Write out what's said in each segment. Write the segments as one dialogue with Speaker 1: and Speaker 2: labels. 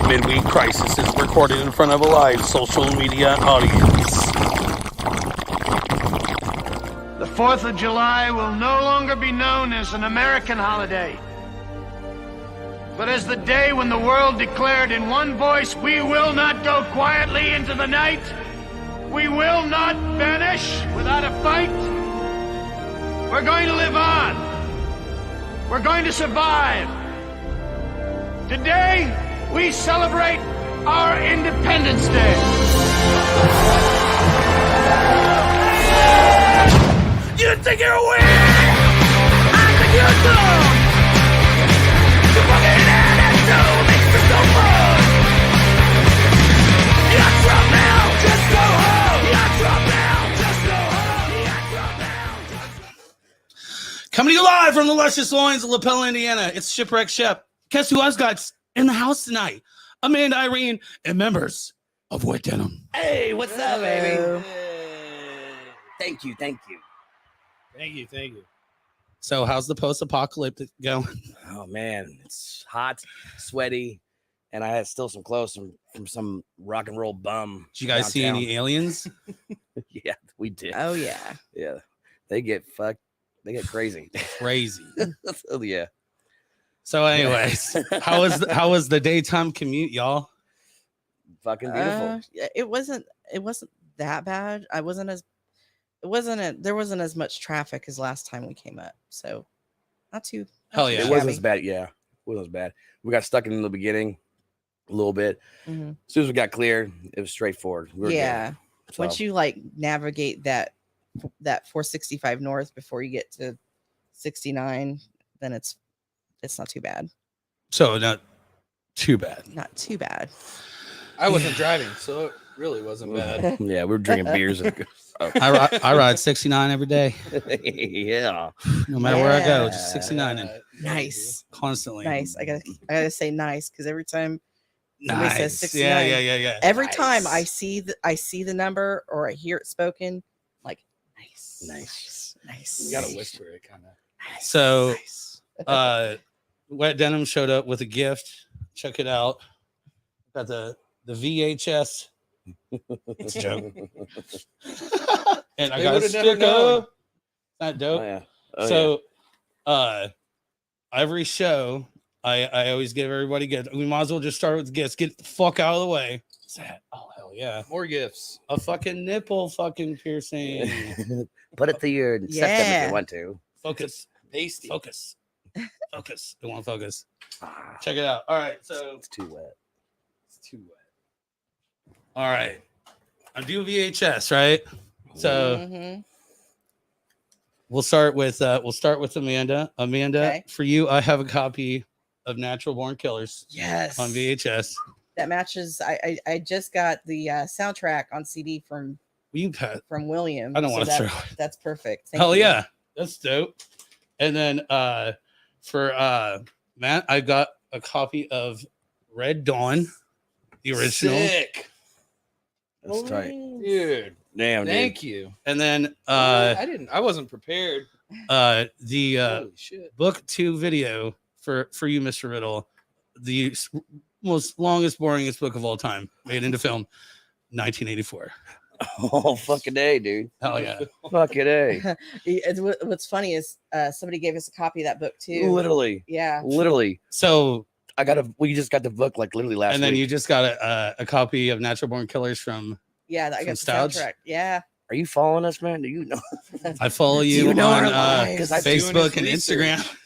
Speaker 1: Midweek Crisis is recorded in front of a live social media audience.
Speaker 2: The 4th of July will no longer be known as an American holiday, but as the day when the world declared in one voice, we will not go quietly into the night. We will not vanish without a fight. We're going to live on. We're going to survive. Today, we celebrate our Independence Day.
Speaker 1: You think you're weird? I think you're dumb. You fucking had it too, makes me so fun. You're Trump now, just go home. You're Trump now, just go home. You're Trump now, just go home. Coming to you live from the luscious loins of LaPella, Indiana. It's Shipwreck Shep. Guess who I've got in the house tonight? Amanda, Irene, and members of Wet Denim.
Speaker 3: Hey, what's up, baby?
Speaker 4: Hello.
Speaker 3: Thank you.
Speaker 4: Thank you.
Speaker 1: So, how's the post-apocalyptic going?
Speaker 3: Oh man, it's hot, sweaty, and I had still some clothes from some rock and roll bum.
Speaker 1: Did you guys see any aliens?
Speaker 3: Yeah, we did.
Speaker 4: Oh yeah.
Speaker 3: Yeah, they get fucked. They get crazy.
Speaker 1: Crazy.
Speaker 3: Oh, yeah.
Speaker 4: So, anyways, how was the daytime commute, y'all?
Speaker 3: Fucking beautiful.
Speaker 4: Yeah, it wasn't that bad. There wasn't as much traffic as last time we came up. So not too
Speaker 1: Hell yeah.
Speaker 3: It wasn't as bad. Yeah, it wasn't as bad. We got stuck in the beginning a little bit.
Speaker 4: Mm-hmm.
Speaker 3: As soon as we got clear, it was straightforward. We were
Speaker 4: yeah.
Speaker 3: good. So,
Speaker 4: Once you like navigate that 465 north before you get to 69, then it's not too bad.
Speaker 1: So, not too bad.
Speaker 4: Not too bad.
Speaker 5: I wasn't driving, so it really wasn't bad.
Speaker 3: yeah, we were drinking beers. And,
Speaker 1: I ride 69 every day.
Speaker 3: yeah.
Speaker 1: No matter where I go, just 69 and
Speaker 4: Nice.
Speaker 1: constantly.
Speaker 4: Nice. I gotta say nice, because every time somebody says
Speaker 1: Nice.
Speaker 4: 69,
Speaker 1: Yeah.
Speaker 4: every time I see the number or I hear it spoken, like nice.
Speaker 5: You gotta whisper it, kind of.
Speaker 1: So,
Speaker 4: Nice.
Speaker 1: Wet Denim showed up with a gift. Check it out. Got the VHS. It's a joke. And I
Speaker 5: They
Speaker 1: got a
Speaker 5: would've never
Speaker 1: sticker.
Speaker 5: known.
Speaker 1: Not dope.
Speaker 3: Oh, yeah.
Speaker 1: Every show, I always give everybody gifts. We might as well just start with gifts. Get the fuck out of the way. What's that? Oh, hell yeah.
Speaker 5: More gifts.
Speaker 1: A fucking nipple fucking piercing.
Speaker 3: Put it to your septum if you want to.
Speaker 1: Focus.
Speaker 5: Pasty.
Speaker 1: Focus. Focus. Don't want to focus.
Speaker 3: Ah,
Speaker 1: Check it out. All right. So
Speaker 3: it's too wet.
Speaker 1: it's too wet. All right. I do VHS, right? So
Speaker 4: Mhm.
Speaker 1: we'll start with Amanda. Amanda,
Speaker 4: Okay.
Speaker 1: for you, I have a copy of Natural Born Killers
Speaker 4: Yes.
Speaker 1: on VHS.
Speaker 4: That matches. I just got the soundtrack on CD from
Speaker 1: You pet.
Speaker 4: William.
Speaker 1: I don't want to
Speaker 4: that-
Speaker 1: throw it.
Speaker 4: That's perfect. Thank
Speaker 1: Hell
Speaker 4: you.
Speaker 1: yeah. That's dope. And then for Matt, I got a copy of Red Dawn, the original.
Speaker 5: Sick.
Speaker 3: That's tight.
Speaker 5: Dude.
Speaker 3: Damn, dude.
Speaker 5: Thank you.
Speaker 1: And then
Speaker 5: I wasn't prepared.
Speaker 1: the
Speaker 5: Holy shit.
Speaker 1: book 2 video for you, Mr. Riddle, the most longest, boringest book of all time, made into film, 1984.
Speaker 3: Oh, fucking A, dude.
Speaker 1: Hell yeah.
Speaker 3: Fucking A.
Speaker 4: What's funny is somebody gave us a copy of that book too.
Speaker 3: Literally.
Speaker 4: Yeah.
Speaker 3: Literally.
Speaker 1: So,
Speaker 3: We just got the book like literally last
Speaker 1: and then
Speaker 3: week.
Speaker 1: you just got a copy of Natural Born Killers from,
Speaker 4: Yeah. I
Speaker 1: From
Speaker 4: got the
Speaker 1: Stouch?
Speaker 4: soundtrack. Yeah.
Speaker 3: Are you following us, man? Do you know?
Speaker 1: I follow you,
Speaker 3: You know
Speaker 1: on
Speaker 3: our lives. 'Cause I'm
Speaker 5: doing
Speaker 1: Facebook
Speaker 5: his
Speaker 1: and
Speaker 5: research.
Speaker 1: Instagram.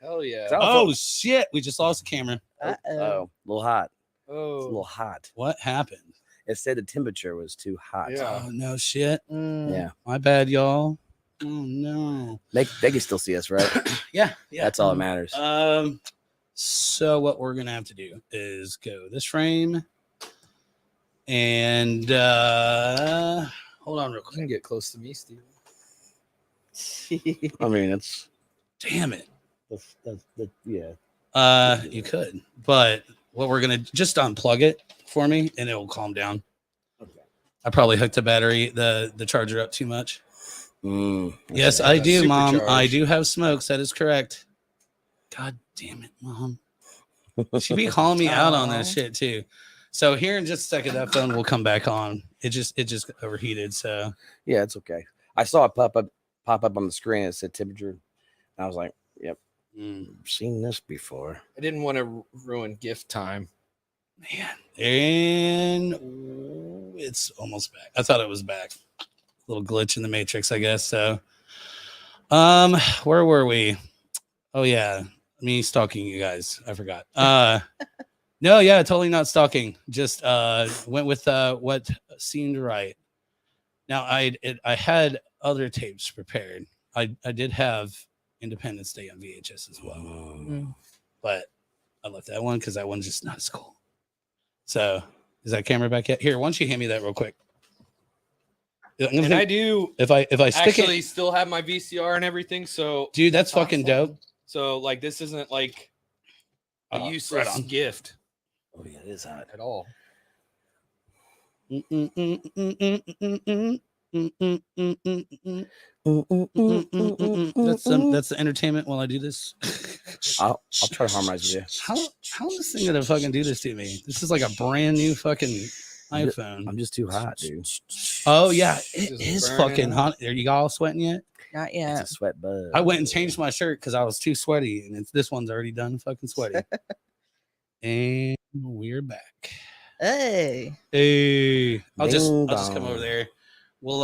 Speaker 5: Hell yeah.
Speaker 3: So-
Speaker 1: Oh, shit. We just lost the camera.
Speaker 3: Oh, a little hot. It's a
Speaker 5: Oh.
Speaker 3: little hot.
Speaker 1: What happened?
Speaker 3: It said the temperature was too hot.
Speaker 5: Yeah.
Speaker 1: Oh, no shit.
Speaker 4: Mm.
Speaker 3: Yeah.
Speaker 1: My bad, y'all. Oh, no.
Speaker 3: They can still see us, right?
Speaker 1: Yeah.
Speaker 3: That's all that matters.
Speaker 1: So what we're gonna have to do is go this frame and hold on real
Speaker 5: You
Speaker 1: quick.
Speaker 5: can get close to me, Steve.
Speaker 3: I mean, it's
Speaker 1: Damn it.
Speaker 3: yeah.
Speaker 1: You could, but what we're gonna just unplug it for me and it will calm down.
Speaker 3: Okay.
Speaker 1: I probably hooked the charger up too much.
Speaker 3: Mm,
Speaker 1: Yes, I do, Mom. I
Speaker 5: Supercharged.
Speaker 1: do have smokes. That is correct. God damn it, Mom. She be calling me out on
Speaker 4: Aw.
Speaker 1: that shit too. So here in just a second, that phone will come back on. It just overheated. So
Speaker 3: Yeah, it's okay. I saw it pop up on the screen. It said temperature. And I was like, "Yep, seen this before."
Speaker 5: I didn't want to ruin gift time.
Speaker 1: man, and it's almost back. I thought it was back. Little glitch in the matrix, I guess. So, where were we? Oh yeah, me stalking you guys. I forgot. No, yeah, totally not stalking. Just went with what seemed right. Now I had other tapes prepared. I did have Independence Day on VHS as well,
Speaker 4: Mm.
Speaker 1: but I left that one because that one's just not as cool. So is that camera back yet? Here, why don't you hand me that real quick?
Speaker 5: And I do
Speaker 1: if I stick
Speaker 5: actually
Speaker 1: it,
Speaker 5: still have my VCR and everything. So,
Speaker 1: dude, that's fucking dope.
Speaker 5: so like this isn't like a
Speaker 1: Right
Speaker 5: useless
Speaker 1: on.
Speaker 5: gift
Speaker 3: Oh yeah, it is hot.
Speaker 5: at all.
Speaker 1: That's the entertainment while I do this.
Speaker 3: I'll try to harmonize with you.
Speaker 1: How is this thing gonna fucking do this to me? This is like a brand new fucking iPhone.
Speaker 3: I'm just too hot, dude.
Speaker 1: Oh yeah, it
Speaker 5: Just
Speaker 1: is
Speaker 5: burning
Speaker 1: fucking hot. Are you all sweating yet?
Speaker 4: Not
Speaker 3: It's
Speaker 4: yet.
Speaker 3: a sweat buzz.
Speaker 1: I went and changed my shirt because I was too sweaty, and this one's already done fucking sweaty. And we're back.
Speaker 4: Hey.
Speaker 1: Hey, I'll just
Speaker 3: Ding
Speaker 1: come
Speaker 3: dong.
Speaker 1: over there. We'll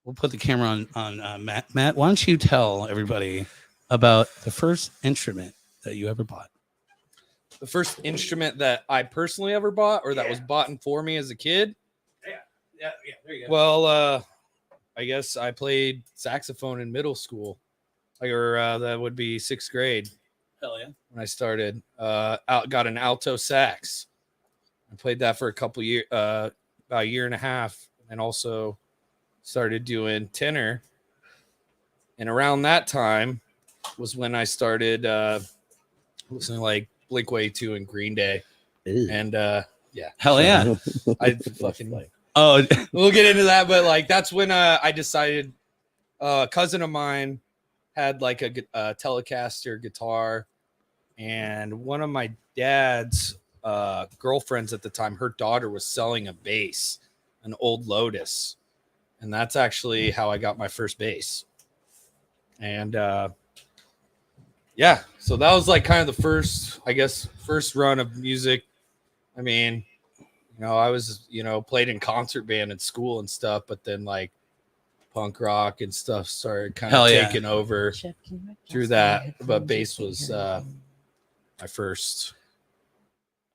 Speaker 1: we'll put the camera on Matt. Matt, why don't you tell everybody about the first instrument that you ever bought?
Speaker 5: The first instrument that I personally ever bought, or that was bought for me as a kid.
Speaker 1: Yeah, there you
Speaker 5: Well, I guess I played saxophone in middle school, that would be 6th grade
Speaker 1: Hell yeah.
Speaker 5: when I started. Got an alto sax. I played that for a couple years, about a year and a half, and also started doing tenor. And around that time was when I started listening to like Blink-182 and Green Day.
Speaker 3: Ew.
Speaker 5: And
Speaker 1: Hell yeah.
Speaker 5: I fucking
Speaker 1: Oh,
Speaker 5: we'll get into that, but like that's when I decided. A cousin of mine had like a Telecaster guitar, and one of my dad's girlfriends at the time, her daughter was selling a bass, an old Lotus, and that's actually how I got my first bass. And yeah, so that was like kind of the first run of music. I mean, I was, played in concert band at school and stuff, but then like punk rock and stuff started kind of taking over through that. But bass was my first.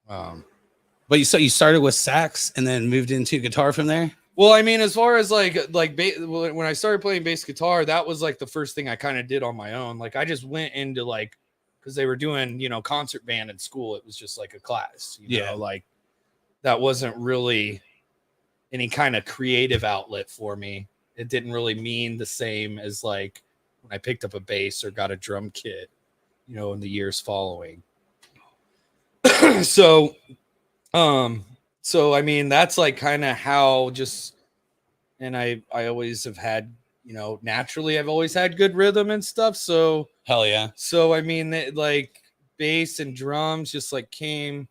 Speaker 1: but you started with sax and then moved into guitar from there?
Speaker 5: Well, I mean, as far as when I started playing bass guitar, that was like the first thing I kind of did on my own. Like I just went into like, because they were doing, concert band in school. It was just like a class, like that wasn't really any kind of creative outlet for me. It didn't really mean the same as like when I picked up a bass or got a drum kit, in the years following. So I mean, that's like kind of how and I always have had, naturally I've always had good rhythm and stuff. So
Speaker 1: Hell yeah.
Speaker 5: So I mean, like bass and drums just like came,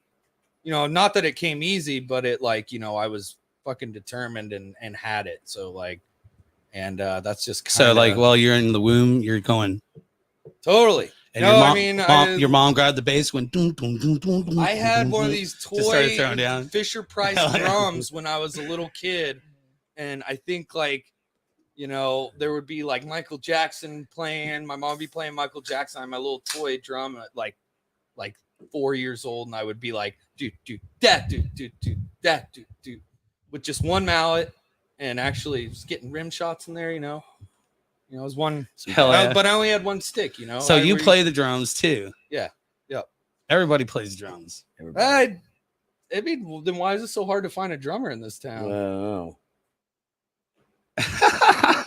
Speaker 5: not that it came easy, but it like, I was fucking determined and had it. So like, and that's just kind of
Speaker 1: So like while you're in the womb, you're going
Speaker 5: totally.
Speaker 1: and
Speaker 5: No,
Speaker 1: your mom grabbed the bass, went doom, doom, doom, doom, doom,
Speaker 5: I had
Speaker 1: doom,
Speaker 5: one of
Speaker 1: doom,
Speaker 5: these
Speaker 1: just started
Speaker 5: toy
Speaker 1: throwing down.
Speaker 5: Fisher Price
Speaker 1: Hell yeah.
Speaker 5: drums when I was a little kid. And I think like, there would be like Michael Jackson playing, my mom would be playing Michael Jackson on my little toy drum at like 4 years old. And I would be like, do that, do that, do with just one mallet, and actually just getting rim shots in there, it was one.
Speaker 1: Hell yeah.
Speaker 5: But I only had one stick,
Speaker 1: So you play the drums too?
Speaker 5: Yeah. Yep.
Speaker 1: Everybody plays drums.
Speaker 5: I mean, then why is it so hard to find a drummer in this town?
Speaker 3: Wow.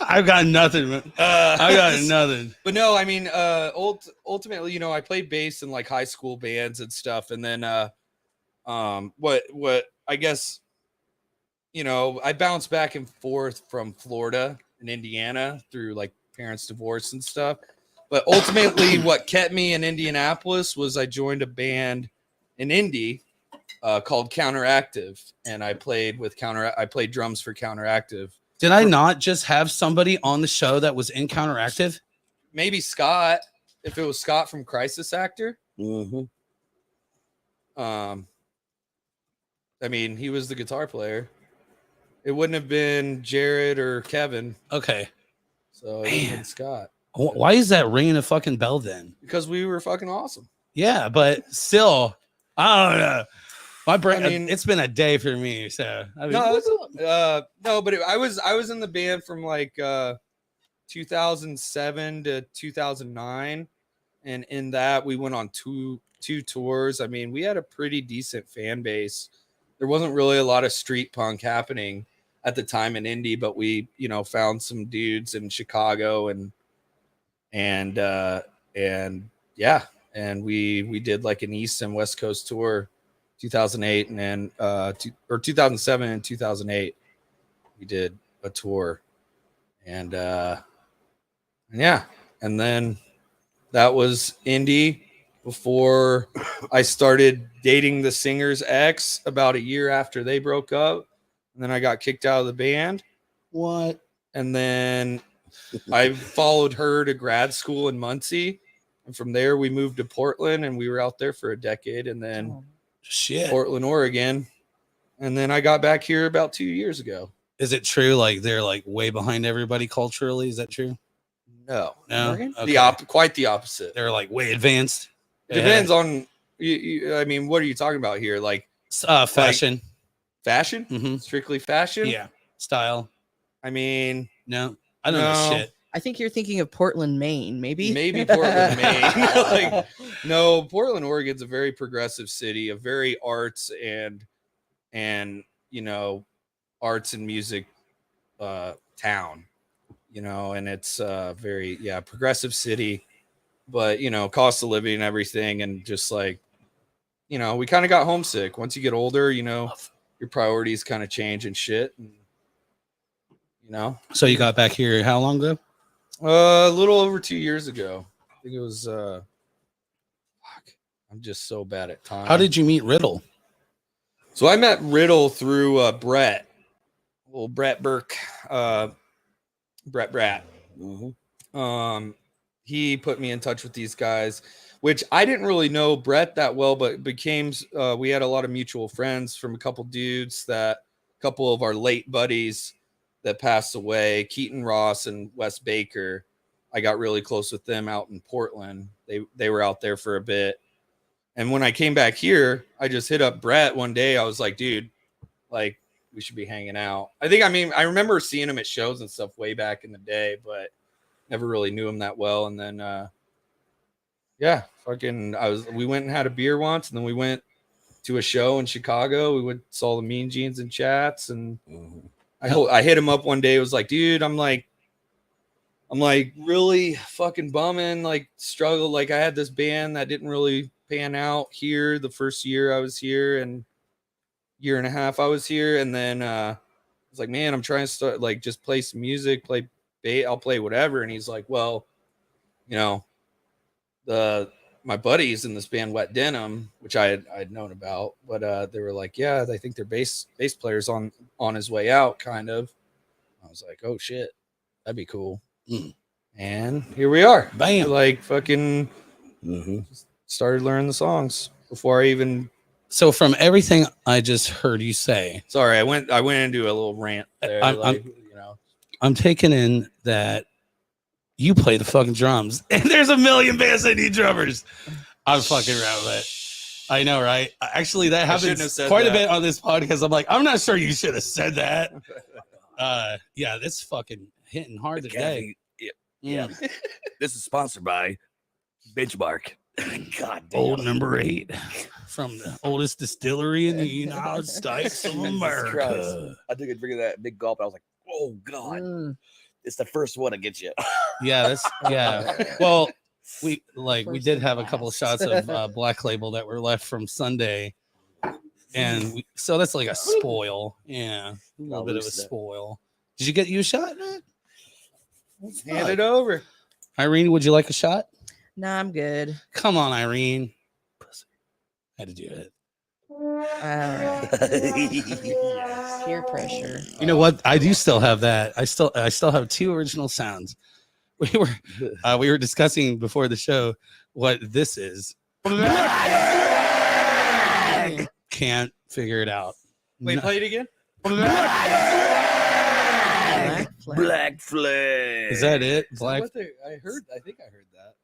Speaker 1: I've got nothing. I got nothing.
Speaker 5: But no, I mean, ultimately, I played bass in like high school bands and stuff, and then what I guess, I bounced back and forth from Florida and Indiana through like parents' divorce and stuff, But ultimately, what kept me in Indianapolis was I joined a band in Indy called Counteractive, and I played drums for Counteractive.
Speaker 1: Did I not just have somebody on the show that was in Counteractive?
Speaker 5: Maybe Scott, if it was Scott from Crisis Actor.
Speaker 3: Mm-hmm.
Speaker 5: I mean, he was the guitar player. It wouldn't have been Jared or Kevin.
Speaker 1: Okay.
Speaker 5: So it would have been Scott.
Speaker 1: Why is that ringing a fucking bell then?
Speaker 5: Because we were fucking awesome.
Speaker 1: Yeah, but still, I don't know. My brain.
Speaker 5: I mean,
Speaker 1: it's been a day for me. So I mean,
Speaker 5: no, but I was in the band from like 2007 to 2009, and in that we went on two tours. I mean, we had a pretty decent fan base. There wasn't really a lot of street punk happening at the time in Indy, but we, found some dudes in Chicago and yeah, and we did like an East and West Coast tour, 2008 and then 2007 and 2008 we did a tour, and yeah, and then that was Indy before I started dating the singer's ex about a year after they broke up, and then I got kicked out of the band.
Speaker 1: What?
Speaker 5: And then I followed her to grad school in Muncie, and from there we moved to Portland, and we were out there for a decade, and then Portland, Oregon, and then I got back here about 2 years ago.
Speaker 1: Is it true? Like they're like way behind everybody culturally? Is that true?
Speaker 5: No.
Speaker 1: Okay.
Speaker 5: Quite the opposite.
Speaker 1: They're like way advanced.
Speaker 5: It depends on. I mean, what are you talking about here? Like
Speaker 1: fashion.
Speaker 5: Fashion?
Speaker 1: Mm-hmm.
Speaker 5: Strictly fashion?
Speaker 1: Yeah. Style.
Speaker 5: I mean,
Speaker 1: no, I don't know shit.
Speaker 4: I think you're thinking of Portland, Maine, maybe
Speaker 5: Portland, Maine. No, Portland, Oregon's a very progressive city, a very arts and arts and music town, and it's very progressive city, but cost of living and everything, and just like we kind of got homesick. Once you get older, your priorities kind of change and shit, and
Speaker 1: So you got back here how long ago?
Speaker 5: A little over 2 years ago. I think it was I'm just so bad at time.
Speaker 1: How did you meet Riddle?
Speaker 5: So I met Riddle through Brett. Well, Brett Burke, Brett Bratt.
Speaker 3: Mm-hmm.
Speaker 5: He put me in touch with these guys, which I didn't really know Brett that well, but became we had a lot of mutual friends from a couple of our late buddies that passed away, Keaton Ross and Wes Baker. I got really close with them out in Portland. They were out there for a bit. And when I came back here, I just hit up Brett one day. I was like, dude, like, we should be hanging out. I remember seeing him at shows and stuff way back in the day, but never really knew him that well. And then, we went and had a beer once, and then we went to a show in Chicago. We saw the Mean Jeans and Chats, and I hit him up one day. It was like, dude, I'm like really fucking bumming, like struggle. Like I had this band that didn't really pan out here the first year I was here, and year and a half I was here. And then I was like, man, I'm trying to start, like, just play some music, I'll play whatever. And he's like, well, my buddies in this band, Wet Denim, which I'd known about, but they were like, yeah, I think their bass player's on his way out, kind of. I was like, oh shit, that'd be cool. And here we are.
Speaker 1: Bam.
Speaker 5: Like fucking started learning the songs before I even.
Speaker 1: So from everything I just heard you say,
Speaker 5: sorry, I went into a little rant there.
Speaker 1: I'm taking in that you play the fucking drums, and there's a million bands that need drummers. I'm fucking around with it. I know, right? Actually, that happens quite a bit on this podcast. I'm like, I'm not sure you should have said that. Yeah, that's fucking hitting hard today.
Speaker 3: Yeah. This is sponsored by Benchmark. God damn.
Speaker 1: Old number 8 from the oldest distillery in the United States of America.
Speaker 3: I took a drink of that big gulp. I was like, oh God. It's the first one to get you.
Speaker 1: Yeah, well, we did have a couple of shots of Black Label that were left from Sunday, and so that's like a spoil. Yeah, a little bit of a spoil. Did you get you a shot?
Speaker 5: Let's hand it over.
Speaker 1: Irene, would you like a shot?
Speaker 4: No, I'm good.
Speaker 1: Come on, Irene. Pussy. Had to do it.
Speaker 4: All right. Peer pressure.
Speaker 1: You know what? I do still have that. I still have 2 original sounds. We were discussing before the show what this is. Can't figure it out.
Speaker 5: Wait, play it again.
Speaker 3: Black flag.
Speaker 1: Is that it?
Speaker 5: Is that
Speaker 1: Black.
Speaker 5: what they- I think I heard that.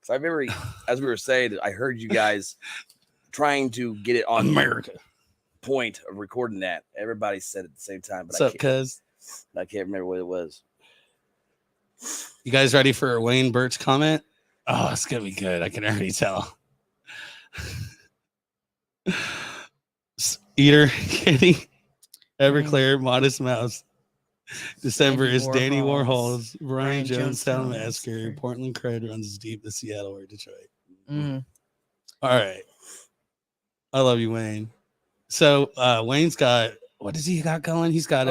Speaker 3: So I remember, as we were saying, I heard you guys trying to get it on
Speaker 1: America.
Speaker 3: point of recording that. Everybody said at the same time, but
Speaker 1: What's up, cuz?
Speaker 3: I can't remember what it was.
Speaker 1: You guys ready for a Wayne Birch comment? Oh, it's gonna be good. I can already tell. Eater, Kitty, Everclear, Modest Mouse. December
Speaker 4: Andy
Speaker 1: is Danny
Speaker 4: Warhols,
Speaker 1: Warhol's, Brian
Speaker 4: Jonestown
Speaker 1: Jonestown Massacre,
Speaker 4: Massacre.
Speaker 1: Portland Cred runs as deep as Seattle or Detroit.
Speaker 4: Mm.
Speaker 1: All right. I love you, Wayne. So Wayne's got, what does he got going? He's got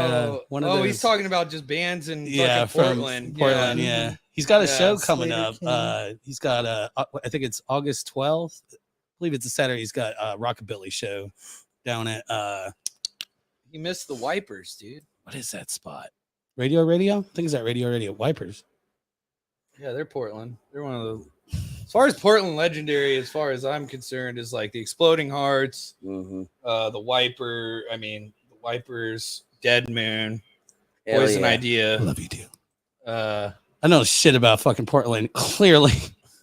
Speaker 1: one of those.
Speaker 5: he's talking about just bands in
Speaker 1: Yeah,
Speaker 5: fucking
Speaker 1: from
Speaker 5: Portland.
Speaker 1: Portland, yeah. He's got a
Speaker 5: Yeah,
Speaker 1: show coming
Speaker 4: Slater
Speaker 1: up.
Speaker 4: King.
Speaker 1: He's got I think it's August 12th. I believe it's a Saturday. He's got a Rockabilly show down at
Speaker 5: He missed the Wipers, dude.
Speaker 1: what is that spot? Radio? I think it's at Radio Wipers.
Speaker 5: Yeah, they're Portland. They're one of the. As far as Portland legendary, as far as I'm concerned, is like the Exploding Hearts,
Speaker 3: Mm-hmm.
Speaker 5: the Wipers, Dead Moon,
Speaker 3: Hell
Speaker 5: Poison
Speaker 3: yeah.
Speaker 1: I
Speaker 5: Idea.
Speaker 1: love you too.
Speaker 5: Uh,
Speaker 1: I know shit about fucking Portland. Clearly,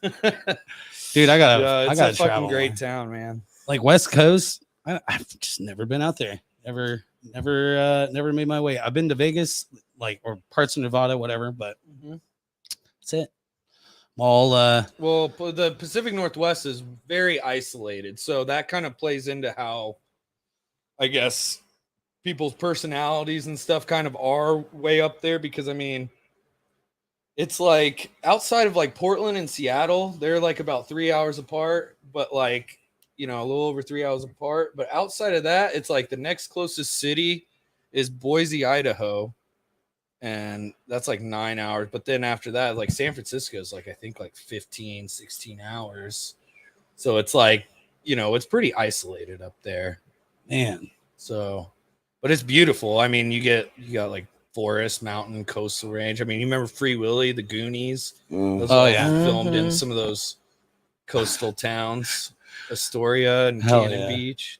Speaker 1: dude, I gotta
Speaker 5: it's
Speaker 1: travel
Speaker 5: a fucking
Speaker 1: more.
Speaker 5: great town, man.
Speaker 1: Like West Coast. I've just never been out there. Never made my way. I've been to Vegas, like, or parts of Nevada, whatever, but that's it. All
Speaker 5: Well, the Pacific Northwest is very isolated, so that kind of plays into how, I guess, people's personalities and stuff kind of are way up there. Because I mean, it's like outside of like Portland and Seattle, they're like about 3 hours apart, but like, you know, a little over 3 hours apart. But outside of that, it's like the next closest city is Boise, Idaho. And that's like 9 hours. But then after that, like San Francisco is like, I think like 15, 16 hours. So it's like, you know, it's pretty isolated up there.
Speaker 1: man.
Speaker 5: So, but it's beautiful. I mean, you got like forest, mountain, coastal range. I mean, you remember Free Willy, the Goonies?
Speaker 3: Mm.
Speaker 5: Those
Speaker 1: Oh,
Speaker 5: all
Speaker 1: yeah.
Speaker 5: filmed in
Speaker 4: Mhm.
Speaker 5: some of those coastal towns, Astoria and
Speaker 1: Hell
Speaker 5: Cannon
Speaker 1: yeah.
Speaker 5: Beach.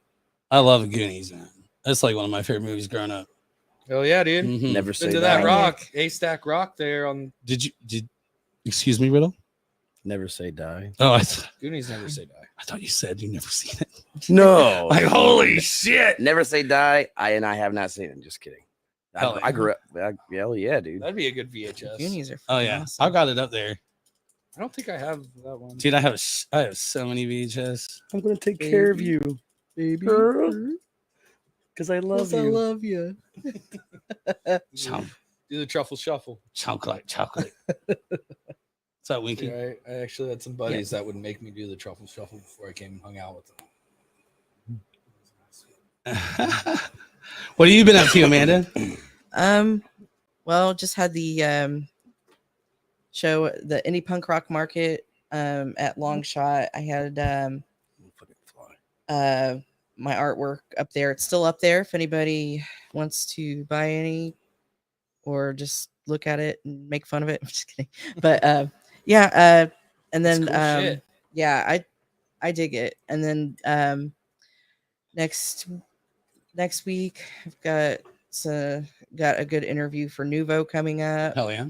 Speaker 1: I love the Goonies, man. That's like one of my favorite movies growing up.
Speaker 5: Oh yeah, dude.
Speaker 1: Mhm.
Speaker 3: Never
Speaker 5: Been
Speaker 3: say
Speaker 5: to that
Speaker 3: die.
Speaker 5: rock, A-Stack Rock there on
Speaker 1: Did excuse me, Riddle?
Speaker 3: Never say die.
Speaker 1: Oh, I
Speaker 5: Goonies. Never say die.
Speaker 1: thought you said you never seen it.
Speaker 3: No.
Speaker 1: Like, holy shit.
Speaker 3: Never say die. I have not seen it. Just kidding.
Speaker 1: Hell
Speaker 3: I grew up. Hell yeah, dude.
Speaker 5: That'd be a good VHS.
Speaker 4: Goonies are
Speaker 1: Oh yeah,
Speaker 4: awesome.
Speaker 1: I've got it up there,
Speaker 5: I don't think I have that one.
Speaker 1: dude. I have so many VHS.
Speaker 3: I'm gonna take
Speaker 5: care of
Speaker 3: you,
Speaker 5: baby.
Speaker 3: because I love
Speaker 4: I love you.
Speaker 1: Chomp,
Speaker 5: Do the truffle shuffle.
Speaker 1: chocolate. What's up, Winky?
Speaker 5: Yeah, I actually had some buddies that would make me do the truffle shuffle before I came and hung out with them.
Speaker 1: What have you been up to, Amanda?
Speaker 4: Well, just had the show, the indie punk rock market at Long Shot. I had my artwork up there. It's still up there if anybody wants to buy any or just look at it and make fun of it. I'm just kidding. But and
Speaker 5: That's
Speaker 4: then
Speaker 5: cool shit.
Speaker 4: yeah, I dig it. And then next week I've got a good interview for Nuvo coming up.
Speaker 1: Hell yeah.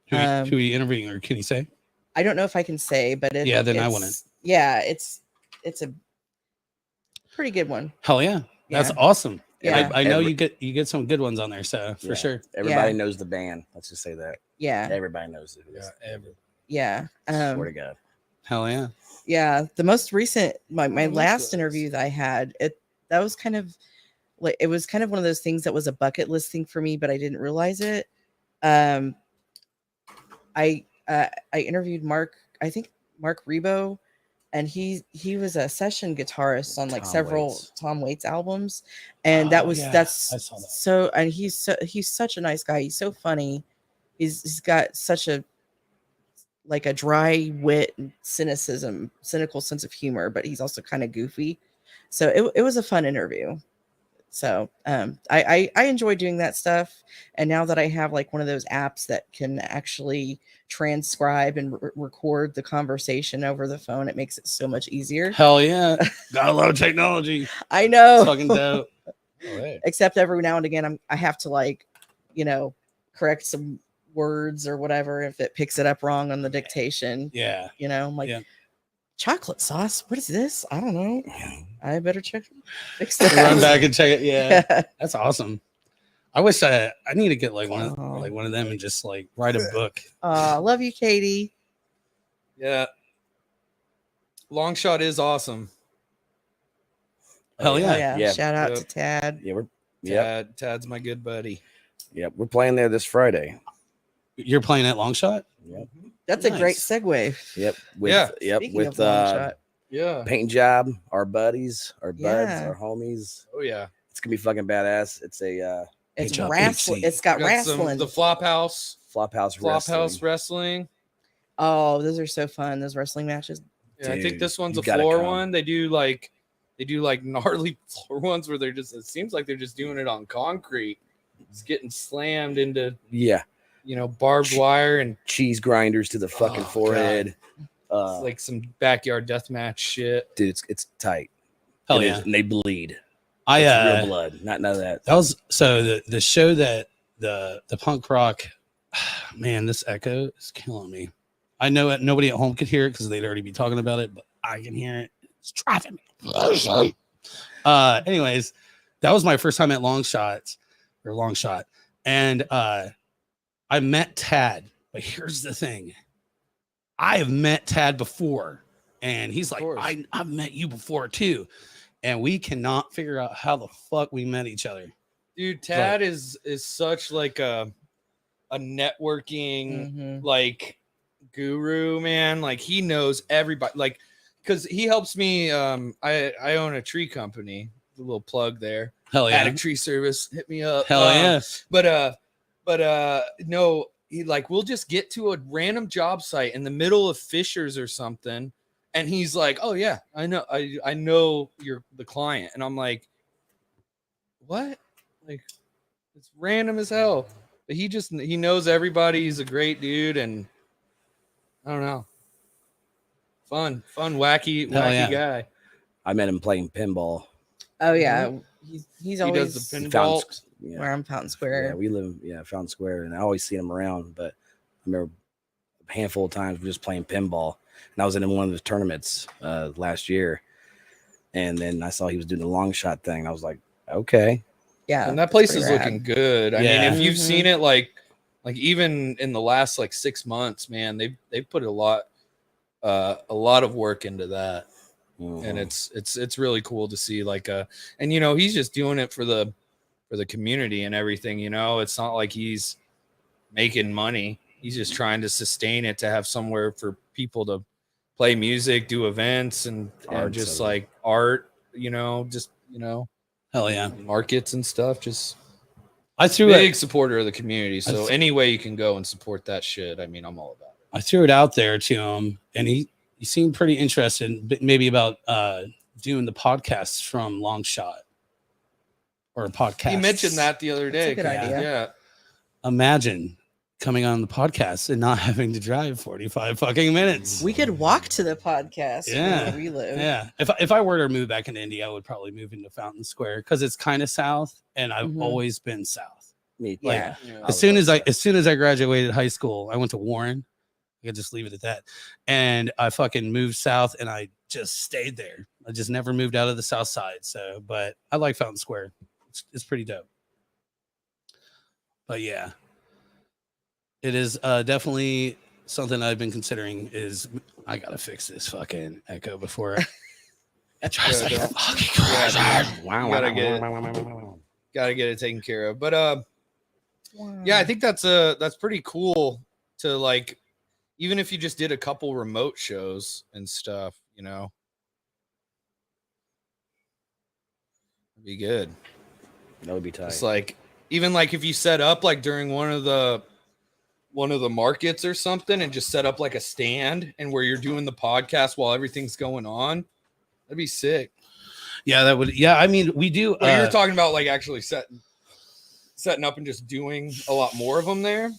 Speaker 1: Who are you interviewing, or can you say?
Speaker 4: I don't know if I can say, but
Speaker 1: Yeah, then I wouldn't.
Speaker 4: Yeah, it's a pretty good one.
Speaker 1: Hell yeah, that's
Speaker 4: Yeah.
Speaker 1: awesome.
Speaker 4: Yeah.
Speaker 1: I know you get some good ones on there, so for
Speaker 3: Yeah.
Speaker 1: sure.
Speaker 3: Everybody
Speaker 4: Yeah.
Speaker 3: knows the band. Let's just say that.
Speaker 4: Yeah,
Speaker 3: Everybody knows it.
Speaker 5: Yeah, ever.
Speaker 4: yeah.
Speaker 3: Swear to God.
Speaker 1: Hell yeah.
Speaker 4: Yeah, the most recent my
Speaker 5: love
Speaker 4: last
Speaker 5: those.
Speaker 4: interview that I had, that was kind of like, it was kind of one of those things that was a bucket list thing for me, but I didn't realize it. I interviewed Mark Rebo, and he was a session guitarist on like
Speaker 3: Tom
Speaker 4: several
Speaker 3: Waits.
Speaker 4: Tom Waits albums, and
Speaker 1: Oh,
Speaker 4: that's
Speaker 1: yeah, I saw that.
Speaker 4: so, and he's such a nice guy. He's so funny. He's got such a like a dry wit, and cynical sense of humor, but he's also kind of goofy. So it was a fun interview. So I enjoy doing that stuff. And now that I have like one of those apps that can actually transcribe and record the conversation over the phone, it makes it so much easier.
Speaker 1: Hell yeah. Gotta love technology.
Speaker 4: I know.
Speaker 1: It's fucking dope. Oh, hey.
Speaker 4: Except every now and again I have to like, correct some words or whatever if it picks it up wrong on the dictation.
Speaker 1: Yeah.
Speaker 4: I'm like, chocolate sauce, what is this? I don't know. I better fix that.
Speaker 1: Run back and check it. Yeah. That's awesome. I wish I need to get like one of them and just like write a book.
Speaker 4: Love you, Katie.
Speaker 5: Yeah. Long shot is awesome.
Speaker 1: Hell
Speaker 4: Oh,
Speaker 1: yeah.
Speaker 4: yeah. Shout out to Tad.
Speaker 3: Yeah,
Speaker 5: Tad's my good buddy.
Speaker 3: Yep, we're playing there this Friday.
Speaker 1: You're playing at Long Shot?
Speaker 3: Yep.
Speaker 4: That's a great segue.
Speaker 3: Yep.
Speaker 4: Speaking
Speaker 3: With
Speaker 4: of long shot.
Speaker 5: Yeah.
Speaker 3: paint job, our buddies, our buds,
Speaker 4: Yeah.
Speaker 3: our homies.
Speaker 5: Oh yeah.
Speaker 3: It's gonna be fucking badass. It's a
Speaker 4: It's
Speaker 1: job,
Speaker 4: wrestling.
Speaker 1: HC.
Speaker 4: It's got
Speaker 5: Got some-
Speaker 4: wrestling.
Speaker 5: the Flophouse
Speaker 3: Flophouse
Speaker 5: wrestling.
Speaker 4: Oh, those are so fun. Those wrestling matches.
Speaker 5: Yeah, I think
Speaker 3: Dude,
Speaker 5: this one's
Speaker 3: you
Speaker 5: a
Speaker 3: gotta
Speaker 5: floor
Speaker 3: come.
Speaker 5: one. They do like gnarly floor ones where they're just, it seems like they're just doing it on concrete. It's getting slammed into,
Speaker 3: Yeah,
Speaker 5: barbed wire, and
Speaker 3: cheese grinders to the fucking
Speaker 5: Oh,
Speaker 3: forehead.
Speaker 5: it's like some backyard death match shit.
Speaker 3: Dude, it's tight.
Speaker 1: Hell
Speaker 3: It
Speaker 1: yeah.
Speaker 3: is, and they bleed.
Speaker 1: I
Speaker 3: It's real blood, not none of that.
Speaker 1: that was so the show that the punk rock, man, this echo is killing me. I know it, nobody at home could hear it because they'd already be talking about it, but I can hear it. It's driving me. Anyways, that was my first time at Long Shot. And I met Tad, but here's the thing. I have met Tad before, and he's like,
Speaker 5: course.
Speaker 1: I've met you before too. And we cannot figure out how the fuck we met each other.
Speaker 5: Dude, Tad is such like a networking
Speaker 4: Mhm.
Speaker 5: like guru, man. Like he knows everybody, like, because he helps me. I own a tree company. A little plug there.
Speaker 1: Hell yeah.
Speaker 5: Attic Tree Service, hit me up.
Speaker 1: Hell yeah.
Speaker 5: But no, he like we'll just get to a random job site in the middle of Fishers or something, and he's like, "Oh yeah, I know you're the client," and I'm like, "What?" Like, it's random as hell. But he knows everybody. He's a great dude, and I don't know, fun, wacky
Speaker 1: Hell yeah.
Speaker 5: guy.
Speaker 3: I met him playing pinball.
Speaker 4: Oh yeah, he's
Speaker 5: He
Speaker 4: always
Speaker 5: does the pinball.
Speaker 3: Fountain, yeah.
Speaker 4: where I'm Fountain
Speaker 3: Yeah,
Speaker 4: Square.
Speaker 3: we live Fountain Square, and I always see him around. But I remember a handful of times we were just playing pinball, and I was in one of the tournaments last year, and then I saw he was doing the long shot thing, and I was like, okay,
Speaker 4: Yeah,
Speaker 5: And that place
Speaker 4: pretty
Speaker 5: is
Speaker 4: rad.
Speaker 5: looking good. I
Speaker 1: Yeah.
Speaker 5: mean, if you've
Speaker 4: Mhm.
Speaker 5: seen it, like even in the last like 6 months, man, they put a lot of work into that, and it's really cool to see. Like, and he's just doing it for the community and everything. It's not like he's making money. He's just trying to sustain it to have somewhere for people to play music, do events, and
Speaker 3: Arts
Speaker 5: just
Speaker 3: and-
Speaker 5: like art.
Speaker 1: Hell yeah.
Speaker 5: Markets and stuff. Just
Speaker 1: I threw
Speaker 5: big
Speaker 1: it.
Speaker 5: supporter of the community. So any way you can go and support that shit, I mean, I'm all about it.
Speaker 1: I threw it out there to him, and he seemed pretty interested, maybe about doing the podcasts from Long Shot or a podcast.
Speaker 5: He mentioned that the other day.
Speaker 4: That's a good idea.
Speaker 5: Yeah.
Speaker 1: Imagine coming on the podcast and not having to drive 45 fucking minutes.
Speaker 4: We could walk to the podcast.
Speaker 1: Yeah.
Speaker 4: Where we live.
Speaker 1: Yeah. If I were to move back into India, I would probably move into Fountain Square because it's kind of south, and I've
Speaker 4: Mhm.
Speaker 1: always been south.
Speaker 3: Me,
Speaker 4: Yeah.
Speaker 1: As soon as I graduated high school, I went to Warren. I could just leave it at that. And I fucking moved south, and I just stayed there. I just never moved out of the south side. So, but I like Fountain Square. It's pretty dope. But yeah, it is definitely something I've been considering. Is I gotta fix this fucking echo before it drives like a fucking crazy.
Speaker 5: Gotta get it taken care of. But yeah, I think that's pretty cool to like, even if you just did a couple remote shows and stuff, it'd be good.
Speaker 3: That would be tight.
Speaker 5: It's like, even like if you set up like during one of the one of the markets or something and just set up like a stand and where you're doing the podcast while everything's going on. That'd be sick.
Speaker 1: Yeah, that would. Yeah, I mean, we do.
Speaker 5: But you're talking about like actually setting up and just doing a lot more of them there.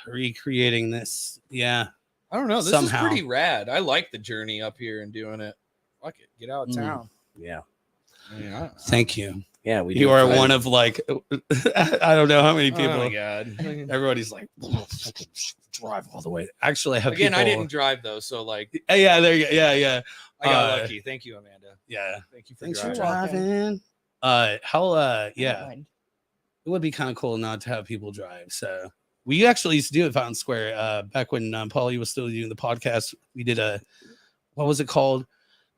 Speaker 1: Recreating this. Yeah.
Speaker 5: I don't know. This
Speaker 1: Somehow.
Speaker 5: is pretty rad. I like the journey up here and doing it. Fuck it. Get out of town.
Speaker 3: Yeah.
Speaker 5: Yeah.
Speaker 1: Thank you.
Speaker 3: Yeah, we.
Speaker 1: You are one of like, I don't know how many people.
Speaker 5: Oh my god.
Speaker 1: Everybody's like, drive all the way. Actually, I have
Speaker 5: Again,
Speaker 1: people,
Speaker 5: I didn't drive though, so like,
Speaker 1: Yeah, there you go. Yeah.
Speaker 5: I got lucky. Thank you, Amanda.
Speaker 1: Yeah.
Speaker 5: Thank you for
Speaker 1: Thanks for
Speaker 5: driving.
Speaker 1: driving. How?
Speaker 4: I don't
Speaker 1: Yeah,
Speaker 4: mind.
Speaker 1: it would be kind of cool not to have people drive. So we actually used to do it at Fountain Square. Back when Paulie was still doing the podcast, we did what was it called?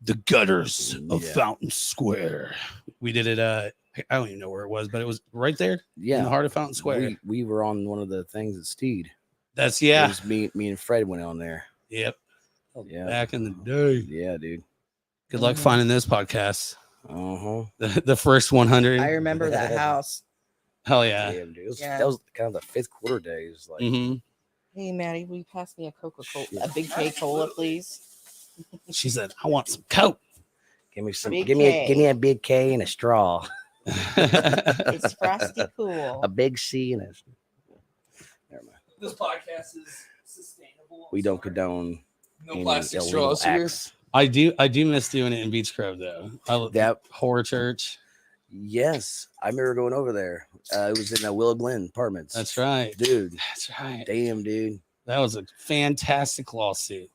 Speaker 1: The Gutters of Fountain Square. We did it. I don't even know where it was, but it was right there in the heart of Fountain Square.
Speaker 3: We were on one of the things at Steed.
Speaker 1: That's
Speaker 3: It was me and Fred went on there.
Speaker 1: Yep.
Speaker 3: Yeah.
Speaker 1: Back in the day.
Speaker 3: Yeah, dude.
Speaker 1: Good luck finding this podcast.
Speaker 3: Uh-huh.
Speaker 1: The first 100.
Speaker 4: I remember that house.
Speaker 1: Hell yeah.
Speaker 3: Damn, dude.
Speaker 4: Yeah.
Speaker 3: That was kind of the fifth quarter days. Like,
Speaker 4: Hey, Maddie, will you pass me a Coca-Cola, a big K cola, please?
Speaker 1: She said, "I want some Coke."
Speaker 3: give me some.
Speaker 4: Big
Speaker 3: Give
Speaker 4: K.
Speaker 3: me a big K and a straw.
Speaker 4: It's frosty cool.
Speaker 3: A big C and a. Never mind.
Speaker 5: This podcast is sustainable.
Speaker 3: We don't condone
Speaker 5: No
Speaker 3: any
Speaker 5: plastic
Speaker 3: illegal
Speaker 5: straws here.
Speaker 3: acts.
Speaker 1: I do miss doing it in Beach Grove though.
Speaker 3: That
Speaker 1: horror church.
Speaker 3: yes, I remember going over there. It was in Willow Glen Apartments.
Speaker 1: That's right,
Speaker 3: dude.
Speaker 1: That's right.
Speaker 3: Damn, dude.
Speaker 1: That was a fantastic lawsuit.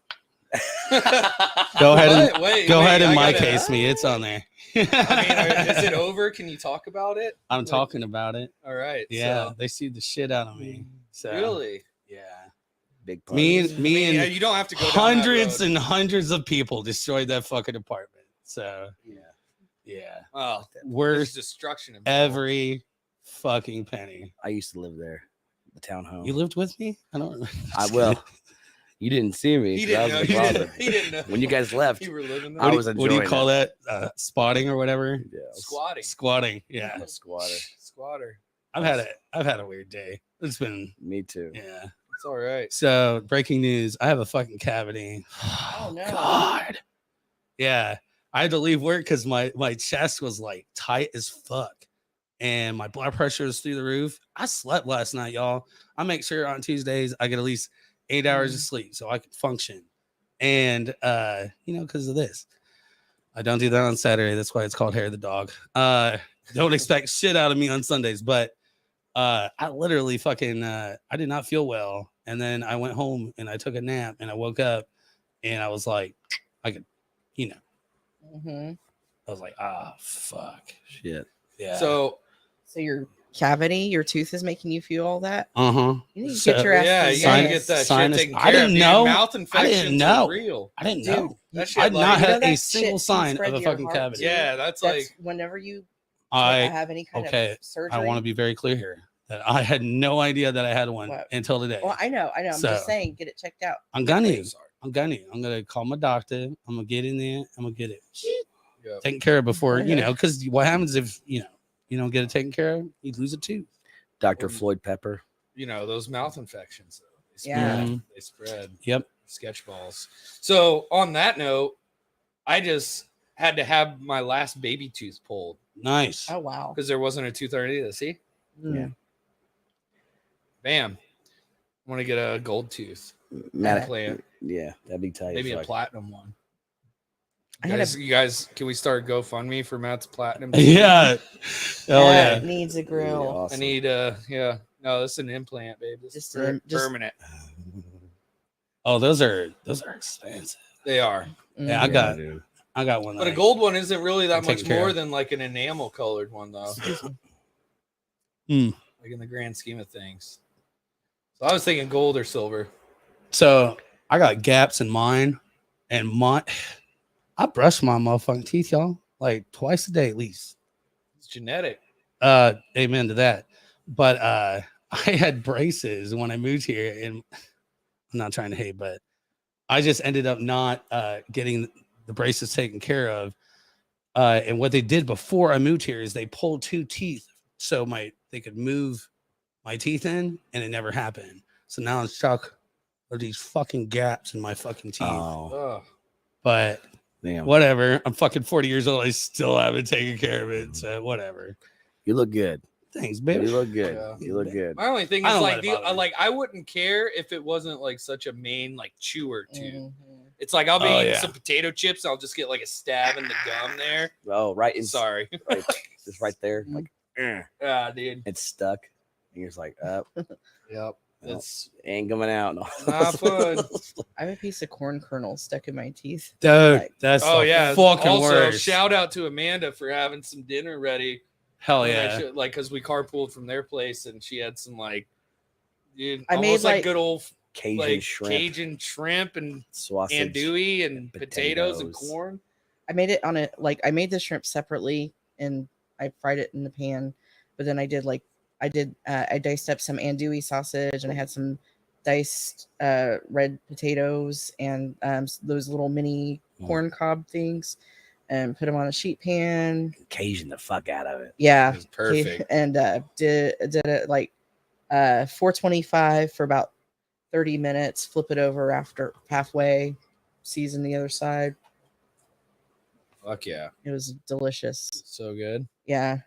Speaker 1: Go ahead and go ahead and my case me. It's on there.
Speaker 5: I mean, is it over? Can you talk about it?
Speaker 1: I'm talking about it.
Speaker 5: All right.
Speaker 1: Yeah,
Speaker 5: so-
Speaker 1: they sued the shit out of me. So
Speaker 5: Really?
Speaker 1: yeah.
Speaker 3: Big
Speaker 1: Me
Speaker 3: parties.
Speaker 1: and me
Speaker 5: Yeah,
Speaker 1: and
Speaker 5: you don't have to go down that
Speaker 1: hundreds
Speaker 5: road.
Speaker 1: and hundreds of people destroyed that fucking apartment. So yeah.
Speaker 5: Oh, there's
Speaker 1: Worth
Speaker 5: destruction. involved.
Speaker 1: every fucking penny.
Speaker 3: I used to live there, the townhome.
Speaker 1: You lived with me? I don't remember.
Speaker 3: Well, you didn't see me.
Speaker 5: He
Speaker 3: 'cause I
Speaker 5: didn't know.
Speaker 3: was
Speaker 5: He
Speaker 3: a
Speaker 5: didn't,
Speaker 3: closet.
Speaker 5: he didn't know.
Speaker 3: When you guys left,
Speaker 5: you were living
Speaker 3: I
Speaker 5: there.
Speaker 3: was
Speaker 1: what do you
Speaker 3: enjoying
Speaker 1: call that? Spotting or whatever?
Speaker 3: Yeah,
Speaker 5: Squatting.
Speaker 1: Squatting. Yeah.
Speaker 3: I'm a squatter.
Speaker 5: Squatter.
Speaker 1: I've had a weird day. It's been
Speaker 3: Me too.
Speaker 1: yeah.
Speaker 5: It's all right.
Speaker 1: So breaking news, I have a fucking cavity.
Speaker 4: Oh, no.
Speaker 1: God. Yeah. I had to leave work because my chest was like tight as fuck. And my blood pressure was through the roof. I slept last night, y'all. I make sure on Tuesdays I get at least 8 hours of sleep so I can function. And because of this. I don't do that on Saturday. That's why it's called Hair of the Dog. Don't expect shit out of me on Sundays, but I literally fucking I did not feel well. And then I went home and I took a nap and I woke up and I was like, I could,
Speaker 4: Mm-hmm.
Speaker 1: I was like, fuck.
Speaker 3: Shit.
Speaker 1: Yeah.
Speaker 5: So
Speaker 4: So your cavity, your tooth is making you feel all that?
Speaker 1: uh-huh.
Speaker 4: You need to
Speaker 1: So-
Speaker 4: get your ass
Speaker 5: yeah,
Speaker 4: to
Speaker 5: you
Speaker 4: the
Speaker 5: gotta
Speaker 1: Sinus-
Speaker 5: get that
Speaker 1: sinus-
Speaker 5: shit taken
Speaker 1: I
Speaker 5: care
Speaker 1: didn't
Speaker 5: of. dude.
Speaker 1: know.
Speaker 5: Mouth infections
Speaker 1: know.
Speaker 5: are real.
Speaker 1: I didn't
Speaker 4: Dude,
Speaker 1: know.
Speaker 5: That shit
Speaker 1: I'd not
Speaker 5: like-
Speaker 4: You know
Speaker 1: had
Speaker 4: that
Speaker 1: a
Speaker 4: shit
Speaker 1: single
Speaker 4: can
Speaker 1: sign
Speaker 4: spread
Speaker 1: of a
Speaker 4: to your
Speaker 1: fucking
Speaker 4: heart,
Speaker 1: cavity.
Speaker 4: too.
Speaker 5: Yeah, that's
Speaker 4: That's
Speaker 5: like
Speaker 4: whenever you
Speaker 1: I
Speaker 4: have any kind
Speaker 1: okay,
Speaker 4: of surgery.
Speaker 1: I want to be very clear here that I had no idea that I had one
Speaker 4: What?
Speaker 1: until today.
Speaker 4: Well, I know. I'm
Speaker 1: So-
Speaker 4: just saying, get it checked out.
Speaker 1: I'm gonna call my doctor. I'm gonna get in there. I'm gonna get it
Speaker 5: Yeah.
Speaker 1: taken care of before,
Speaker 4: Okay.
Speaker 1: because what happens if you don't get it taken care of? You lose a tooth.
Speaker 3: Dr. Floyd Pepper.
Speaker 5: those mouth infections. They
Speaker 4: Yeah.
Speaker 5: spread. They spread.
Speaker 1: Yep.
Speaker 5: Sketch balls. So on that note, I just had to have my last baby tooth pulled
Speaker 1: Nice.
Speaker 4: Oh wow.
Speaker 5: because there wasn't a tooth already to see.
Speaker 3: Yeah.
Speaker 5: Bam. I want to get a gold tooth
Speaker 3: Matt,
Speaker 5: implant,
Speaker 3: yeah, that'd be tight.
Speaker 5: maybe
Speaker 3: as
Speaker 5: a
Speaker 3: fuck.
Speaker 5: platinum one.
Speaker 4: I had
Speaker 5: You guys, can we start GoFundMe for Matt's platinum?
Speaker 1: Yeah. Oh
Speaker 4: That
Speaker 1: yeah.
Speaker 4: needs a
Speaker 3: That'd be
Speaker 4: grill.
Speaker 3: awesome.
Speaker 5: I need no, this is an implant, babe. This
Speaker 4: Just
Speaker 5: is
Speaker 4: an- just-
Speaker 5: permanent.
Speaker 1: Oh, those are expensive.
Speaker 5: They are.
Speaker 1: Yeah, I
Speaker 4: Mhm.
Speaker 1: got
Speaker 3: dude.
Speaker 5: But
Speaker 1: one.
Speaker 5: a
Speaker 1: That
Speaker 5: gold one isn't really that
Speaker 1: I'm taking
Speaker 5: much
Speaker 1: care
Speaker 5: more
Speaker 1: of.
Speaker 5: than like an enamel colored one, though.
Speaker 1: Hmm.
Speaker 5: Like in the grand scheme of things. So I was thinking gold or silver.
Speaker 1: So I got gaps in mine, and I brush my motherfucking teeth, y'all, like twice a day at least.
Speaker 5: It's genetic.
Speaker 1: Amen to that. But I had braces when I moved here, and I'm not trying to hate, but I just ended up not getting the braces taken care of. And what they did before I moved here is they pulled 2 teeth so they could move my teeth in, and it never happened. So now I'm stuck with these fucking gaps in my fucking teeth.
Speaker 3: Oh,
Speaker 1: But
Speaker 3: damn.
Speaker 1: whatever. I'm fucking 40 years old. I still haven't taken care of it. So whatever.
Speaker 3: You look good.
Speaker 1: Thanks, baby.
Speaker 3: You look good.
Speaker 5: Yeah.
Speaker 3: You look good.
Speaker 5: My only thing
Speaker 1: I
Speaker 5: is
Speaker 1: don't
Speaker 5: like,
Speaker 1: let it bother me.
Speaker 5: I wouldn't care if it wasn't like such a main like chewer too.
Speaker 4: Mhm.
Speaker 5: It's like I'll be
Speaker 1: Oh,
Speaker 5: eating
Speaker 1: yeah.
Speaker 5: some potato chips. I'll just get like a stab in the gum there.
Speaker 3: Oh, right.
Speaker 5: Sorry.
Speaker 3: Right, just right there. Like,
Speaker 5: Dude.
Speaker 3: it's stuck. And you're just like, up.
Speaker 5: Yep.
Speaker 3: Well,
Speaker 5: It's
Speaker 3: ain't coming out. No.
Speaker 5: not fun.
Speaker 4: I have a piece of corn kernel stuck in my teeth.
Speaker 1: Dude,
Speaker 4: Like,
Speaker 1: that's
Speaker 5: Oh
Speaker 1: the
Speaker 5: yeah.
Speaker 1: fucking
Speaker 5: Also,
Speaker 1: worst.
Speaker 5: shout out to Amanda for having some dinner ready.
Speaker 1: Hell
Speaker 5: when I
Speaker 1: yeah.
Speaker 5: should- like, because we carpooled from their place and she had some like, dude,
Speaker 4: I made,
Speaker 5: almost like
Speaker 4: like,
Speaker 5: good old
Speaker 3: Cajun
Speaker 5: like
Speaker 3: shrimp,
Speaker 5: Cajun shrimp and
Speaker 3: sausage,
Speaker 5: andouille and potatoes and
Speaker 3: potatoes.
Speaker 5: corn.
Speaker 4: I made it on I made the shrimp separately and I fried it in the pan. But then I diced up some andouille sausage and I had some diced red potatoes and those little mini corn cob things and put them on a sheet pan.
Speaker 3: Cajun the fuck out of it.
Speaker 4: Yeah.
Speaker 5: It was perfect.
Speaker 4: And did it like 425 for about 30 minutes, flip it over after halfway, season the other side.
Speaker 5: Fuck yeah.
Speaker 4: It was delicious.
Speaker 5: So good.
Speaker 4: Yeah.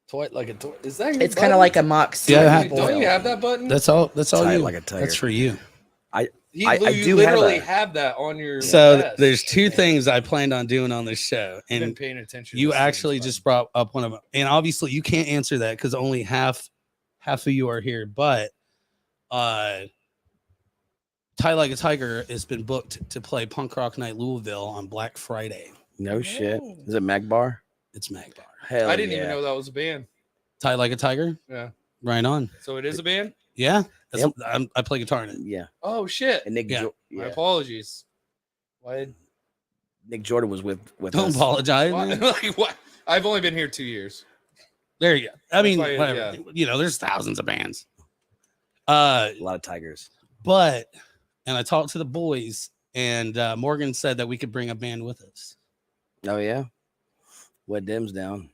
Speaker 5: Toy like a toy. Is that your
Speaker 4: It's kind
Speaker 5: button?
Speaker 4: of like a mock
Speaker 1: Yeah,
Speaker 4: cereal.
Speaker 5: Don't you have that button?
Speaker 1: That's all
Speaker 3: Tight
Speaker 1: you.
Speaker 3: like a tiger.
Speaker 1: That's for you.
Speaker 5: You
Speaker 3: I
Speaker 5: you
Speaker 3: do have
Speaker 5: literally
Speaker 3: that.
Speaker 5: have that on your
Speaker 1: So
Speaker 5: vest.
Speaker 1: there's two things I planned on doing on this show,
Speaker 5: I've been
Speaker 1: and
Speaker 5: paying attention.
Speaker 1: you
Speaker 5: to this
Speaker 1: actually
Speaker 5: thing,
Speaker 1: just brought up one of them. And obviously you can't answer that because only half of you are here. But Tie Like a Tiger has been booked to play Punk Rock Night Louisville on Black Friday.
Speaker 3: No shit.
Speaker 4: Oh.
Speaker 3: Is it Magbar?
Speaker 1: It's Magbar.
Speaker 3: Hell
Speaker 5: I didn't
Speaker 3: yeah.
Speaker 5: even know that was a band.
Speaker 1: Tie Like a Tiger,
Speaker 5: Yeah.
Speaker 1: right on.
Speaker 5: So it is a band?
Speaker 1: Yeah, that's,
Speaker 3: Yep.
Speaker 1: I play guitar in it.
Speaker 3: Yeah.
Speaker 5: Oh shit.
Speaker 3: And Nick,
Speaker 1: Yeah.
Speaker 5: My
Speaker 3: yeah.
Speaker 5: apologies. Why?
Speaker 3: Nick Jordan was with
Speaker 1: Don't
Speaker 3: us.
Speaker 1: apologize.
Speaker 5: Why
Speaker 1: man.
Speaker 5: like what? I've only been here 2 years.
Speaker 1: There you go. I mean,
Speaker 5: why-
Speaker 1: whatever.
Speaker 5: yeah.
Speaker 1: You know, there's thousands of bands.
Speaker 3: A lot of tigers.
Speaker 1: But and I talked to the boys, and Morgan said that we could bring a band with us.
Speaker 3: Oh yeah. What Dim's down?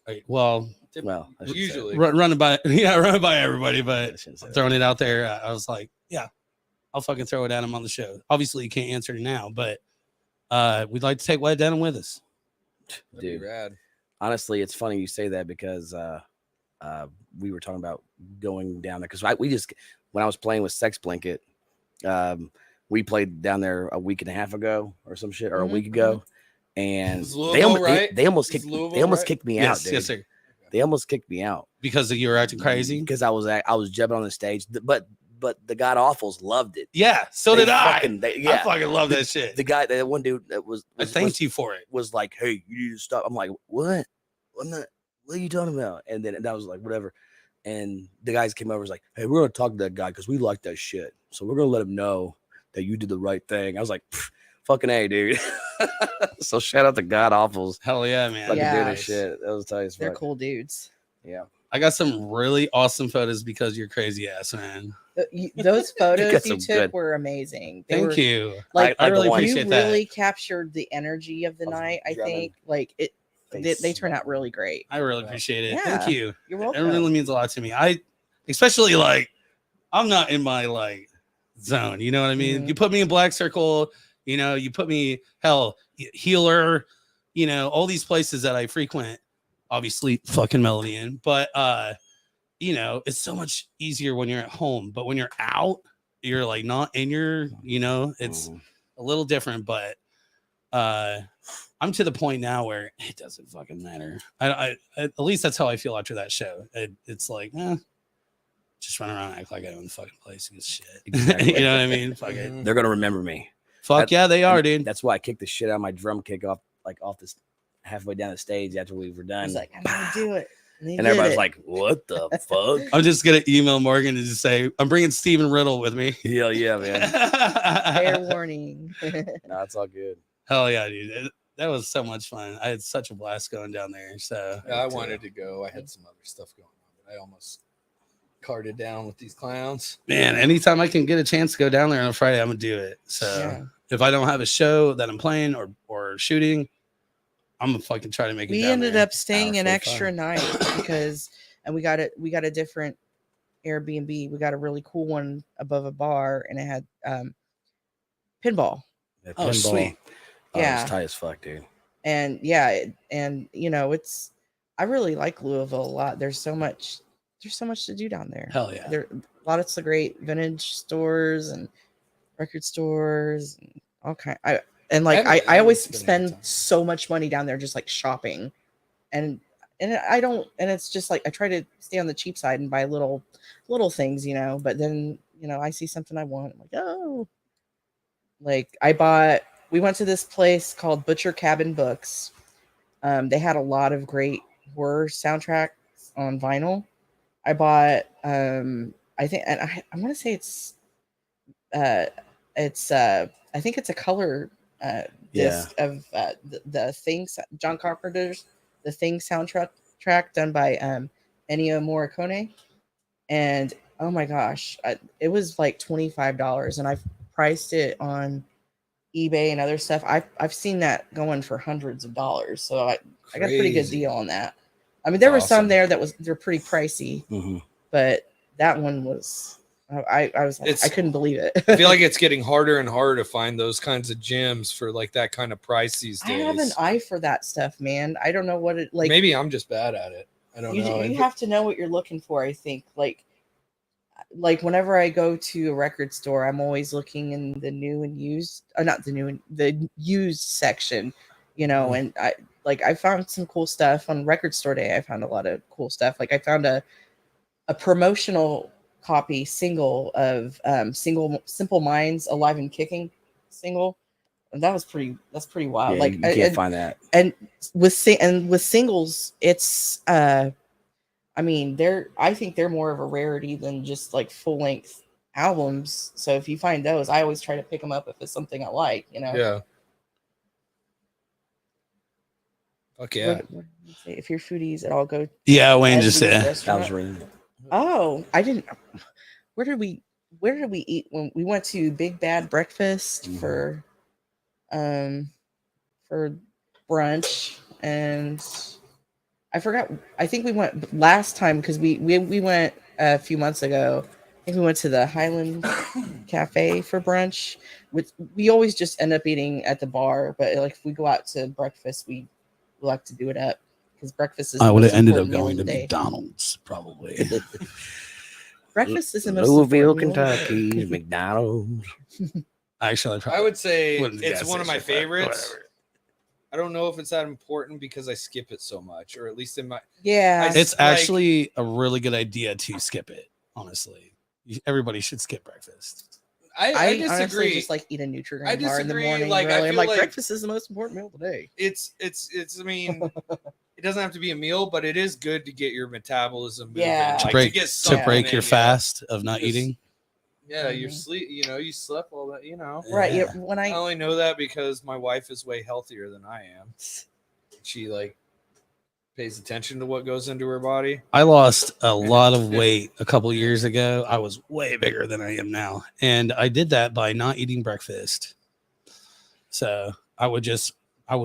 Speaker 1: Right, well,
Speaker 3: Well, I should say
Speaker 5: Usually.
Speaker 1: running by running by everybody,
Speaker 3: that. I
Speaker 1: but
Speaker 3: shouldn't say that.
Speaker 1: throwing it out there, I was like, yeah, I'll fucking throw it at him on the show. Obviously, you can't answer it now, but we'd like to take White Denim with us.
Speaker 5: That'd be
Speaker 3: Dude.
Speaker 5: rad.
Speaker 3: Honestly, it's funny you say that because we were talking about going down there because we just when I was playing with Sex Blanket, we played down there a week and a half ago or some shit or a
Speaker 4: Mhm,
Speaker 3: week ago, and
Speaker 5: It's Louisville, right?
Speaker 3: they almost
Speaker 5: It's
Speaker 3: kicked
Speaker 5: Louisville,
Speaker 3: they almost
Speaker 5: right?
Speaker 3: kicked me out, dude.
Speaker 1: Yes, sir.
Speaker 3: They almost kicked me out
Speaker 1: Because you were acting crazy.
Speaker 3: because I was jumping on the stage, but the God Awfuls loved it.
Speaker 1: Yeah, so
Speaker 3: They
Speaker 1: did I.
Speaker 3: fucking- they-
Speaker 1: I
Speaker 3: yeah.
Speaker 1: fucking love that shit.
Speaker 3: The guy, that one dude that was
Speaker 1: I thanked you for it.
Speaker 3: was like, "Hey, you need to stop." I'm like, "What? I'm not. What are you talking about?" And then I was like, "Whatever." And the guys came over, was like, "Hey, we're gonna talk to that guy because we like that shit. So we're gonna let him know that you did the right thing." I was like, "Fucking A, dude." So shout out to God Awfuls.
Speaker 1: Hell yeah, man.
Speaker 3: Fucking
Speaker 4: Yeah.
Speaker 3: doing this shit. That was tight as
Speaker 4: They're
Speaker 3: fuck.
Speaker 4: cool dudes.
Speaker 3: Yeah.
Speaker 1: I got some really awesome photos because you're crazy ass, man.
Speaker 4: Those photos
Speaker 3: got
Speaker 4: you
Speaker 3: some
Speaker 4: took
Speaker 3: good-
Speaker 4: were amazing. They
Speaker 1: Thank
Speaker 4: were,
Speaker 1: you.
Speaker 4: Like,
Speaker 1: I really
Speaker 3: the one-
Speaker 4: you
Speaker 1: appreciate that.
Speaker 4: really captured the energy of the
Speaker 3: Of
Speaker 4: night. I
Speaker 3: drumming
Speaker 4: think like they
Speaker 3: face.
Speaker 4: turn out really great.
Speaker 1: I really appreciate it.
Speaker 4: Yeah.
Speaker 1: Thank you.
Speaker 4: You're
Speaker 1: It
Speaker 4: welcome.
Speaker 1: really means a lot to me. I especially like I'm not in my like zone. You know what I mean?
Speaker 4: Mhm.
Speaker 1: You put me in Black Circle, you know, you put me Healer, you know, all these places that I frequent, obviously fucking Melody in, but you know, it's so much easier when you're at home, but when you're out, you're like not in your, you know, it's
Speaker 3: Mhm.
Speaker 1: a little different, but I'm to the point now where it doesn't fucking matter. I at least that's how I feel after that show. It's like, just run around and act like I own the fucking place and get shit.
Speaker 3: Exactly.
Speaker 1: You know what I mean? Fuck it.
Speaker 5: Mhm.
Speaker 3: They're gonna remember me.
Speaker 1: Fuck yeah, they are,
Speaker 3: And
Speaker 1: dude.
Speaker 3: That's why I kicked the shit out of my drum kick off this halfway down the stage after we were done.
Speaker 4: He's like, I'm gonna do it.
Speaker 3: and everybody's like, "What the fuck?"
Speaker 1: I'm just gonna email Morgan and just say, I'm bringing Steven Riddle with me.
Speaker 3: Hell yeah, man.
Speaker 4: fair warning.
Speaker 3: No, it's all good.
Speaker 1: Hell yeah, dude. That was so much fun. I had such a blast going down there. So
Speaker 5: Yeah, I wanted to go. I had some other stuff going on, but I almost carted down with these clowns.
Speaker 1: man, anytime I can get a chance to go down there on a Friday, I'm gonna do it. So
Speaker 4: Yeah.
Speaker 1: if I don't have a show that I'm playing or shooting, I'm gonna fucking try to make it.
Speaker 4: We
Speaker 1: down
Speaker 4: ended
Speaker 1: there.
Speaker 4: up staying an
Speaker 3: Powerfully
Speaker 4: extra night because and we got a different Airbnb. We got a really cool one above a bar, and it had pinball.
Speaker 3: Yeah,
Speaker 1: Oh,
Speaker 3: pinball.
Speaker 1: sweet.
Speaker 3: Oh, it was
Speaker 4: Yeah.
Speaker 3: tight as fuck, dude.
Speaker 4: And yeah, and you know, I really like Louisville a lot. There's so much to do down there.
Speaker 1: Hell yeah.
Speaker 4: There lots of great vintage stores and record stores and all kind. I
Speaker 5: I
Speaker 4: always
Speaker 5: haven't spent any
Speaker 4: spend
Speaker 5: time.
Speaker 4: so much money down there just like shopping, and I don't, and it's just like I try to stay on the cheap side and buy little things, you know. But then I see something I want, I'm like, oh, like we went to this place called Butcher Cabin Books. They had a lot of great horror soundtracks on vinyl. I bought I think, and I want to say it's I think it's a color disc of the things John Carpenter's The Thing soundtrack done by Ennio Morricone, and oh my gosh, it was like $25, and I've priced it on eBay and other stuff. I've seen that going for hundreds of dollars, so I got a pretty good
Speaker 5: Crazy.
Speaker 4: deal on that. I mean, there were some
Speaker 5: Awesome.
Speaker 4: there they're pretty pricey,
Speaker 3: Mm-hmm.
Speaker 4: but that one was I was like,
Speaker 5: It's-
Speaker 4: I couldn't believe it.
Speaker 5: I feel like it's getting harder and harder to find those kinds of gems for like that kind of price these
Speaker 4: I
Speaker 5: days.
Speaker 4: have an eye for that stuff, man. I don't know what it like.
Speaker 5: Maybe I'm just bad at it. I don't know.
Speaker 4: You have to know what you're looking for. I think like whenever I go to a record store, I'm always looking in the new and used, not the new and the used section, and I found some cool stuff on Record Store Day. I found a lot of cool stuff. Like I found a promotional copy single of Simple Minds Alive and Kicking single. And that's pretty wild.
Speaker 3: Yeah,
Speaker 4: like
Speaker 3: you can't find that.
Speaker 4: And with singles, it's I mean, I think they're more of a rarity than just like full length albums. So if you find those, I always try to pick them up if it's something I like,
Speaker 5: Yeah. Fuck yeah.
Speaker 4: What did you say? If you're foodies at all, go
Speaker 1: Yeah, Wayne
Speaker 4: to
Speaker 1: just
Speaker 4: this
Speaker 1: said.
Speaker 3: That
Speaker 4: restaurant.
Speaker 3: was Irene.
Speaker 4: Oh, I didn't. Where did we eat when we went to Big Bad Breakfast
Speaker 3: Mhm.
Speaker 4: for brunch, and I forgot. I think we went last time because we went a few months ago. I think we went to the Highland Cafe for brunch. We always just end up eating at the bar, but like if we go out to breakfast, we like to do it up because breakfast is.
Speaker 1: I
Speaker 4: the
Speaker 1: would have
Speaker 4: most
Speaker 1: ended up
Speaker 4: important meal
Speaker 1: going
Speaker 4: of
Speaker 1: to
Speaker 4: the day.
Speaker 1: McDonald's, probably.
Speaker 4: Breakfast is the most
Speaker 3: Louisville,
Speaker 4: important meal of the day.
Speaker 3: Kentucky, McDonald's.
Speaker 1: Actually, I probably
Speaker 5: I would say
Speaker 1: wouldn't
Speaker 5: it's
Speaker 1: guess
Speaker 5: one of my
Speaker 1: it, but
Speaker 5: favorites.
Speaker 1: whatever.
Speaker 5: I don't know if it's that important because I skip it so much, or at least in my.
Speaker 4: Yeah.
Speaker 1: It's
Speaker 5: like-
Speaker 1: actually a really good idea to skip it. Honestly, everybody should skip breakfast.
Speaker 5: I
Speaker 4: honestly
Speaker 5: disagree.
Speaker 4: just like eat a Nutrigrain
Speaker 5: I
Speaker 4: bar in the
Speaker 5: disagree,
Speaker 4: morning.
Speaker 5: like, I
Speaker 4: really. I'm
Speaker 5: feel
Speaker 4: like,
Speaker 5: like-
Speaker 4: breakfast is the most important meal of the day.
Speaker 5: It's. I mean, it doesn't have to be a meal, but it is good to get your metabolism moving.
Speaker 4: Yeah.
Speaker 5: Like,
Speaker 1: break
Speaker 5: to get
Speaker 1: to
Speaker 5: something
Speaker 1: break
Speaker 5: in,
Speaker 1: your
Speaker 5: you know?
Speaker 1: fast of not
Speaker 5: Just-
Speaker 1: eating.
Speaker 5: Yeah, your
Speaker 4: Mhm.
Speaker 5: sleep. You slept all that.
Speaker 4: Right.
Speaker 1: Yeah.
Speaker 4: Yeah. When
Speaker 5: I
Speaker 4: I
Speaker 5: only know that because my wife is way healthier than I am. She like pays attention to what goes into her body.
Speaker 1: I lost a lot of weight a couple years ago. I was way bigger than I am now, and I did that by not eating breakfast. So I would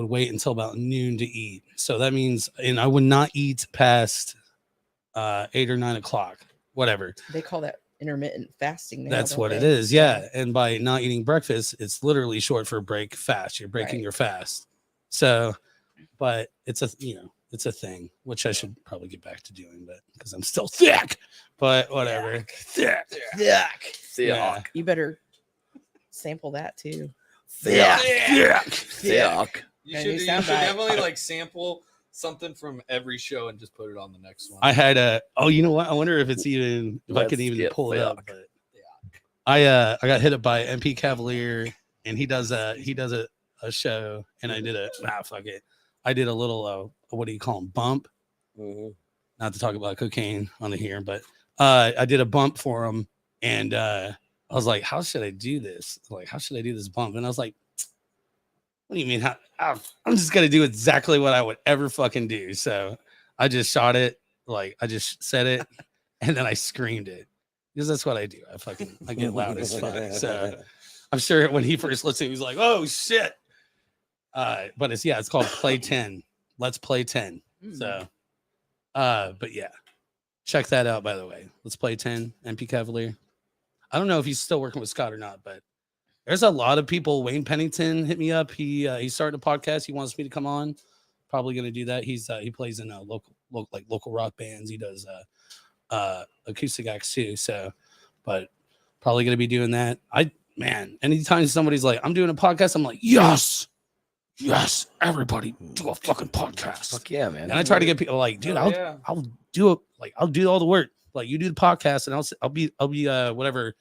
Speaker 1: wait until about noon to eat. So that means, and I would not eat past 8 or 9 o'clock, whatever.
Speaker 4: they call that intermittent fasting. now,
Speaker 1: That's
Speaker 4: don't
Speaker 1: what it
Speaker 4: they?
Speaker 1: is. Yeah. And by not eating breakfast, it's literally short for break fast. You're breaking
Speaker 4: Right.
Speaker 1: your fast. So, but it's a thing, which I should probably get back to doing, but because I'm still thick, but whatever. Thick. Yeah.
Speaker 4: You better sample that too.
Speaker 1: Thick.
Speaker 3: Thick.
Speaker 5: You
Speaker 4: Yeah,
Speaker 5: should,
Speaker 4: you
Speaker 5: you
Speaker 4: sound
Speaker 5: should
Speaker 4: right.
Speaker 5: definitely like sample something from every show and just put it on the next one.
Speaker 1: I had you know what? I wonder if it's even, if I
Speaker 3: Let's
Speaker 1: could even
Speaker 3: get
Speaker 1: pull it up,
Speaker 3: thick.
Speaker 1: but I got hit up by MP Cavalier, and he does a show, and I did fuck it. I did a little what do you call them, bump?
Speaker 3: Mhm.
Speaker 1: Not to talk about cocaine on the here, but I did a bump for him, and I was like, how should I do this? Like, how should I do this bump? And I was like, what do you mean? I'm just gonna do exactly what I would ever fucking do. So I just shot it, like I just said it, and then I screamed it because that's what I do. I get loud as fuck. So I'm sure when he first listened, he was like, "Oh shit!" But it's called Play 10. Let's Play 10.
Speaker 4: Mm.
Speaker 1: So, but yeah, Check that out, by the way. Let's Play 10, MP Cavalier. I don't know if he's still working with Scott or not, but there's a lot of people. Wayne Pennington hit me up. He started a podcast. He wants me to come on. Probably going to do that. He plays in local rock bands. He does acoustic acts too. So, but probably going to be doing that. Anytime somebody's like, I'm doing a podcast, I'm like, yes, everybody do a fucking podcast.
Speaker 3: Fuck yeah, man.
Speaker 1: And I try to get people like, dude, I'll do it. Like, I'll do all the work. Like, you do the podcast, and I'll be whatever.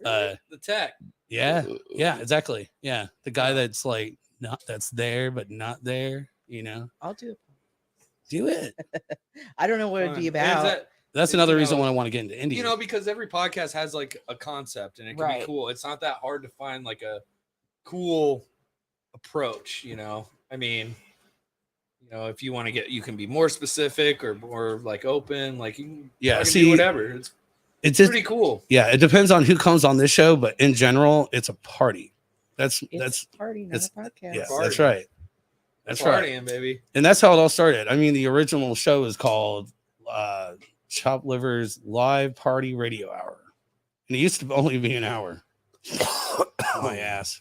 Speaker 5: The tech.
Speaker 1: Yeah, exactly. Yeah, the guy that's like that's there but not there.
Speaker 4: I'll do it.
Speaker 1: Do it.
Speaker 4: I don't know what it'd be about.
Speaker 1: That's another reason why I want to get into indie.
Speaker 5: Because every podcast has like a concept, and it can be cool. It's not that hard to find like a cool approach. I mean, if you want to you can be more specific or more like open. Like you can do whatever. It's just pretty cool. Yeah, it depends on who comes on this show, but in general, it's a party. That's
Speaker 4: a party, not a podcast.
Speaker 1: Yeah, that's right. That's
Speaker 5: partying,
Speaker 1: right,
Speaker 5: baby.
Speaker 1: And that's how it all started. I mean, the original show is called Chop Liver's Live Party Radio Hour, and it used to only be an hour. My ass,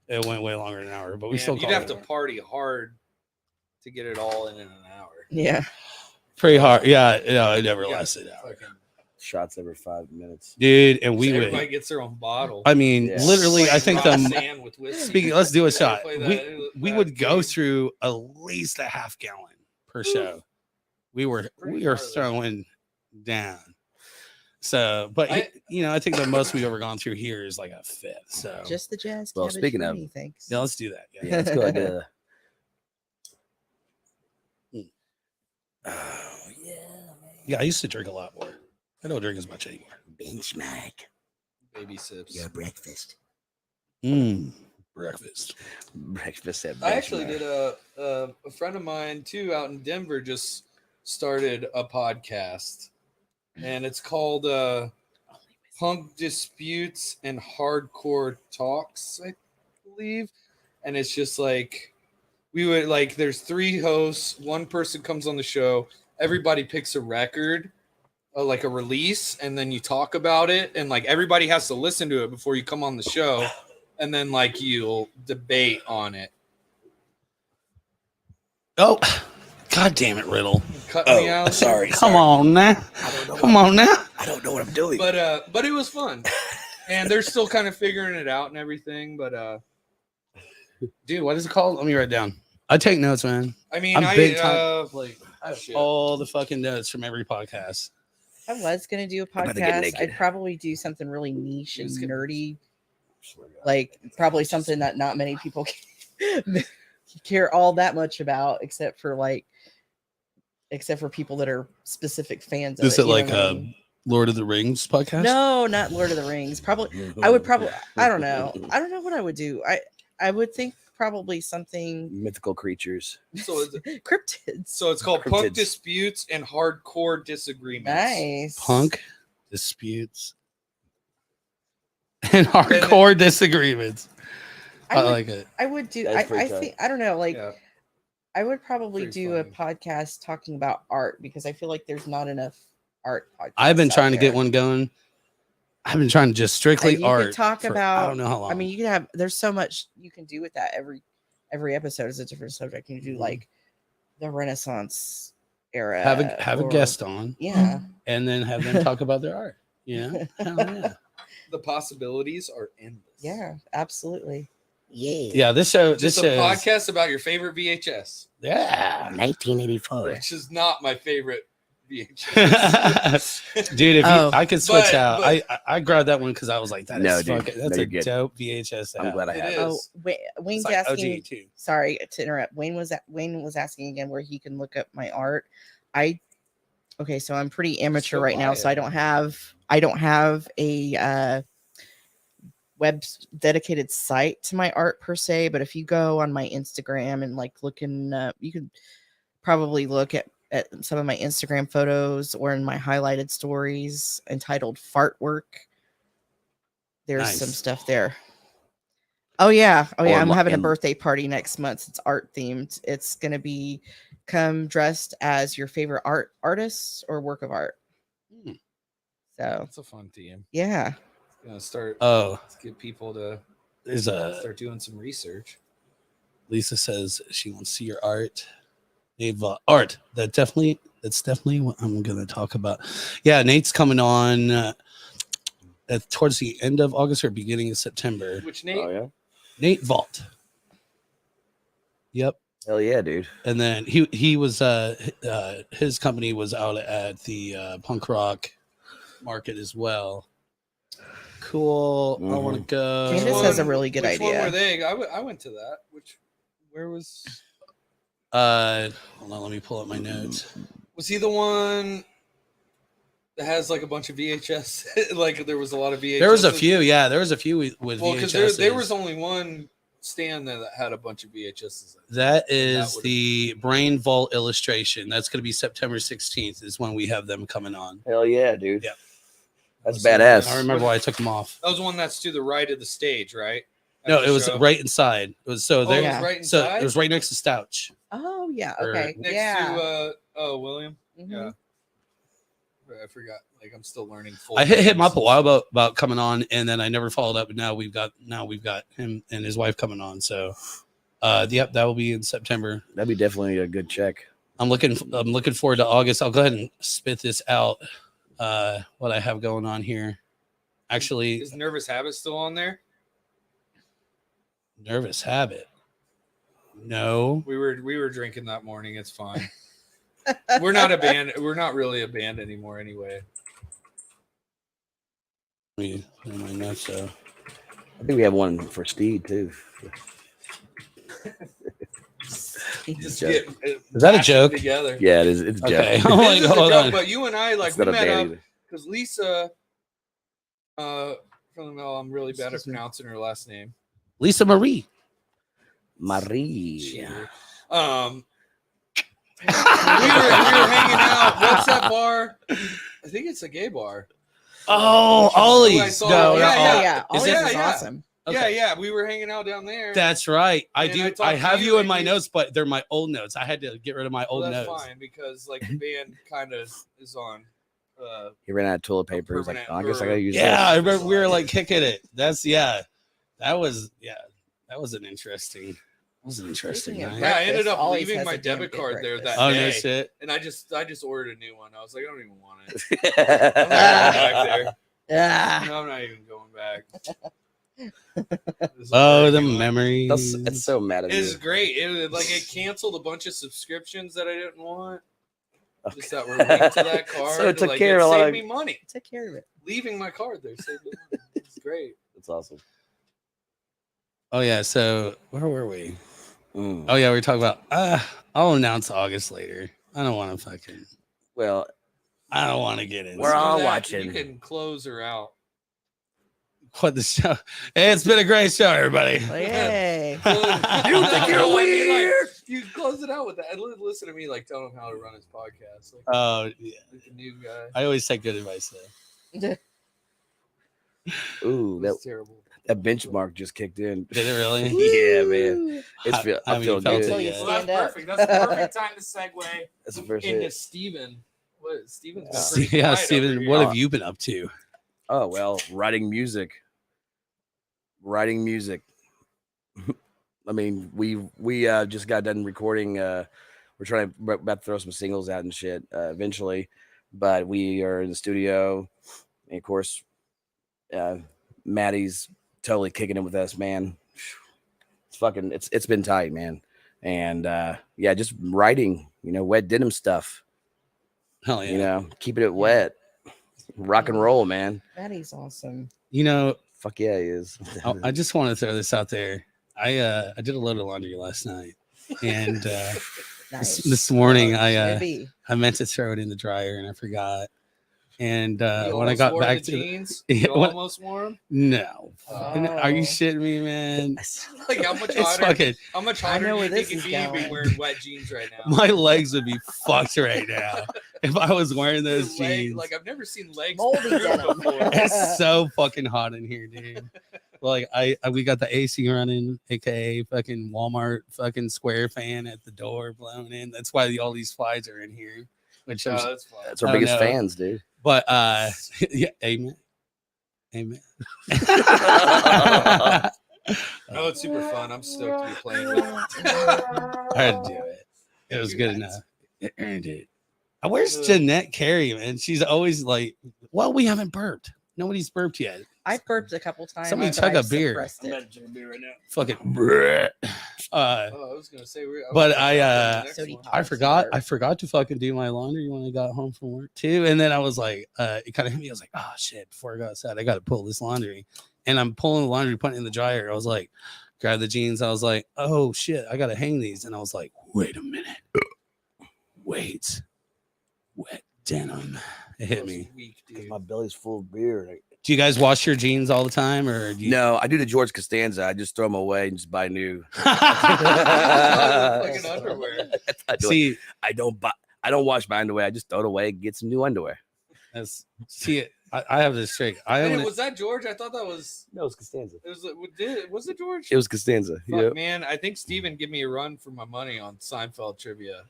Speaker 1: it went way longer than an hour, but we still.
Speaker 5: You'd have to party hard to get it all in an hour.
Speaker 4: Yeah,
Speaker 1: pretty hard. Yeah, it never lasted an hour.
Speaker 3: Shots every 5 minutes,
Speaker 1: dude. And
Speaker 5: everybody gets their own bottle.
Speaker 1: I mean, literally, I think
Speaker 5: speaking.
Speaker 1: Let's do a shot. We would go through at least a half gallon per show. We were throwing down. So, but I think the most we've ever gone through here is like a fifth. So
Speaker 4: just the jazz.
Speaker 3: Well, speaking of,
Speaker 4: thanks.
Speaker 1: Yeah, let's do that.
Speaker 3: Yeah, let's go.
Speaker 1: Yeah, I used to drink a lot more. I don't drink as much anymore.
Speaker 3: Benchmark.
Speaker 5: Baby sips.
Speaker 3: Your breakfast.
Speaker 1: Breakfast.
Speaker 3: Breakfast at Benchmark.
Speaker 5: I actually did a friend of mine too out in Denver just started a podcast, and it's called Punk Disputes and Hardcore Talks, I believe. And it's just like there's 3 hosts, one person comes on the show, everybody picks a record, like a release, and then you talk about it, and like everybody has to listen to it before you come on the show, and then like you'll debate on it.
Speaker 1: Oh, god damn it, Riddle!
Speaker 5: Cut me out.
Speaker 3: Sorry.
Speaker 1: Come on now.
Speaker 3: I don't know what I'm doing.
Speaker 5: But it was fun, and they're still kind of figuring it out and everything. But
Speaker 1: dude, what is it called? Let me write it down. I take notes, man.
Speaker 5: I mean,
Speaker 1: I'm big time. I have all the fucking notes from every podcast.
Speaker 4: I was gonna do a podcast. I'd probably do something really niche and nerdy, like probably something that not many people care all that much about, except for people that are specific fans.
Speaker 1: Is it like a Lord of the Rings podcast?
Speaker 4: No, not Lord of the Rings. Probably, I would probably. I don't know. I don't know what I would do. I would think probably something
Speaker 3: mythical creatures.
Speaker 5: So is it,
Speaker 4: cryptids.
Speaker 5: So it's called Punk Disputes and Hardcore Disagreements.
Speaker 4: Nice.
Speaker 1: Punk Disputes and Hardcore Disagreements. I like it.
Speaker 4: I would do. I think. I don't know. I would probably do a podcast talking about art because I feel like there's not enough art podcasts.
Speaker 1: I've been trying to get one going. I've been trying to just strictly art.
Speaker 4: Talk about.
Speaker 1: I don't know how long.
Speaker 4: I mean, you can have. There's so much you can do with that. Every episode is a different subject. You can do like the Renaissance era.
Speaker 1: Have a guest on.
Speaker 4: Yeah.
Speaker 1: And then have them talk about their art. Hell yeah.
Speaker 5: The possibilities are endless.
Speaker 4: Yeah, absolutely.
Speaker 1: Yeah. This show.
Speaker 5: Just a podcast about your favorite VHS.
Speaker 1: Yeah.
Speaker 3: 1984.
Speaker 5: Which is not my favorite VHS.
Speaker 1: Dude, I could switch out. I grabbed that one because I was like, that's a dope VHS.
Speaker 3: I'm glad I have it.
Speaker 4: Oh, Wayne's asking. Sorry to interrupt. Wayne was asking again where he can look up my art. So I'm pretty amateur right now, so I don't have a web dedicated site to my art per se. But if you go on my Instagram and you could probably look at some of my Instagram photos or in my highlighted stories entitled Fart Work. There's some stuff there. Oh yeah. I'm having a birthday party next month. It's art themed. It's going to be come dressed as your favorite artist or work of art. So
Speaker 5: That's a fun theme.
Speaker 4: yeah.
Speaker 5: It's gonna start.
Speaker 1: Oh,
Speaker 5: Let's get people to
Speaker 1: there's a
Speaker 5: start doing some research.
Speaker 1: Lisa says she wants to see your art. They've art. That's definitely what I'm gonna talk about. Yeah, Nate's coming on towards the end of August or beginning of September.
Speaker 5: Which Nate?
Speaker 3: Oh yeah.
Speaker 1: Nate Vault. Yep.
Speaker 3: Hell yeah, dude.
Speaker 1: And then he was his company was out at the punk rock market as well. Cool. I want to go.
Speaker 4: Candace has a really good
Speaker 5: Which one
Speaker 4: idea.
Speaker 5: were they? I went to that. Where was?
Speaker 1: Hold on, let me pull up my notes.
Speaker 5: Was he the one that has like a bunch of VHS? Like there was a lot of VHS.
Speaker 1: There was a few, yeah. There was a few with
Speaker 5: Well,
Speaker 1: VHS.
Speaker 5: because there was only one stand there that had a bunch of VHSs.
Speaker 1: That is the Brain Vault illustration. That's going to be September 16th is when we have them coming on.
Speaker 3: Hell yeah, dude.
Speaker 1: Yeah.
Speaker 3: That's badass.
Speaker 1: I remember why I took them off.
Speaker 5: That was one that's to the right of the stage, right?
Speaker 1: No, it was right inside. It was
Speaker 5: It was
Speaker 4: Yeah.
Speaker 5: right
Speaker 1: so
Speaker 5: inside.
Speaker 1: it was right next to Stouch.
Speaker 4: Oh yeah.
Speaker 1: Or
Speaker 4: Okay.
Speaker 5: next
Speaker 4: Yeah.
Speaker 5: to William.
Speaker 4: Mhm.
Speaker 5: Yeah. I forgot. Like I'm still learning. Full
Speaker 1: I hit him
Speaker 5: names.
Speaker 1: up a while about coming on, and then I never followed up. But now we've got him and his wife coming on. So, yep, that will be in September.
Speaker 3: That'd be definitely a good check.
Speaker 1: I'm looking forward to August. I'll go ahead and spit this out. What I have going on here. Actually,
Speaker 5: Is Nervous Habit still on there?
Speaker 1: Nervous Habit. No.
Speaker 5: We were drinking that morning. It's fine. We're not a band. We're not really a band anymore, anyway.
Speaker 1: Let me put in my notes. So.
Speaker 3: I think we have one for Steed too.
Speaker 5: Just
Speaker 3: Joke.
Speaker 5: get
Speaker 1: Is that a
Speaker 5: mashed
Speaker 1: joke?
Speaker 5: together?
Speaker 3: Yeah, it is. It's
Speaker 1: Okay.
Speaker 3: Jeff.
Speaker 1: I'm
Speaker 5: It
Speaker 1: like,
Speaker 5: is a
Speaker 1: hold
Speaker 5: joke,
Speaker 1: on.
Speaker 5: but you and I like
Speaker 3: It's
Speaker 5: we
Speaker 3: not a
Speaker 5: met
Speaker 3: band
Speaker 5: up
Speaker 3: either.
Speaker 5: because Lisa. I'm really bad at pronouncing her last name.
Speaker 1: Lisa Marie.
Speaker 3: Marie.
Speaker 5: We were hanging out. What's that bar? I think it's a gay bar.
Speaker 1: Oh,
Speaker 5: I
Speaker 1: Ollie's.
Speaker 5: saw
Speaker 1: No,
Speaker 5: it.
Speaker 1: not
Speaker 5: Yeah,
Speaker 1: Ollie.
Speaker 4: yeah.
Speaker 1: Is
Speaker 4: Ollie's
Speaker 1: it-
Speaker 4: is
Speaker 5: yeah.
Speaker 4: awesome.
Speaker 1: Okay.
Speaker 5: Yeah. We were hanging out down there.
Speaker 1: That's right. I
Speaker 5: And
Speaker 1: do.
Speaker 5: I talked
Speaker 1: I
Speaker 5: to
Speaker 1: have
Speaker 5: you
Speaker 1: you in
Speaker 5: and
Speaker 1: my
Speaker 5: you-
Speaker 1: notes, but they're my old notes. I had to get rid of my old
Speaker 5: Well, that's
Speaker 1: notes.
Speaker 5: fine because like the band kind of is on.
Speaker 3: He ran out of toilet paper. He's like,
Speaker 5: Permanent
Speaker 3: oh, I guess I
Speaker 5: or-
Speaker 3: gotta use
Speaker 1: Yeah, I
Speaker 3: this.
Speaker 1: remember we were like kicking it. That was an interesting.
Speaker 4: Speaking of
Speaker 1: night.
Speaker 5: Yeah, I ended
Speaker 4: breakfast,
Speaker 5: up
Speaker 4: Ollie's
Speaker 5: leaving
Speaker 4: has
Speaker 5: my
Speaker 4: a damn
Speaker 5: debit
Speaker 4: good
Speaker 5: card there
Speaker 4: breakfast.
Speaker 5: that
Speaker 1: Oh
Speaker 5: day,
Speaker 1: no shit.
Speaker 5: and I just ordered a new one. I was like, I don't even want it. I'm not going back there.
Speaker 4: Ah.
Speaker 5: No, I'm not even going back. This is
Speaker 1: Oh,
Speaker 5: where
Speaker 1: the
Speaker 5: I feel like-
Speaker 1: memories.
Speaker 3: It's so mad at
Speaker 5: It's
Speaker 3: you.
Speaker 5: great. It canceled a bunch of subscriptions that I didn't want. Just that were linked to that card.
Speaker 3: So it took
Speaker 5: like,
Speaker 3: care
Speaker 5: it
Speaker 3: of a lot
Speaker 5: saved
Speaker 3: of-
Speaker 5: me money.
Speaker 4: Take care of it.
Speaker 5: Leaving my card there saved me money. It's great.
Speaker 3: That's awesome.
Speaker 1: Oh yeah. So where were we?
Speaker 3: Mm.
Speaker 1: Oh yeah, we were talking about. I'll announce August later. I don't want to fucking.
Speaker 3: Well,
Speaker 1: I don't want to get into
Speaker 3: We're all
Speaker 5: Do that,
Speaker 3: watching.
Speaker 5: You can close her out.
Speaker 1: what the show. Hey, it's been a great show, everybody.
Speaker 4: Like, hey.
Speaker 5: You
Speaker 3: think you're weird?
Speaker 5: You close it out with that. Listen to me, like tell him how to run his podcast. Like,
Speaker 1: Oh yeah.
Speaker 5: like a new guy.
Speaker 1: I always take good advice though.
Speaker 3: ooh,
Speaker 5: That's terrible.
Speaker 3: that benchmark just kicked in.
Speaker 1: Did it really?
Speaker 3: Yeah, man. It's
Speaker 1: How-
Speaker 3: I
Speaker 1: how
Speaker 3: feel
Speaker 1: you felt
Speaker 3: good.
Speaker 1: it?
Speaker 4: Until you
Speaker 1: Yeah.
Speaker 5: Well, that's
Speaker 4: stand up.
Speaker 5: perfect. That's the perfect time to segue
Speaker 3: That's the first
Speaker 5: into
Speaker 3: hit.
Speaker 5: Steven. What Steven's been
Speaker 3: Yeah.
Speaker 5: pretty
Speaker 1: Yeah,
Speaker 5: quiet
Speaker 1: Steven,
Speaker 5: over
Speaker 1: what
Speaker 5: here.
Speaker 1: have you been up to?
Speaker 3: Oh well, writing music. I mean, we just got done recording. We're trying to about to throw some singles out and shit eventually, but we are in the studio, and of course, Maddie's totally kicking it with us, man. It's been tight, man, and yeah, just writing, wet denim stuff,
Speaker 1: Hell yeah.
Speaker 3: keeping it wet, rock and roll, man.
Speaker 4: Maddie's awesome.
Speaker 3: Fuck yeah, he is.
Speaker 1: I just want to throw this out there. I did a load of laundry last night, and
Speaker 4: Nice.
Speaker 1: this morning
Speaker 4: Maybe.
Speaker 1: I meant to throw it in the dryer and I forgot. And
Speaker 5: You
Speaker 1: when I
Speaker 5: almost
Speaker 1: got
Speaker 5: wore
Speaker 1: back
Speaker 5: the
Speaker 1: to
Speaker 5: jeans,
Speaker 1: Yeah,
Speaker 5: you
Speaker 1: what-
Speaker 5: almost wore them.
Speaker 1: no, are you
Speaker 4: Oh.
Speaker 1: shitting me, man?
Speaker 5: Like how much
Speaker 1: It's
Speaker 5: hotter?
Speaker 1: fucking
Speaker 5: How much
Speaker 4: I
Speaker 5: hotter
Speaker 4: know
Speaker 5: do you
Speaker 4: where
Speaker 5: think
Speaker 4: this
Speaker 5: it'd
Speaker 4: is
Speaker 5: be if
Speaker 4: going.
Speaker 5: wearing wet jeans right now?
Speaker 1: My legs would be fucked right now if I was wearing those
Speaker 5: Your leg-
Speaker 1: jeans.
Speaker 5: Like I've never seen legs
Speaker 4: Moldy
Speaker 5: through
Speaker 4: denim.
Speaker 5: before.
Speaker 1: It's so fucking hot in here, dude. Like we got the AC running, aka fucking Walmart fucking square fan at the door blowing in. That's why all these flies are in here. Which
Speaker 5: Oh,
Speaker 1: I'm,
Speaker 5: that's fine.
Speaker 3: That's our
Speaker 1: I don't
Speaker 3: biggest
Speaker 1: know.
Speaker 3: fans, dude.
Speaker 1: But yeah, amen. Amen.
Speaker 5: No, it's super fun. I'm stoked to be playing with.
Speaker 1: I had to do it. It was good enough. It earned it. Where's Jeanette Carey, man? She's always like, well, we haven't burped. Nobody's burped yet.
Speaker 4: I burped a couple times.
Speaker 1: Somebody
Speaker 4: but
Speaker 1: chug
Speaker 4: I
Speaker 1: a beer.
Speaker 4: suppressed
Speaker 5: I'm
Speaker 4: it.
Speaker 5: about to drink a beer right now.
Speaker 1: Fucking.
Speaker 5: I was gonna say,
Speaker 1: but I forgot.
Speaker 4: Burp.
Speaker 1: I forgot to fucking do my laundry when I got home from work too. And then I was like, it kind of hit me. I was like, oh shit! Before I got outside, I got to pull this laundry. And I'm pulling the laundry, putting it in the dryer. I was like, grab the jeans. I was like, oh shit! I gotta hang these. And I was like, wait a minute. Wait. Wet denim. It hit me.
Speaker 5: Weak, dude.
Speaker 3: My belly's full of beer.
Speaker 1: Do you guys wash your jeans all the time, or do you?
Speaker 3: No, I do the George Costanza. I just throw them away and just buy new.
Speaker 5: Fucking underwear.
Speaker 1: See,
Speaker 3: I don't wash my underwear. I just throw it away and get some new underwear.
Speaker 1: I have this trick.
Speaker 5: Was that George? I thought that was.
Speaker 3: No, it's Costanza.
Speaker 5: Was it George?
Speaker 3: It was Costanza.
Speaker 5: Fuck, man. I think Steven give me a run for my money on Seinfeld trivia.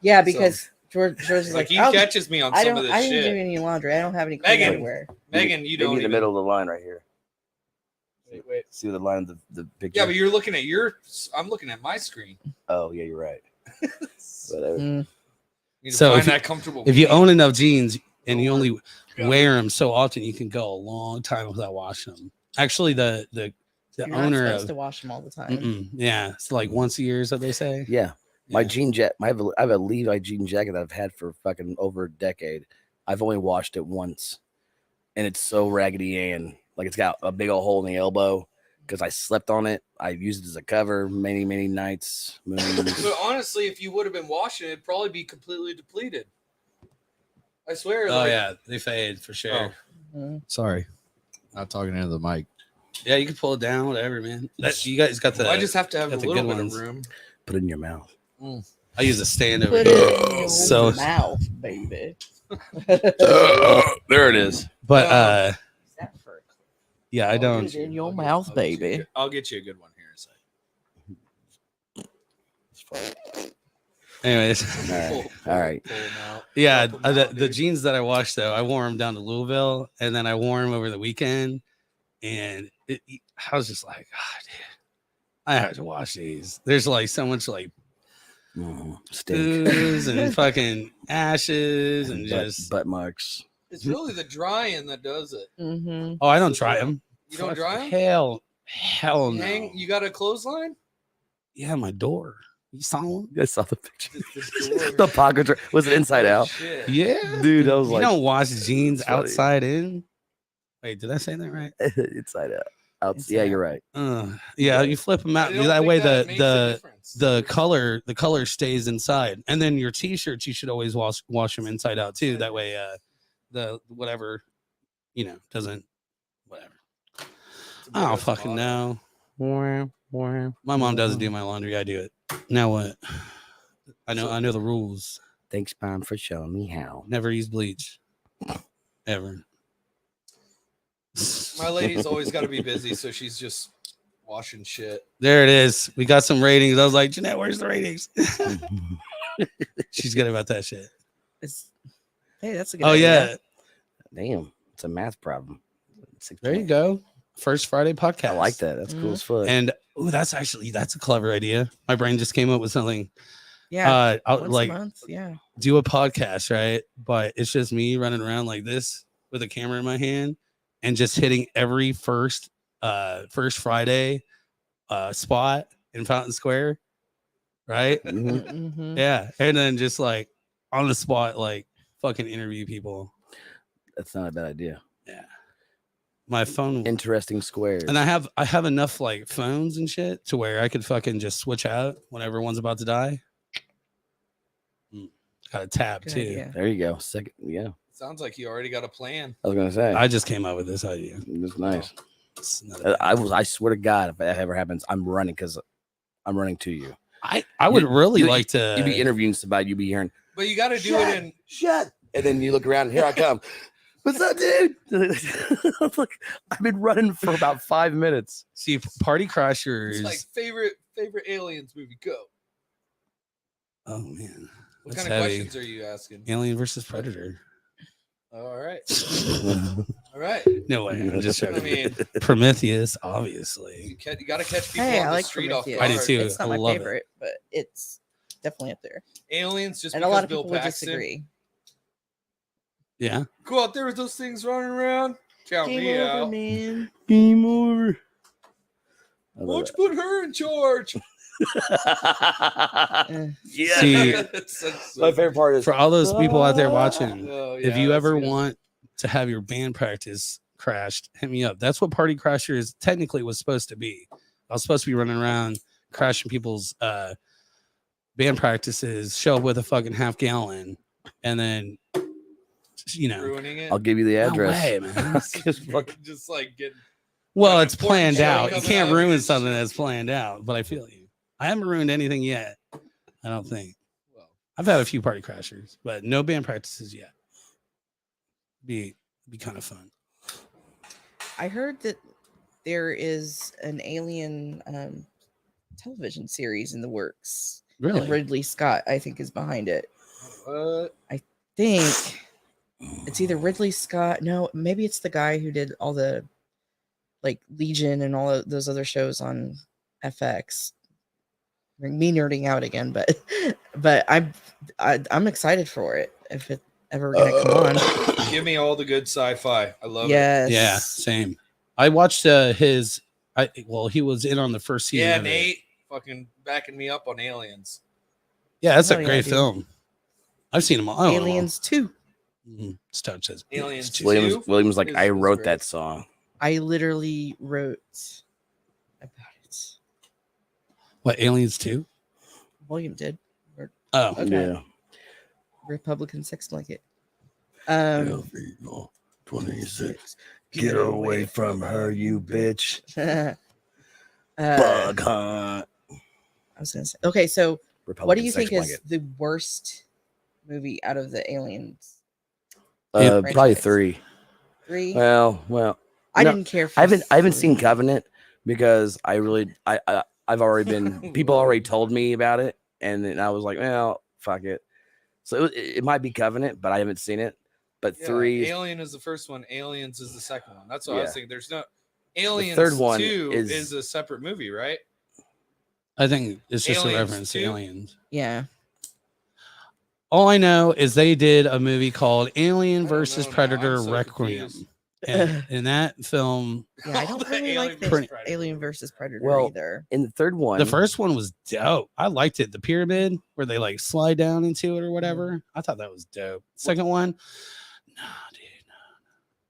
Speaker 4: Yeah, because George is
Speaker 5: Like
Speaker 4: like,
Speaker 5: he
Speaker 4: oh,
Speaker 5: catches me on
Speaker 4: I
Speaker 5: some of
Speaker 4: don't.
Speaker 5: this
Speaker 4: I didn't do
Speaker 5: shit.
Speaker 4: any laundry. I don't have any clean
Speaker 5: Megan.
Speaker 4: underwear.
Speaker 5: Megan, you don't
Speaker 3: in the
Speaker 5: even.
Speaker 3: middle of the line right here.
Speaker 5: Wait.
Speaker 3: See the line of the picture.
Speaker 5: Yeah, but you're looking at I'm looking at my screen.
Speaker 3: Oh yeah, you're right. Whatever.
Speaker 5: You need to
Speaker 1: So
Speaker 5: find
Speaker 1: if you-
Speaker 5: that comfortable.
Speaker 1: if you
Speaker 5: medium.
Speaker 1: own enough jeans and you only
Speaker 5: Yeah.
Speaker 1: wear them so often, you can go a long time without washing them. Actually, the
Speaker 4: You're not
Speaker 1: owner
Speaker 4: supposed
Speaker 1: of
Speaker 4: to wash them all the time.
Speaker 1: yeah, it's like once a year is what they say.
Speaker 3: Yeah. My
Speaker 1: Yeah.
Speaker 3: jean jacket. I have a Levi jean jacket that I've had for fucking over a decade. I've only washed it once, and it's so raggedy and like it's got a big old hole in the elbow because I slept on it. I used it as a cover many nights. Moons.
Speaker 5: But honestly, if you would have been washing it, it'd probably be completely depleted. I swear.
Speaker 1: Oh yeah, they fade for sure.
Speaker 4: Mhm.
Speaker 6: Sorry, not talking into the mic.
Speaker 1: Yeah, you can pull it down, whatever, man. You guys got the.
Speaker 5: I just have to have a
Speaker 1: got the
Speaker 5: little
Speaker 1: good
Speaker 5: bit
Speaker 1: ones.
Speaker 5: of room.
Speaker 3: Put it in your mouth.
Speaker 1: I use a stand over
Speaker 4: Put
Speaker 1: here.
Speaker 4: it in your
Speaker 1: So-
Speaker 4: mouth, baby.
Speaker 3: There it is.
Speaker 1: But
Speaker 4: That for-
Speaker 1: yeah, I
Speaker 4: Put
Speaker 1: don't.
Speaker 4: it in your mouth, baby.
Speaker 5: I'll get you a good one here in a second.
Speaker 1: Anyways,
Speaker 3: All right.
Speaker 5: Pull 'em out.
Speaker 1: yeah,
Speaker 5: Help 'em
Speaker 1: the
Speaker 5: out,
Speaker 1: the
Speaker 5: dude.
Speaker 1: jeans that I washed though, I wore them down to Louisville, and then I wore them over the weekend, and I was just like, God, dude, I have to wash these. There's like so much like
Speaker 3: Stink.
Speaker 1: booze and fucking ashes and just.
Speaker 3: butt marks.
Speaker 5: It's really the drying that does it.
Speaker 4: Mm-hmm.
Speaker 1: Oh, I don't dry them.
Speaker 5: You don't dry 'em?
Speaker 1: Hell no.
Speaker 5: You got a clothesline?
Speaker 1: Yeah, my door. You saw them?
Speaker 3: I saw the picture.
Speaker 5: The
Speaker 3: The pocket was it inside
Speaker 5: Oh,
Speaker 3: out?
Speaker 5: shit.
Speaker 1: Yeah,
Speaker 3: Dude, I was
Speaker 1: you
Speaker 3: like
Speaker 1: don't wash jeans
Speaker 3: It's funny.
Speaker 1: outside in. Wait, did I say that right?
Speaker 3: inside out. Yeah, you're right.
Speaker 1: Yeah, you flip them out.
Speaker 5: I don't
Speaker 1: That
Speaker 5: think
Speaker 1: way
Speaker 5: that makes a
Speaker 1: the
Speaker 5: difference.
Speaker 1: the color stays inside, and then your t-shirts you should always wash them inside out too. That way, the whatever doesn't whatever. I don't fucking know. My mom doesn't do my laundry. I do it. Now what? I know the rules.
Speaker 3: Thanks, Mom, for showing me how.
Speaker 1: Never use bleach. Ever.
Speaker 5: My lady's always got to be busy, so she's just washing shit.
Speaker 1: There it is. We got some ratings. I was like, Jeanette, where's the ratings? She's good about that shit.
Speaker 4: Hey, that's a good
Speaker 1: Oh
Speaker 4: idea.
Speaker 1: yeah.
Speaker 3: Damn, it's a math problem.
Speaker 1: There you go. First Friday podcast.
Speaker 3: I like that. That's cool as fuck.
Speaker 1: And that's a clever idea. My brain just came up with something.
Speaker 4: Yeah.
Speaker 1: I'll
Speaker 4: once
Speaker 1: like
Speaker 4: a month. Yeah.
Speaker 1: do a podcast, right? But it's just me running around like this with a camera in my hand and just hitting every first Friday spot in Fountain Square, right?
Speaker 3: Mhm.
Speaker 4: Mm-hmm.
Speaker 1: Yeah, and then just like on the spot, like fucking interview people.
Speaker 3: That's not a bad idea.
Speaker 1: Yeah, my phone,
Speaker 3: Interesting squares.
Speaker 1: and I have enough like phones and shit to where I could fucking just switch out whenever one's about to die. Got a tab
Speaker 4: Good
Speaker 1: too.
Speaker 4: idea.
Speaker 3: There you go. Second, yeah.
Speaker 5: Sounds like you already got a plan.
Speaker 3: I was gonna say.
Speaker 1: I just came up with this idea.
Speaker 3: It's nice.
Speaker 1: It's not a-
Speaker 3: I swear to God, if that ever happens, I'm running because I'm running to you.
Speaker 1: I would really
Speaker 3: you-
Speaker 1: like to.
Speaker 3: You'd be interviewing somebody. You'd be hearing,
Speaker 5: But you got to do it in.
Speaker 3: shut. And then you look around and here I come. What's up, dude? I'm like, I've been running for about 5 minutes.
Speaker 1: See, Party Crashers.
Speaker 5: It's like favorite aliens movie. Go.
Speaker 1: Oh man,
Speaker 5: What
Speaker 1: that's
Speaker 5: kind of
Speaker 1: heavy.
Speaker 5: questions are you asking?
Speaker 1: Alien versus Predator.
Speaker 5: All right. All right.
Speaker 1: No way. I'm just
Speaker 5: I
Speaker 1: joking.
Speaker 5: mean,
Speaker 1: Prometheus, obviously.
Speaker 5: you got to catch people
Speaker 4: Hey,
Speaker 5: on
Speaker 4: I
Speaker 5: the
Speaker 4: like
Speaker 5: street off
Speaker 4: Prometheus.
Speaker 5: guard.
Speaker 1: I do too.
Speaker 4: It's not
Speaker 1: I
Speaker 4: my
Speaker 1: love it.
Speaker 4: favorite, but it's definitely up there.
Speaker 5: Aliens, just
Speaker 4: And a
Speaker 5: because
Speaker 4: lot of
Speaker 5: Bill
Speaker 4: people would
Speaker 5: Paxton.
Speaker 4: disagree.
Speaker 1: Yeah.
Speaker 5: Go out there with those things running around. Count
Speaker 4: Game
Speaker 5: me
Speaker 4: over,
Speaker 5: out.
Speaker 4: man.
Speaker 3: Game over. I love
Speaker 5: Won't you put her in charge?
Speaker 4: Eh.
Speaker 3: yeah.
Speaker 1: See,
Speaker 5: That's
Speaker 3: My favorite part is
Speaker 1: for all those people out there watching,
Speaker 5: Oh,
Speaker 1: if
Speaker 5: yeah,
Speaker 1: you
Speaker 5: that's
Speaker 1: ever
Speaker 5: good.
Speaker 1: want to have your band practice crashed, hit me up. That's what Party Crashers technically was supposed to be. I was supposed to be running around crashing people's band practices, show up with a fucking half gallon, and then, you know,
Speaker 5: ruining it.
Speaker 3: I'll give you the
Speaker 1: no
Speaker 3: address.
Speaker 1: way, man.
Speaker 5: Just like getting.
Speaker 1: Well,
Speaker 5: An
Speaker 1: it's
Speaker 5: important
Speaker 1: planned
Speaker 5: show
Speaker 1: out. You
Speaker 5: coming
Speaker 1: can't
Speaker 5: up
Speaker 1: ruin
Speaker 5: and
Speaker 1: something
Speaker 5: shit.
Speaker 1: that's planned out, but I feel you. I haven't ruined anything yet. I don't think.
Speaker 5: Well,
Speaker 1: I've had a few party crashers, but no band practices yet. Be kind of fun.
Speaker 4: I heard that there is an alien television series in the works.
Speaker 1: Really?
Speaker 4: And Ridley Scott, I think, is behind it.
Speaker 5: what?
Speaker 4: Think it's either Ridley Scott. No, maybe it's the guy who did all the like Legion and all of those other shows on FX. Me nerding out again, but I'm excited for it if it ever gonna come on.
Speaker 5: Give me all the good sci-fi. I love it.
Speaker 4: Yes.
Speaker 1: Yeah, same. I watched his. He was in on the first season.
Speaker 5: Yeah,
Speaker 1: of it.
Speaker 5: Nate, fucking backing me up on Aliens.
Speaker 1: Yeah, that's
Speaker 4: Oh,
Speaker 1: a
Speaker 4: yeah,
Speaker 1: great
Speaker 4: dude.
Speaker 1: film. I've seen them all. I own 'em all.
Speaker 4: Aliens 2.
Speaker 1: Stuff says
Speaker 5: Aliens 2.
Speaker 3: Williams like,
Speaker 5: is-
Speaker 3: I
Speaker 5: is
Speaker 3: wrote
Speaker 5: great.
Speaker 3: that song.
Speaker 4: I literally wrote about it.
Speaker 1: What, Aliens 2?
Speaker 4: William did.
Speaker 1: Oh,
Speaker 4: Okay.
Speaker 3: Yeah.
Speaker 4: Republican sex blanket.
Speaker 3: 26. Get away from her, you bitch.
Speaker 4: uh,
Speaker 3: Bug hunt.
Speaker 4: I was gonna say. Okay, so what do
Speaker 3: Republican
Speaker 4: you
Speaker 3: sex
Speaker 4: think is
Speaker 3: blanket.
Speaker 4: the worst movie out of the Aliens?
Speaker 3: Probably
Speaker 4: franchise?
Speaker 3: 3.
Speaker 4: 3.
Speaker 3: Well,
Speaker 4: I
Speaker 3: no,
Speaker 4: didn't care for.
Speaker 3: I haven't
Speaker 4: 3.
Speaker 3: seen Covenant because I've already been people already told me about it, and then I was like, well, fuck it. So it might be Covenant, but I haven't seen it. But
Speaker 5: Yeah,
Speaker 3: 3,
Speaker 5: Alien is the first one. Aliens is the second one. That's what I
Speaker 3: Yeah.
Speaker 5: was thinking. There's no Aliens.
Speaker 3: third one
Speaker 5: 2
Speaker 3: is-
Speaker 5: is a separate movie, right?
Speaker 1: I think it's just a
Speaker 5: Aliens
Speaker 1: reference to
Speaker 5: 2?
Speaker 1: Aliens.
Speaker 4: Yeah.
Speaker 1: All I know is they did a movie called
Speaker 5: I
Speaker 1: Alien
Speaker 5: don't
Speaker 1: versus
Speaker 5: know now.
Speaker 1: Predator
Speaker 5: I'm so
Speaker 1: Requiem.
Speaker 5: confused.
Speaker 1: And in that film,
Speaker 4: Yeah, I don't
Speaker 5: The
Speaker 4: really like
Speaker 5: Alien
Speaker 4: the
Speaker 5: versus Predator.
Speaker 4: Alien versus Predator
Speaker 3: Well,
Speaker 4: either.
Speaker 3: in the third one,
Speaker 1: the first one was dope. I liked it. The pyramid where they like slide down into it or whatever. I thought that was dope. Second one, no, dude.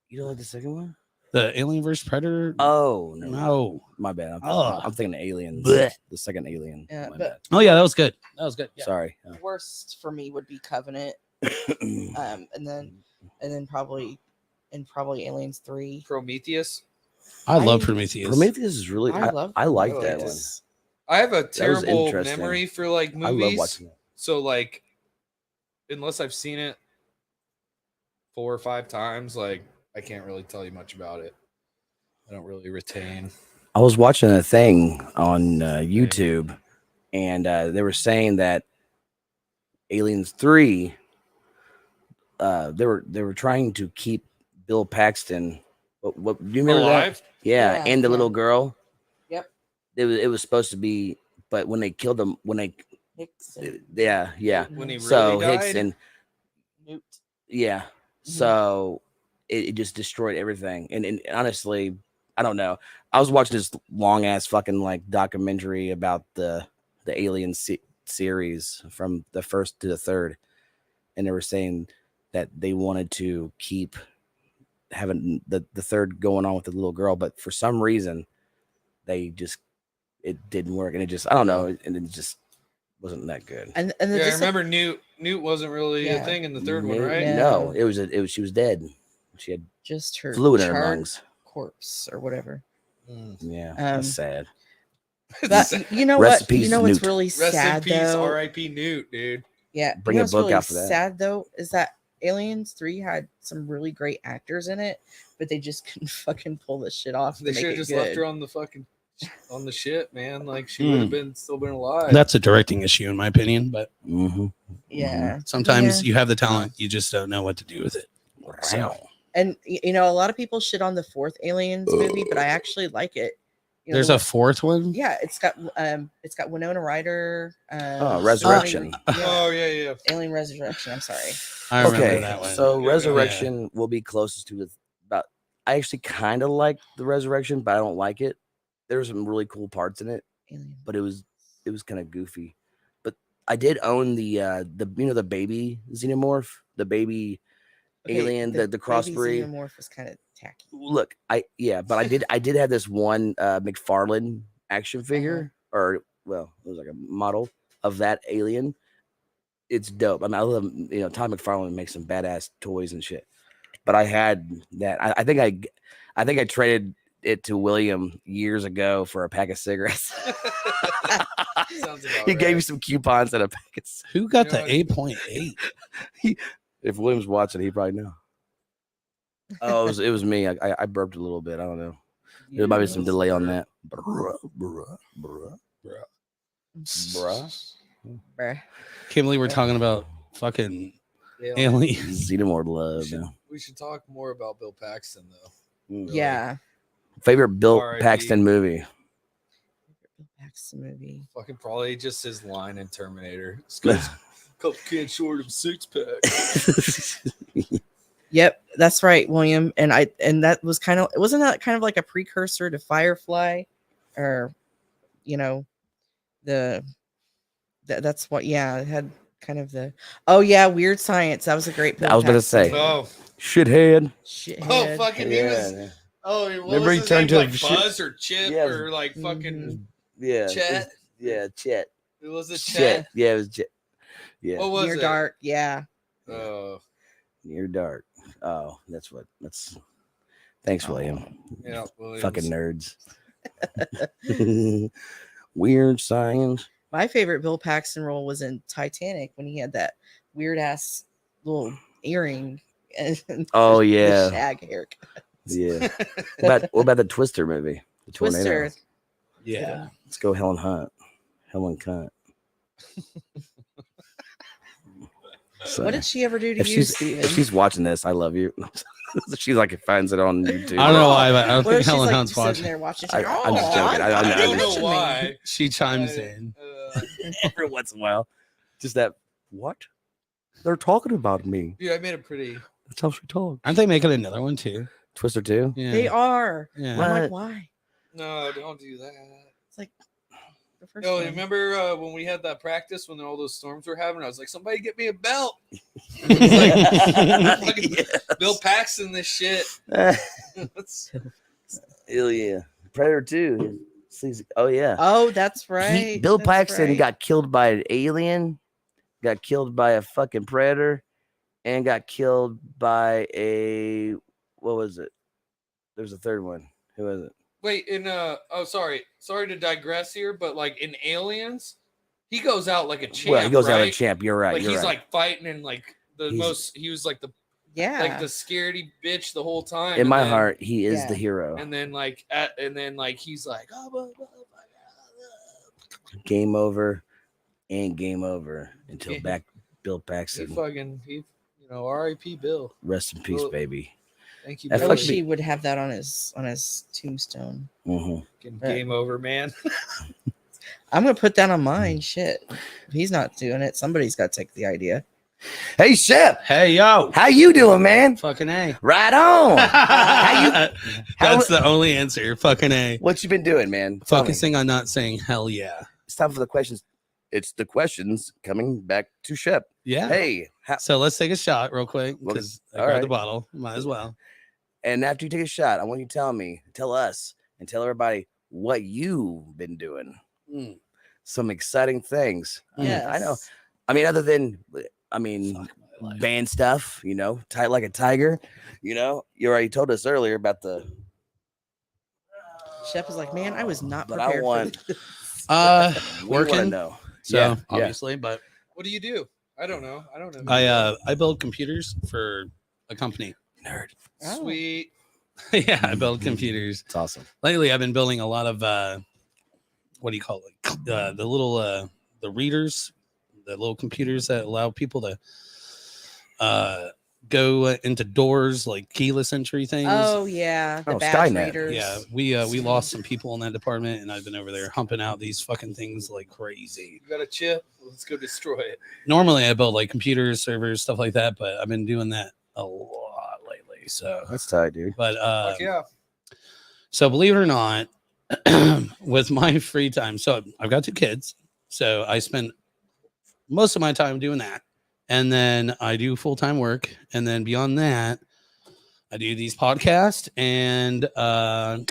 Speaker 3: you don't like the second one?
Speaker 1: The Alien versus Predator.
Speaker 3: Oh no,
Speaker 1: No.
Speaker 3: my bad.
Speaker 1: Ugh.
Speaker 3: I'm thinking Aliens.
Speaker 1: Blech.
Speaker 3: The second Alien.
Speaker 4: Yeah,
Speaker 3: My
Speaker 4: but-
Speaker 1: Oh yeah, that was good. That was good. Yeah.
Speaker 3: Sorry.
Speaker 4: Worst for me would be Covenant, and then probably Aliens 3.
Speaker 5: Prometheus.
Speaker 1: I love
Speaker 4: I-
Speaker 1: Prometheus.
Speaker 3: Prometheus is really.
Speaker 4: I love
Speaker 3: I like that one.
Speaker 4: Prometheus.
Speaker 5: I have a terrible
Speaker 3: interesting.
Speaker 5: memory for like
Speaker 3: I love
Speaker 5: movies.
Speaker 3: watching it.
Speaker 5: So like, unless I've seen it 4 or 5 times, like I can't really tell you much about it. I don't really retain.
Speaker 3: I was watching a thing on YouTube, and they were saying that Aliens 3. They were trying to keep Bill Paxton. What do you remember that?
Speaker 5: Alive?
Speaker 3: Yeah,
Speaker 4: Yeah,
Speaker 3: and the
Speaker 4: yeah.
Speaker 3: little girl.
Speaker 4: Yep.
Speaker 3: It was supposed to be, but when they killed him,
Speaker 4: Hicks and
Speaker 3: yeah.
Speaker 5: When he really
Speaker 3: So
Speaker 5: died?
Speaker 3: Hicks and
Speaker 4: Newt.
Speaker 3: yeah, so it just destroyed everything. And honestly, I don't know. I was watching this long ass fucking like documentary about the Alien series from the first to the third, and they were saying that they wanted to keep having the third going on with the little girl, but for some reason it didn't work, and it just I don't know, and it just wasn't that good.
Speaker 4: And the
Speaker 5: Yeah, I
Speaker 4: dis-
Speaker 5: remember Newt wasn't really a
Speaker 4: Yeah.
Speaker 5: thing in the third one,
Speaker 3: No,
Speaker 5: right?
Speaker 4: Yeah.
Speaker 3: No, it was she was dead. She had
Speaker 4: just her
Speaker 3: fluid in her
Speaker 4: charred
Speaker 3: lungs.
Speaker 4: corpse or whatever.
Speaker 5: Mm.
Speaker 3: Yeah, that's sad.
Speaker 4: But you know
Speaker 3: Rest in
Speaker 4: what?
Speaker 3: peace,
Speaker 4: You know what's
Speaker 3: Newt.
Speaker 4: really
Speaker 5: Rest
Speaker 4: sad
Speaker 5: in peace,
Speaker 4: though.
Speaker 5: R.I.P. Newt, dude.
Speaker 4: Yeah,
Speaker 3: Bring
Speaker 4: you know
Speaker 3: a
Speaker 4: what's
Speaker 3: book
Speaker 4: really
Speaker 3: out for that.
Speaker 4: sad though is that Aliens 3 had some really great actors in it, but they just couldn't fucking pull this shit off.
Speaker 5: They
Speaker 4: to make
Speaker 5: should have
Speaker 4: it
Speaker 5: just
Speaker 4: good.
Speaker 5: left her on the fucking on the shit, man. Like she would have still been alive.
Speaker 1: That's a directing issue in my opinion, but
Speaker 3: Mm-hmm.
Speaker 4: Yeah.
Speaker 1: sometimes
Speaker 4: Yeah.
Speaker 1: you have the talent, you just don't know what to do with it. So
Speaker 4: And you know, a lot of people shit on the fourth Aliens movie, but I actually like it. You know,
Speaker 1: there's a fourth one.
Speaker 4: yeah, it's got Winona Ryder.
Speaker 3: Resurrection.
Speaker 5: Oh yeah.
Speaker 4: Alien Resurrection. I'm sorry.
Speaker 1: I remember
Speaker 3: Okay,
Speaker 1: that one.
Speaker 3: so
Speaker 5: Yeah.
Speaker 3: Resurrection will be closest to about. I actually kind of like the Resurrection, but I don't like it. There were some really cool parts in it,
Speaker 4: Alien.
Speaker 3: but it was kind of goofy. But I did own the the baby xenomorph, the baby alien, the
Speaker 4: baby
Speaker 3: crossbreed.
Speaker 4: xenomorph was kind of tacky.
Speaker 3: Look, but I did have this one McFarlane action figure, or well, it was like a model of that alien. It's dope. I mean, I love, Todd McFarlane makes some badass toys and shit. But I had that. I think I traded it to William years ago for a pack of cigarettes.
Speaker 5: Sounds about
Speaker 3: He gave me
Speaker 5: right.
Speaker 3: some coupons and a pack of cigarettes.
Speaker 1: Who got the
Speaker 5: You
Speaker 1: 8.8?
Speaker 3: If William's watching, he probably know. Oh, it was me. I burped a little bit. I don't know. There might be some delay on that. Bruh.
Speaker 4: Bruh.
Speaker 1: Can't believe we're talking about fucking
Speaker 5: Yeah.
Speaker 1: aliens.
Speaker 3: Xenomorph love. Yeah.
Speaker 5: We should talk more about Bill Paxton though.
Speaker 3: Mm.
Speaker 4: Yeah.
Speaker 3: Favorite Bill
Speaker 5: R.I.P.
Speaker 3: Paxton movie?
Speaker 4: Bill Paxton movie.
Speaker 5: Fucking probably just his line in Terminator. This guy's a couple kids short of 6-pack.
Speaker 4: Yep, that's right, William. And that was wasn't that kind of like a precursor to Firefly, or that's what it had kind of the Weird Science. That was a great Bill
Speaker 3: I was gonna
Speaker 4: Paxton
Speaker 3: say.
Speaker 4: movie.
Speaker 5: Oh,
Speaker 3: Shithead.
Speaker 4: Shithead.
Speaker 5: fucking he was. Oh, what
Speaker 3: Remember
Speaker 5: was
Speaker 3: he
Speaker 5: his
Speaker 3: turned
Speaker 5: name?
Speaker 3: to
Speaker 5: Like
Speaker 3: shit-
Speaker 5: Buzz or Chip
Speaker 3: Yeah.
Speaker 5: or like fucking
Speaker 3: Yeah.
Speaker 5: Chet.
Speaker 3: Chet.
Speaker 5: It was a
Speaker 3: Chet.
Speaker 5: Chet.
Speaker 3: Yeah, it was Chet. Yeah.
Speaker 5: What was
Speaker 4: Near
Speaker 5: it?
Speaker 4: Dark. Yeah.
Speaker 5: Oh,
Speaker 3: Near Dark. Oh, thanks, William.
Speaker 5: yeah. Williams.
Speaker 3: Fucking nerds. Weird Science.
Speaker 4: My favorite Bill Paxton role was in Titanic when he had that weird ass little earring and
Speaker 3: Oh,
Speaker 4: the
Speaker 3: yeah.
Speaker 4: shag haircut.
Speaker 3: Yeah. What about the Twister movie? The Tornado.
Speaker 4: Twister.
Speaker 1: Yeah.
Speaker 3: Let's go Helen Hunt. Helen Cunt. So,
Speaker 4: What did she ever do to
Speaker 3: if
Speaker 4: you,
Speaker 3: she's
Speaker 4: Steven?
Speaker 3: if she's watching this, I love you. She's like finds it on YouTube.
Speaker 1: I don't know why, but I don't
Speaker 4: What if
Speaker 1: think
Speaker 4: she's
Speaker 1: Helen
Speaker 4: like
Speaker 1: Hunt's
Speaker 4: sitting
Speaker 1: watching.
Speaker 4: there watching?
Speaker 3: I'm just joking.
Speaker 5: I don't know
Speaker 4: mention me.
Speaker 5: why.
Speaker 1: She chimes in.
Speaker 3: Every once in a while. Just that what? They're talking about me.
Speaker 5: Dude, I made a pretty.
Speaker 3: That's how she talks.
Speaker 1: Aren't they making another one too?
Speaker 3: Twister 2?
Speaker 1: Yeah.
Speaker 4: They are.
Speaker 1: Yeah.
Speaker 4: I'm like,
Speaker 3: What?
Speaker 4: why?
Speaker 5: No, don't do that.
Speaker 4: It's like the first
Speaker 5: No,
Speaker 4: one.
Speaker 5: remember when we had that practice when all those storms were happening? I was like, somebody get me a belt. It's like, fucking Bill Paxton, this shit. That's-
Speaker 3: Hell yeah. Predator 2. Oh yeah.
Speaker 4: Oh, that's right.
Speaker 3: Bill
Speaker 4: That's
Speaker 3: Paxton
Speaker 4: right.
Speaker 3: got killed by an alien, got killed by a fucking predator, and got killed by what was it? There's a third one. Who was it?
Speaker 5: Wait, sorry to digress here, but like in Aliens, he goes out like a champ.
Speaker 3: Well, he goes out
Speaker 5: right?
Speaker 3: a champ. You're right.
Speaker 5: Like
Speaker 3: you're
Speaker 5: he's
Speaker 3: right.
Speaker 5: like fighting and like he was like the scaredy bitch the whole time.
Speaker 3: In
Speaker 5: and
Speaker 3: my
Speaker 5: then-
Speaker 3: heart, he is
Speaker 4: Yeah.
Speaker 3: the hero.
Speaker 5: And then he's like, oh, blah, blah, blah.
Speaker 3: Game over and game over until
Speaker 5: Yeah.
Speaker 3: back Bill
Speaker 5: He
Speaker 3: Paxton.
Speaker 5: fucking R.I.P. Bill.
Speaker 3: Rest in peace,
Speaker 5: Well,
Speaker 3: baby.
Speaker 5: Thank you,
Speaker 3: That
Speaker 4: I
Speaker 5: Bill.
Speaker 3: fucking
Speaker 4: wish he would have that on his tombstone.
Speaker 3: Hmm.
Speaker 5: Fucking Game over, man.
Speaker 4: I'm gonna put that on mine. Shit, if he's not doing it, somebody's got to take the idea.
Speaker 3: Hey, Shep,
Speaker 1: Hey yo.
Speaker 3: how you doing, man?
Speaker 1: Fucking A.
Speaker 3: Right on.
Speaker 1: That's the only answer. Fucking A.
Speaker 3: What you been doing, man? Tell me.
Speaker 1: Focusing on not saying hell yeah.
Speaker 3: It's time for the questions. It's the questions coming back to Shep.
Speaker 1: Yeah.
Speaker 3: Hey,
Speaker 1: So let's take a shot real quick
Speaker 3: Well,
Speaker 1: because I
Speaker 3: all
Speaker 1: grabbed the
Speaker 3: right.
Speaker 1: bottle. Might as well.
Speaker 3: and after you take a shot, I want you to tell us, and tell everybody what you've been doing.
Speaker 1: Mm.
Speaker 3: Some exciting things.
Speaker 4: Yes.
Speaker 3: I know. I mean, other than,
Speaker 1: Fuck my life.
Speaker 3: band stuff, tight like a tiger. You already told us earlier about the.
Speaker 4: Shep is like, man, I was not
Speaker 3: But
Speaker 4: prepared.
Speaker 3: I want.
Speaker 4: for this.
Speaker 3: We wanna
Speaker 1: Working.
Speaker 3: know.
Speaker 1: So
Speaker 3: Yeah, yeah.
Speaker 1: obviously, but
Speaker 5: What do you do? I don't know.
Speaker 1: I build computers for a company.
Speaker 3: Nerd.
Speaker 4: Oh.
Speaker 5: Sweet.
Speaker 1: Yeah, I build computers.
Speaker 3: It's awesome.
Speaker 1: Lately, I've been building a lot of what do you call it? The little the readers, the little computers that allow people to go into doors like keyless entry things.
Speaker 4: Oh yeah, the
Speaker 3: Oh,
Speaker 4: badge
Speaker 3: Skynet.
Speaker 4: readers.
Speaker 1: Yeah, we lost some people in that department, and I've been over there humping out these fucking things like crazy.
Speaker 5: You got a chip? Let's go destroy it.
Speaker 1: Normally, I build like computers, servers, stuff like that, but I've been doing that a lot lately. So,
Speaker 3: That's tight, dude.
Speaker 1: but
Speaker 5: Fuck yeah.
Speaker 1: so believe it or not, with my free time, so I've got 2 kids, so I spend most of my time doing that, and then I do full-time work, and then beyond that, I do these podcasts, and I'm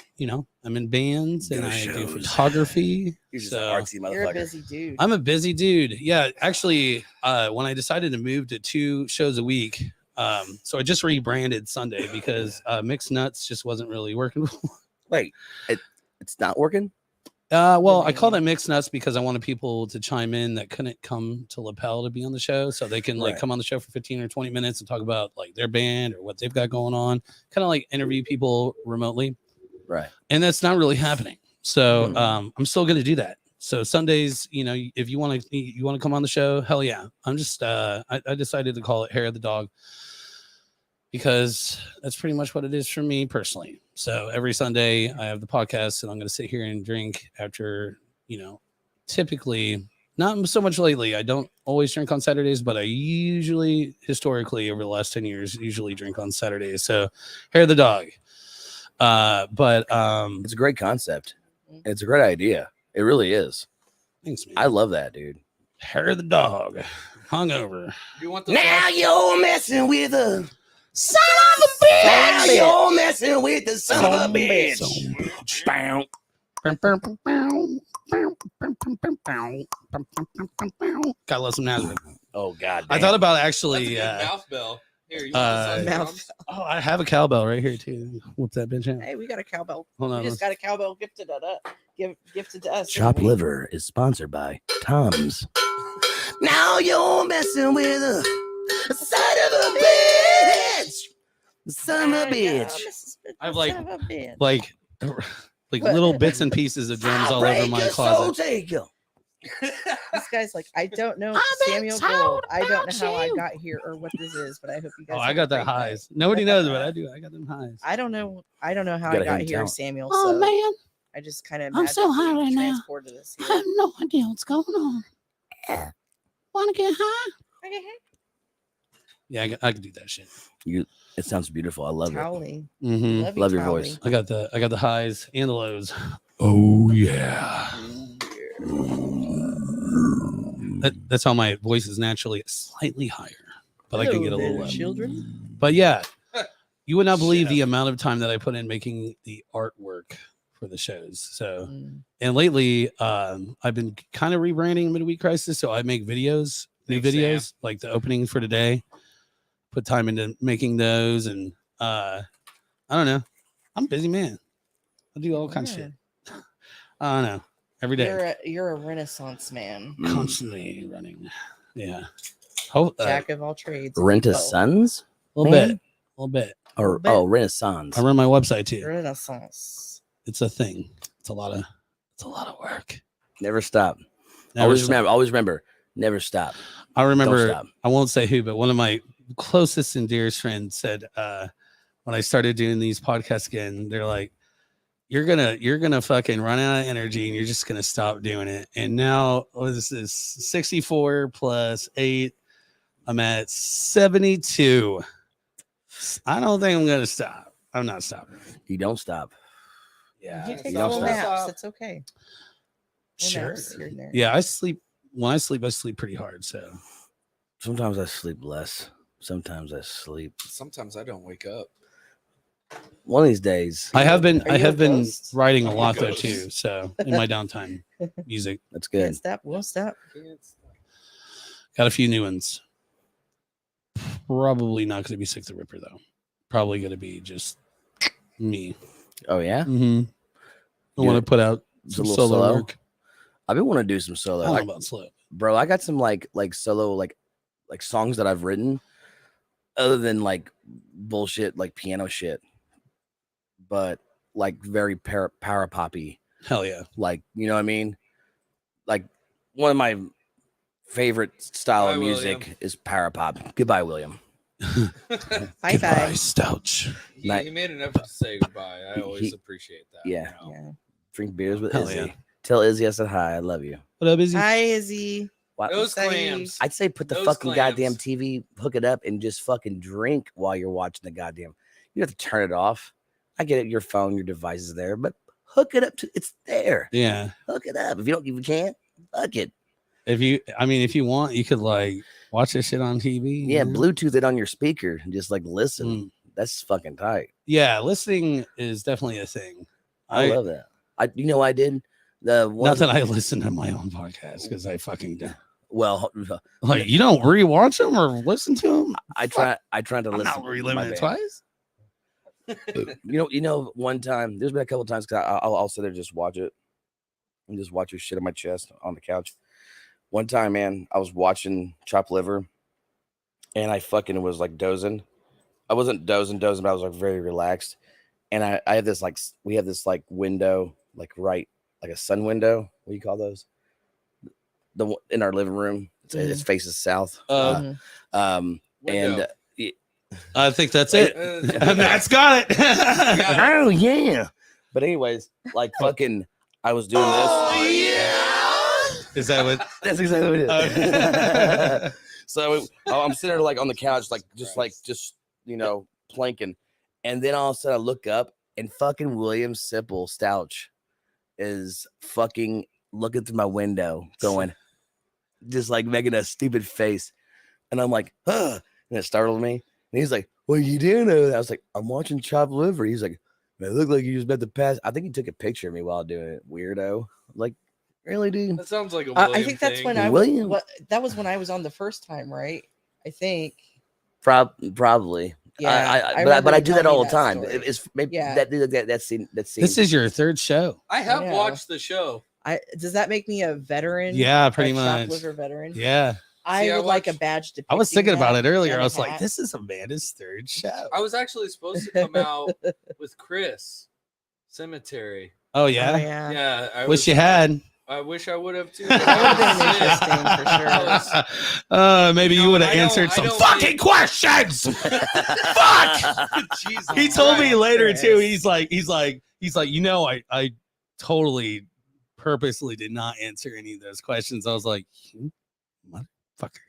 Speaker 1: in bands, and I do photography.
Speaker 3: You're just
Speaker 1: So
Speaker 3: an artsy
Speaker 4: You're a
Speaker 3: motherfucker.
Speaker 4: busy dude.
Speaker 1: I'm a busy dude. Yeah, actually, when I decided to move to 2 shows a week, so I just rebranded Sunday because Mixed Nuts just wasn't really working.
Speaker 3: Wait, it's not working?
Speaker 1: Well, I call that Mixed Nuts because I wanted people to chime in that couldn't come to Lapel to be on the show, so they can like
Speaker 3: Right.
Speaker 1: come on the show for 15 or 20 minutes and talk about like their band or what they've got going on, kind of like interview people remotely.
Speaker 3: Right.
Speaker 1: And that's not really happening. So
Speaker 3: Mhm.
Speaker 1: I'm still going to do that. So Sundays, if you want to come on the show, hell yeah. I'm just I decided to call it Hair of the Dog because that's pretty much what it is for me personally. So every Sunday I have the podcast, and I'm going to sit here and drink after, typically not so much lately. I don't always drink on Saturdays, but I usually historically over the last 10 years usually drink on Saturdays. So Hair of the Dog. But
Speaker 3: It's a great concept. It's a great idea. It really is.
Speaker 1: thanks, man.
Speaker 3: I love that, dude.
Speaker 1: Hair of the Dog, hungover.
Speaker 5: You want the
Speaker 3: Now you're messing with a
Speaker 1: Son of a
Speaker 3: now you're messing with the son of a bitch.
Speaker 1: God love some Nazareth.
Speaker 3: Oh God.
Speaker 1: I
Speaker 3: damn.
Speaker 1: thought about
Speaker 5: That's a
Speaker 1: actually.
Speaker 5: good mouth bell. Here, you want this on
Speaker 4: Mouth.
Speaker 5: drums?
Speaker 1: Oh, I have a cowbell right here too. Whoop that bitch out.
Speaker 4: Hey, we got a cowbell.
Speaker 1: Hold on.
Speaker 4: We just got a cowbell gifted to us.
Speaker 3: Chop
Speaker 4: didn't we?
Speaker 3: Liver is sponsored by Tom's. Now you're messing with a son of a bitch. Son of a bitch.
Speaker 1: I've, like-
Speaker 4: Son of a bitch.
Speaker 1: like
Speaker 4: What?
Speaker 1: little bits and pieces of drums all over my closet.
Speaker 4: This guy's like, I don't know Samuel Gold. I don't know how I got here or what this is, but I hope you guys.
Speaker 1: Oh,
Speaker 4: have
Speaker 1: I
Speaker 4: a
Speaker 1: got that
Speaker 4: great night.
Speaker 1: highs. Nobody knows, but I do. I got them highs.
Speaker 4: I don't know how
Speaker 3: You
Speaker 4: I
Speaker 3: gotta
Speaker 4: got
Speaker 3: hit
Speaker 4: here,
Speaker 3: count.
Speaker 4: Samuel.
Speaker 1: Oh
Speaker 4: so
Speaker 1: man,
Speaker 4: I just kind of
Speaker 1: I'm so high right now.
Speaker 4: transported us
Speaker 1: I
Speaker 4: here.
Speaker 1: have no idea what's going on. Want to get high? Yeah, I could do that shit.
Speaker 3: It sounds beautiful. I love it.
Speaker 4: Cowley.
Speaker 1: Mm-hmm.
Speaker 3: Love your voice.
Speaker 1: I got the highs and the lows. Oh yeah. That's how my voice is naturally slightly higher, but I can get a little low.
Speaker 4: Children.
Speaker 1: But yeah, you would not believe
Speaker 5: Shut
Speaker 1: the amount of time that I put in making the artwork for the shows. So,
Speaker 4: Mm.
Speaker 1: and lately, I've been kind of rebranding Midweek Crisis. So I make videos, new
Speaker 5: Big
Speaker 1: videos, like the opening for today. Put time into making those, and I don't know. I'm a busy man. I do all kinds of shit. I don't know. Every day,
Speaker 4: You're a Renaissance man,
Speaker 1: constantly running. Yeah. Hope
Speaker 4: jack of all trades.
Speaker 3: Rent a
Speaker 4: Oh,
Speaker 3: Sons?
Speaker 1: a little
Speaker 3: man?
Speaker 1: bit, a little bit.
Speaker 3: Or
Speaker 4: Bet.
Speaker 3: oh, Renaissance.
Speaker 1: I run my website too.
Speaker 4: Renaissance.
Speaker 1: It's a thing. It's a lot of work.
Speaker 3: Never stop.
Speaker 1: Never
Speaker 3: always
Speaker 1: stop.
Speaker 3: remember. Always remember. Never stop.
Speaker 1: I remember.
Speaker 3: stop.
Speaker 1: I won't say who, but one of my closest and dearest friends said when I started doing these podcasts again, they're like, you're gonna fucking run out of energy and you're just gonna stop doing it. And now what is this 64 plus 8? I'm at 72. I don't think I'm gonna stop. I'm not stopping.
Speaker 3: You don't stop.
Speaker 1: Yeah.
Speaker 4: You take
Speaker 3: don't
Speaker 4: little
Speaker 3: stop.
Speaker 4: naps. It's okay. Little
Speaker 1: Sure.
Speaker 4: naps here and there.
Speaker 1: Yeah, I sleep. When I sleep pretty hard. So
Speaker 3: Sometimes I sleep less. Sometimes I sleep.
Speaker 5: Sometimes I don't wake up.
Speaker 3: One of these days.
Speaker 1: I have been
Speaker 4: Are you a ghost?
Speaker 1: writing a
Speaker 5: I'm a
Speaker 1: lot though
Speaker 5: ghost.
Speaker 1: too. So in my downtime, music.
Speaker 3: That's
Speaker 4: Can't
Speaker 3: good.
Speaker 4: stop. Won't stop.
Speaker 1: Got a few new ones. Probably not going to be Sick the Ripper though. Probably going to be just me.
Speaker 3: Oh yeah.
Speaker 1: Mm-hmm. I
Speaker 3: You-
Speaker 1: want to put out
Speaker 3: it's a
Speaker 1: some
Speaker 3: little
Speaker 1: solo
Speaker 3: slow?
Speaker 1: work.
Speaker 3: I've been wanting to do some solo.
Speaker 1: I don't know
Speaker 3: Like,
Speaker 1: about slow.
Speaker 3: bro, I got some like solo like songs that I've written, other than like bullshit like piano shit, but like very power poppy.
Speaker 1: Hell yeah.
Speaker 3: Like, you know what I mean? Like one of my favorite style
Speaker 5: Bye,
Speaker 3: of music
Speaker 5: William.
Speaker 3: is power pop. Goodbye, William.
Speaker 4: Bye
Speaker 1: Goodbye,
Speaker 4: bye.
Speaker 1: Stouch.
Speaker 5: He made an effort to say goodbye. I always appreciate that.
Speaker 3: Yeah.
Speaker 5: You know?
Speaker 4: Yeah.
Speaker 3: Drink beers with
Speaker 1: Hell
Speaker 3: Izzy.
Speaker 1: yeah.
Speaker 3: Tell Izzy I said hi. I love you.
Speaker 1: What up, Izzy?
Speaker 4: Hi, Izzy.
Speaker 3: Why-
Speaker 5: Those
Speaker 4: Say-
Speaker 5: clams.
Speaker 3: I'd say put the
Speaker 5: Those
Speaker 3: fucking
Speaker 5: clams.
Speaker 3: goddamn TV, hook it up, and just fucking drink while you're watching the goddamn. You have to turn it off. I get it, your phone, your device is there, but hook it up to it's there.
Speaker 1: Yeah.
Speaker 3: Hook it up. If you can't, fuck it.
Speaker 1: If you want, you could like watch this shit on TV.
Speaker 3: Yeah,
Speaker 1: you know?
Speaker 3: Bluetooth it on your speaker and just like listen.
Speaker 1: Mm.
Speaker 3: That's fucking tight.
Speaker 1: Yeah, listening is definitely a thing.
Speaker 3: I love that. I did the one.
Speaker 1: Not that I listen to my own podcast because I fucking don't.
Speaker 3: Well,
Speaker 1: Like you don't rewatch them or listen to them.
Speaker 3: I tried to
Speaker 1: I'm
Speaker 3: listen.
Speaker 1: not reliving
Speaker 3: my
Speaker 1: it
Speaker 3: bad.
Speaker 1: twice.
Speaker 3: You know, one time there's been a couple times because I'll sit there and just watch it and just watch your shit on my chest on the couch. One time, man, I was watching chopped liver, and I fucking was like dozing. I wasn't dozing, but I was like very relaxed. And I have this like we have this like window, like right, like a sun window. What do you call those? In our living room, it faces south.
Speaker 4: Mhm.
Speaker 3: And
Speaker 5: Window.
Speaker 1: I think that's it. Matt's got it.
Speaker 3: oh yeah. But anyways, like fucking, I was doing this.
Speaker 1: Is that what?
Speaker 3: That's exactly what it is.
Speaker 1: Okay.
Speaker 3: So I'm sitting there like on the couch, like just you know, planking, and then all of a sudden I look up and fucking William Sipple Stouch is fucking looking through my window, going, just like making a stupid face, and I'm like, huh, and it startled me. And he's like, "What are you doing over there?" I was like, "I'm watching chopped liver." He's like, "Man, it looked like you just met the pass." I think he took a picture of me while doing it. Weirdo. I'm like, really, dude?
Speaker 5: That sounds like a
Speaker 4: I
Speaker 5: William
Speaker 4: think that's
Speaker 5: thing.
Speaker 4: when I was.
Speaker 3: William.
Speaker 4: That was when I was on the first time, right? I think.
Speaker 3: Probably.
Speaker 4: Yeah,
Speaker 3: But I
Speaker 4: remember
Speaker 3: do
Speaker 4: you
Speaker 3: that
Speaker 4: telling
Speaker 3: all
Speaker 4: me
Speaker 3: the time.
Speaker 4: story.
Speaker 3: It's maybe
Speaker 4: Yeah.
Speaker 3: that's scene.
Speaker 1: This is your third show.
Speaker 5: I have
Speaker 4: Yeah.
Speaker 5: watched the show.
Speaker 4: Does that make me a veteran?
Speaker 1: Yeah, pretty
Speaker 4: a
Speaker 1: much.
Speaker 4: chopped liver veteran.
Speaker 1: Yeah.
Speaker 4: I
Speaker 5: See, I
Speaker 4: would like a
Speaker 5: watched-
Speaker 4: badge depicting
Speaker 1: I was thinking about
Speaker 4: that
Speaker 1: it earlier.
Speaker 4: and
Speaker 1: I
Speaker 4: a
Speaker 1: was like,
Speaker 4: hat.
Speaker 1: this is Amanda's third show.
Speaker 5: I was actually supposed to come out with Chris Cemetery.
Speaker 1: Oh
Speaker 4: Oh,
Speaker 1: yeah.
Speaker 4: yeah.
Speaker 5: Yeah, I
Speaker 1: Wish
Speaker 5: was-
Speaker 1: you had.
Speaker 5: I wish I would have too.
Speaker 4: That would've been interesting for sure.
Speaker 1: Maybe you
Speaker 5: No,
Speaker 1: would have
Speaker 5: I don't-
Speaker 1: answered
Speaker 5: I
Speaker 1: some
Speaker 5: don't
Speaker 1: fucking
Speaker 5: think-
Speaker 1: questions. Fuck.
Speaker 5: Jesus
Speaker 1: He told me
Speaker 5: Christ.
Speaker 1: later too.
Speaker 4: Christ.
Speaker 1: He's like, you know, I totally purposely did not answer any of those questions. I was like, you motherfucker.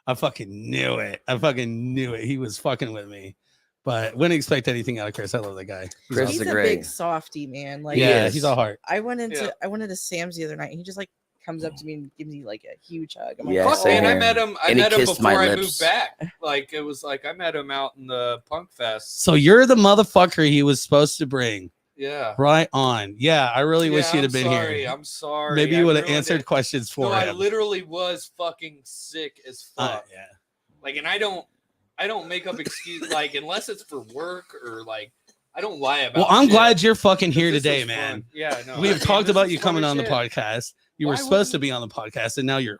Speaker 1: I fucking knew it. He was fucking with me. But wouldn't expect anything out of Chris. I love that guy.
Speaker 3: Chris
Speaker 4: He's
Speaker 3: is
Speaker 4: a
Speaker 3: great.
Speaker 4: big softy, man. Like,
Speaker 1: Yeah,
Speaker 3: Yes.
Speaker 1: he's all heart.
Speaker 4: I went into
Speaker 5: Yeah.
Speaker 4: Sam's the other night. And he just like comes up to me and gives me like a huge hug. I'm like,
Speaker 3: Yeah,
Speaker 4: oh.
Speaker 5: Fuck,
Speaker 3: same
Speaker 5: man, I
Speaker 3: here.
Speaker 5: met him. I
Speaker 3: And he
Speaker 5: met him
Speaker 3: kissed my
Speaker 5: before I
Speaker 3: lips.
Speaker 5: moved back. Like it was like I met him out in the Punk Fest.
Speaker 1: So you're the motherfucker he was supposed to bring.
Speaker 5: Yeah.
Speaker 1: Right on. Yeah, I really wish
Speaker 5: Yeah,
Speaker 1: you'd have been
Speaker 5: sorry,
Speaker 1: here.
Speaker 5: I'm sorry.
Speaker 1: Maybe
Speaker 5: I
Speaker 1: you would have
Speaker 5: ruined
Speaker 1: answered
Speaker 5: it.
Speaker 1: questions for
Speaker 5: No, I
Speaker 1: him.
Speaker 5: literally was fucking sick as fuck.
Speaker 1: Yeah.
Speaker 5: Like, and I don't make up excuse like unless it's for work or like I don't lie about.
Speaker 1: Well, I'm
Speaker 5: shit.
Speaker 1: glad you're fucking here
Speaker 5: This
Speaker 1: today,
Speaker 5: was
Speaker 1: man.
Speaker 5: fun. Yeah, no.
Speaker 1: We've
Speaker 5: I mean,
Speaker 1: talked
Speaker 5: this
Speaker 1: about
Speaker 5: is
Speaker 1: you
Speaker 5: fun
Speaker 1: coming
Speaker 5: as
Speaker 1: on the
Speaker 5: shit.
Speaker 1: podcast. You were
Speaker 5: Why
Speaker 1: supposed to
Speaker 5: wouldn't-
Speaker 1: be on the podcast, and now you're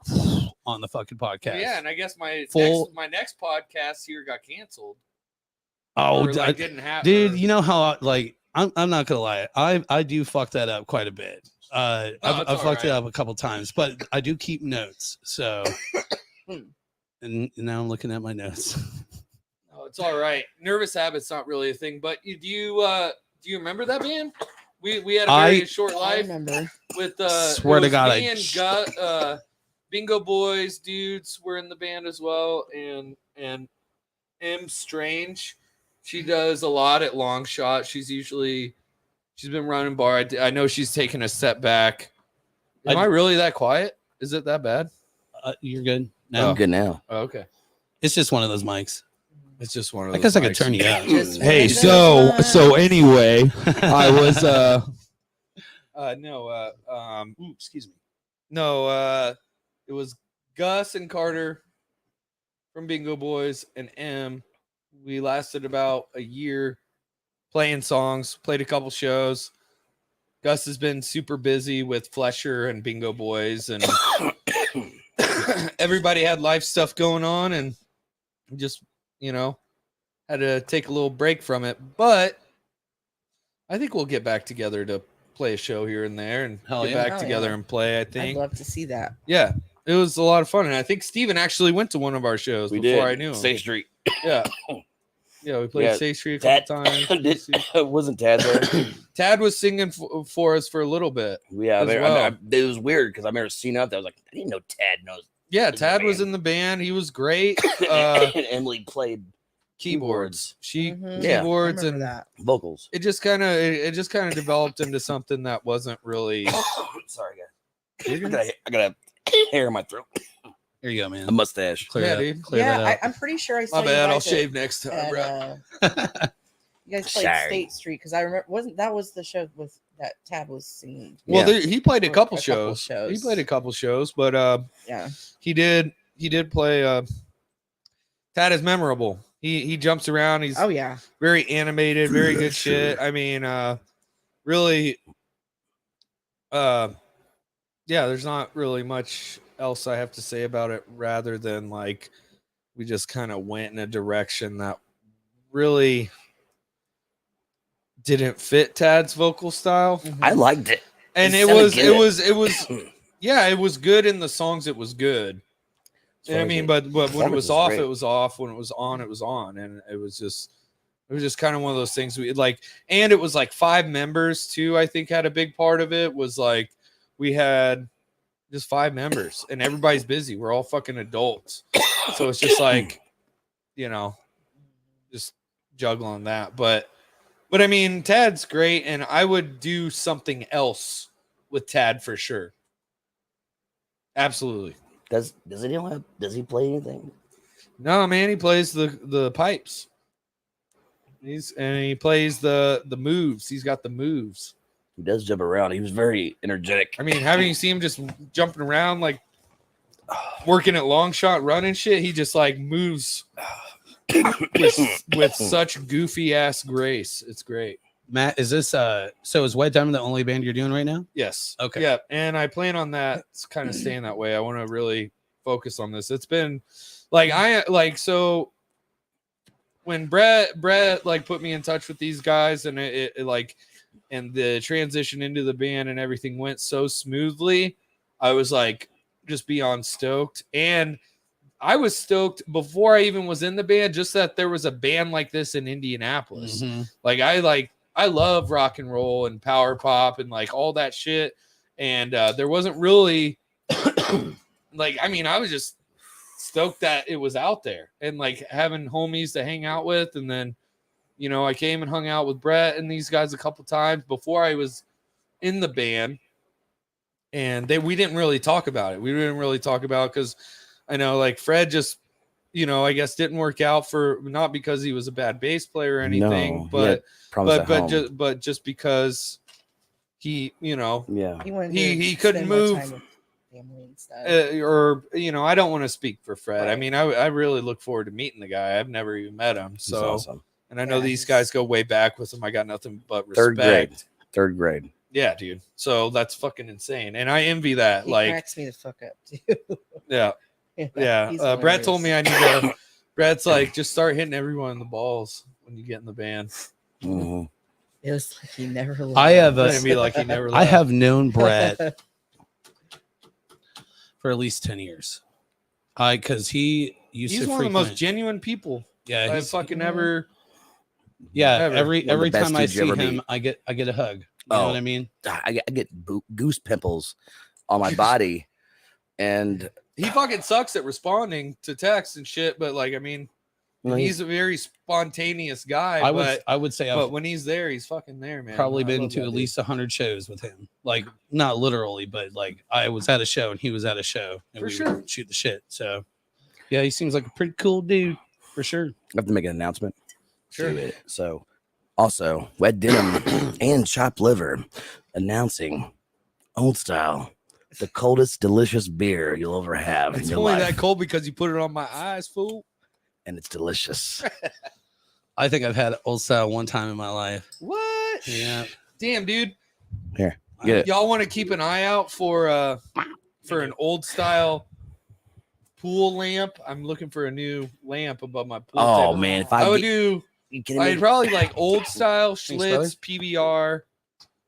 Speaker 1: on the fucking podcast.
Speaker 5: Yeah, and I guess my
Speaker 1: Full-
Speaker 5: next podcast here got canceled.
Speaker 1: Oh,
Speaker 5: Or, like, didn't happen.
Speaker 1: dude, you know how like I'm not gonna lie, I do fuck that up quite a bit. I've
Speaker 5: it's
Speaker 1: fucked it
Speaker 5: alright.
Speaker 1: up a couple times, but I do keep notes. So, and now I'm looking at my notes.
Speaker 5: Oh, it's all right. Nervous habit's not really a thing, but do you remember that band? We had a very short
Speaker 4: I
Speaker 5: life
Speaker 4: remember.
Speaker 5: with
Speaker 1: Swear
Speaker 5: it
Speaker 1: to
Speaker 5: was
Speaker 1: God,
Speaker 5: me and Bingo Boys dudes were in the band as well, and M Strange. She does a lot at Long Shot. She's been running bar. I know she's taking a step back. Am I really that quiet? Is it that bad?
Speaker 1: You're good. No,
Speaker 3: I'm good now.
Speaker 5: Oh, okay.
Speaker 1: it's just one of those mics.
Speaker 5: It's just one of
Speaker 1: I
Speaker 5: those.
Speaker 1: guess I could
Speaker 5: mics.
Speaker 1: turn you up.
Speaker 4: Just
Speaker 6: Hey,
Speaker 4: one of those
Speaker 6: so
Speaker 4: ones.
Speaker 6: anyway, I was
Speaker 1: Excuse me.
Speaker 5: No, it was Gus and Carter from Bingo Boys and M. We lasted about a year playing songs, played a couple shows. Gus has been super busy with Flesher and Bingo Boys, and everybody had life stuff going on, and just, had to take a little break from it. But I think we'll get back together to play a show here and there and
Speaker 1: Hell
Speaker 5: get
Speaker 1: yeah.
Speaker 5: back
Speaker 4: Hell
Speaker 5: together
Speaker 4: yeah.
Speaker 5: and play, I
Speaker 4: I'd
Speaker 5: think.
Speaker 4: love to see that.
Speaker 5: Yeah. It was a lot of fun, and I think Steven actually went to one of our shows before I knew him.
Speaker 3: State Street.
Speaker 5: Yeah, yeah, we played
Speaker 3: Yeah,
Speaker 5: State Street a couple times.
Speaker 3: Wasn't Tad there?
Speaker 5: Tad was singing for us for a little bit.
Speaker 3: Yeah,
Speaker 5: as well.
Speaker 3: it was weird because I remember seeing up there. I was like, I didn't know Tad knows.
Speaker 5: Yeah,
Speaker 3: the
Speaker 5: Tad was
Speaker 3: band.
Speaker 5: in the band. He was great.
Speaker 3: And Emily played
Speaker 5: Keyboards. She
Speaker 4: Mhm.
Speaker 3: Yeah.
Speaker 5: keyboards
Speaker 4: I
Speaker 5: and
Speaker 4: remember that.
Speaker 3: vocals.
Speaker 5: it just kind of developed into something that wasn't really.
Speaker 3: Sorry, guys. I got a hair in my throat.
Speaker 1: Here you go,
Speaker 3: A
Speaker 1: man.
Speaker 3: mustache.
Speaker 1: Clear
Speaker 5: Yeah,
Speaker 1: that,
Speaker 5: dude.
Speaker 1: Clear
Speaker 4: Yeah,
Speaker 1: that
Speaker 4: I'm pretty sure I saw
Speaker 5: My
Speaker 4: you
Speaker 5: bad. I'll
Speaker 4: guys
Speaker 5: shave next time,
Speaker 4: at,
Speaker 5: bro.
Speaker 4: you guys played
Speaker 3: Sorry.
Speaker 4: State Street because I remember that was the show with that Tad was singing.
Speaker 5: Well,
Speaker 3: Yeah.
Speaker 5: he played a
Speaker 4: Or
Speaker 5: couple
Speaker 4: a couple
Speaker 5: shows. He
Speaker 4: shows.
Speaker 5: played a couple shows, but
Speaker 4: Yeah.
Speaker 5: he did play. Tad is memorable. He jumps around. He's
Speaker 4: Oh yeah.
Speaker 5: very animated, very good shit. I mean, really, yeah, there's not really much else I have to say about it rather than like we just kind of went in a direction that really didn't fit Tad's vocal style.
Speaker 3: I liked it.
Speaker 5: And
Speaker 3: It
Speaker 5: it
Speaker 3: sounded
Speaker 5: was
Speaker 3: good.
Speaker 5: yeah, it was good in the songs. It was good.
Speaker 3: As
Speaker 5: You know
Speaker 3: far
Speaker 5: what I
Speaker 3: as
Speaker 5: mean,
Speaker 3: the
Speaker 5: but when it
Speaker 3: performance
Speaker 5: was
Speaker 3: was
Speaker 5: off,
Speaker 3: great.
Speaker 5: it was off. When it was on, and it was just kind of one of those things we like. And it was like 5 members too. I think had a big part of it. Was like we had just 5 members, and everybody's busy. We're all fucking adults, so it's just like, you know, just juggling that. But I mean, Tad's great, and I would do something else with Tad for sure. Absolutely.
Speaker 3: Does he play anything?
Speaker 5: No, man, he plays the pipes. He plays the moves. He's got the moves.
Speaker 3: He does jump around. He was very energetic.
Speaker 5: I mean, having you see him just jumping around like working at long shot running shit, he just like moves with such goofy ass grace. It's great.
Speaker 1: Matt, is this so is Wet Diamond the only band you're doing right now?
Speaker 5: Yes.
Speaker 1: Okay.
Speaker 5: Yeah, and I plan on that kind of staying that way. I want to really focus on this. It's been like so when Brett like put me in touch with these guys, and it like and the transition into the band and everything went so smoothly. I was like just beyond stoked, and I was stoked before I even was in the band, just that there was a band like this in Indianapolis. Like I love rock and roll and power pop and like all that shit. And there wasn't really like, I mean, I was just stoked that it was out there and like having homies to hang out with. And then, you know, I came and hung out with Brett and these guys a couple times before I was in the band. And we didn't really talk about it. We didn't really talk about because I know like Fred just, you know, I guess didn't work out for not because he was a bad bass player or anything,
Speaker 3: No,
Speaker 5: but just because he, you know,
Speaker 3: yeah,
Speaker 5: he couldn't move,
Speaker 4: family and stuff.
Speaker 5: or you know, I don't want to speak for Fred.
Speaker 4: Right.
Speaker 5: I mean, I really look forward to meeting the guy. I've never even met him,
Speaker 3: he's
Speaker 5: so
Speaker 3: awesome.
Speaker 5: and I know
Speaker 4: Yeah,
Speaker 5: these
Speaker 4: he's-
Speaker 5: guys go way back with him. I got nothing but respect.
Speaker 3: Third grade.
Speaker 5: Yeah, dude. So that's fucking insane, and I envy that.
Speaker 4: He
Speaker 5: like,
Speaker 4: cracks me the fuck up too.
Speaker 5: yeah. Yeah,
Speaker 4: he's
Speaker 5: Brett told me I
Speaker 4: hilarious.
Speaker 5: need to. Brett's like, just start hitting everyone in the balls when you get in the band.
Speaker 3: Mhm.
Speaker 4: It was like he never left.
Speaker 1: I have
Speaker 5: It's gonna be like he never.
Speaker 1: I
Speaker 5: left.
Speaker 1: have known Brett for at least 10 years. Because he used
Speaker 5: He's
Speaker 1: to
Speaker 5: one of the
Speaker 1: frequent.
Speaker 5: most genuine people
Speaker 1: yeah,
Speaker 5: I've
Speaker 1: he's,
Speaker 5: fucking ever.
Speaker 1: yeah.
Speaker 5: ever.
Speaker 1: Every
Speaker 3: One of the best
Speaker 1: time I
Speaker 3: dudes you
Speaker 1: see
Speaker 3: ever
Speaker 1: him,
Speaker 3: meet.
Speaker 1: I get a hug. You know
Speaker 3: Oh.
Speaker 1: what I mean?
Speaker 3: I get goose pimples on my body, and
Speaker 5: He fucking sucks at responding to texts and shit, but like, I mean,
Speaker 3: you know,
Speaker 5: he's a very spontaneous guy.
Speaker 1: I would say
Speaker 5: but
Speaker 1: I've
Speaker 5: when he's there, he's fucking there, man.
Speaker 1: probably
Speaker 5: I
Speaker 1: been
Speaker 5: love
Speaker 1: to
Speaker 5: that
Speaker 1: at
Speaker 5: dude.
Speaker 1: least 100 shows with him. Like not literally, but like I was at a show and he was at a show and
Speaker 5: For
Speaker 1: we
Speaker 5: sure.
Speaker 1: would shoot the shit. So yeah, he seems like a pretty cool dude for sure.
Speaker 3: I have to make an announcement.
Speaker 5: Sure.
Speaker 3: To it. So, also, Wet Denim and Chopped Liver announcing Old Style, the coldest, delicious beer you'll ever have in
Speaker 5: It's
Speaker 3: your
Speaker 5: only
Speaker 3: life.
Speaker 5: that cold because you put it on my eyes, fool.
Speaker 3: And it's delicious.
Speaker 1: I think I've had Old Style one time in my life.
Speaker 5: What?
Speaker 1: Yeah.
Speaker 5: Damn, dude.
Speaker 3: Here, get it.
Speaker 5: Y'all want to keep an eye out for an old style pool lamp? I'm looking for a new lamp above my pool.
Speaker 3: Oh
Speaker 5: table.
Speaker 3: man, if
Speaker 5: I would
Speaker 3: get-
Speaker 5: do.
Speaker 3: you kidding
Speaker 5: I'd
Speaker 3: me?
Speaker 5: probably like old style
Speaker 1: brother.
Speaker 5: Schlitz PBR.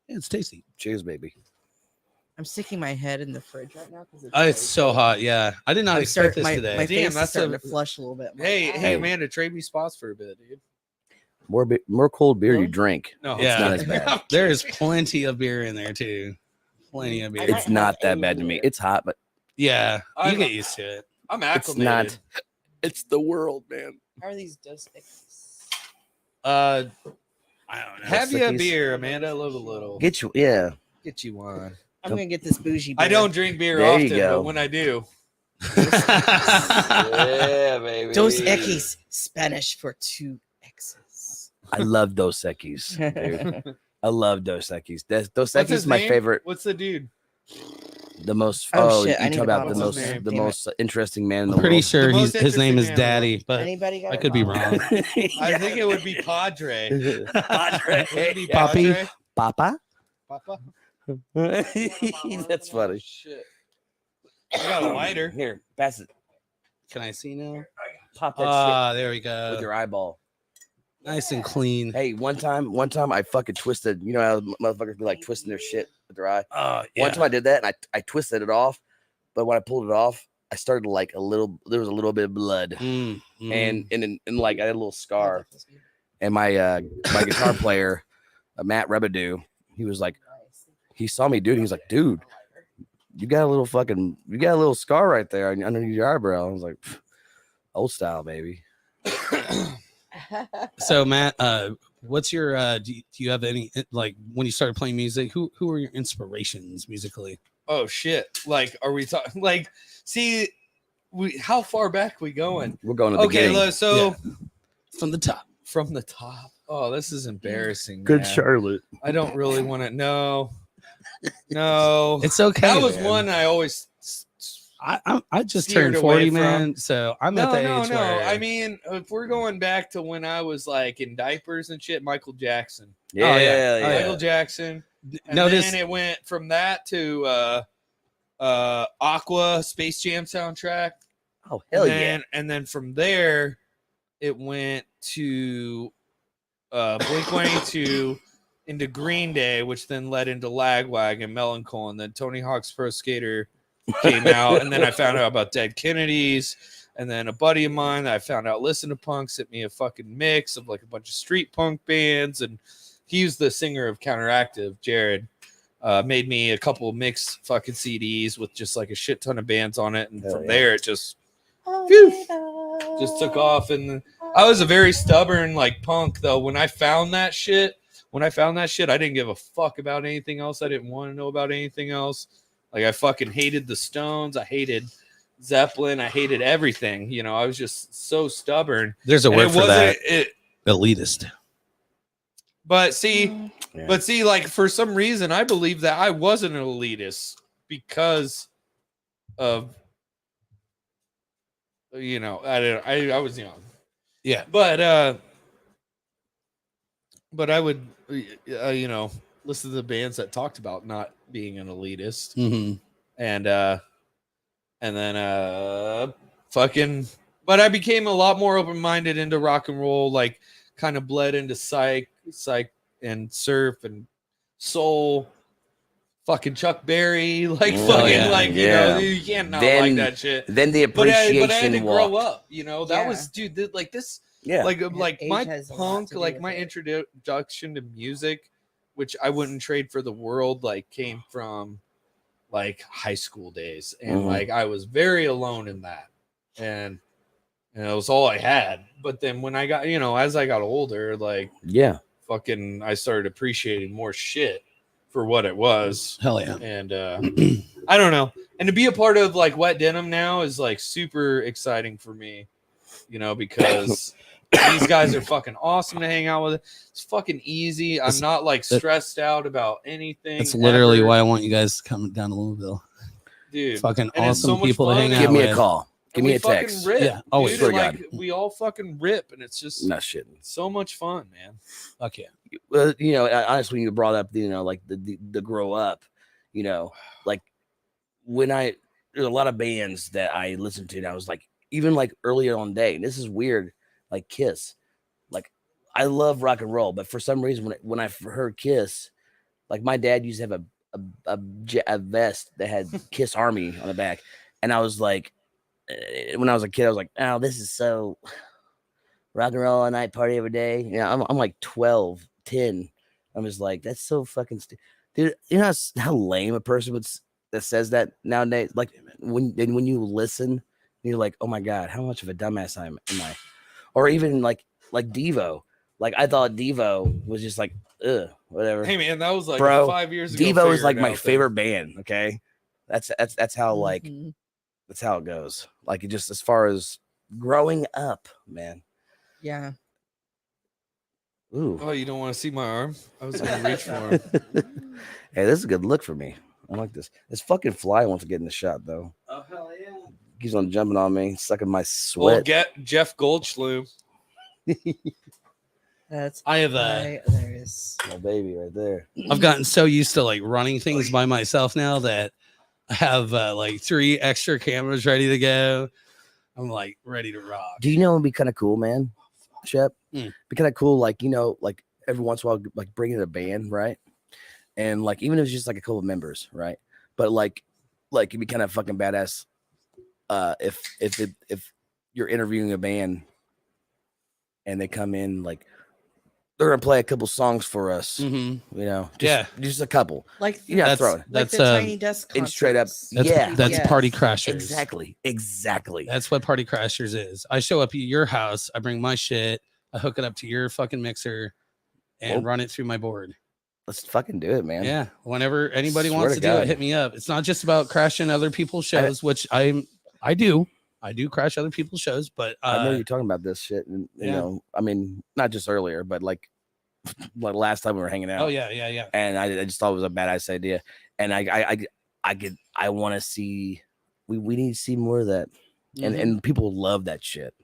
Speaker 1: Yeah, it's tasty.
Speaker 3: Cheers, baby.
Speaker 4: I'm sticking my head in the fridge right now because
Speaker 1: It's so hot. Yeah, I did not expect this today.
Speaker 4: My
Speaker 5: Damn,
Speaker 4: face
Speaker 5: that's
Speaker 4: is starting
Speaker 5: a-
Speaker 4: to flush a little bit. I'm
Speaker 5: Hey,
Speaker 4: like,
Speaker 5: hey,
Speaker 4: "Ah."
Speaker 5: Amanda, trade me spots for a bit, dude.
Speaker 3: More cold beer you
Speaker 4: Really?
Speaker 3: drink.
Speaker 5: No,
Speaker 3: It's
Speaker 1: Yeah.
Speaker 3: not as bad.
Speaker 1: There is plenty of beer in there too. Plenty of beer.
Speaker 4: might
Speaker 3: It's
Speaker 4: have
Speaker 3: not that
Speaker 4: a
Speaker 3: bad to me.
Speaker 4: beer.
Speaker 3: It's hot, but
Speaker 1: Yeah,
Speaker 5: I'm-
Speaker 1: you get used to it.
Speaker 5: I'm
Speaker 3: it's
Speaker 5: acclimated.
Speaker 3: not. It's the world, man.
Speaker 4: How are these Dos Equis?
Speaker 1: I don't know.
Speaker 5: Have you a
Speaker 3: Sickies.
Speaker 5: beer, Amanda? Love a little.
Speaker 3: Get you, yeah.
Speaker 5: Get you one.
Speaker 4: I'm gonna get this bougie beer.
Speaker 5: I don't drink beer
Speaker 3: There you
Speaker 5: often,
Speaker 3: go.
Speaker 5: but when I do,
Speaker 3: Yeah, baby.
Speaker 4: Dos Equis, Spanish for 2 X's.
Speaker 3: I love Dos Equis, dude. I love Dos Equis. Dos
Speaker 5: what's
Speaker 3: Equis
Speaker 5: his
Speaker 3: is my
Speaker 5: name?
Speaker 3: favorite.
Speaker 5: What's the dude?
Speaker 3: The most.
Speaker 4: Oh, shit, I
Speaker 3: you
Speaker 4: need
Speaker 3: talk
Speaker 4: a
Speaker 3: about
Speaker 4: bottle
Speaker 3: the
Speaker 5: of
Speaker 3: most,
Speaker 5: his name,
Speaker 3: the
Speaker 4: damn it.
Speaker 3: most interesting man in the
Speaker 1: I'm pretty
Speaker 3: world.
Speaker 1: sure
Speaker 5: The most
Speaker 1: his name is
Speaker 5: interesting man
Speaker 1: Daddy, but
Speaker 4: Anybody got
Speaker 1: I
Speaker 4: a
Speaker 1: could be
Speaker 4: bottle?
Speaker 1: wrong.
Speaker 5: I think it would be Padre. Would it be
Speaker 1: Papi?
Speaker 5: Padre?
Speaker 3: Papa.
Speaker 5: Papa?
Speaker 3: That's funny.
Speaker 5: Shit. I got a lighter.
Speaker 3: Here, pass it.
Speaker 1: Can I see now?
Speaker 3: Pop that
Speaker 1: Ah, there we
Speaker 3: shit
Speaker 1: go.
Speaker 3: with your eyeball.
Speaker 1: Nice and clean.
Speaker 3: Hey, one time I fucking twisted. You know how motherfuckers be like twisting their shit with their eye.
Speaker 1: Yeah.
Speaker 3: One time I did that and I twisted it off, but when I pulled it off, I started to like there was a little bit of blood, and like I had a little scar. And my my guitar player, Matt Rebedu, he was like, he saw me, dude. He was like, dude, you got a little scar right there underneath your eyebrow. I was like, old style, baby.
Speaker 1: So Matt, what's your do you have any like when you started playing music? Who were your inspirations musically?
Speaker 5: Oh shit! Like, are we talking? Like, see, how far back we going?
Speaker 3: We're going to the
Speaker 5: Okay,
Speaker 3: beginning.
Speaker 5: so
Speaker 1: From the top.
Speaker 5: from the top. Oh, this is embarrassing.
Speaker 3: Good
Speaker 5: man.
Speaker 3: Charlotte.
Speaker 5: I don't really want to. No.
Speaker 1: It's okay.
Speaker 5: That was
Speaker 1: man.
Speaker 5: one I always.
Speaker 1: I just
Speaker 5: steered
Speaker 1: turned
Speaker 5: away
Speaker 1: 40,
Speaker 5: from.
Speaker 1: man. So I'm at the age where
Speaker 5: I mean, if we're going back to when I was like in diapers and shit, Michael Jackson.
Speaker 3: Yeah,
Speaker 1: yeah.
Speaker 3: yeah.
Speaker 5: Michael Jackson. And
Speaker 1: notice
Speaker 5: then it went from that to Aqua Space Jam soundtrack.
Speaker 3: Oh hell
Speaker 5: and
Speaker 3: yeah.
Speaker 5: then, and then from there it went to Blink 182 into Green Day, which then led into Lagwagon, Melancholy, and then Tony Hawk's Pro Skater came out, and then I found out about Dead Kennedys, and then a buddy of mine that I found out listened to punk sent me a fucking mix of like a bunch of street punk bands, and he's the singer of Counteractive, Jared. Made me a couple of mixed fucking CDs with just like a shit ton of bands on it, and
Speaker 3: Hell
Speaker 5: from
Speaker 3: yeah.
Speaker 5: there it just took off. And I was a very stubborn like punk though. When I found that shit, I didn't give a fuck about anything else. I didn't want to know about anything else. Like I fucking hated the Stones. I hated Zeppelin. I hated everything. You know, I was just so stubborn.
Speaker 1: there's a
Speaker 5: And
Speaker 1: word
Speaker 5: it
Speaker 1: for
Speaker 5: wasn't
Speaker 1: that. Elitist.
Speaker 5: But see,
Speaker 3: Yeah.
Speaker 5: like for some reason, I believe that I wasn't an elitist because of, you know, I was young.
Speaker 1: Yeah.
Speaker 5: But I would, you know, listen to the bands that talked about not being an elitist,
Speaker 1: Mm-hmm.
Speaker 5: and then fucking. But I became a lot more open minded into rock and roll, like kind of bled into psych, and surf and soul. Fucking Chuck Berry, like
Speaker 3: Oh,
Speaker 5: fucking
Speaker 1: yeah.
Speaker 5: like you
Speaker 3: Yeah.
Speaker 5: know you can't not
Speaker 3: Then-
Speaker 5: like that shit.
Speaker 3: Then the
Speaker 5: But I
Speaker 3: appreciation
Speaker 5: had to grow
Speaker 3: walked.
Speaker 5: up, you know. That
Speaker 4: Yeah.
Speaker 5: was dude. Like this,
Speaker 3: Yeah.
Speaker 5: like
Speaker 4: age
Speaker 5: my
Speaker 4: has a lot
Speaker 5: punk,
Speaker 4: to do
Speaker 5: like
Speaker 4: with
Speaker 5: my
Speaker 4: it.
Speaker 5: introduction to music, which I wouldn't trade for the world, like came from like high school days, and
Speaker 3: Mhm.
Speaker 5: like I was very alone in that, and it was all I had. But then when I got, you know, as I got older, like
Speaker 3: Yeah.
Speaker 5: fucking, I started appreciating more shit for what it was.
Speaker 1: Hell yeah.
Speaker 5: And I don't know. And to be a part of like Wet Denim now is like super exciting for me, you know, because these guys are fucking awesome to hang out with. It's fucking easy. I'm not like stressed out about anything.
Speaker 1: That's literally
Speaker 5: ever.
Speaker 1: why I want you guys to come down to Louisville.
Speaker 5: Dude,
Speaker 1: Fucking
Speaker 5: and it's so
Speaker 1: awesome
Speaker 5: much
Speaker 1: people to
Speaker 5: fun,
Speaker 1: hang
Speaker 5: and
Speaker 1: out
Speaker 3: Give me
Speaker 1: with.
Speaker 3: a call. Give me
Speaker 5: we
Speaker 3: a
Speaker 5: fucking
Speaker 3: text.
Speaker 5: Rip,
Speaker 1: Yeah, always.
Speaker 5: dude,
Speaker 3: Swear to
Speaker 5: like
Speaker 3: God.
Speaker 5: we all fucking rip, and it's just
Speaker 3: No shit.
Speaker 5: so much fun, man.
Speaker 1: Fuck yeah.
Speaker 3: Well, you know, honestly, when you brought up, you know, like the grow up, you know, like when there's a lot of bands that I listened to, and I was like, even like earlier on day, and this is weird, like Kiss, like I love rock and roll, but for some reason when I heard Kiss, like my dad used to have a vest that had Kiss Army on the back, and I was like, when I was a kid, I was like, oh, this is so rock and roll all night, party every day. You know, I'm like 12, 10. I'm just like, that's so fucking dude. You know how lame a person that says that nowadays. Like when you listen, you're like, oh my god, how much of a dumbass am I? Or even like Devo. Like I thought Devo was just like, ugh, whatever.
Speaker 5: Hey man, that was like
Speaker 3: Bro,
Speaker 5: 5 years ago.
Speaker 3: Devo is like
Speaker 5: Figure it
Speaker 3: my
Speaker 5: out,
Speaker 3: favorite band. Okay, that's how like
Speaker 4: Mhm.
Speaker 3: that's how it goes. Like it just as far as growing up, man.
Speaker 4: Yeah.
Speaker 3: Ooh.
Speaker 5: Oh, you don't want to see my arm? I was gonna reach for him.
Speaker 3: Hey, this is a good look for me. I like this. This fucking fly wants to get in the shot though.
Speaker 1: Oh hell yeah!
Speaker 3: Keeps on jumping on me, sucking my
Speaker 5: Well,
Speaker 3: sweat.
Speaker 5: get Jeff Goldschlum.
Speaker 4: That's
Speaker 1: I have
Speaker 4: hilarious.
Speaker 3: My baby right there.
Speaker 1: I've gotten so used to like running things by myself now that I have like 3 extra cameras ready to go. I'm like ready to rock.
Speaker 3: Do you know it would be kind of cool, man? Shep?
Speaker 1: Hmm.
Speaker 3: Be kind of cool, like, you know, like every once in a while, like bring in a band, right? And like, even if it's just like a couple of members, right? But like it'd be kind of fucking badass if you're interviewing a band and they come in, like they're gonna play a couple songs for us,
Speaker 1: Mm-hmm.
Speaker 3: you know, just a couple.
Speaker 4: Like
Speaker 3: You gotta
Speaker 1: That's
Speaker 3: throw it.
Speaker 4: like
Speaker 1: that's
Speaker 4: the Tiny Desk
Speaker 3: and straight up,
Speaker 4: concerts.
Speaker 3: yeah.
Speaker 1: that's
Speaker 4: Yes.
Speaker 1: Party Crashers.
Speaker 3: Exactly.
Speaker 1: That's what Party Crashers is. I show up at your house, I bring my shit, I hook it up to your fucking mixer, and
Speaker 3: Well,
Speaker 1: run it through my board.
Speaker 3: let's fucking do it, man.
Speaker 1: Yeah. Whenever anybody
Speaker 3: Swear
Speaker 1: wants
Speaker 3: to
Speaker 1: to do it,
Speaker 3: God.
Speaker 1: hit me up. It's not just about crashing other people's shows, which I do. I do crash other people's shows, but
Speaker 3: I know you're talking about this shit, and you
Speaker 1: yeah.
Speaker 3: know, I mean, not just earlier, but like last time we were hanging out.
Speaker 1: oh yeah.
Speaker 3: And I just thought it was a badass idea, and I want to see. We need to see more of that, and people love that shit.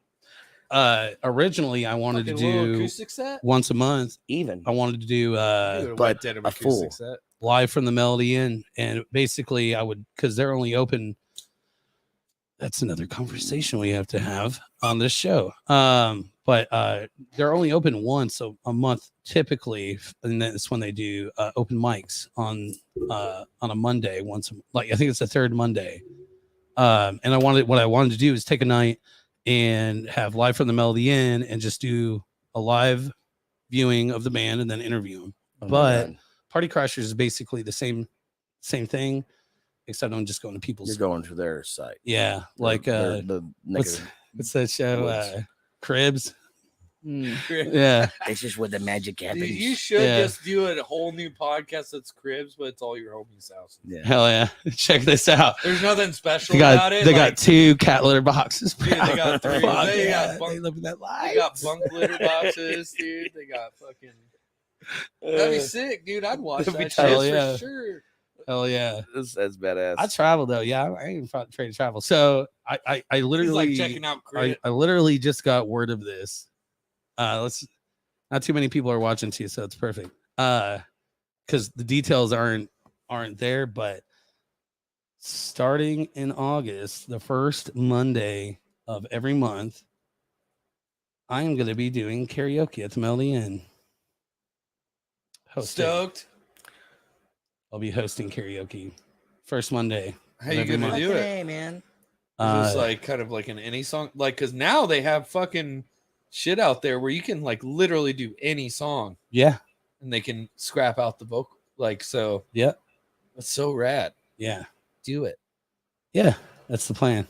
Speaker 1: Originally I wanted to
Speaker 5: Fucking little
Speaker 1: do
Speaker 5: acoustic set.
Speaker 1: once a month.
Speaker 3: Even
Speaker 1: I wanted to do
Speaker 3: but
Speaker 5: Denim
Speaker 3: a
Speaker 5: acoustic
Speaker 3: full.
Speaker 5: set.
Speaker 1: live from the Melody Inn, and basically I would, because they're only open. That's another conversation we have to have on this show. But they're only open once a month typically, and that's when they do open mics on a Monday once. Like I think it's the third Monday. And what I wanted to do is take a night and have live from the Melody Inn and just do a live viewing of the band and then interview them.
Speaker 3: Oh my
Speaker 1: But
Speaker 3: God.
Speaker 1: Party Crashers is basically the same thing, except I'm just going to people's.
Speaker 3: You're going to their site.
Speaker 1: Yeah, like
Speaker 3: the
Speaker 1: what's that show?
Speaker 3: Woods.
Speaker 1: Cribs.
Speaker 4: Mm.
Speaker 1: Yeah,
Speaker 3: It's just where the magic
Speaker 5: Dude,
Speaker 3: happens.
Speaker 5: you should
Speaker 1: Yeah.
Speaker 5: just do a whole new podcast that's Cribs, but it's all your homies' houses.
Speaker 3: Yeah.
Speaker 1: hell yeah! Check this out.
Speaker 5: There's nothing special
Speaker 1: They
Speaker 5: about
Speaker 1: got
Speaker 5: it.
Speaker 1: they
Speaker 5: like,
Speaker 1: got 2 cat litter boxes.
Speaker 5: Dude, they
Speaker 1: bro.
Speaker 5: got 3.
Speaker 1: Fuck
Speaker 5: They
Speaker 1: yeah,
Speaker 5: got bunk-
Speaker 1: they live in that life.
Speaker 5: They got bunk litter boxes, dude. They got fucking. That'd be sick, dude. I'd watch
Speaker 3: That'd be
Speaker 5: that
Speaker 3: tight.
Speaker 5: shit
Speaker 1: Hell
Speaker 5: for
Speaker 1: yeah.
Speaker 5: sure.
Speaker 1: Hell yeah!
Speaker 3: That's badass.
Speaker 1: I travel though. Yeah, I ain't afraid to travel. So I
Speaker 5: He's
Speaker 1: literally
Speaker 5: like checking out Cribs.
Speaker 1: I literally just got word of this. Let's not too many people are watching too, so it's perfect. Because the details aren't there, but starting in August, the first Monday of every month, I am going to be doing karaoke at the Melody Inn. Hosting.
Speaker 5: Stoked.
Speaker 1: I'll be hosting karaoke first Monday.
Speaker 5: How you
Speaker 1: every
Speaker 5: gonna
Speaker 1: month.
Speaker 5: do it?
Speaker 4: Hey, man.
Speaker 5: Is this like kind of like an any song? Like, because now they have fucking shit out there where you can like literally do any song
Speaker 1: Yeah,
Speaker 5: and they can scrap out the vocal. Like, so
Speaker 1: yeah,
Speaker 5: that's so rad.
Speaker 1: yeah,
Speaker 5: Do it.
Speaker 1: yeah. That's the plan.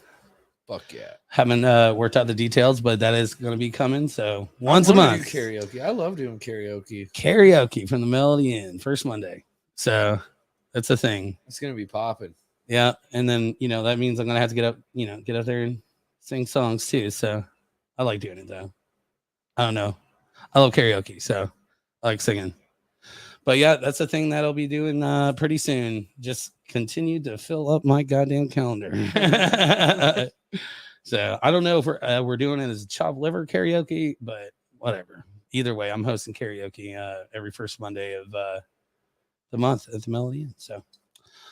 Speaker 5: Fuck yeah.
Speaker 1: Haven't worked out the details, but that is going to be coming. So once a
Speaker 5: I wanna
Speaker 1: month,
Speaker 5: do karaoke. I love doing karaoke.
Speaker 1: karaoke from the Melody Inn, first Monday. So that's a thing.
Speaker 5: It's gonna be popping.
Speaker 1: Yeah, and then that means I'm gonna have to get up there and sing songs too. So I like doing it though. I don't know. I love karaoke, so I like singing. But yeah, that's a thing that I'll be doing pretty soon. Just continue to fill up my goddamn calendar. So I don't know if we're doing it as chopped liver karaoke, but whatever. Either way, I'm hosting karaoke every first Monday of the month at the Melody Inn. So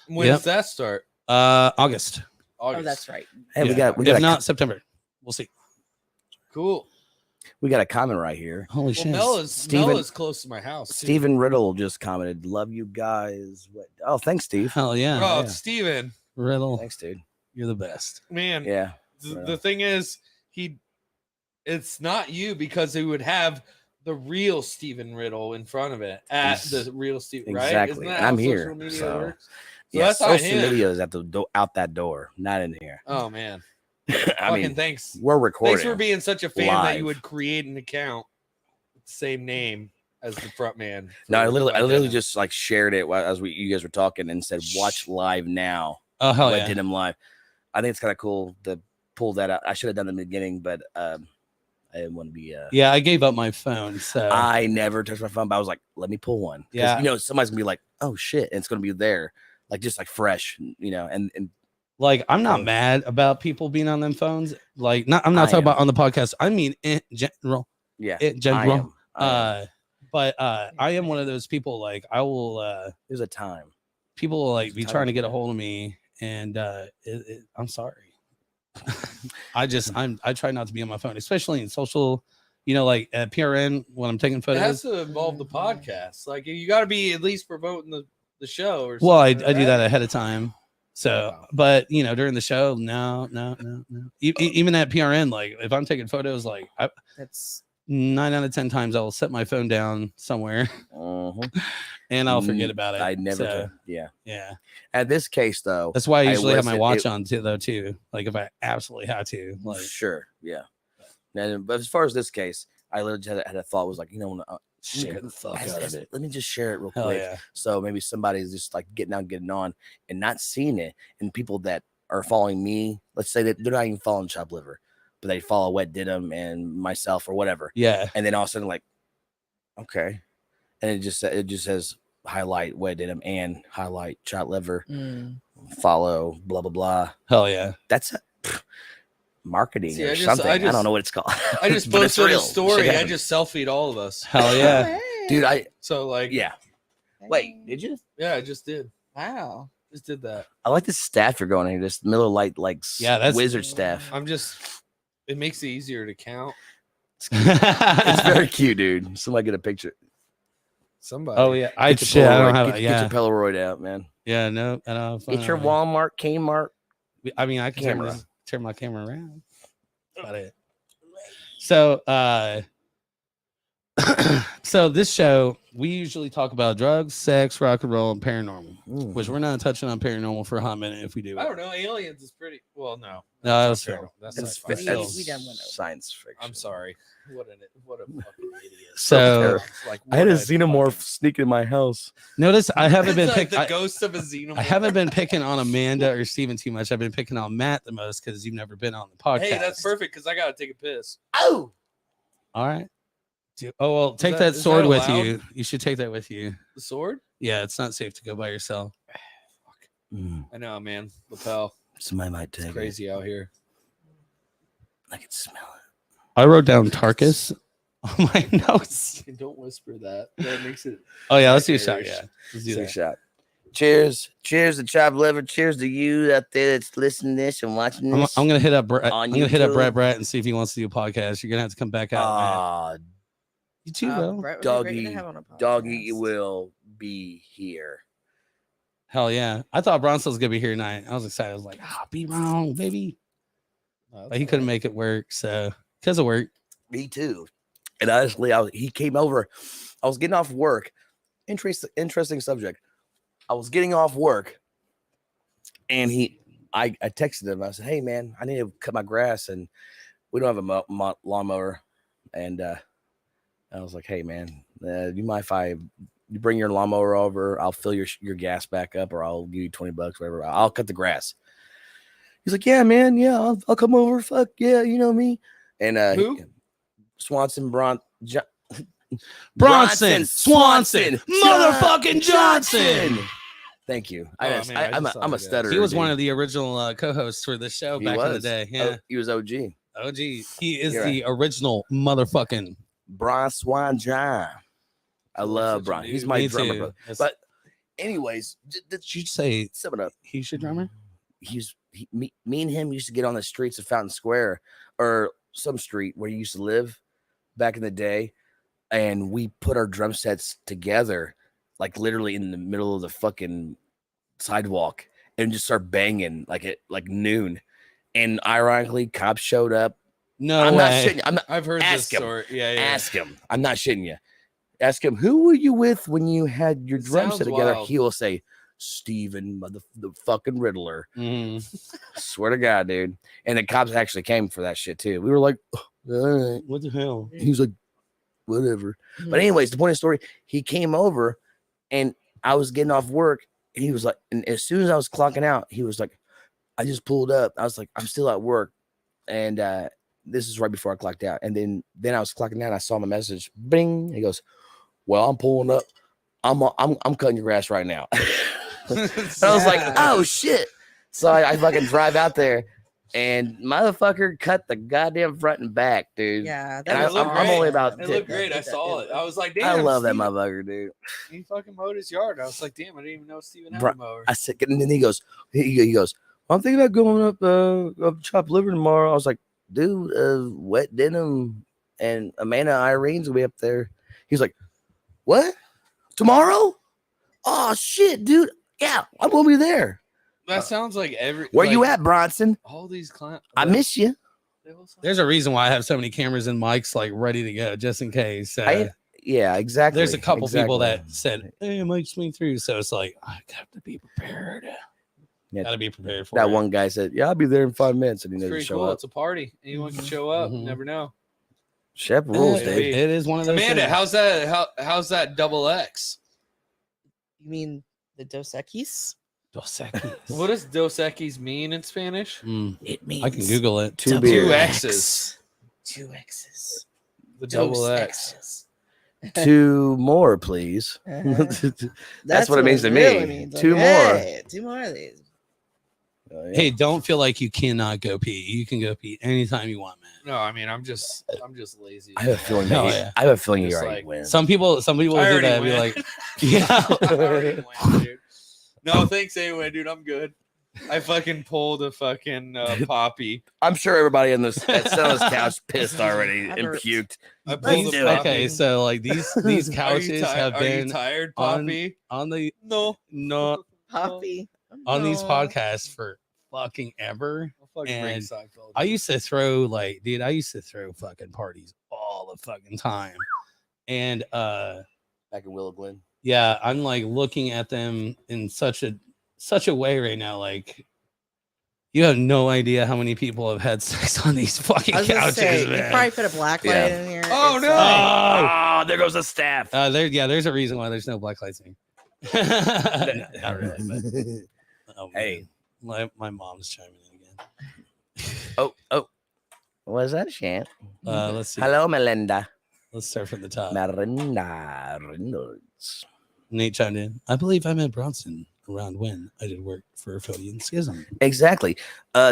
Speaker 5: When
Speaker 1: Yep.
Speaker 5: does that start?
Speaker 1: August.
Speaker 4: Oh, that's right.
Speaker 3: Hey,
Speaker 1: Yeah.
Speaker 3: we got
Speaker 1: If not September. We'll see.
Speaker 5: Cool.
Speaker 3: We got a comment right here.
Speaker 1: Holy
Speaker 5: Well,
Speaker 1: shit.
Speaker 5: Mel is
Speaker 3: Steven-
Speaker 5: close to my house. too.
Speaker 3: Stephen Riddle just commented, "Love you guys." What? Oh, thanks, Steve.
Speaker 1: Hell yeah.
Speaker 5: Oh,
Speaker 3: yeah.
Speaker 5: Steven,
Speaker 1: Riddle,
Speaker 3: Thanks, dude.
Speaker 1: you're the best.
Speaker 5: man.
Speaker 3: Yeah.
Speaker 5: The thing is, it's not you because he would have the real Steven Riddle in front of it at the real Steven, right?
Speaker 3: Exactly.
Speaker 5: Isn't that
Speaker 3: And
Speaker 5: how
Speaker 3: I'm
Speaker 5: social
Speaker 3: here,
Speaker 5: media
Speaker 3: so-
Speaker 5: works? So
Speaker 3: Yeah,
Speaker 5: that's not
Speaker 3: social
Speaker 5: him.
Speaker 3: media is at the out that door, not in here.
Speaker 5: Oh man.
Speaker 3: I
Speaker 5: Fucking
Speaker 3: mean,
Speaker 5: thanks.
Speaker 3: we're recording.
Speaker 5: Thanks for being such a fan that you
Speaker 3: live.
Speaker 5: would create an account with the same name as the front man.
Speaker 3: No, I
Speaker 5: for
Speaker 3: literally
Speaker 5: Denim.
Speaker 3: just like shared it as you guys were talking and said, "Watch live now."
Speaker 1: Oh, hell
Speaker 3: I
Speaker 1: yeah.
Speaker 3: did him live. I think it's kind of cool to pull that out. I should have done it in the beginning, but I didn't want to be.
Speaker 1: Yeah, I gave up my phone. So
Speaker 3: I never touched my phone, but I was like, "Let me pull one." 'Cause,
Speaker 1: Yeah.
Speaker 3: you know, somebody's gonna be like, "Oh shit," and it's gonna be there, like just like fresh, you know. And
Speaker 1: like, I'm not
Speaker 3: Oh.
Speaker 1: mad about people being on them phones. Like, I'm
Speaker 3: I
Speaker 1: not talking
Speaker 3: am.
Speaker 1: about on the podcast. I mean, in general.
Speaker 3: yeah,
Speaker 1: In
Speaker 3: I
Speaker 1: general.
Speaker 3: am. I am.
Speaker 1: But I am one of those people. Like, I will.
Speaker 3: There's a time.
Speaker 1: People will like
Speaker 3: There's a
Speaker 1: be
Speaker 3: time
Speaker 1: trying to
Speaker 3: for
Speaker 1: get a
Speaker 3: that.
Speaker 1: hold of me, and I'm sorry. I try not to be on my phone, especially in social. You know, like at PRN when I'm taking
Speaker 5: It
Speaker 1: photos.
Speaker 5: has to involve the podcast. Like you got to be at least promoting the show. Or
Speaker 1: Well, I
Speaker 5: something,
Speaker 1: do that
Speaker 5: right?
Speaker 1: ahead of time. So,
Speaker 5: Wow.
Speaker 1: but you know, during the show, no. Even at PRN, like if I'm taking photos, like
Speaker 4: That's
Speaker 1: 9 out of 10 times I'll set my phone down somewhere and I'll forget about it.
Speaker 3: I never.
Speaker 1: So,
Speaker 3: Yeah.
Speaker 1: yeah.
Speaker 3: At this case, though,
Speaker 1: That's why I usually have my
Speaker 3: wasn't-
Speaker 1: watch on too, though. Too, like if I absolutely have to, like
Speaker 3: sure, yeah. And, but as far as this case, I literally had a thought was like, you know,
Speaker 1: share the fuck out of it.
Speaker 3: let me just share it real
Speaker 1: Hell
Speaker 3: quick.
Speaker 1: yeah.
Speaker 3: So maybe somebody's just like getting on and not seeing it. And people that are following me, let's say that they're not even following Chop Liver, but they follow Wet Denim and myself or whatever.
Speaker 1: Yeah.
Speaker 3: And then all of a sudden, like, okay. And it just says highlight Wet Denim and highlight Chop Liver, follow, blah, blah, blah.
Speaker 1: Hell yeah.
Speaker 3: That's marketing
Speaker 5: See,
Speaker 3: or
Speaker 5: I just-
Speaker 3: something.
Speaker 5: I
Speaker 3: I
Speaker 5: just-
Speaker 3: don't know what it's called.
Speaker 5: I just
Speaker 3: But it's
Speaker 5: posted a
Speaker 3: real.
Speaker 5: story.
Speaker 3: Shit
Speaker 5: I
Speaker 3: happens.
Speaker 5: just selfied all of us.
Speaker 1: Hell yeah.
Speaker 3: Dude,
Speaker 5: So like,
Speaker 3: yeah. Wait, did you?
Speaker 5: yeah, I just did.
Speaker 4: Wow.
Speaker 5: Just did that.
Speaker 3: I like the staff you're going here. This Miller Lite, like,
Speaker 1: Yeah, that's-
Speaker 3: wizard staff.
Speaker 5: I'm just. It makes it easier to count.
Speaker 3: It's very cute, dude. Somebody get a picture.
Speaker 5: Somebody.
Speaker 1: Oh yeah. I
Speaker 3: Get your
Speaker 1: shit. I don't
Speaker 3: Polaroid-
Speaker 1: have
Speaker 3: get,
Speaker 1: it.
Speaker 3: get
Speaker 1: Yeah.
Speaker 3: your Polaroid out, man.
Speaker 1: Yeah. No. I don't have
Speaker 3: Get your
Speaker 1: phone.
Speaker 3: Walmart, Kmart.
Speaker 1: I mean, I can
Speaker 3: Camera.
Speaker 1: turn my camera around. That's about it. So, so this show, we usually talk about drugs, sex, rock and roll, and paranormal,
Speaker 3: Mm.
Speaker 1: which we're not touching on paranormal for a hot minute if we do.
Speaker 5: I don't know. Aliens is pretty. Well, no.
Speaker 1: No,
Speaker 5: That's
Speaker 1: that's
Speaker 5: not
Speaker 1: fair.
Speaker 5: paranormal. That's
Speaker 3: It's,
Speaker 5: not
Speaker 1: fi-
Speaker 5: fair.
Speaker 3: it's
Speaker 4: We done went over.
Speaker 3: science fiction.
Speaker 5: I'm sorry. What a fucking idiot.
Speaker 1: So
Speaker 5: Like,
Speaker 3: I had a
Speaker 5: what
Speaker 3: xenomorph
Speaker 5: fucking-
Speaker 3: sneak in my house.
Speaker 1: notice I haven't been
Speaker 5: It's like
Speaker 1: picking.
Speaker 5: the ghost of a xenomorph.
Speaker 1: I haven't been picking on Amanda or Steven too much. I've been picking on Matt the most because you've never been on the podcast.
Speaker 5: Hey, that's perfect because I gotta take a piss.
Speaker 3: Oh,
Speaker 1: All right. Oh well, take
Speaker 5: that-
Speaker 1: that
Speaker 5: is that
Speaker 1: sword with
Speaker 5: allowed?
Speaker 1: you. You should take that with you.
Speaker 5: The sword?
Speaker 1: Yeah, it's not safe to go by yourself.
Speaker 5: I know, man. Lapel.
Speaker 3: somebody might
Speaker 5: It's
Speaker 3: take it.
Speaker 5: crazy out here.
Speaker 3: I can smell it.
Speaker 1: I wrote down Tarkus on my notes.
Speaker 5: Don't whisper that. That makes it.
Speaker 1: Oh yeah, let's do a shot.
Speaker 5: Cheers.
Speaker 1: Yeah, let's do
Speaker 3: Take a
Speaker 1: that.
Speaker 3: shot. Cheers. Cheers to Chop Liver. Cheers to you out there that's listening to this and watching
Speaker 1: I'm
Speaker 3: this.
Speaker 1: gonna hit up. I'm
Speaker 3: on
Speaker 1: gonna hit up
Speaker 3: YouTube.
Speaker 1: Brett and see if he wants to do a podcast. You're gonna have to come back out, man.
Speaker 3: Ah,
Speaker 1: You too, bro.
Speaker 4: Brett would be great to
Speaker 3: doggy,
Speaker 4: have on a
Speaker 3: doggy
Speaker 4: podcast.
Speaker 3: will be here.
Speaker 1: Hell yeah! I thought Bronson was gonna be here tonight. I was excited. I was like, be wrong, baby. But he couldn't make it work, so because of work.
Speaker 3: Me too. And honestly, he came over. I was getting off work. Interesting subject. I was getting off work, and I texted him. I said, "Hey man, I need to cut my grass, and we don't have a lawnmower." And I was like, "Hey man, you mind if you bring your lawnmower over? I'll fill your gas back up, or I'll give you $20, whatever. I'll cut the grass." He's like, "Yeah, man, yeah, I'll come over. Fuck yeah, you know me." And
Speaker 5: Who?
Speaker 3: Swanson
Speaker 1: Bronson, Swanson, motherfucking Johnson.
Speaker 3: Thank you.
Speaker 5: Oh, man, I
Speaker 3: I'm
Speaker 5: just
Speaker 3: a
Speaker 5: thought of
Speaker 3: stutter.
Speaker 1: He was one of the original co-hosts for this show
Speaker 3: He
Speaker 1: back in the
Speaker 3: was.
Speaker 1: day. Yeah.
Speaker 3: He was OG.
Speaker 1: Oh, gee, he is
Speaker 3: You're
Speaker 1: the original motherfucking.
Speaker 3: Bron Swan John. I love
Speaker 5: such a
Speaker 3: Bron. He's
Speaker 5: dude.
Speaker 3: my
Speaker 1: Me
Speaker 3: drummer.
Speaker 1: too.
Speaker 3: Bro.
Speaker 1: That's-
Speaker 3: But anyways,
Speaker 1: Did you say
Speaker 3: sum it up.
Speaker 1: he's your drummer?
Speaker 3: Me and him used to get on the streets of Fountain Square or some street where he used to live. back in the day, and we put our drum sets together, like literally in the middle of the fucking sidewalk, and just start banging like at like noon. And ironically, cops showed up.
Speaker 1: No
Speaker 3: I'm
Speaker 1: way.
Speaker 3: not shitting you. I'm not.
Speaker 5: I've heard this
Speaker 3: Ask him.
Speaker 5: story. Yeah, yeah.
Speaker 3: Ask him. I'm not shitting you. Ask him, who were you with when you had your
Speaker 5: It
Speaker 3: drum
Speaker 5: sounds
Speaker 3: set together?
Speaker 5: wild.
Speaker 3: He will say, Steven, the fucking Riddler.
Speaker 1: Mm.
Speaker 3: Swear to God, dude. And the cops actually came for that shit too. We were like, all right.
Speaker 1: What the hell?
Speaker 3: He was like, whatever. But anyways, the point of the story, he came over and I was getting off work and he was like, and as soon as I was clocking out, he was like, I just pulled up. I was like, I'm still at work. And this is right before I clocked out. And then I was clocking out and I saw my message. Bing. He goes, well, I'm pulling up. I'm cutting your grass right now. And I was like, oh shit. So I fucking drive out there and motherfucker cut the goddamn front and back, dude.
Speaker 4: Yeah,
Speaker 3: And
Speaker 5: looked
Speaker 3: I'm only
Speaker 5: great.
Speaker 3: about
Speaker 5: It looked great. I saw it. I was like, damn.
Speaker 3: I love that
Speaker 5: Steven,
Speaker 3: motherfucker, dude.
Speaker 5: He fucking mowed his yard. I was like, damn, I didn't even know Steven had
Speaker 3: Bro,
Speaker 5: a mower.
Speaker 3: I said, and then he goes, well, I'm thinking about going up chop liver tomorrow. I was like, dude, Wet Denim and Amanda Irene's will be up there. He's like, what? Tomorrow? Oh shit, dude. Yeah, I'm gonna be there.
Speaker 5: That sounds like
Speaker 3: Where you at, Bronson?
Speaker 5: All these clients.
Speaker 3: I miss you.
Speaker 1: There's a reason why I have so many cameras and mics like ready to go just in case.
Speaker 3: Yeah, exactly.
Speaker 1: There's a couple people
Speaker 3: exactly.
Speaker 1: that said, hey, I might swing through. So it's like, I have to be prepared.
Speaker 3: Yeah.
Speaker 1: Gotta be prepared for
Speaker 3: That
Speaker 1: it.
Speaker 3: one guy said, yeah, I'll be there in 5 minutes. And he
Speaker 5: It's
Speaker 3: didn't
Speaker 5: pretty
Speaker 3: show
Speaker 5: cool.
Speaker 3: up.
Speaker 5: It's a party. Anyone can show up.
Speaker 1: Mhm.
Speaker 5: Never know.
Speaker 3: Shep rules,
Speaker 1: it,
Speaker 3: dude.
Speaker 1: it is one of those
Speaker 5: Amanda,
Speaker 1: things.
Speaker 5: how's that double X?
Speaker 4: You mean the Dos Equis?
Speaker 1: Dos Equis.
Speaker 5: What does Dos Equis mean in Spanish?
Speaker 1: Mm,
Speaker 4: It means
Speaker 1: I can Google it.
Speaker 3: Two
Speaker 5: Two
Speaker 3: beers.
Speaker 5: X's.
Speaker 4: 2 X's.
Speaker 5: The double
Speaker 4: Dos
Speaker 5: X.
Speaker 4: X's.
Speaker 3: 2 more, please.
Speaker 4: Uh-huh.
Speaker 3: That's what it means to
Speaker 4: really
Speaker 3: me.
Speaker 4: means.
Speaker 3: 2 more.
Speaker 4: Hey, 2 more of these.
Speaker 3: Oh, yeah.
Speaker 1: Hey, don't feel like you cannot go pee. You can go pee anytime you want, man.
Speaker 5: No, I mean I'm just lazy.
Speaker 3: I have a feeling
Speaker 1: Hell
Speaker 3: that
Speaker 1: yeah.
Speaker 3: I have a feeling you
Speaker 5: Just
Speaker 3: already
Speaker 5: like-
Speaker 3: win.
Speaker 1: Some people
Speaker 5: I
Speaker 1: will do
Speaker 5: already
Speaker 1: that and be
Speaker 5: win.
Speaker 1: like, yeah.
Speaker 5: I already win, dude. No, thanks anyway, dude. I'm good. I fucking pulled a fucking poppy.
Speaker 3: I'm sure everybody on this at Stella's couch pissed already
Speaker 4: That
Speaker 3: and
Speaker 4: hurts.
Speaker 3: puked.
Speaker 5: I pulled
Speaker 1: These-
Speaker 5: a poppy.
Speaker 1: okay, so like these
Speaker 5: Are you
Speaker 1: couches have
Speaker 5: Are you
Speaker 1: been
Speaker 5: tired,
Speaker 1: on-
Speaker 5: Poppy?
Speaker 1: on the
Speaker 5: No.
Speaker 1: not
Speaker 4: Poppy.
Speaker 1: on these
Speaker 5: No.
Speaker 1: podcasts for fucking ever.
Speaker 5: I'll fucking break
Speaker 1: And
Speaker 5: Seinfeld.
Speaker 1: I used to throw I used to throw fucking parties all the fucking time. And
Speaker 3: Back in Willow Glen.
Speaker 1: yeah, I'm like looking at them in such a way right now. Like, you have no idea how many people have had sex on these fucking
Speaker 4: I was gonna
Speaker 1: couches,
Speaker 4: say, you
Speaker 1: man.
Speaker 4: probably put a black light
Speaker 3: Yeah.
Speaker 4: in here.
Speaker 5: Oh,
Speaker 4: It's
Speaker 5: no.
Speaker 4: like-
Speaker 3: Oh, there goes the staff.
Speaker 1: There's a reason why there's no black lights in here. No, not really, but oh,
Speaker 3: Hey.
Speaker 1: man. my mom's chiming in again.
Speaker 3: Oh. Was that Shan?
Speaker 1: Let's see.
Speaker 3: Hello, Melinda.
Speaker 1: Let's start from the top.
Speaker 3: Marinda Reynolds.
Speaker 1: Nate chimed in. I believe I met Bronson around when I did work for Philly and Schism.
Speaker 3: Exactly.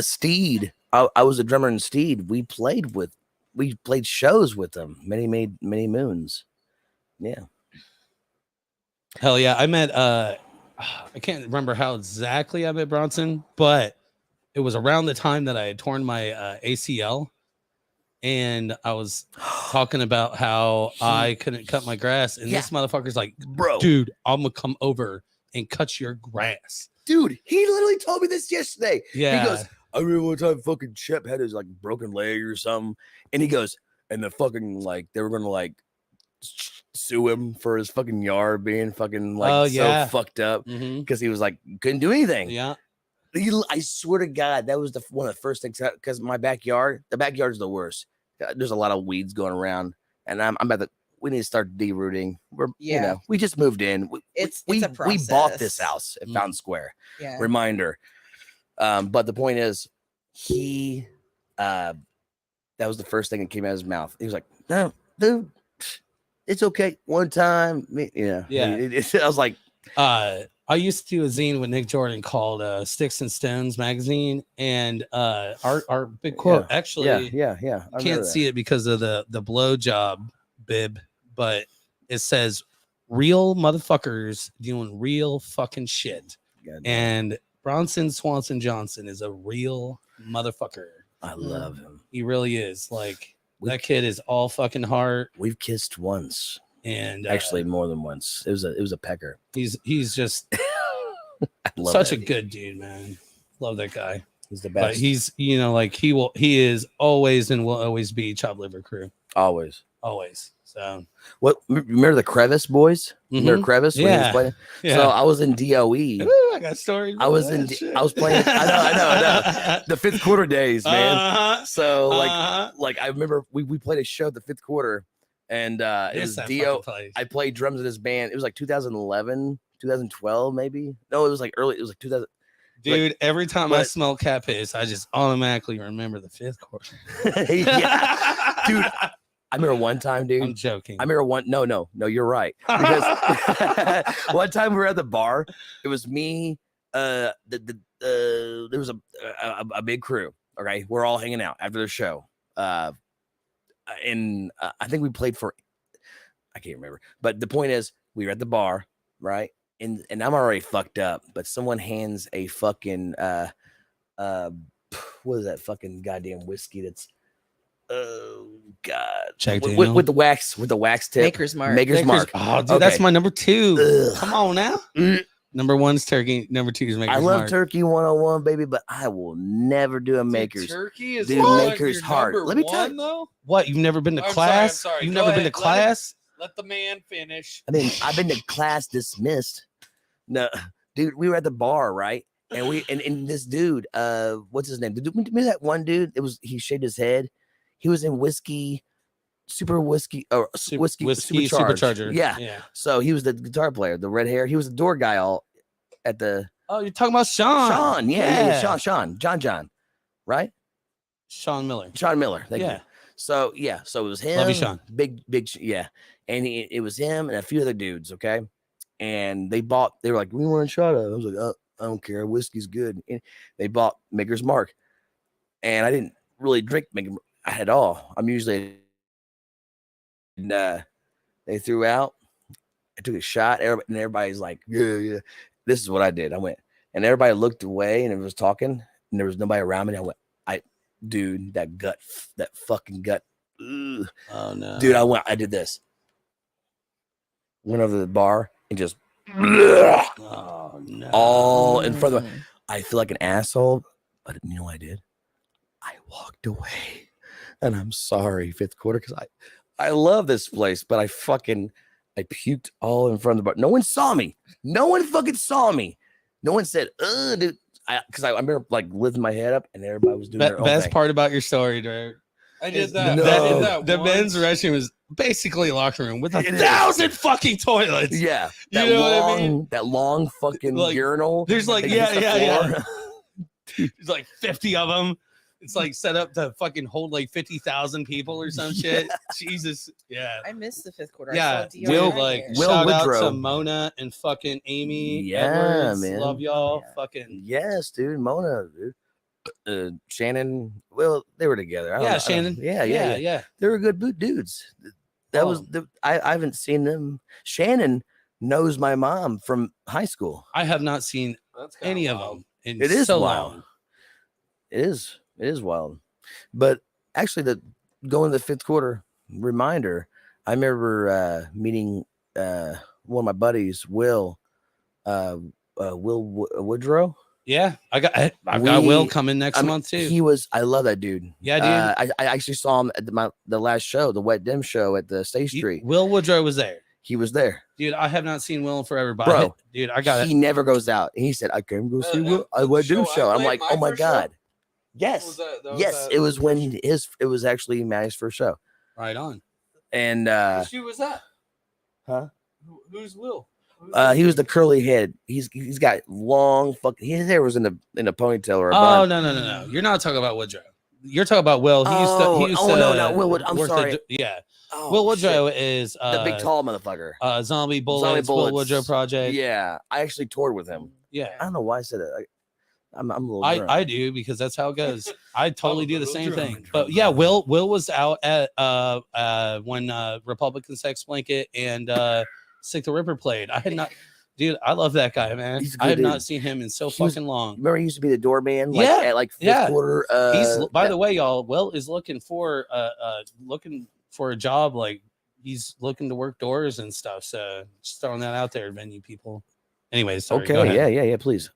Speaker 3: Steed. I was a drummer in Steed. We played shows with them many moons. Yeah.
Speaker 1: Hell yeah. I met I can't remember how exactly I met Bronson, but it was around the time that I had torn my ACL. And I was talking about how I couldn't cut my grass. And this motherfucker's like,
Speaker 3: Bro.
Speaker 1: dude, I'm going to come over and cut your grass.
Speaker 3: Dude, he literally told me this yesterday.
Speaker 1: Yeah.
Speaker 3: He goes, I remember one time fucking Shep had his like broken leg or something. And he goes, and the fucking like they were gonna like sue him for his fucking yard being fucking like so fucked up
Speaker 1: Mhm.
Speaker 3: because he was like couldn't do anything.
Speaker 1: Yeah.
Speaker 3: I swear to God, that was one of the first things because my backyard, the backyard is the worst. There's a lot of weeds going around, and I'm about to. We need to start derooting. We just moved in.
Speaker 4: It's
Speaker 3: we
Speaker 4: a
Speaker 3: bought this
Speaker 4: process.
Speaker 3: house at Fountain Square.
Speaker 4: Yeah.
Speaker 3: Reminder. But the point is, he that was the first thing that came out of his mouth. He was like, "No, dude, it's okay. One time, yeah." I was like,
Speaker 1: I used to do a zine with Nick Jordan called Sticks and Stones magazine, and our big quote actually
Speaker 3: yeah.
Speaker 1: you can't see it because of the blowjob bib, but it says real motherfuckers doing real fucking shit. And Bronson Swanson Johnson is a real motherfucker.
Speaker 3: I love him.
Speaker 1: He really is. Like, That kid is all fucking heart,
Speaker 3: We've kissed once,
Speaker 1: and
Speaker 3: actually more than once. It was a pecker.
Speaker 1: he's just
Speaker 3: I love
Speaker 1: such
Speaker 3: that
Speaker 1: a
Speaker 3: dude.
Speaker 1: good dude, man. Love that guy.
Speaker 3: He's the
Speaker 1: But
Speaker 3: best.
Speaker 1: he's, you know, like he is always and will always be Chop Liver Crew.
Speaker 3: Always.
Speaker 1: So
Speaker 3: What? Remember the Crevice boys? Remember
Speaker 1: Mhm.
Speaker 3: Crevice when he was
Speaker 1: Yeah.
Speaker 3: playing?
Speaker 1: yeah.
Speaker 3: So I was in DOE.
Speaker 1: Ooh, I got stories.
Speaker 3: I was in. I was playing. I know. The fifth quarter days, man.
Speaker 1: Uh-huh.
Speaker 3: So
Speaker 1: Uh-huh.
Speaker 3: like I remember we played a show the fifth quarter, and it
Speaker 1: Miss
Speaker 3: was
Speaker 1: that
Speaker 3: Do.
Speaker 1: fucking place.
Speaker 3: I played drums in this band. It was like 2011, 2012, maybe. No, it was like early. It was like 2000.
Speaker 1: Dude, every time I
Speaker 3: but-
Speaker 1: smell cat piss, I just automatically remember the fifth quarter.
Speaker 3: Yeah, dude. I remember one time, dude.
Speaker 1: I'm joking.
Speaker 3: I remember one. No, you're right. Because one time we were at the bar. It was me. There was a big crew. Okay, we're all hanging out after the show. And I think we played for. I can't remember. But the point is, we were at the bar, right? And I'm already fucked up. But someone hands a fucking what is that fucking goddamn whiskey that's. Oh God!
Speaker 1: Jack
Speaker 3: with
Speaker 1: Daniel?
Speaker 3: the wax tip.
Speaker 4: Maker's Mark.
Speaker 3: Maker's Mark.
Speaker 1: Oh, dude, that's
Speaker 3: Okay.
Speaker 1: my number 2.
Speaker 3: Ugh.
Speaker 1: Come on now.
Speaker 3: Mm.
Speaker 1: Number 1's turkey. Number 2 is Maker's
Speaker 3: I love
Speaker 1: Mark.
Speaker 3: Turkey 101, baby, but I will never do a Maker's.
Speaker 5: Turkey is
Speaker 3: Dude,
Speaker 5: what?
Speaker 3: Maker's
Speaker 5: Your
Speaker 3: heart.
Speaker 5: number
Speaker 3: Let me tell
Speaker 5: one,
Speaker 3: you-
Speaker 5: though.
Speaker 1: What? You've never been to
Speaker 5: I'm
Speaker 1: class?
Speaker 5: sorry.
Speaker 1: You've
Speaker 5: Go
Speaker 1: never been
Speaker 5: ahead.
Speaker 1: to class?
Speaker 5: Let the man finish.
Speaker 3: I mean, I've been to class dismissed. No, dude, we were at the bar, right? And and this dude, what's his name? Remember that one dude? He shaved his head. He was in whiskey supercharged.
Speaker 1: Supercharger.
Speaker 3: Yeah. So he was the guitar player, the red hair. He was the door guy all at the
Speaker 1: Oh, you're talking about Sean.
Speaker 3: John, right?
Speaker 1: Sean Miller.
Speaker 3: Sean Miller. Thank
Speaker 1: Yeah.
Speaker 3: you. So it was him.
Speaker 1: Love you, Sean.
Speaker 3: Big, yeah. And it was him and a few other dudes. Okay. And they were like, we want a shot of it. I was like, I don't care. Whiskey's good. And they bought Maker's Mark. And I didn't really drink Maker's Mark at all. I'm usually, and they threw out. I took a shot. And everybody's like, yeah. This is what I did. I went, and everybody looked away and it was talking, and there was nobody around me. And I went, dude, that fucking gut. Ugh.
Speaker 1: Oh no.
Speaker 3: Dude, I did this. Went over to the bar and just
Speaker 1: Oh no.
Speaker 3: all in front of
Speaker 4: Mm.
Speaker 3: I feel like an asshole, but you know what I did? I walked away. And I'm sorry, fifth quarter, because I love this place, but I puked all in front of the bar. No one saw me. No one fucking saw me. No one said, dude. Because I remember like lifting my head up and everybody was doing their own
Speaker 1: Best
Speaker 3: thing.
Speaker 1: part about your story, Derek.
Speaker 5: I did
Speaker 1: is
Speaker 5: that.
Speaker 3: No.
Speaker 5: I did that
Speaker 1: The
Speaker 5: once.
Speaker 1: men's restroom is basically a locker room with
Speaker 3: It is.
Speaker 1: 1,000 fucking toilets.
Speaker 3: Yeah.
Speaker 1: You know what I mean?
Speaker 3: That long fucking
Speaker 1: Like,
Speaker 3: urinal.
Speaker 1: There's like,
Speaker 3: that
Speaker 1: yeah.
Speaker 3: hits the floor.
Speaker 1: There's like 50 of them. It's like set up to fucking hold like 50,000 people or some shit. Jesus. Yeah.
Speaker 4: I missed the fifth quarter.
Speaker 1: Yeah.
Speaker 4: I saw
Speaker 1: Will
Speaker 4: DRI
Speaker 1: like
Speaker 4: there.
Speaker 3: Will
Speaker 1: shout out
Speaker 3: Woodrow.
Speaker 1: to Mona and fucking Amy.
Speaker 3: Yeah,
Speaker 1: Edwards.
Speaker 3: man.
Speaker 1: Love y'all.
Speaker 4: Yeah.
Speaker 1: Fucking
Speaker 3: Yes, dude. Mona, dude. Shannon. Well, they were together. I don't know.
Speaker 1: Shannon.
Speaker 3: Yeah. They were good dudes. That was I haven't seen them. Shannon knows my mom from high school.
Speaker 1: I have not seen
Speaker 5: That's kinda
Speaker 1: any of
Speaker 5: wild.
Speaker 1: them in
Speaker 3: It is
Speaker 1: so
Speaker 3: wild.
Speaker 1: long.
Speaker 3: It is wild. But actually, going to the fifth quarter reminder. I remember meeting one of my buddies, Will Woodrow.
Speaker 1: Yeah, I've got Will coming next month too.
Speaker 3: I love that dude.
Speaker 1: Yeah, dude.
Speaker 3: I actually saw him at the last show, the Wet Dim show at the State Street.
Speaker 1: Will Woodrow was there.
Speaker 3: He was there.
Speaker 1: Dude, I have not seen Will in forever, but
Speaker 3: Bro,
Speaker 1: dude, I got
Speaker 3: He
Speaker 1: it.
Speaker 3: never goes out. And he said, I came go see Will. I
Speaker 5: the
Speaker 3: Wet Dim
Speaker 5: show I
Speaker 3: show. I'm
Speaker 5: played,
Speaker 3: like,
Speaker 5: my
Speaker 3: oh my
Speaker 5: first show?
Speaker 3: God.
Speaker 5: What
Speaker 3: Yes.
Speaker 5: was that? That was
Speaker 3: Yes.
Speaker 5: that-
Speaker 3: It was when it was actually Maddie's first show.
Speaker 1: Right on.
Speaker 3: And
Speaker 5: Whose shoe was that?
Speaker 3: huh?
Speaker 5: Who's Will?
Speaker 3: He was the curly head. He's got long fucking his hair was in a ponytail or a
Speaker 1: Oh
Speaker 3: bun.
Speaker 1: no! You're not talking about Woodrow. You're talking about Will. He used to.
Speaker 3: no, Will I'm
Speaker 1: work
Speaker 3: sorry.
Speaker 1: yeah,
Speaker 3: Oh,
Speaker 1: Will
Speaker 3: shit.
Speaker 1: Woodrow is
Speaker 3: The big tall motherfucker.
Speaker 1: Zombie Bullets. Will Woodrow Project.
Speaker 3: Yeah. I actually toured with him. I
Speaker 1: Yeah.
Speaker 3: don't know why I said it. I'm a little drunk.
Speaker 1: I do because that's how it goes. I totally do the same thing.
Speaker 3: drunk.
Speaker 1: But yeah, Will was out at when Republican Sex Blanket and Sick the Ripper played. I had not, Dude, I love that guy, man.
Speaker 7: He's a good
Speaker 1: I have
Speaker 7: dude.
Speaker 1: not seen him in so
Speaker 7: He was-
Speaker 1: fucking long.
Speaker 7: Remember, he used to be the doorman. Like,
Speaker 1: Yeah,
Speaker 7: at like fifth
Speaker 1: yeah.
Speaker 7: quarter.
Speaker 1: He's by the way, y'all. Will is looking for a job. Like he's looking to work doors and stuff. So just throwing that out there, venue people. Anyways, sorry, go
Speaker 7: Okay,
Speaker 1: ahead.
Speaker 7: yeah. Please.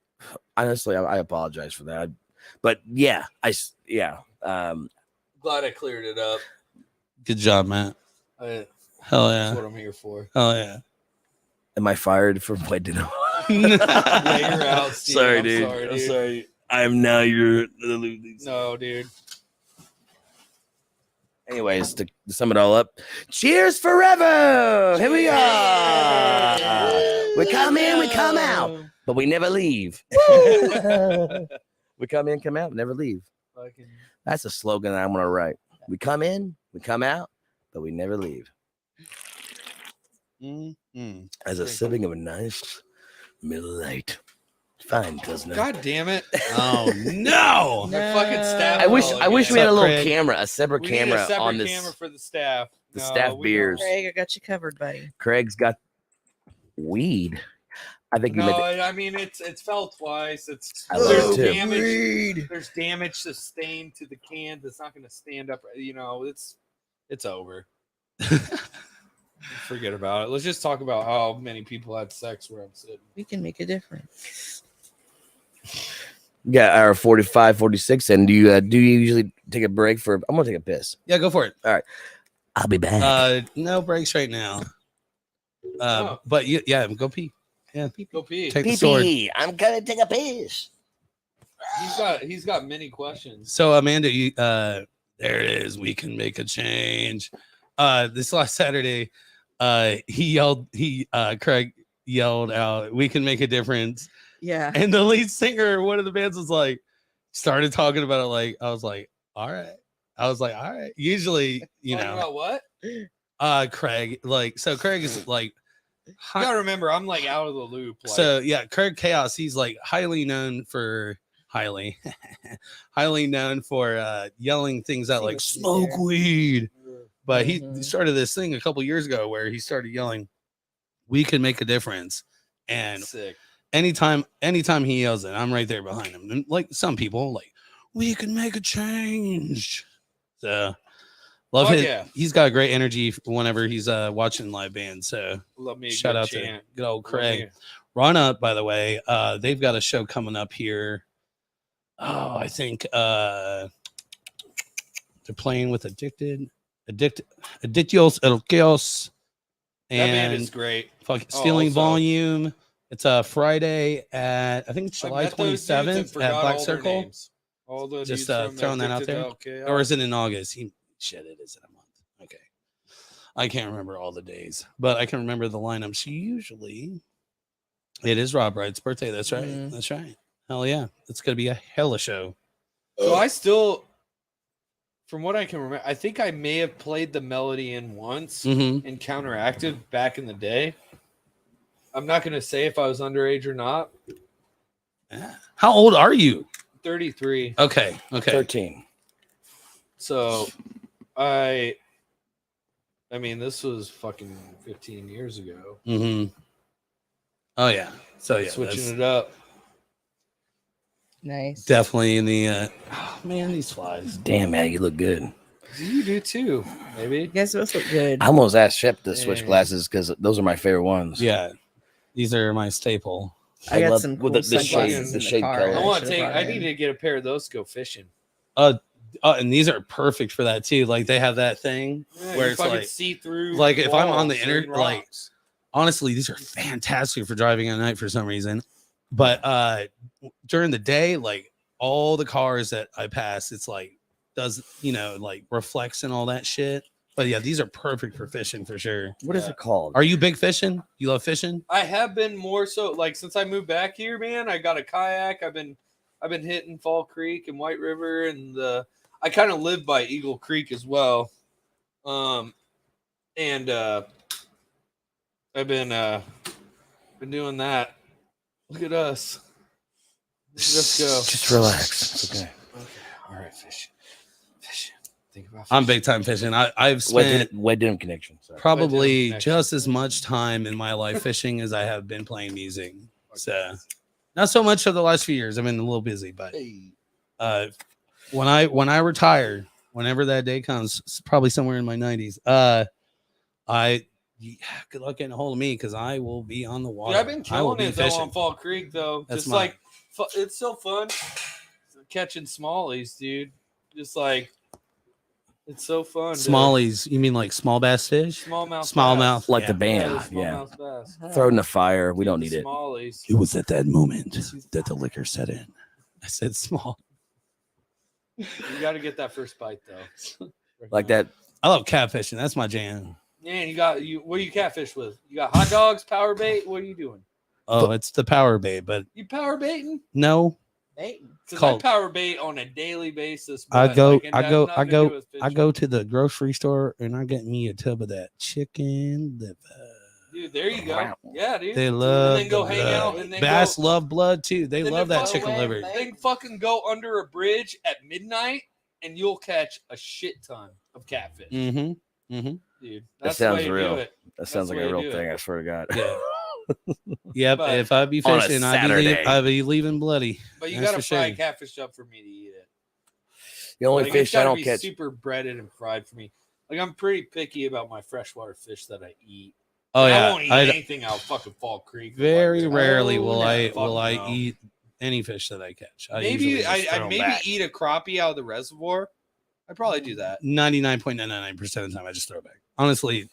Speaker 7: Honestly, I apologize for that. But yeah,
Speaker 5: Glad I cleared it up.
Speaker 1: Good job, Matt.
Speaker 5: That's
Speaker 1: Hell yeah.
Speaker 5: what I'm here for.
Speaker 1: Hell yeah.
Speaker 7: Am I fired for playing Denim?
Speaker 5: Yeah, you're out, Steve.
Speaker 7: Sorry,
Speaker 5: I'm
Speaker 7: dude.
Speaker 5: sorry,
Speaker 7: I'm
Speaker 5: dude.
Speaker 7: sorry. I am now your.
Speaker 5: No, dude.
Speaker 7: Anyways, to sum it all up, cheers forever. Here we are. We come in, we come out, but we never leave. We come in, come out, never leave.
Speaker 5: Fucking-
Speaker 7: That's a slogan that I'm gonna write. We come in, we come out, but we never leave.
Speaker 1: Mm-hmm.
Speaker 7: As a sipping of a nice Miller Lite. Fine, doesn't it?
Speaker 5: God damn it.
Speaker 1: Oh no.
Speaker 5: My fucking staff.
Speaker 7: I wish we had a little
Speaker 1: Craig?
Speaker 7: camera, a separate
Speaker 5: We need
Speaker 7: camera
Speaker 5: a separate
Speaker 7: on this.
Speaker 5: camera for the staff.
Speaker 7: the
Speaker 5: No,
Speaker 7: staff
Speaker 5: we
Speaker 7: beers.
Speaker 5: don't.
Speaker 4: Craig, I got you covered, buddy.
Speaker 7: Craig's got weed. I think you
Speaker 5: No,
Speaker 7: meant
Speaker 5: I mean it's fell twice. It's
Speaker 7: I love
Speaker 5: there's
Speaker 7: it too.
Speaker 5: damage. There's damage sustained to the can that's not going to stand up. You know, it's over. Forget about it. Let's just talk about how many people had sex where I'm sitting.
Speaker 4: We can make a difference.
Speaker 7: Yeah, our 45, 46. And do you usually take a break for? I'm gonna take a piss.
Speaker 1: Yeah, go for it.
Speaker 7: I'll be back.
Speaker 1: No breaks right now.
Speaker 5: Oh.
Speaker 1: But yeah, go pee. Yeah,
Speaker 5: Go pee.
Speaker 1: take the sword.
Speaker 7: Pee-pee, I'm gonna take a piss.
Speaker 5: He's got many questions.
Speaker 1: So Amanda, you there it is. We can make a change. This last Saturday, Craig yelled out, "We can make a difference."
Speaker 4: Yeah.
Speaker 1: And the lead singer, one of the bands, was like, started talking about it. Like, I was like, all right. Usually, you
Speaker 5: Talking
Speaker 1: know,
Speaker 5: about what?
Speaker 1: Craig, like, so Craig is like,
Speaker 5: You gotta remember, I'm like out of the loop. Like,
Speaker 1: so yeah, Craig Chaos, he's like highly known for yelling things out
Speaker 4: See
Speaker 1: like
Speaker 4: what's
Speaker 1: smoke
Speaker 4: there.
Speaker 1: weed. But he
Speaker 4: Mhm.
Speaker 1: started this thing a couple years ago where he started yelling, "We can make a difference." And
Speaker 5: sick.
Speaker 1: anytime he yells it, I'm right there behind him. And like some people, like, we can make a change. So love
Speaker 5: Fuck
Speaker 1: it.
Speaker 5: yeah.
Speaker 1: He's got great energy whenever he's watching live band. So
Speaker 5: Love me. A
Speaker 1: shout
Speaker 5: good
Speaker 1: out
Speaker 5: chant.
Speaker 1: to good old
Speaker 5: Love
Speaker 1: Craig.
Speaker 5: me.
Speaker 1: Run Up, by the way, they've got a show coming up here. Oh, I think they're playing with Addictios El Chaos
Speaker 5: That band
Speaker 1: and
Speaker 5: is great.
Speaker 1: Stealing
Speaker 5: also-
Speaker 1: Volume. It's a Friday at I think it's
Speaker 5: I
Speaker 1: July
Speaker 5: met those dudes and
Speaker 1: 27th at
Speaker 5: forgot
Speaker 1: Black
Speaker 5: all their
Speaker 1: Circle.
Speaker 5: names. All the
Speaker 1: Just,
Speaker 5: dudes from
Speaker 1: throwing that out
Speaker 5: Addicted
Speaker 1: there.
Speaker 5: to El Chaos.
Speaker 1: Or is it in August? Shit, it is in a month. Okay. I can't remember all the days, but I can remember the lineup. It is Rob Wright's birthday. That's right.
Speaker 4: Mhm.
Speaker 1: That's right. Hell yeah. It's going to be a hella show.
Speaker 5: So I still, from what I can remember, I think I may have played the melody in once
Speaker 1: Mm-hmm.
Speaker 5: and counteracted back in the day. I'm not going to say if I was underage or not.
Speaker 1: Yeah. How old are you?
Speaker 5: 33.
Speaker 1: Okay.
Speaker 7: 13.
Speaker 5: So I mean, this was fucking 15 years ago.
Speaker 1: Mm-hmm. Oh yeah. So yeah,
Speaker 5: Switching
Speaker 1: that's
Speaker 5: it up.
Speaker 4: Nice.
Speaker 1: definitely in the. Oh man, these flies.
Speaker 7: Damn, man, you look good.
Speaker 5: You do too, maybe.
Speaker 4: You guys both look good.
Speaker 7: I almost asked Shep to switch
Speaker 5: Dang.
Speaker 7: glasses because those are my favorite ones.
Speaker 1: Yeah, these are my staple.
Speaker 4: I got
Speaker 7: love-
Speaker 4: some
Speaker 7: with
Speaker 4: cool
Speaker 7: the
Speaker 4: sunglasses
Speaker 7: shade,
Speaker 4: in
Speaker 7: the
Speaker 4: the
Speaker 7: shade
Speaker 4: car.
Speaker 7: color.
Speaker 5: I
Speaker 4: I
Speaker 5: want to
Speaker 4: should've
Speaker 5: take.
Speaker 4: brought
Speaker 5: I
Speaker 4: in.
Speaker 5: need to get a pair of those to go fishing.
Speaker 1: And these are perfect for that too. Like they have that thing
Speaker 5: Yeah,
Speaker 1: where
Speaker 5: you
Speaker 1: it's
Speaker 5: fucking
Speaker 1: like,
Speaker 5: see through.
Speaker 1: like if I'm on the
Speaker 5: walls
Speaker 1: internet,
Speaker 5: and
Speaker 1: like
Speaker 5: rocks.
Speaker 1: honestly, these are fantastic for driving at night for some reason. But during the day, like all the cars that I pass, it's like does like reflects and all that shit. But yeah, these are perfect for fishing for sure.
Speaker 7: What is it called?
Speaker 1: Are you big fishing? You love fishing?
Speaker 5: I have been more so like since I moved back here, man. I got a kayak. I've been hitting Fall Creek and White River, and I kind of live by Eagle Creek as well. And I've been doing that. Look at us. Let's go.
Speaker 7: Just relax. It's okay.
Speaker 5: Okay. All right, fishing. think about.
Speaker 1: I'm
Speaker 5: fishing.
Speaker 1: big time fishing. I've spent
Speaker 7: Wet Denim connection. Sorry.
Speaker 1: probably
Speaker 5: connection.
Speaker 1: just as much time in my life fishing as I have been playing music. So not so much of the last few years. I've been a little busy, but when I retire, whenever that day comes, it's probably somewhere in my 90s. Good luck getting a hold of me because I will be on the water.
Speaker 5: Dude, I've been
Speaker 1: I will
Speaker 5: killing
Speaker 1: be
Speaker 5: it though
Speaker 1: fishing.
Speaker 5: on Fall Creek though.
Speaker 1: That's
Speaker 5: Just
Speaker 1: mine.
Speaker 5: like it's so fun catching smallies, dude. Just like it's so fun.
Speaker 1: Smallies, you mean like small bass fish?
Speaker 5: Smallmouth.
Speaker 1: Smallmouth,
Speaker 7: Like
Speaker 1: yeah.
Speaker 7: the band.
Speaker 5: Yeah,
Speaker 7: Yeah.
Speaker 5: smallmouth bass.
Speaker 7: Throw it in the fire. We don't
Speaker 5: Dude,
Speaker 7: need
Speaker 5: the
Speaker 7: it.
Speaker 5: Smallies.
Speaker 1: It was at that moment that the liquor set in. I said small.
Speaker 5: You got to get that first bite though.
Speaker 7: Like that.
Speaker 1: I love catfishing. That's my jam.
Speaker 5: Man, you. What do you catfish with? You got hot dogs, power bait. What are you doing?
Speaker 1: Oh, it's the power bait, but
Speaker 5: You power baiting?
Speaker 1: no.
Speaker 4: Baiting.
Speaker 5: Because I
Speaker 1: Called-
Speaker 5: power bait on a daily basis.
Speaker 1: I
Speaker 5: but,
Speaker 1: go,
Speaker 5: like, it
Speaker 1: I
Speaker 5: has
Speaker 1: go,
Speaker 5: nothing
Speaker 1: I
Speaker 5: to
Speaker 1: go,
Speaker 5: do with
Speaker 1: I
Speaker 5: fishing.
Speaker 1: go to the grocery store and I get me a tub of that chicken liver.
Speaker 5: Dude, there you go. Yeah, dude.
Speaker 1: They love
Speaker 5: and then go
Speaker 1: the
Speaker 5: hang
Speaker 1: blood.
Speaker 5: out. And then
Speaker 1: Bass
Speaker 5: go,
Speaker 1: love blood too. They
Speaker 5: then
Speaker 1: love
Speaker 5: they
Speaker 1: that
Speaker 5: fucking
Speaker 1: chicken liver.
Speaker 5: Then fucking go under a bridge at midnight and you'll catch a shit ton of catfish.
Speaker 1: Mm-hmm. Mm-hmm.
Speaker 5: Dude,
Speaker 7: That
Speaker 5: that's the
Speaker 7: sounds
Speaker 5: way you
Speaker 7: real.
Speaker 5: do it.
Speaker 7: That sounds
Speaker 5: the
Speaker 7: like a
Speaker 5: way you
Speaker 7: real
Speaker 5: do
Speaker 7: thing.
Speaker 5: it.
Speaker 7: I swear to God.
Speaker 1: Yeah. Yep.
Speaker 5: But-
Speaker 1: If I be
Speaker 7: On a
Speaker 1: fishing,
Speaker 7: Saturday.
Speaker 1: I'd be leaving bloody.
Speaker 5: But you
Speaker 1: That's
Speaker 5: got to
Speaker 1: for
Speaker 5: fry
Speaker 1: sure.
Speaker 5: catfish up for me to eat it.
Speaker 7: The only
Speaker 5: Like, it's
Speaker 7: fish I
Speaker 5: gotta
Speaker 7: don't
Speaker 5: be
Speaker 7: catch.
Speaker 5: super breaded and fried for me. Like I'm pretty picky about my freshwater fish that I eat.
Speaker 1: Oh
Speaker 5: I
Speaker 1: yeah.
Speaker 5: won't eat
Speaker 1: I
Speaker 5: anything out of fucking Fall Creek.
Speaker 1: very
Speaker 5: Like,
Speaker 1: rarely
Speaker 5: oh,
Speaker 1: will
Speaker 5: no,
Speaker 1: I
Speaker 5: fuck no.
Speaker 1: eat any fish that I catch. I
Speaker 5: Maybe
Speaker 1: usually just throw
Speaker 5: I
Speaker 1: 'em
Speaker 5: maybe
Speaker 1: back.
Speaker 5: eat a crappie out of the reservoir. I'd probably do that.
Speaker 1: 99.99% of the time I just throw it back. Honestly,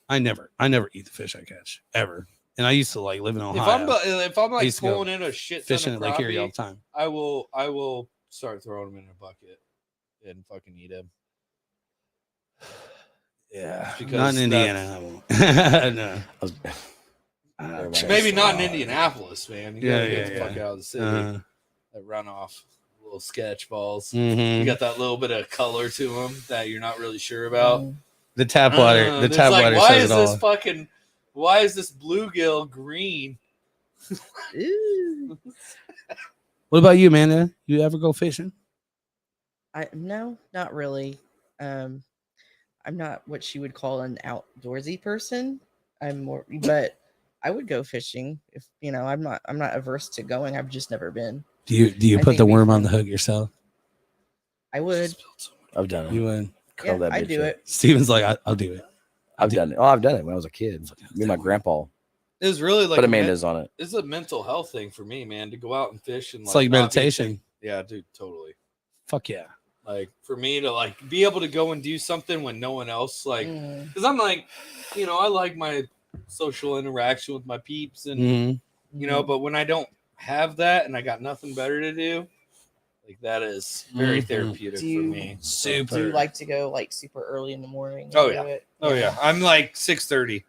Speaker 1: I never eat the fish I catch ever. And I used to like live in Ohio.
Speaker 5: If I'm
Speaker 1: I
Speaker 5: like
Speaker 1: used to go
Speaker 5: pulling in a shit ton
Speaker 1: fishing
Speaker 5: of
Speaker 1: at Lake Erie all
Speaker 5: crappie,
Speaker 1: the time.
Speaker 5: I will start throwing them in a bucket and fucking eat them.
Speaker 1: Yeah,
Speaker 5: Because
Speaker 1: not in
Speaker 5: that's-
Speaker 1: Indiana. I won't. no.
Speaker 5: Maybe not in Indianapolis, man. You gotta
Speaker 1: Yeah,
Speaker 5: get the
Speaker 1: yeah,
Speaker 5: fuck out of the city. That runoff, little sketch balls.
Speaker 1: Mhm.
Speaker 5: You got that little bit of color to them that you're not really sure about.
Speaker 1: The tap water. The
Speaker 5: It's
Speaker 1: tap
Speaker 5: like,
Speaker 1: water
Speaker 5: why
Speaker 1: says
Speaker 5: is
Speaker 1: it
Speaker 5: this
Speaker 1: all.
Speaker 5: fucking? Why is this bluegill green?
Speaker 4: Ooh.
Speaker 1: What about you, Amanda? You ever go fishing?
Speaker 4: No, not really. I'm not what she would call an outdoorsy person. I'm more, but I would go fishing if I'm not averse to going. I've just never been.
Speaker 1: Do you
Speaker 4: I
Speaker 1: put
Speaker 4: think
Speaker 1: the
Speaker 4: we
Speaker 1: worm on
Speaker 4: can-
Speaker 1: the hook yourself?
Speaker 4: I would.
Speaker 7: I've done it.
Speaker 1: You would.
Speaker 7: Curl
Speaker 4: Yeah,
Speaker 7: that
Speaker 4: I
Speaker 7: bitch
Speaker 4: do
Speaker 7: up.
Speaker 4: it.
Speaker 1: Steven's like, I'll do it.
Speaker 7: I've done it. Oh, I've done it when I was a kid. Me and my grandpa.
Speaker 5: It was really like
Speaker 7: But
Speaker 5: a
Speaker 7: Amanda's on it.
Speaker 5: It's a mental health thing for me, man, to go out and fish and
Speaker 1: It's like
Speaker 5: not be
Speaker 1: meditation.
Speaker 5: think- Yeah, dude, totally.
Speaker 1: Fuck yeah.
Speaker 5: Like for me to like be able to go and do something when no one else like,
Speaker 4: Mm.
Speaker 5: because I'm like, I like my social interaction with my peeps and
Speaker 1: Mhm.
Speaker 5: but when I don't have that and I got nothing better to do, like that is very
Speaker 1: Mhm.
Speaker 5: therapeutic
Speaker 4: Do
Speaker 5: for
Speaker 4: you-
Speaker 5: me.
Speaker 1: Super.
Speaker 4: Do you like to go like super early in the morning? and
Speaker 5: Oh,
Speaker 4: do
Speaker 5: yeah.
Speaker 4: it?
Speaker 5: Oh yeah, I'm like 6:30.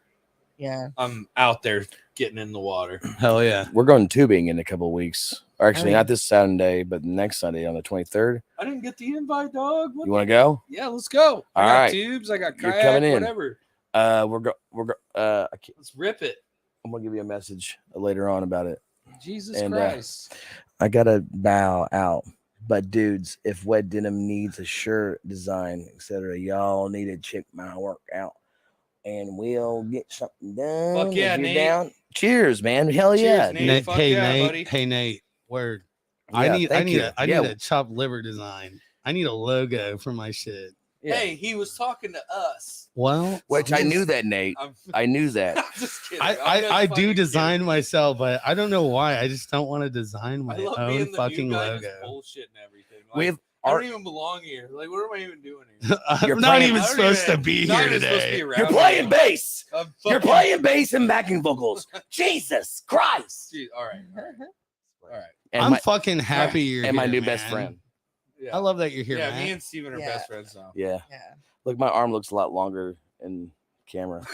Speaker 4: Yeah.
Speaker 5: I'm out there getting in the water.
Speaker 1: Hell yeah.
Speaker 7: We're going tubing in a couple of weeks. Or actually,
Speaker 4: Oh, yeah.
Speaker 7: not this Sunday, but next Sunday on the 23rd.
Speaker 5: I didn't get the invite, dog. What
Speaker 7: You want to go?
Speaker 5: Yeah, let's go. I
Speaker 7: All
Speaker 5: got
Speaker 7: right.
Speaker 5: tubes. I got
Speaker 7: You're
Speaker 5: kayak,
Speaker 7: coming in.
Speaker 5: whatever. Let's rip it.
Speaker 7: I'm gonna give you a message later on about it.
Speaker 5: Jesus
Speaker 7: And,
Speaker 5: Christ.
Speaker 7: I gotta bow out. But dudes, if Wet Denim needs a shirt design, etc., y'all need to check my work out, and we'll get something done.
Speaker 5: Fuck yeah,
Speaker 7: if you're
Speaker 5: Nate.
Speaker 7: down. Cheers, man. Hell
Speaker 5: Cheers,
Speaker 7: yeah.
Speaker 5: Nate.
Speaker 1: Nate,
Speaker 5: fuck
Speaker 1: hey
Speaker 5: yeah,
Speaker 1: Nate.
Speaker 5: buddy.
Speaker 1: Hey Nate. Word.
Speaker 7: Yeah,
Speaker 1: I need
Speaker 7: thank you.
Speaker 1: I
Speaker 7: Yeah.
Speaker 1: need a chopped liver design. I need a logo for my shit.
Speaker 7: Yeah.
Speaker 5: Hey, he was talking to us.
Speaker 1: Well,
Speaker 7: Which I knew that, Nate.
Speaker 5: I'm,
Speaker 7: I knew that.
Speaker 5: I'm just kidding.
Speaker 1: I do design myself, but I don't know why. I just don't want to design my
Speaker 5: I love
Speaker 1: own
Speaker 5: being the
Speaker 1: fucking
Speaker 5: new guy just
Speaker 1: logo.
Speaker 5: bullshit and everything. Like,
Speaker 7: We have
Speaker 5: I
Speaker 7: art.
Speaker 5: don't even belong here. Like, what am I even doing here?
Speaker 7: You're
Speaker 1: I'm not
Speaker 7: playing-
Speaker 1: even
Speaker 5: I don't
Speaker 1: supposed to
Speaker 5: even-
Speaker 1: be
Speaker 5: not
Speaker 1: here
Speaker 5: even supposed to be
Speaker 1: today.
Speaker 5: around
Speaker 7: You're
Speaker 5: here.
Speaker 7: playing bass.
Speaker 5: I'm
Speaker 7: You're
Speaker 5: fucking-
Speaker 7: playing bass and backing vocals. Jesus Christ.
Speaker 5: Jeez, all right. All right.
Speaker 7: And
Speaker 1: I'm
Speaker 7: my,
Speaker 1: fucking happy you're
Speaker 7: and my
Speaker 1: here,
Speaker 7: new best
Speaker 1: man.
Speaker 7: friend.
Speaker 5: Yeah.
Speaker 1: I love that you're here,
Speaker 5: Yeah,
Speaker 1: man.
Speaker 5: me and Steven are
Speaker 4: Yeah.
Speaker 5: best friends now.
Speaker 7: Yeah.
Speaker 4: Yeah.
Speaker 7: Look, my arm looks a lot longer in camera.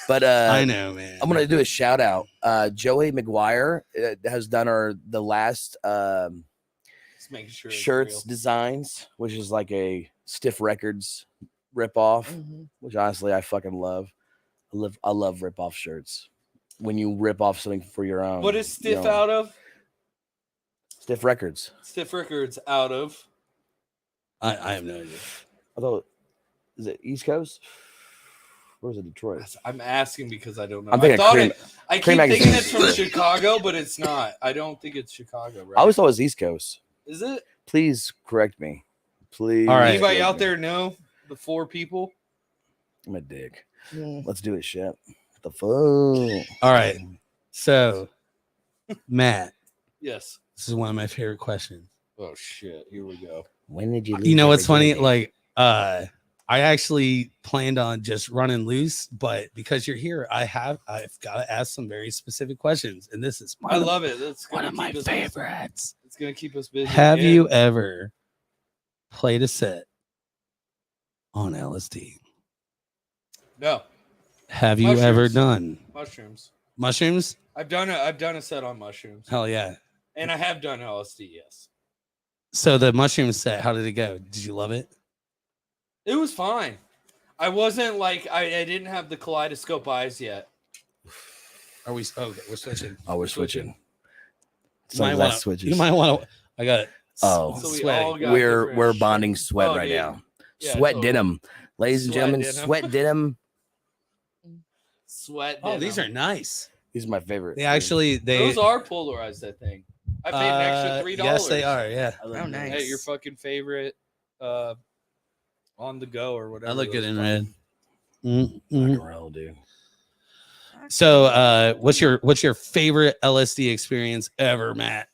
Speaker 7: But
Speaker 1: I know, man.
Speaker 7: I'm gonna do a shout out. Joey McGuire has done the last
Speaker 5: Just making sure it's
Speaker 7: shirts
Speaker 5: real.
Speaker 7: designs, which is like a Stiff Records ripoff,
Speaker 4: Mhm.
Speaker 7: which honestly I fucking love. I love rip off shirts. When you rip off something for your own.
Speaker 5: What is
Speaker 7: you
Speaker 5: Stiff
Speaker 7: know,
Speaker 5: out of?
Speaker 7: Stiff Records.
Speaker 5: Stiff Records out of.
Speaker 1: I have no idea.
Speaker 7: I thought, is it East Coast? Where's it, Detroit?
Speaker 5: I'm asking because I don't know.
Speaker 7: I'm thinking
Speaker 5: I keep
Speaker 7: Cream
Speaker 5: thinking
Speaker 7: Magazine.
Speaker 5: it's from Chicago, but it's not. I don't think it's Chicago, right?
Speaker 7: I always thought it was East Coast.
Speaker 5: Is it?
Speaker 7: Please correct me. Please.
Speaker 1: All right.
Speaker 5: Anybody
Speaker 7: correct
Speaker 5: out
Speaker 7: me.
Speaker 5: there know the 4 people?
Speaker 7: I'm a dick.
Speaker 4: Mm.
Speaker 7: Let's do it, Shep. What the fuck?
Speaker 1: All right. So, Matt,
Speaker 5: Yes.
Speaker 1: this is one of my favorite questions.
Speaker 5: Oh shit! Here we go.
Speaker 7: When did you?
Speaker 1: You know what's funny?
Speaker 7: virginity?
Speaker 1: Like, I actually planned on just running loose, but because you're here, I've got to ask some very specific questions, and this is
Speaker 5: I love it. That's
Speaker 1: one
Speaker 5: gonna
Speaker 1: of my
Speaker 5: keep us
Speaker 1: favorites.
Speaker 5: It's gonna keep us busy.
Speaker 1: Have
Speaker 5: again.
Speaker 1: you ever played a set on LSD?
Speaker 5: No
Speaker 1: Have you ever
Speaker 5: Mushrooms.
Speaker 1: done
Speaker 5: mushrooms?
Speaker 1: mushrooms?
Speaker 5: I've done a set on mushrooms,
Speaker 1: Hell yeah.
Speaker 5: and I have done LSD. Yes,
Speaker 1: So the mushroom set, how did it go? Did you love it?
Speaker 5: it was fine. I wasn't like I didn't have the kaleidoscope eyes yet.
Speaker 1: Are we? Okay, we're switching.
Speaker 7: Oh, we're switching.
Speaker 1: You
Speaker 7: So
Speaker 1: might
Speaker 7: that's
Speaker 1: want
Speaker 7: switches.
Speaker 1: You might want to. I got it.
Speaker 7: Oh.
Speaker 5: So we
Speaker 1: Sweating.
Speaker 5: all got
Speaker 7: we're
Speaker 5: different
Speaker 7: bonding
Speaker 5: shit.
Speaker 7: sweat
Speaker 5: Oh,
Speaker 7: right
Speaker 5: dude.
Speaker 7: now.
Speaker 5: Yeah,
Speaker 7: Sweat
Speaker 5: totally.
Speaker 7: denim, ladies and
Speaker 5: Sweat
Speaker 7: gentlemen.
Speaker 5: denim.
Speaker 7: Sweat denim.
Speaker 5: Sweat.
Speaker 1: Oh, these are
Speaker 5: denim.
Speaker 1: nice.
Speaker 7: These are my favorite.
Speaker 1: They actually
Speaker 5: Those are polarized. I think I paid an extra $3.
Speaker 1: Yes, they are. Yeah,
Speaker 7: I love
Speaker 4: Oh,
Speaker 7: them.
Speaker 4: nice.
Speaker 5: At your fucking favorite, on the go or whatever.
Speaker 1: I look good
Speaker 5: those
Speaker 1: in
Speaker 5: fucking-
Speaker 1: red.
Speaker 7: Rock
Speaker 1: Mm-mm.
Speaker 7: and roll, dude.
Speaker 1: So, what's your favorite LSD experience ever, Matt?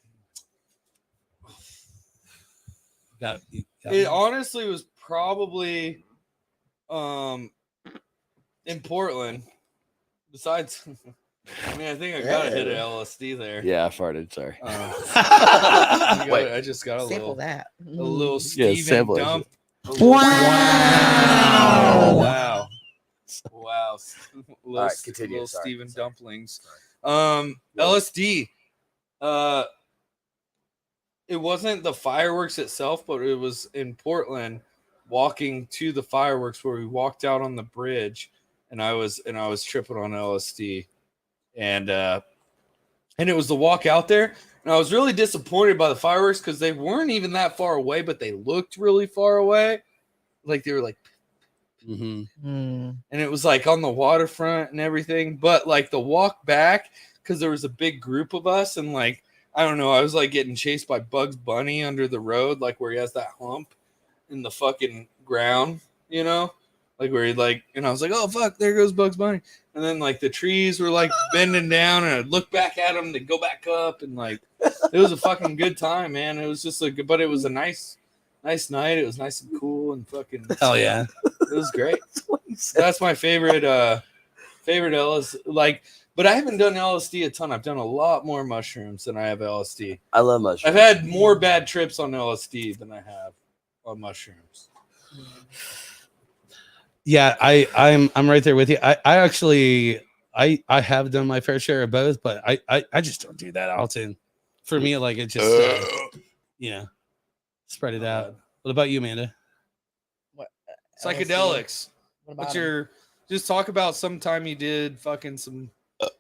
Speaker 5: It honestly was probably in Portland. Besides, I mean, I think I gotta hit an LSD there.
Speaker 7: Yeah, I farted. Sorry.
Speaker 5: Wait, I just got a
Speaker 4: Sample
Speaker 5: little,
Speaker 4: that.
Speaker 5: a little
Speaker 7: Yeah,
Speaker 5: Steven
Speaker 7: sample that
Speaker 5: dump.
Speaker 7: shit.
Speaker 5: Wow! Wow! Wow! Little,
Speaker 7: right, continue.
Speaker 5: little
Speaker 7: Sorry.
Speaker 5: Steven
Speaker 7: Sorry.
Speaker 5: dumplings. LSD. It wasn't the fireworks itself, but it was in Portland, walking to the fireworks where we walked out on the bridge, and I was tripping on LSD, and it was the walk out there, and I was really disappointed by the fireworks because they weren't even that far away, but they looked really far away, like they were like,
Speaker 1: Mhm.
Speaker 4: Mm.
Speaker 5: and it was like on the waterfront and everything, but like the walk back, because there was a big group of us, and like I don't know, I was like getting chased by Bugs Bunny under the road, like where he has that hump in the fucking ground, you know, like where he like, and I was like, oh fuck, there goes Bugs Bunny, and then like the trees were like bending down, and I'd look back at them, they'd go back up, and like it was a fucking good time, man. It was just like, but it was a nice night. It was nice and cool and fucking
Speaker 1: Hell yeah.
Speaker 5: it was great. That's my favorite LSD. Like, but I haven't done LSD a ton. I've done a lot more mushrooms than I have LSD.
Speaker 7: I love mushrooms.
Speaker 5: I've had more bad trips on LSD than I have on mushrooms.
Speaker 1: Yeah, I'm right there with you. I actually have done my fair share of both, but I just don't do that often. For me, like it just spread it out. What about you, Amanda?
Speaker 4: What?
Speaker 5: Psychedelics.
Speaker 4: What about
Speaker 5: What's
Speaker 4: 'em?
Speaker 5: your? Just talk about sometime you did fucking some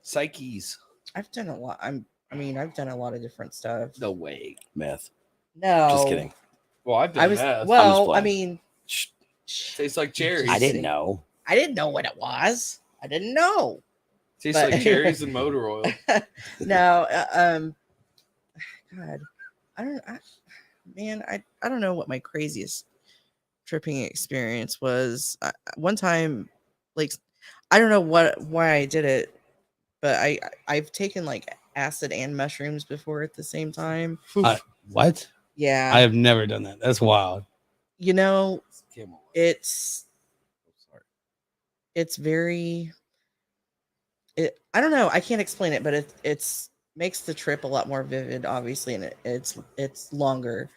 Speaker 5: psyches.
Speaker 4: I've done a lot. I've done a lot of different stuff.
Speaker 5: No way.
Speaker 7: Meth.
Speaker 4: No,
Speaker 7: Just kidding.
Speaker 5: Well, I've done
Speaker 4: I was
Speaker 5: meth.
Speaker 4: well.
Speaker 7: playing.
Speaker 4: I mean,
Speaker 5: Tastes like cherries.
Speaker 7: I didn't know.
Speaker 4: I didn't know what it was. I didn't know.
Speaker 5: Tastes
Speaker 4: but-
Speaker 5: like cherries and motor oil.
Speaker 4: No, God, I don't know what my craziest tripping experience was. One time, like, I don't know why I did it, but I've taken like acid and mushrooms before at the same time.
Speaker 1: What?
Speaker 4: Yeah,
Speaker 1: I have never done that. That's wild.
Speaker 4: you know,
Speaker 5: Camel.
Speaker 4: it's very. I don't know. I can't explain it, but it's makes the trip a lot more vivid, obviously, and it's longer.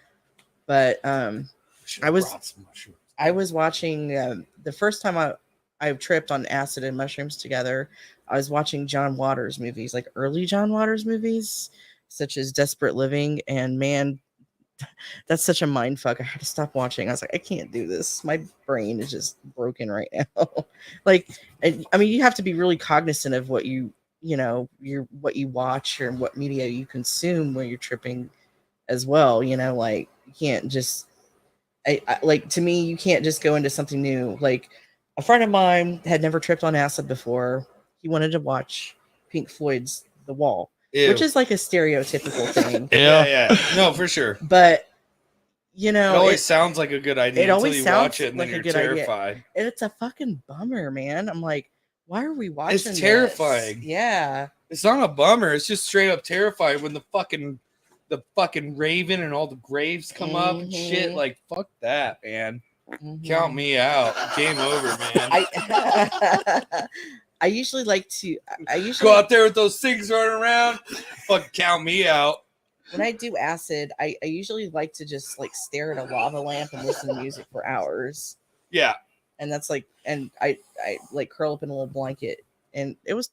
Speaker 4: But I was watching the first time I tripped on acid and mushrooms together. I was watching John Waters movies, like early John Waters movies, such as Desperate Living, and man, that's such a mind fuck. I had to stop watching. I was like, I can't do this. My brain is just broken right now. Like, I mean, you have to be really cognizant of what what you watch or what media you consume when you're tripping as well. You know, like you can't just. I like, to me, you can't just go into something new. Like, a friend of mine had never tripped on acid before. He wanted to watch Pink Floyd's The Wall, which
Speaker 5: Ew.
Speaker 4: is like a stereotypical thing.
Speaker 5: Yeah. No, for sure.
Speaker 4: But you
Speaker 5: It
Speaker 4: know,
Speaker 5: always sounds like a good idea
Speaker 4: it
Speaker 5: until
Speaker 4: always
Speaker 5: you
Speaker 4: sounds
Speaker 5: watch it and
Speaker 4: like
Speaker 5: then
Speaker 4: a
Speaker 5: you're
Speaker 4: good idea.
Speaker 5: terrified.
Speaker 4: it's a fucking bummer, man. I'm like, why are we watching this?
Speaker 5: terrifying.
Speaker 4: Yeah.
Speaker 5: It's not a bummer. It's just straight up terrifying when the fucking raven and all the graves come up and shit. Like, fuck that, man. Count me out. Game over, man.
Speaker 4: I usually like to.
Speaker 5: Go out there with those things running around. Fuck, count me out.
Speaker 4: When I do acid, I usually like to just like stare at a lava lamp and listen to music for hours.
Speaker 5: Yeah.
Speaker 4: And that's like, and I like curl up in a little blanket. And it was,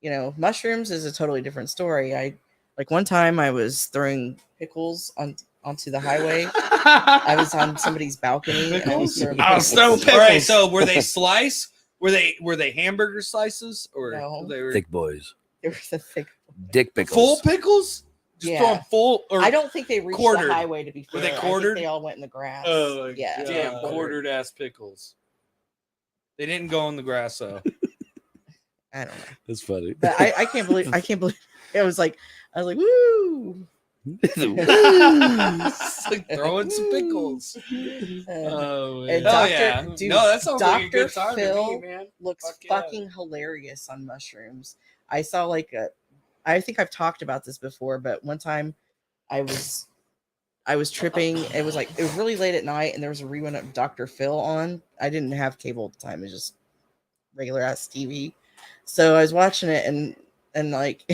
Speaker 4: you know, mushrooms is a totally different story. I like one time I was throwing pickles onto the highway. I was on somebody's balcony. And I was throwing
Speaker 1: I was throwing
Speaker 4: pickles.
Speaker 5: All right. So were they slice? Were they hamburger slices or
Speaker 4: No.
Speaker 5: they were
Speaker 3: Thick boys,
Speaker 4: It was a thick.
Speaker 3: dick pickles.
Speaker 5: full pickles? Just
Speaker 4: Yeah.
Speaker 5: throwing full or
Speaker 4: I don't think they reached
Speaker 5: quartered.
Speaker 4: the highway to be fair.
Speaker 5: Were they
Speaker 4: I think
Speaker 5: quartered?
Speaker 4: they all went in the grass.
Speaker 5: Oh,
Speaker 4: yeah.
Speaker 5: damn quartered ass pickles. They didn't go in the grass though.
Speaker 4: I don't know.
Speaker 3: That's funny.
Speaker 4: But I can't believe it was like I was like, woo.
Speaker 5: It's like throwing some pickles. Oh,
Speaker 4: and
Speaker 5: hell
Speaker 4: Dr.
Speaker 5: yeah.
Speaker 4: Dude,
Speaker 5: No, that sounds like a
Speaker 4: Dr.
Speaker 5: good time
Speaker 4: Phil
Speaker 5: to me, man.
Speaker 4: looks
Speaker 5: Fuck yeah.
Speaker 4: fucking hilarious on mushrooms. I saw like I think I've talked about this before, but one time I was tripping. It was really late at night and there was a rerun of Dr. Phil on. I didn't have cable at the time. It was just regular ass TV. So I was watching it and like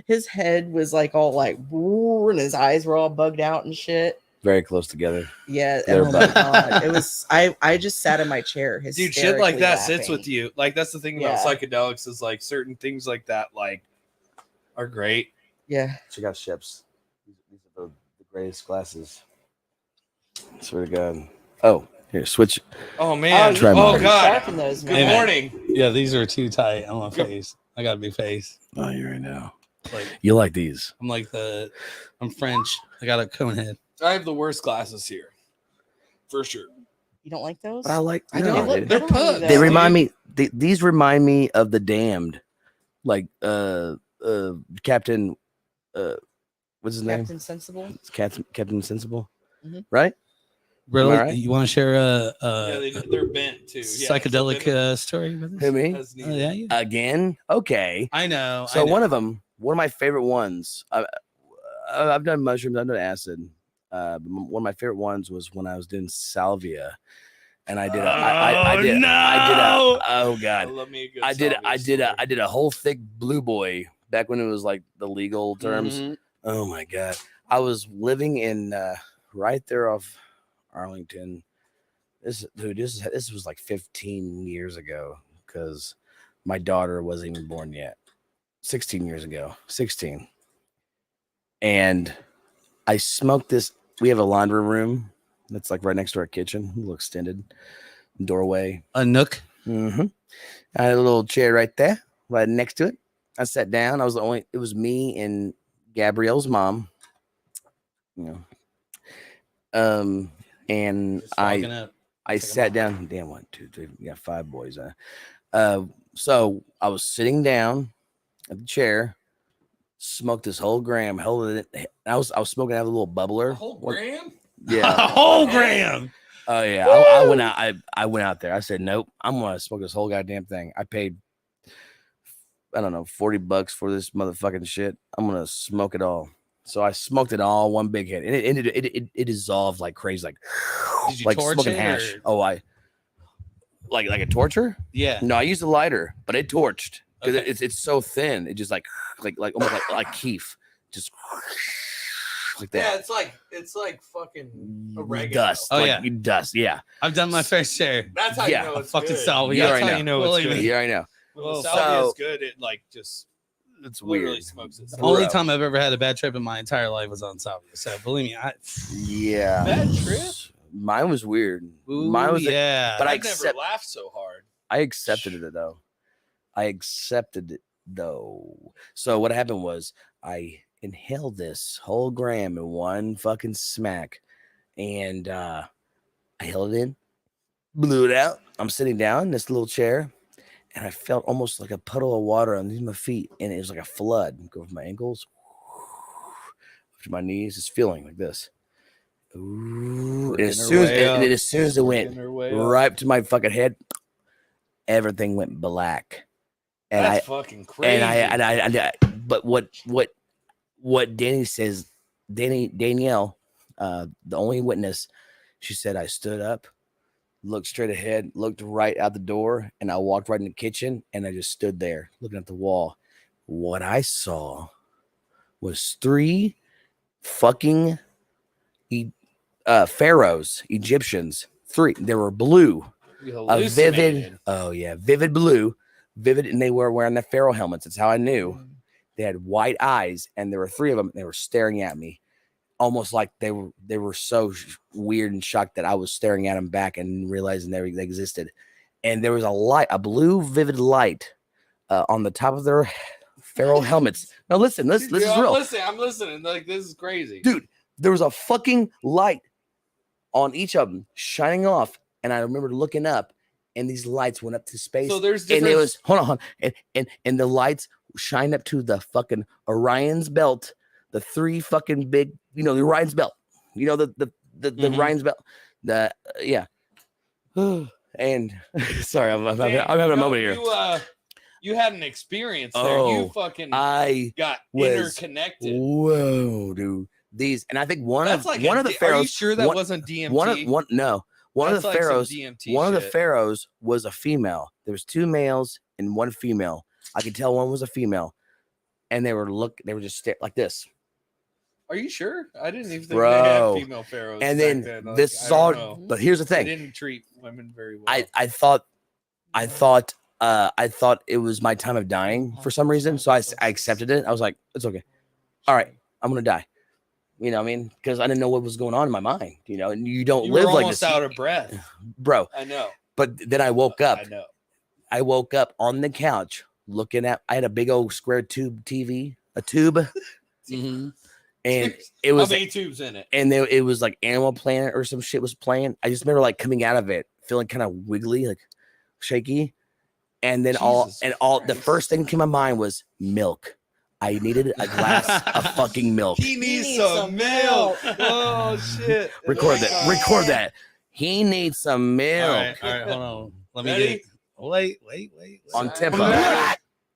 Speaker 4: his head was like all like and his eyes were all bugged out and shit.
Speaker 3: Very close together.
Speaker 4: Yeah.
Speaker 3: They're
Speaker 4: Oh my God. It was I just sat in my chair.
Speaker 5: Dude, shit like that sits
Speaker 4: laughing.
Speaker 5: with you. Like that's the thing about psychedelics is like certain things like that like are great.
Speaker 4: Yeah.
Speaker 3: Check out Ships. These are the greatest glasses. Swear to God. Oh, here, switch.
Speaker 5: Oh man.
Speaker 3: Try mine.
Speaker 5: God.
Speaker 4: Sharpen those, man.
Speaker 5: Good morning.
Speaker 1: Yeah, these are too tight on my face. I gotta be face.
Speaker 3: Oh, you're right now.
Speaker 1: Like
Speaker 3: You like these?
Speaker 1: I'm French. I got a cone head.
Speaker 5: I have the worst glasses here. For sure.
Speaker 4: You don't like those?
Speaker 3: But I like.
Speaker 5: I
Speaker 3: no,
Speaker 5: don't.
Speaker 3: dude.
Speaker 5: They're pugs.
Speaker 3: They remind me. These remind me of the Damned, like Captain. What's his name?
Speaker 4: Captain Sensible.
Speaker 3: It's Captain Sensible,
Speaker 4: Mhm.
Speaker 3: right?
Speaker 1: Really?
Speaker 3: right?
Speaker 1: You want to share
Speaker 5: Yeah, they're bent too. Yeah,
Speaker 1: psychedelic story with us?
Speaker 3: Who, me?
Speaker 5: That's neat.
Speaker 1: Oh, yeah, you-
Speaker 3: Again? Okay.
Speaker 1: I know.
Speaker 3: So one of my favorite ones. I've done mushrooms. I've done acid. But one of my favorite ones was when I was doing salvia, and I did. Oh God.
Speaker 5: I love me a good
Speaker 3: I did
Speaker 5: salvia
Speaker 3: a whole thick blue boy back when it was like the legal terms.
Speaker 5: story.
Speaker 3: Oh my God. I was living in right there off Arlington. This was like 15 years ago because my daughter wasn't even born yet. 16 years ago. 16. And I smoked this. We have a laundry room that's like right next to our kitchen, a little extended doorway.
Speaker 1: A nook.
Speaker 3: Mm-hmm. I had a little chair right there, right next to it. I sat down. It was me and Gabrielle's mom. You know. And I sat down. Damn, 1, 2, 3. We got 5 boys. So I was sitting down at the chair, smoked this whole gram, held it. I was smoking out of a little bubbler.
Speaker 5: A whole gram?
Speaker 3: Yeah.
Speaker 1: A whole gram.
Speaker 3: Oh yeah. I went out. I went out there. I said, nope, I'm gonna smoke this whole goddamn thing. I paid, I don't know, $40 for this motherfucking shit. I'm gonna smoke it all. So I smoked it all one big hit, and it dissolved like crazy, like
Speaker 1: Did you
Speaker 3: like
Speaker 1: torch
Speaker 3: smoking
Speaker 1: it,
Speaker 3: hash.
Speaker 1: or-
Speaker 3: Oh, I like a torture.
Speaker 1: Yeah.
Speaker 3: No, I used a lighter, but it torched because
Speaker 1: Okay.
Speaker 3: it's so thin. It just like almost like keef, just like
Speaker 5: Yeah,
Speaker 3: that.
Speaker 5: it's like fucking oregano.
Speaker 3: Dust.
Speaker 1: Oh,
Speaker 3: like,
Speaker 1: yeah.
Speaker 3: dust. Yeah.
Speaker 1: I've done my fair share.
Speaker 5: That's how
Speaker 3: Yeah,
Speaker 5: you know
Speaker 1: A
Speaker 5: it's
Speaker 1: fucking
Speaker 5: good.
Speaker 1: salvia.
Speaker 3: Yeah,
Speaker 1: That's
Speaker 3: I
Speaker 1: how
Speaker 3: know.
Speaker 1: you know
Speaker 5: Believe
Speaker 1: it's
Speaker 5: me.
Speaker 1: good.
Speaker 3: Yeah, I know.
Speaker 5: When
Speaker 1: Well,
Speaker 5: the salvia
Speaker 3: so-
Speaker 5: is good, it like just
Speaker 3: It's
Speaker 5: literally
Speaker 3: weird.
Speaker 5: smokes it.
Speaker 1: The only
Speaker 3: Bro.
Speaker 1: time I've ever had a bad trip in my entire life was on salvia. So believe me,
Speaker 3: Yeah.
Speaker 5: Bad trip?
Speaker 3: Mine was weird.
Speaker 1: Ooh,
Speaker 3: Mine was
Speaker 1: yeah.
Speaker 3: but I
Speaker 5: I've never
Speaker 3: accept-
Speaker 5: laughed so hard.
Speaker 3: I accepted it though. So what happened was I inhaled this whole gram in one fucking smack, and
Speaker 7: I held it in, blew it out. I'm sitting down in this little chair, and I felt almost like a puddle of water underneath my feet, and it was like a flood go from my ankles up to my knees, just feeling like this. Ooh, and as soon as it went right up to my fucking head, everything went black. And
Speaker 5: That's fucking crazy.
Speaker 7: But what Danny says, Danielle, the only witness, she said I stood up, looked straight ahead, looked right out the door, and I walked right in the kitchen, and I just stood there looking at the wall. What I saw was 3 fucking pharaohs, Egyptians. 3. They were blue, a vivid blue, and they were wearing the pharaoh helmets. That's how I knew. They had white eyes, and there were 3 of them. And they were staring at me, almost like they were so weird and shocked that I was staring at them back and realizing they existed. And there was a blue, vivid light on the top of their pharaoh helmets. Now listen, this is real.
Speaker 5: I'm listening. Like, this is crazy,
Speaker 7: dude. There was a fucking light on each of them shining off, and I remember looking up, and these lights went up to space.
Speaker 5: So there's different...
Speaker 7: and it was hold on, and the lights shined up to the fucking Orion's belt, the 3 fucking big, the Orion's belt, the Orion's belt, and sorry, I'm having a moment here.
Speaker 5: You had an experience there. You fucking got interconnected.
Speaker 7: Whoa, dude. These, and I think one of the pharaohs.
Speaker 5: Are you sure that wasn't DMT?
Speaker 7: One of the pharaohs was a female. There was 2 males and 1 female. I could tell one was a female, and they were just like this.
Speaker 5: Are you sure? I didn't even think they had female pharaohs.
Speaker 7: And then this is all. But here's the thing:
Speaker 5: they didn't treat women very well.
Speaker 7: I thought it was my time of dying for some reason, so I accepted it. I was like, it's okay. All right, I'm gonna die. You know what I mean? Because I didn't know what was going on in my mind, and you don't live like this.
Speaker 5: Out of breath,
Speaker 7: bro.
Speaker 5: I know.
Speaker 7: But then I woke up.
Speaker 5: I know.
Speaker 7: I woke up on the couch looking at, I had a big old square tube TV, a tube.
Speaker 5: Mm-hmm.
Speaker 7: And it was,
Speaker 5: how many tubes in it?
Speaker 7: And it was like Animal Planet or some shit was playing. I just remember like coming out of it, feeling kind of wiggly, like shaky. And then the first thing that came to my mind was milk. I needed a glass of fucking milk.
Speaker 5: He needs some milk. Oh shit!
Speaker 7: Record that. He needs some milk.
Speaker 1: All right, hold on. Let me get it. Wait.
Speaker 7: On tempo.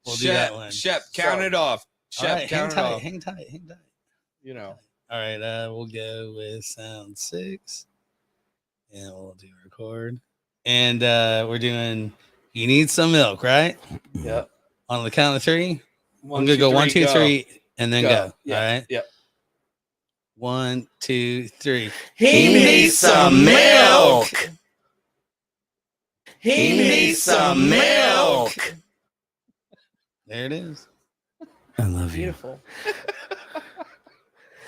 Speaker 1: We'll do that one.
Speaker 5: Shep, count it off. Shep, count it off.
Speaker 1: Hang tight. All right, we'll go with sound 6. And we'll do record. And we're doing You Need Some Milk, right?
Speaker 5: Yep.
Speaker 1: On the count of 3. I'm gonna go 1, 2, 3, and then go.
Speaker 5: Yeah.
Speaker 1: All right.
Speaker 5: Yep.
Speaker 1: 1, 2, 3.
Speaker 7: He needs some milk. He needs some milk.
Speaker 1: There it is.
Speaker 7: I love you.
Speaker 5: Beautiful.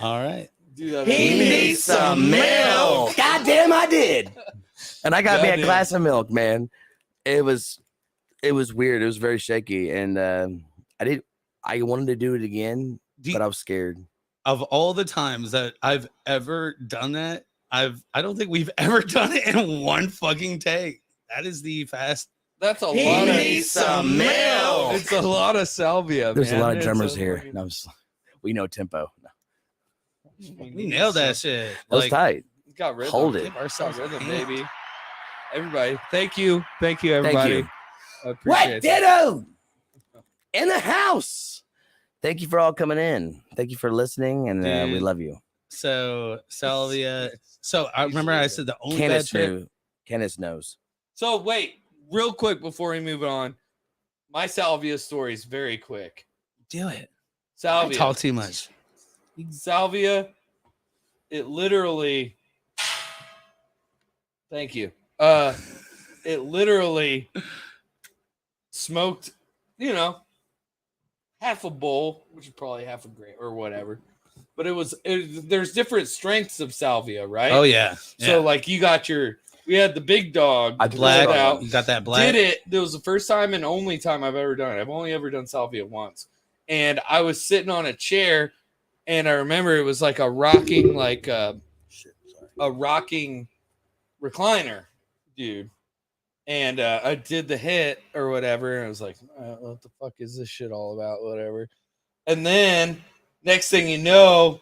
Speaker 1: All right.
Speaker 7: He needs some milk. Goddamn, I did. And I got me a glass of milk, man. It was weird. It was very shaky, and I wanted to do it again, but I was scared.
Speaker 1: Of all the times that I've ever done that, I don't think we've ever done it in one fucking take. That is the fast.
Speaker 5: That's a lot.
Speaker 7: He needs some milk.
Speaker 5: It's a lot of salvia.
Speaker 7: There's
Speaker 5: man.
Speaker 7: a lot of drummers here. No, we know tempo.
Speaker 1: We nailed that shit.
Speaker 7: That was tight.
Speaker 5: Got rhythm.
Speaker 7: Hold it.
Speaker 5: Give ourselves rhythm, baby. Everybody, thank you, everybody. I appreciate
Speaker 7: What ditto in the house. Thank you for all coming in. Thank you for listening, and we love you.
Speaker 1: So salvia. So I remember I said the only bad trip.
Speaker 7: Kenneth knows.
Speaker 5: So wait, real quick before we move on, my salvia story is very quick.
Speaker 1: Do it.
Speaker 5: Salvia.
Speaker 1: Talk too much.
Speaker 5: Salvia. It literally. Thank you. It literally smoked, half a bowl, which is probably half a gram or whatever. But there's different strengths of salvia, right?
Speaker 1: Oh yeah.
Speaker 5: So like we had the big dog.
Speaker 1: You got that black.
Speaker 5: Did it. It was the first time and only time I've ever done it. I've only ever done salvia once. And I was sitting on a chair, and I remember it was like a rocking, recliner, dude. And I did the hit or whatever. And I was like, what the fuck is this shit all about? Whatever. And then next thing you know,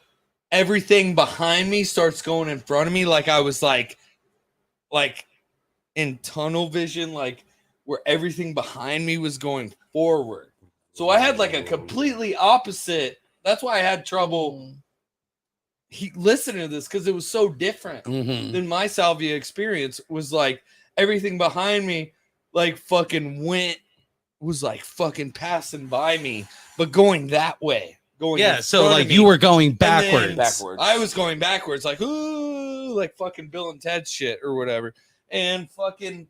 Speaker 5: everything behind me starts going in front of me. Like I was like in tunnel vision, like where everything behind me was going forward. So I had like a completely opposite. That's why I had trouble listening to this, because it was so different than my salvia experience. Was like everything behind me like fucking was like fucking passing by me, but going that way.
Speaker 1: So like you were going backwards.
Speaker 5: I was going backwards, like ooh, like fucking Bill and Ted shit or whatever. And 20%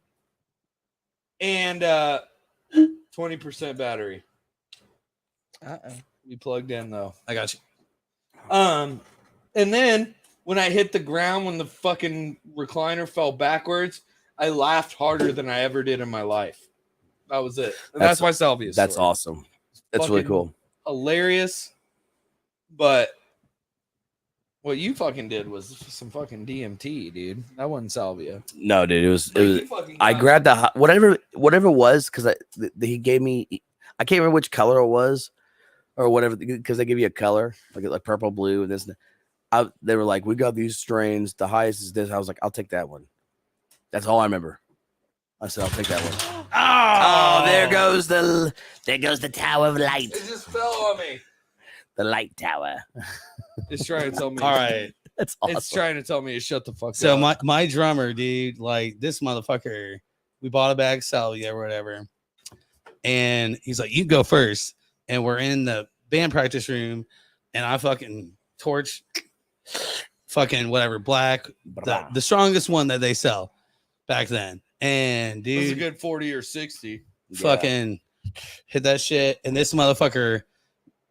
Speaker 5: battery. We plugged in though.
Speaker 1: I got you.
Speaker 5: And then when I hit the ground, when the fucking recliner fell backwards, I laughed harder than I ever did in my life. That was it. And that's my salvia story.
Speaker 7: That's awesome. That's really cool.
Speaker 5: Hilarious. But what you fucking did was some fucking DMT, dude. That wasn't salvia.
Speaker 7: No, dude, it was. I grabbed the whatever it was, because he gave me. I can't remember which color it was, or whatever, because they give you a color like purple, blue, and this. They were like, we got these strains. The highest is this. I was like, I'll take that one. That's all I remember. I said, I'll take that one. Oh, there goes the tower of light.
Speaker 5: It just fell on me.
Speaker 7: The light tower.
Speaker 5: It's trying to tell me.
Speaker 1: All right.
Speaker 7: That's awesome.
Speaker 5: It's trying to tell me to shut the fuck up.
Speaker 1: So my drummer, dude, like this motherfucker, we bought a bag of salvia or whatever. And he's like, you go first. And we're in the band practice room. And I fucking torch fucking whatever, black, the strongest one that they sell back then. And dude,
Speaker 5: it was a good 40 or 60.
Speaker 1: Fucking hit that shit. And this motherfucker,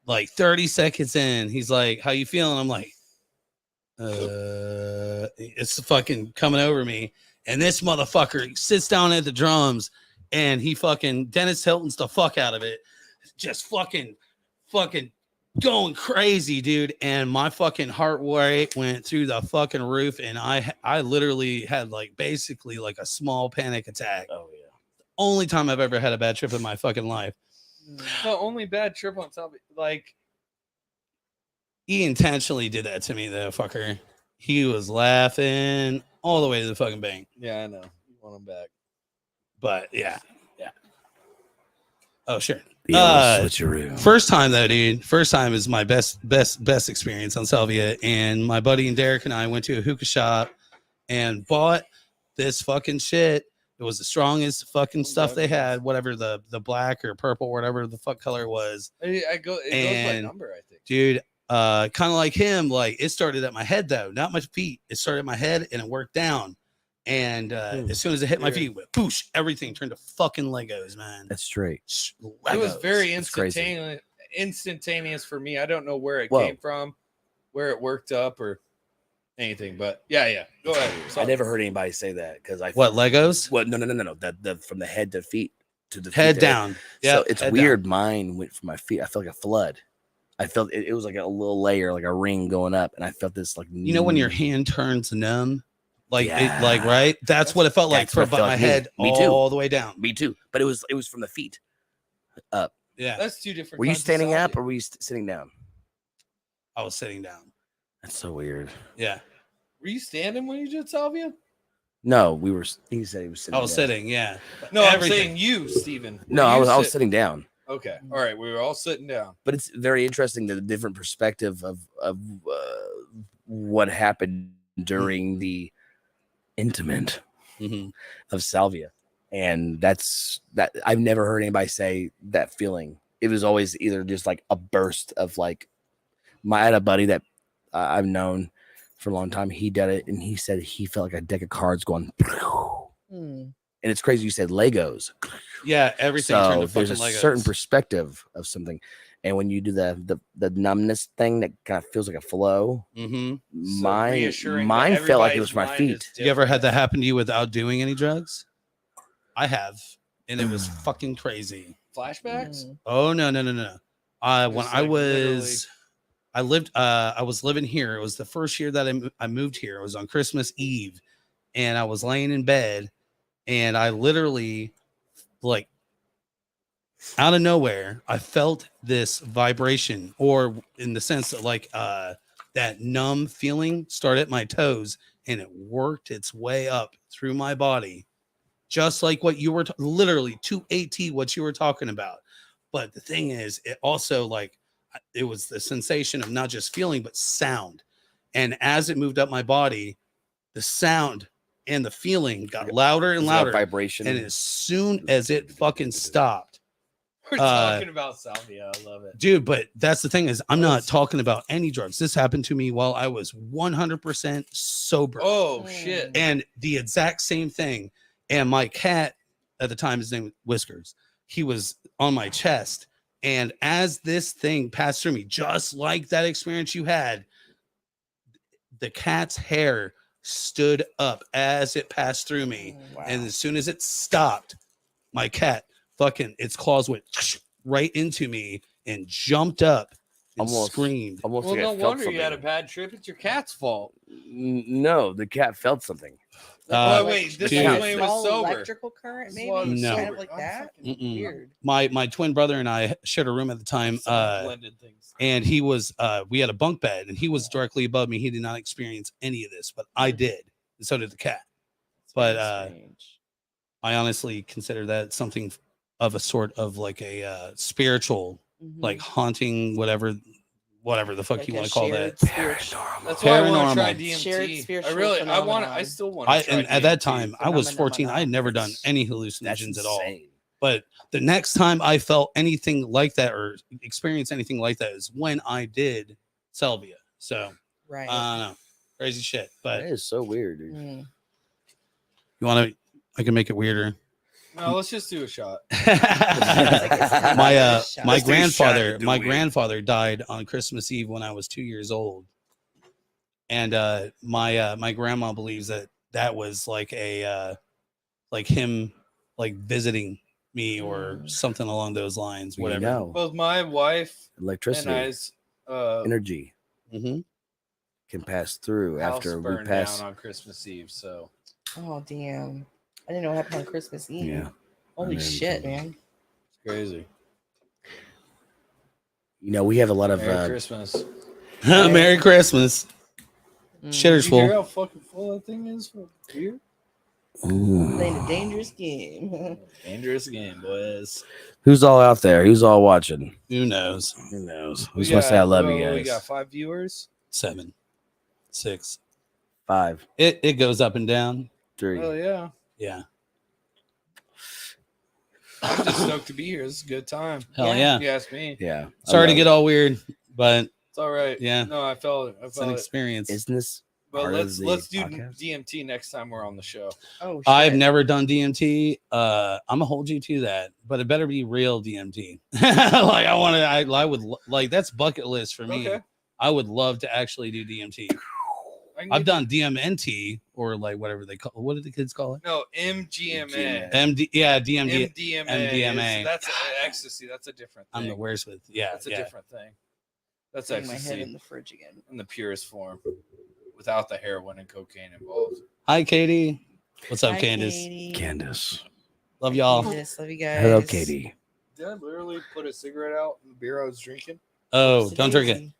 Speaker 1: like 30 seconds in, he's like, how you feeling? I'm like, it's fucking coming over me. And this motherfucker sits down at the drums and he fucking Dennis Hilton's the fuck out of it. Just fucking going crazy, dude. And my fucking heart rate went through the fucking roof. And I literally had like basically like a small panic attack.
Speaker 7: Oh yeah.
Speaker 1: Only time I've ever had a bad trip in my fucking life.
Speaker 5: The only bad trip on top of it, like
Speaker 1: he intentionally did that to me, though, fucker. He was laughing all the way to the fucking bank.
Speaker 5: Yeah, I know. You want him back.
Speaker 1: But yeah. Oh, sure.
Speaker 7: Switcheroo.
Speaker 1: First time though, dude. First time is my best experience on salvia. And my buddy and Derek and I went to a hookah shop and bought this fucking shit. It was the strongest fucking stuff they had, whatever the black or purple, whatever the fuck color was.
Speaker 5: It goes by number, I think.
Speaker 1: Dude, kind of like him, like it started at my head though, not my feet. It started at my head and it worked down. And as soon as it hit my feet, went poosh, everything turned to fucking Legos, man.
Speaker 7: That's straight.
Speaker 1: Legos.
Speaker 5: It was very instantaneous for me. I don't know where it came from, where it worked up or anything, but yeah. Go ahead.
Speaker 7: I never heard anybody say that because
Speaker 1: Legos?
Speaker 7: What? No. The from the head to feet to the
Speaker 1: head
Speaker 7: feet
Speaker 1: down.
Speaker 7: Yeah, so it's weird. Down. Mine went from my feet. I felt like a flood. I felt it was like a little layer, like a ring going up, and I felt this like
Speaker 1: when your hand turns numb. Right? That's what it felt like from my head all the way down.
Speaker 7: Me too. But it was from the feet up.
Speaker 1: Yeah.
Speaker 5: That's two different.
Speaker 7: Were you standing up or were you sitting down?
Speaker 1: I was sitting down.
Speaker 7: That's so weird.
Speaker 1: Yeah.
Speaker 5: Were you standing when you did salvia?
Speaker 7: No, we were. He said he was sitting.
Speaker 1: I was sitting. Yeah.
Speaker 5: No, I'm saying you, Steven.
Speaker 7: No, I was sitting down.
Speaker 5: Okay. All right. We were all sitting down.
Speaker 7: But it's very interesting the different perspective of what happened during the intimate of salvia, and that's that. I've never heard anybody say that feeling. It was always either just like a burst of like. I had a buddy that I've known for a long time. He did it, and he said he felt like a deck of cards going. And it's crazy you said Legos.
Speaker 1: Yeah, everything turned to fucking
Speaker 7: there's a
Speaker 1: Legos.
Speaker 7: certain perspective of something, and when you do the numbness thing that kind of feels like a flow, mine felt like it was my feet.
Speaker 1: You ever had that happen to you without doing any drugs? I have, and it was fucking crazy.
Speaker 5: Flashbacks?
Speaker 1: Oh no. When I was living here. It was the first year that I moved here. It was on Christmas Eve, and I was laying in bed, and I literally, like, out of nowhere, I felt this vibration, or in the sense that, like, that numb feeling started at my toes, and it worked its way up through my body, just like what you were literally to AT what you were talking about. But the thing is, it also, like, it was the sensation of not just feeling but sound, and as it moved up my body, the sound and the feeling got louder and
Speaker 7: Is that
Speaker 1: louder,
Speaker 7: vibration.
Speaker 1: and as soon as it fucking stopped,
Speaker 5: We're talking about salvia. I love it.
Speaker 1: dude. But that's the thing is, I'm not talking about any drugs. This happened to me while I was 100% sober.
Speaker 5: Oh shit.
Speaker 1: And the exact same thing. And my cat at the time, his name was Whiskers, he was on my chest. And as this thing passed through me, just like that experience you had, the cat's hair stood up as it passed through me.
Speaker 4: Wow.
Speaker 1: And as soon as it stopped, my cat fucking, its claws went right into me and jumped up and screamed.
Speaker 7: Almost
Speaker 5: Well,
Speaker 7: like
Speaker 5: no
Speaker 7: I felt
Speaker 5: wonder you had a
Speaker 7: something.
Speaker 5: bad trip. It's your cat's fault.
Speaker 7: No, the cat felt something.
Speaker 5: Oh, wait, this
Speaker 1: dude.
Speaker 5: is when he was
Speaker 4: Small
Speaker 5: sober.
Speaker 4: electrical current, maybe?
Speaker 1: No.
Speaker 4: Kind of like that?
Speaker 1: Mm-mm.
Speaker 4: Weird.
Speaker 1: My twin brother and I shared a room at the time.
Speaker 5: Blended things.
Speaker 1: And he was we had a bunk bed, and he was directly above me. He did not experience any of this, but I did, and so did the cat. But
Speaker 4: Strange.
Speaker 1: I honestly consider that something of a sort of like a spiritual,
Speaker 4: Mhm.
Speaker 1: like haunting, whatever the fuck
Speaker 4: Like
Speaker 1: you
Speaker 4: a
Speaker 1: want to call that.
Speaker 4: shared spiritual-
Speaker 5: That's why I want to try
Speaker 1: Paranormal.
Speaker 4: Shared
Speaker 5: DMT. I
Speaker 4: spiritual
Speaker 5: really, I
Speaker 4: phenomenon.
Speaker 5: still want to try
Speaker 1: And at that
Speaker 5: DMT.
Speaker 1: time, I was 14. I had never done any
Speaker 7: That's
Speaker 1: hallucinations at all.
Speaker 7: insane.
Speaker 1: But the next time I felt anything like that or experienced anything like that is when I did salvia. So
Speaker 4: Right.
Speaker 1: I don't know, crazy shit. But
Speaker 7: That is so weird, dude.
Speaker 4: Mm.
Speaker 1: you want to? I can make it weirder.
Speaker 5: No, let's just do a shot.
Speaker 1: my
Speaker 4: Shot.
Speaker 1: my
Speaker 7: Let's do a shot
Speaker 1: grandfather
Speaker 7: and do
Speaker 1: my
Speaker 7: it.
Speaker 1: grandfather died on Christmas Eve when I was 2 years old, and my grandma believes that was like a like him like visiting me or something along those lines.
Speaker 7: You
Speaker 1: Whatever.
Speaker 7: know,
Speaker 5: Both my wife
Speaker 7: electricity,
Speaker 5: and I's
Speaker 7: energy
Speaker 1: Mm-hmm.
Speaker 7: can pass through
Speaker 5: house
Speaker 7: after we
Speaker 5: burned
Speaker 7: pass.
Speaker 5: down on Christmas Eve. So
Speaker 4: Oh, damn. I didn't know what happened on Christmas Eve.
Speaker 7: Yeah.
Speaker 4: Holy
Speaker 7: And then-
Speaker 4: shit, man.
Speaker 5: it's crazy.
Speaker 7: You know, we have a lot of
Speaker 5: Merry Christmas.
Speaker 1: Merry Christmas. Shitter's
Speaker 5: You hear
Speaker 1: full.
Speaker 5: how fucking full that thing is for beer?
Speaker 4: Playing a dangerous game.
Speaker 5: Dangerous game, boys.
Speaker 7: Who's all out there? Who's all watching?
Speaker 1: Who knows?
Speaker 7: Who knows?
Speaker 5: We
Speaker 7: Who's gonna say I love you
Speaker 5: We
Speaker 7: guys?
Speaker 5: got 5 viewers.
Speaker 1: 7, 6.
Speaker 7: 5,
Speaker 1: It goes up and down.
Speaker 7: 3.
Speaker 5: Oh yeah.
Speaker 1: Yeah.
Speaker 5: I'm just stoked to be here. This is a good time.
Speaker 1: Hell yeah.
Speaker 5: If you ask me.
Speaker 7: Yeah. I
Speaker 1: Sorry to
Speaker 7: love
Speaker 1: get all weird, but
Speaker 5: It's all right.
Speaker 1: Yeah.
Speaker 5: No, I felt it. I
Speaker 1: it's an
Speaker 5: felt it.
Speaker 1: experience.
Speaker 7: Isn't this
Speaker 5: But
Speaker 7: part of the
Speaker 5: let's do
Speaker 7: podcast?
Speaker 5: DMT next time we're on the show.
Speaker 4: Oh, shit.
Speaker 1: I've never done DMT. I'm gonna hold you to that, but it better be real DMT. Like I would like that's bucket list for me.
Speaker 5: Okay.
Speaker 1: I would love to actually do DMT. I've done DMNT or like whatever they call. What do the kids call it?
Speaker 5: No, MGMA.
Speaker 1: MD. Yeah, DMD.
Speaker 5: MDMA.
Speaker 1: MDMA.
Speaker 5: That's ecstasy. That's a different thing.
Speaker 1: I'm the worst with. Yeah,
Speaker 5: That's a
Speaker 1: yeah.
Speaker 5: different thing. That's
Speaker 4: Putting my head
Speaker 5: ecstasy
Speaker 4: in the fridge again.
Speaker 5: in the purest form, without the heroin and cocaine involved.
Speaker 1: Hi, Katie. What's up,
Speaker 4: Hi,
Speaker 1: Candace?
Speaker 4: Katie.
Speaker 7: Candace?
Speaker 1: Love y'all.
Speaker 4: Candace, love you guys.
Speaker 7: Hello, Katie.
Speaker 5: Did I literally put a cigarette out in the beer I was drinking?
Speaker 1: Oh, don't drink it.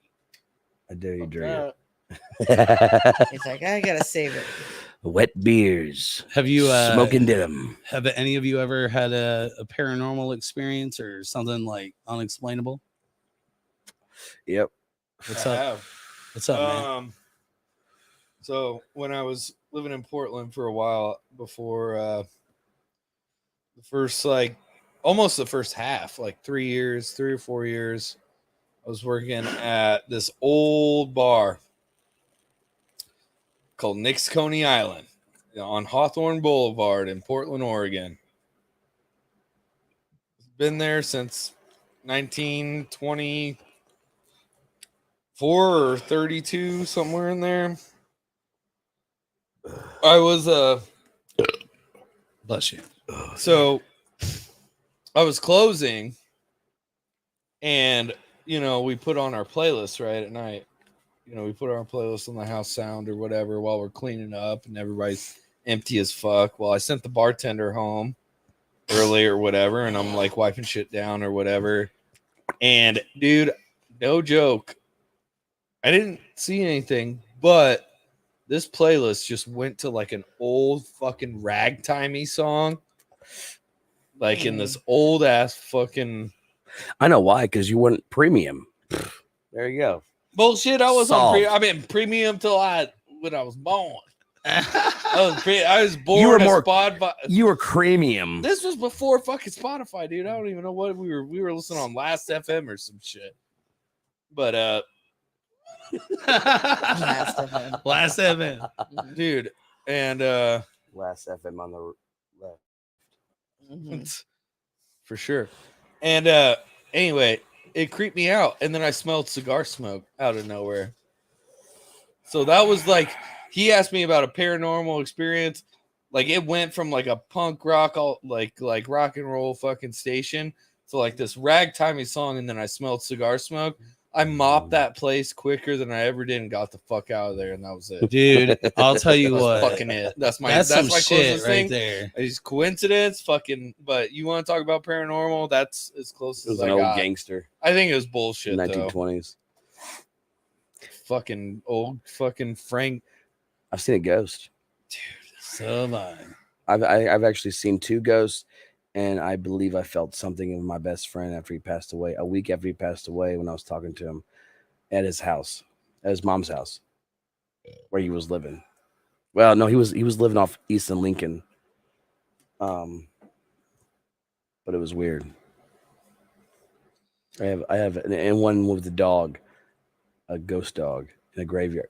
Speaker 7: I dare you
Speaker 5: Fuck
Speaker 7: drink
Speaker 5: that.
Speaker 7: it.
Speaker 4: It's like, I gotta save it.
Speaker 7: Wet beers.
Speaker 1: Have you
Speaker 7: Smoking denim.
Speaker 1: Have any of you ever had a paranormal experience or something like unexplainable?
Speaker 7: Yep.
Speaker 1: What's
Speaker 5: I
Speaker 1: up?
Speaker 5: have.
Speaker 1: What's up, man?
Speaker 5: So when I was living in Portland for a while before the first almost the first half, like 3 or 4 years, I was working at this old bar called Nick's Coney Island on Hawthorne Boulevard in Portland, Oregon. Been there since 1924 or 32, somewhere in there. I was
Speaker 1: Bless you.
Speaker 5: so I was closing, and we put on our playlist right at night. We put our playlist on the house sound or whatever while we're cleaning up, and everybody's empty as fuck. Well, I sent the bartender home early or whatever, and I'm like wiping shit down or whatever. And dude, no joke, I didn't see anything, but this playlist just went to like an old fucking ragtimey song, like in this old ass fucking.
Speaker 7: I know why, because you weren't premium. There you go.
Speaker 5: Bullshit. I was
Speaker 7: Solved.
Speaker 5: I've been premium when I was born. I was born.
Speaker 7: You were
Speaker 5: as
Speaker 7: more-
Speaker 5: Spotify.
Speaker 7: You were creamium.
Speaker 5: This was before fucking Spotify, dude. I don't even know what we were listening on Last FM or some shit. But
Speaker 1: Last event.
Speaker 5: dude, and
Speaker 7: Last FM on the left.
Speaker 4: Mhm.
Speaker 5: for sure. And anyway, it creeped me out, and then I smelled cigar smoke out of nowhere. So that was like, he asked me about a paranormal experience. Like it went from like a punk rock, like rock and roll fucking station to like this ragtimey song, and then I smelled cigar smoke. I mopped that place quicker than I ever did and got the fuck out of there, and that was it.
Speaker 1: Dude, I'll tell you
Speaker 5: That's
Speaker 1: what.
Speaker 5: fucking it. That's my
Speaker 1: That's some
Speaker 5: my
Speaker 1: shit
Speaker 5: closest
Speaker 1: right
Speaker 5: thing.
Speaker 1: there.
Speaker 5: It's coincidence, fucking. But you want to talk about paranormal? That's as close
Speaker 7: It was
Speaker 5: as
Speaker 7: an
Speaker 5: I
Speaker 7: old
Speaker 5: got.
Speaker 7: gangster.
Speaker 5: I think it was bullshit.
Speaker 7: 1920s.
Speaker 5: Fucking old fucking Frank.
Speaker 7: I've seen a ghost.
Speaker 1: So am I.
Speaker 7: I've actually seen 2 ghosts, and I believe I felt something of my best friend after he passed away. A week after he passed away, when I was talking to him at his house, at his mom's house, where he was living. Well, no, he was living off East and Lincoln. But it was weird. I have and one with the dog, a ghost dog in a graveyard.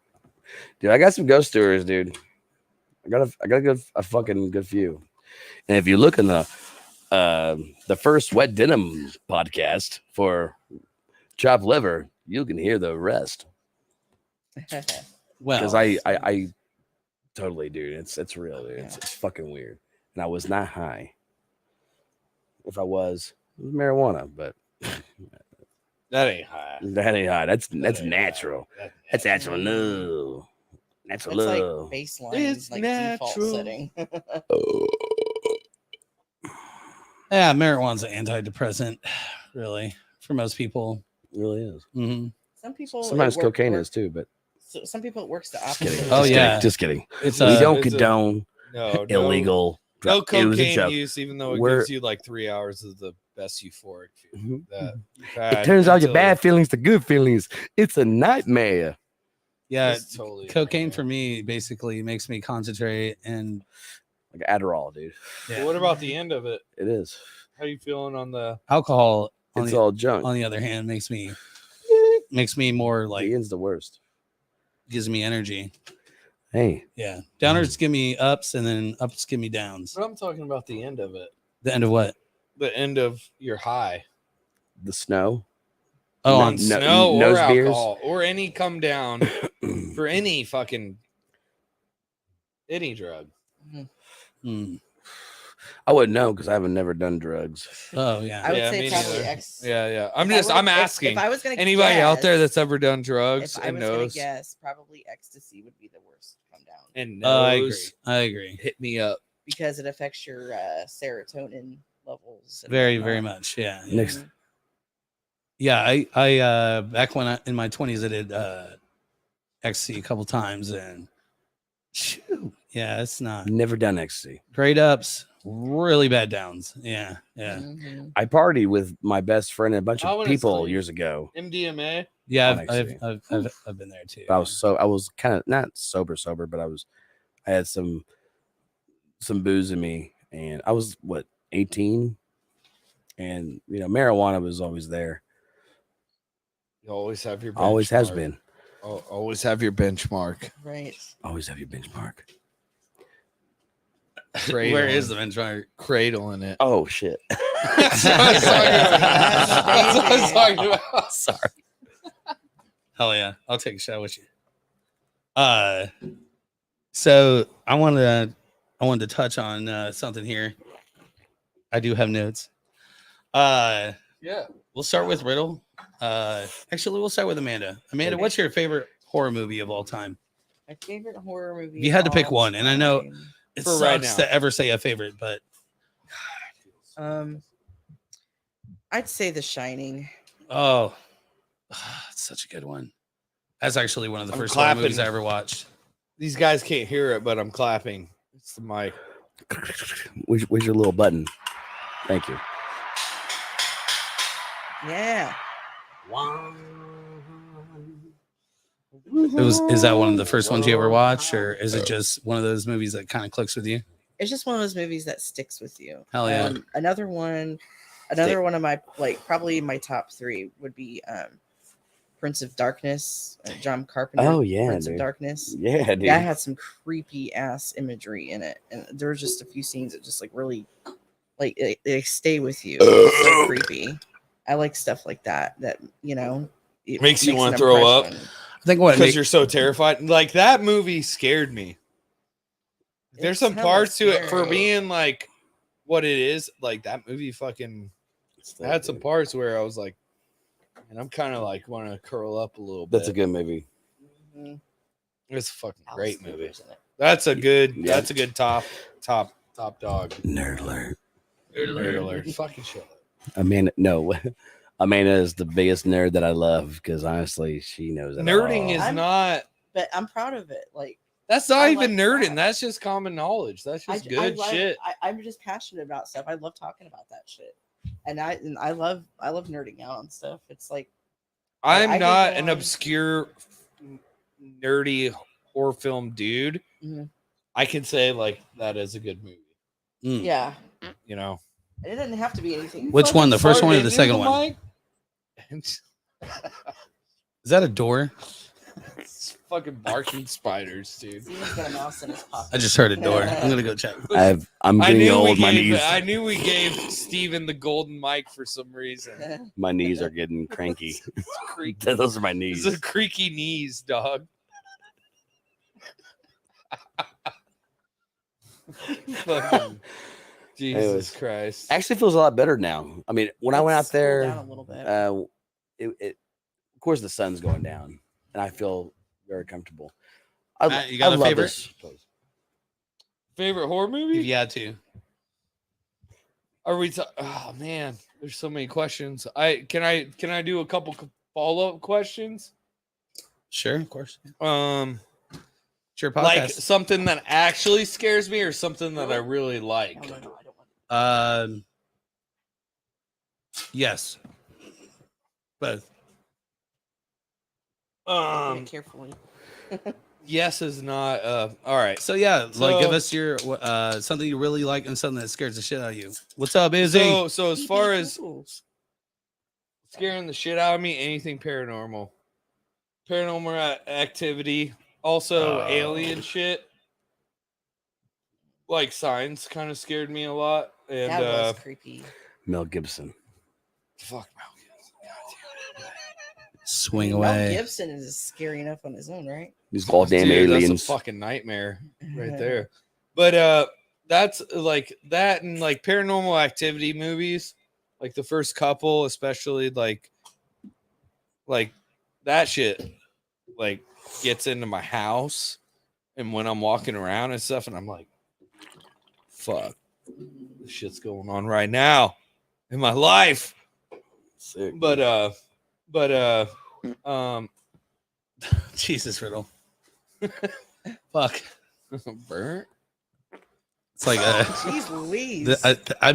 Speaker 7: Dude, I got some ghost stories, dude. I got a fucking good few. And if you look in the first Wet Denim podcast for chopped liver, you can hear the rest.
Speaker 1: Well,
Speaker 7: Because I totally, dude, it's real, dude. It's fucking weird. And I was not high. If I was, it was marijuana, but
Speaker 5: That ain't high.
Speaker 7: that ain't high. That's
Speaker 5: That ain't
Speaker 7: natural.
Speaker 5: high.
Speaker 7: That's natural. No. Natural
Speaker 4: It's like
Speaker 7: love.
Speaker 4: baseline,
Speaker 5: It's
Speaker 4: like
Speaker 5: natural.
Speaker 4: default setting.
Speaker 1: yeah, marijuana's an antidepressant, really, for most people.
Speaker 7: It really is.
Speaker 1: Mm-hmm.
Speaker 4: Some people
Speaker 7: Sometimes
Speaker 4: it
Speaker 7: cocaine is too, but
Speaker 4: So some people it works the
Speaker 7: just kidding.
Speaker 4: opposite.
Speaker 1: Oh,
Speaker 7: Just
Speaker 1: yeah.
Speaker 7: kidding. Just kidding.
Speaker 1: It's
Speaker 7: We don't
Speaker 5: it's a-
Speaker 7: condone
Speaker 5: No,
Speaker 7: illegal
Speaker 5: No
Speaker 7: drug- it was a
Speaker 5: cocaine
Speaker 7: joke.
Speaker 5: use, even though it
Speaker 7: We're-
Speaker 5: gives you like 3 hours of the best euphoric feeling
Speaker 7: Mhm.
Speaker 5: that you've
Speaker 7: It
Speaker 5: had.
Speaker 7: turns out your
Speaker 5: until
Speaker 7: bad feelings to good feelings. It's a nightmare.
Speaker 1: Yeah,
Speaker 5: it's totally
Speaker 1: cocaine for me basically makes me concentrate and
Speaker 7: Like Adderall, dude.
Speaker 5: But what about the end of it?
Speaker 7: It is.
Speaker 5: How you feeling on the?
Speaker 1: alcohol.
Speaker 7: It's all junk.
Speaker 1: On the other hand, makes me more like
Speaker 7: The end's the worst.
Speaker 1: gives me energy.
Speaker 7: Hey,
Speaker 1: Yeah, downers give me ups, and then ups give me downs.
Speaker 5: But I'm talking about the end of it.
Speaker 1: The end of what?
Speaker 5: The end of your high.
Speaker 7: the snow.
Speaker 1: Oh,
Speaker 7: No,
Speaker 1: on
Speaker 7: no.
Speaker 5: Snow or
Speaker 7: nose beers?
Speaker 5: alcohol or any come down for any fucking any drug.
Speaker 1: Hmm.
Speaker 7: I wouldn't know because I haven't never done drugs.
Speaker 1: Oh yeah.
Speaker 4: I would
Speaker 5: Yeah,
Speaker 4: say
Speaker 5: me
Speaker 4: probably
Speaker 5: neither.
Speaker 4: X.
Speaker 5: Yeah.
Speaker 4: If I were-
Speaker 5: I'm
Speaker 4: if-
Speaker 5: asking
Speaker 4: If I was gonna
Speaker 5: anybody out there
Speaker 4: guess-
Speaker 5: that's ever done drugs
Speaker 4: if I
Speaker 5: and
Speaker 4: was gonna
Speaker 5: knows
Speaker 4: guess, probably ecstasy would be the worst to come down
Speaker 5: and
Speaker 1: I agree.
Speaker 5: knows,
Speaker 1: I agree.
Speaker 5: hit me up.
Speaker 4: because it affects your serotonin levels. and
Speaker 1: Very,
Speaker 4: whatnot.
Speaker 1: very much. Yeah.
Speaker 7: Next,
Speaker 1: Yeah. I back when in my 20s, I did ecstasy a couple times, and shoot, yeah, it's not
Speaker 7: never done ecstasy.
Speaker 1: great ups, really bad downs. Yeah. Yeah.
Speaker 4: Mhm.
Speaker 7: I partied with my best friend and a bunch
Speaker 5: I
Speaker 7: of
Speaker 5: wanna
Speaker 7: people
Speaker 5: say-
Speaker 7: years ago.
Speaker 5: MDMA.
Speaker 1: Yeah.
Speaker 7: On ecstasy.
Speaker 1: I've been there too.
Speaker 7: But I was kind of not sober, but I had some booze in me, and I was 18, and marijuana was always there.
Speaker 5: You always have your
Speaker 7: Always has
Speaker 5: benchmark.
Speaker 7: been.
Speaker 5: Always have your benchmark.
Speaker 4: Right.
Speaker 7: Always have your benchmark.
Speaker 1: Where is the benchmark?
Speaker 5: Cradling it?
Speaker 7: Oh shit.
Speaker 5: That's what I was talking about.
Speaker 7: Sorry.
Speaker 1: Hell yeah, I'll take a shot with you. So I wanted to touch on something here. I do have notes.
Speaker 5: Yeah.
Speaker 1: We'll start with Riddle. Actually, we'll start with Amanda. Amanda,
Speaker 4: Okay.
Speaker 1: what's your favorite horror movie of all time?
Speaker 4: My favorite horror movie.
Speaker 1: You had to
Speaker 4: of
Speaker 1: pick
Speaker 4: all
Speaker 1: one, and I know
Speaker 4: time.
Speaker 1: It
Speaker 5: For right
Speaker 1: sucks
Speaker 5: now.
Speaker 1: to ever say a favorite, but
Speaker 4: I'd say The Shining.
Speaker 1: oh, it's such a good one. That's actually one of the
Speaker 5: I'm
Speaker 1: first horror
Speaker 5: clapping.
Speaker 1: movies I ever watched.
Speaker 5: These guys can't hear it, but I'm clapping. It's the mic.
Speaker 7: Where's your little button? Thank you.
Speaker 4: Yeah.
Speaker 1: Is that one of the first ones you ever watched, or is it just one of those movies that kind of clicks with you?
Speaker 4: It's just one of those movies that sticks with you.
Speaker 1: Hell yeah.
Speaker 4: Another one of my probably my top 3 would be Prince of Darkness, John Carpenter.
Speaker 7: Oh, yeah,
Speaker 4: Prince of
Speaker 7: dude.
Speaker 4: Darkness.
Speaker 7: Yeah, dude.
Speaker 4: That had some creepy ass imagery in it, and there were just a few scenes that just like really, like they stay with you. It's so creepy. I like stuff like that. That it
Speaker 5: Makes you
Speaker 4: an
Speaker 5: wanna throw up.
Speaker 4: impression.
Speaker 1: I think what
Speaker 5: Because you're so terrified. Like that movie scared me. There's
Speaker 4: It's
Speaker 5: some
Speaker 4: hella
Speaker 5: parts to it for
Speaker 4: scary.
Speaker 5: being like what it is. Like that movie fucking had some parts where I was like, and I'm kind of like want to curl up a little bit.
Speaker 7: That's a good movie.
Speaker 4: Mhm.
Speaker 5: It's a fucking
Speaker 4: Alice
Speaker 5: great movie.
Speaker 4: Cooper's in it.
Speaker 5: That's a good.
Speaker 7: Yeah.
Speaker 5: That's a good top dog.
Speaker 3: Nerd alert.
Speaker 5: Nerd alert. Fucking shit.
Speaker 3: Amanda is the biggest nerd that I love because honestly, she knows it
Speaker 5: Nerding
Speaker 3: all.
Speaker 5: is
Speaker 4: I'm-
Speaker 5: not.
Speaker 4: But I'm proud of it. Like
Speaker 5: That's not
Speaker 4: I
Speaker 5: even
Speaker 4: like
Speaker 5: nerding.
Speaker 4: that.
Speaker 5: That's just common knowledge. That's just good shit.
Speaker 4: I'm just passionate about stuff. I love talking about that shit, and I love nerding out on stuff. It's like
Speaker 5: I'm
Speaker 4: I can
Speaker 5: not
Speaker 4: go
Speaker 5: an
Speaker 4: on-
Speaker 5: obscure, nerdy horror film dude.
Speaker 4: Mhm.
Speaker 5: I can say like that is a good movie.
Speaker 1: Mm.
Speaker 4: yeah,
Speaker 5: You know,
Speaker 4: it doesn't have to be anything.
Speaker 1: Which one? The first one or
Speaker 5: Fart
Speaker 1: the second
Speaker 5: into
Speaker 1: one?
Speaker 5: mic?
Speaker 1: Is that a door?
Speaker 5: It's fucking barking spiders, dude.
Speaker 4: Steven's got a mouse in his pocket.
Speaker 1: I just heard a door. I'm gonna go check.
Speaker 3: I'm getting old. My knees,
Speaker 5: I knew we gave Steven the golden mic for some reason.
Speaker 3: my knees are getting cranky.
Speaker 5: Creaky.
Speaker 3: Those are my
Speaker 5: It's
Speaker 3: knees.
Speaker 5: a creaky knees, dog. Fucking Jesus
Speaker 3: Anyways.
Speaker 5: Christ.
Speaker 3: Actually, feels a lot better now. I mean, when I went out
Speaker 4: Let's cool
Speaker 3: there,
Speaker 4: down a little bit.
Speaker 3: of course, the sun's going down, and I feel very comfortable.
Speaker 1: Matt, you got a
Speaker 3: love
Speaker 1: favorite?
Speaker 3: this place.
Speaker 5: Favorite horror movie?
Speaker 1: If you had to.
Speaker 5: Are we? Oh man, there's so many questions. Can I do a couple follow up questions?
Speaker 1: Sure, of course.
Speaker 5: Like
Speaker 1: Sure, podcast.
Speaker 5: something that actually scares me, or something that I really like.
Speaker 4: No, I don't want
Speaker 1: Yes. Both.
Speaker 4: to do it carefully.
Speaker 5: Yes is not. All right.
Speaker 1: So yeah, like give
Speaker 5: So-
Speaker 1: us your something you really like and something that scares the shit out of you. What's up, Izzy?
Speaker 5: So as far as
Speaker 4: Ooh.
Speaker 5: scaring the shit out of me, anything paranormal, activity, also alien shit. Like Signs kind of scared me a lot, and
Speaker 4: that was creepy.
Speaker 3: Mel Gibson.
Speaker 5: fuck Mel Gibson.
Speaker 1: Swing
Speaker 4: Mel
Speaker 1: away.
Speaker 4: Gibson is scary enough on his own, right?
Speaker 3: These goddamn
Speaker 5: Dude,
Speaker 3: aliens.
Speaker 5: that's a fucking nightmare right there. But that's like that and like paranormal activity movies, like the first couple, especially like that shit like gets into my house and when I'm walking around and stuff and I'm like, fuck, this shit's going on right now in my life.
Speaker 3: Sick.
Speaker 5: But
Speaker 1: Jesus, Riddle. Fuck.
Speaker 5: burnt.
Speaker 1: It's like
Speaker 4: Jeez Louise.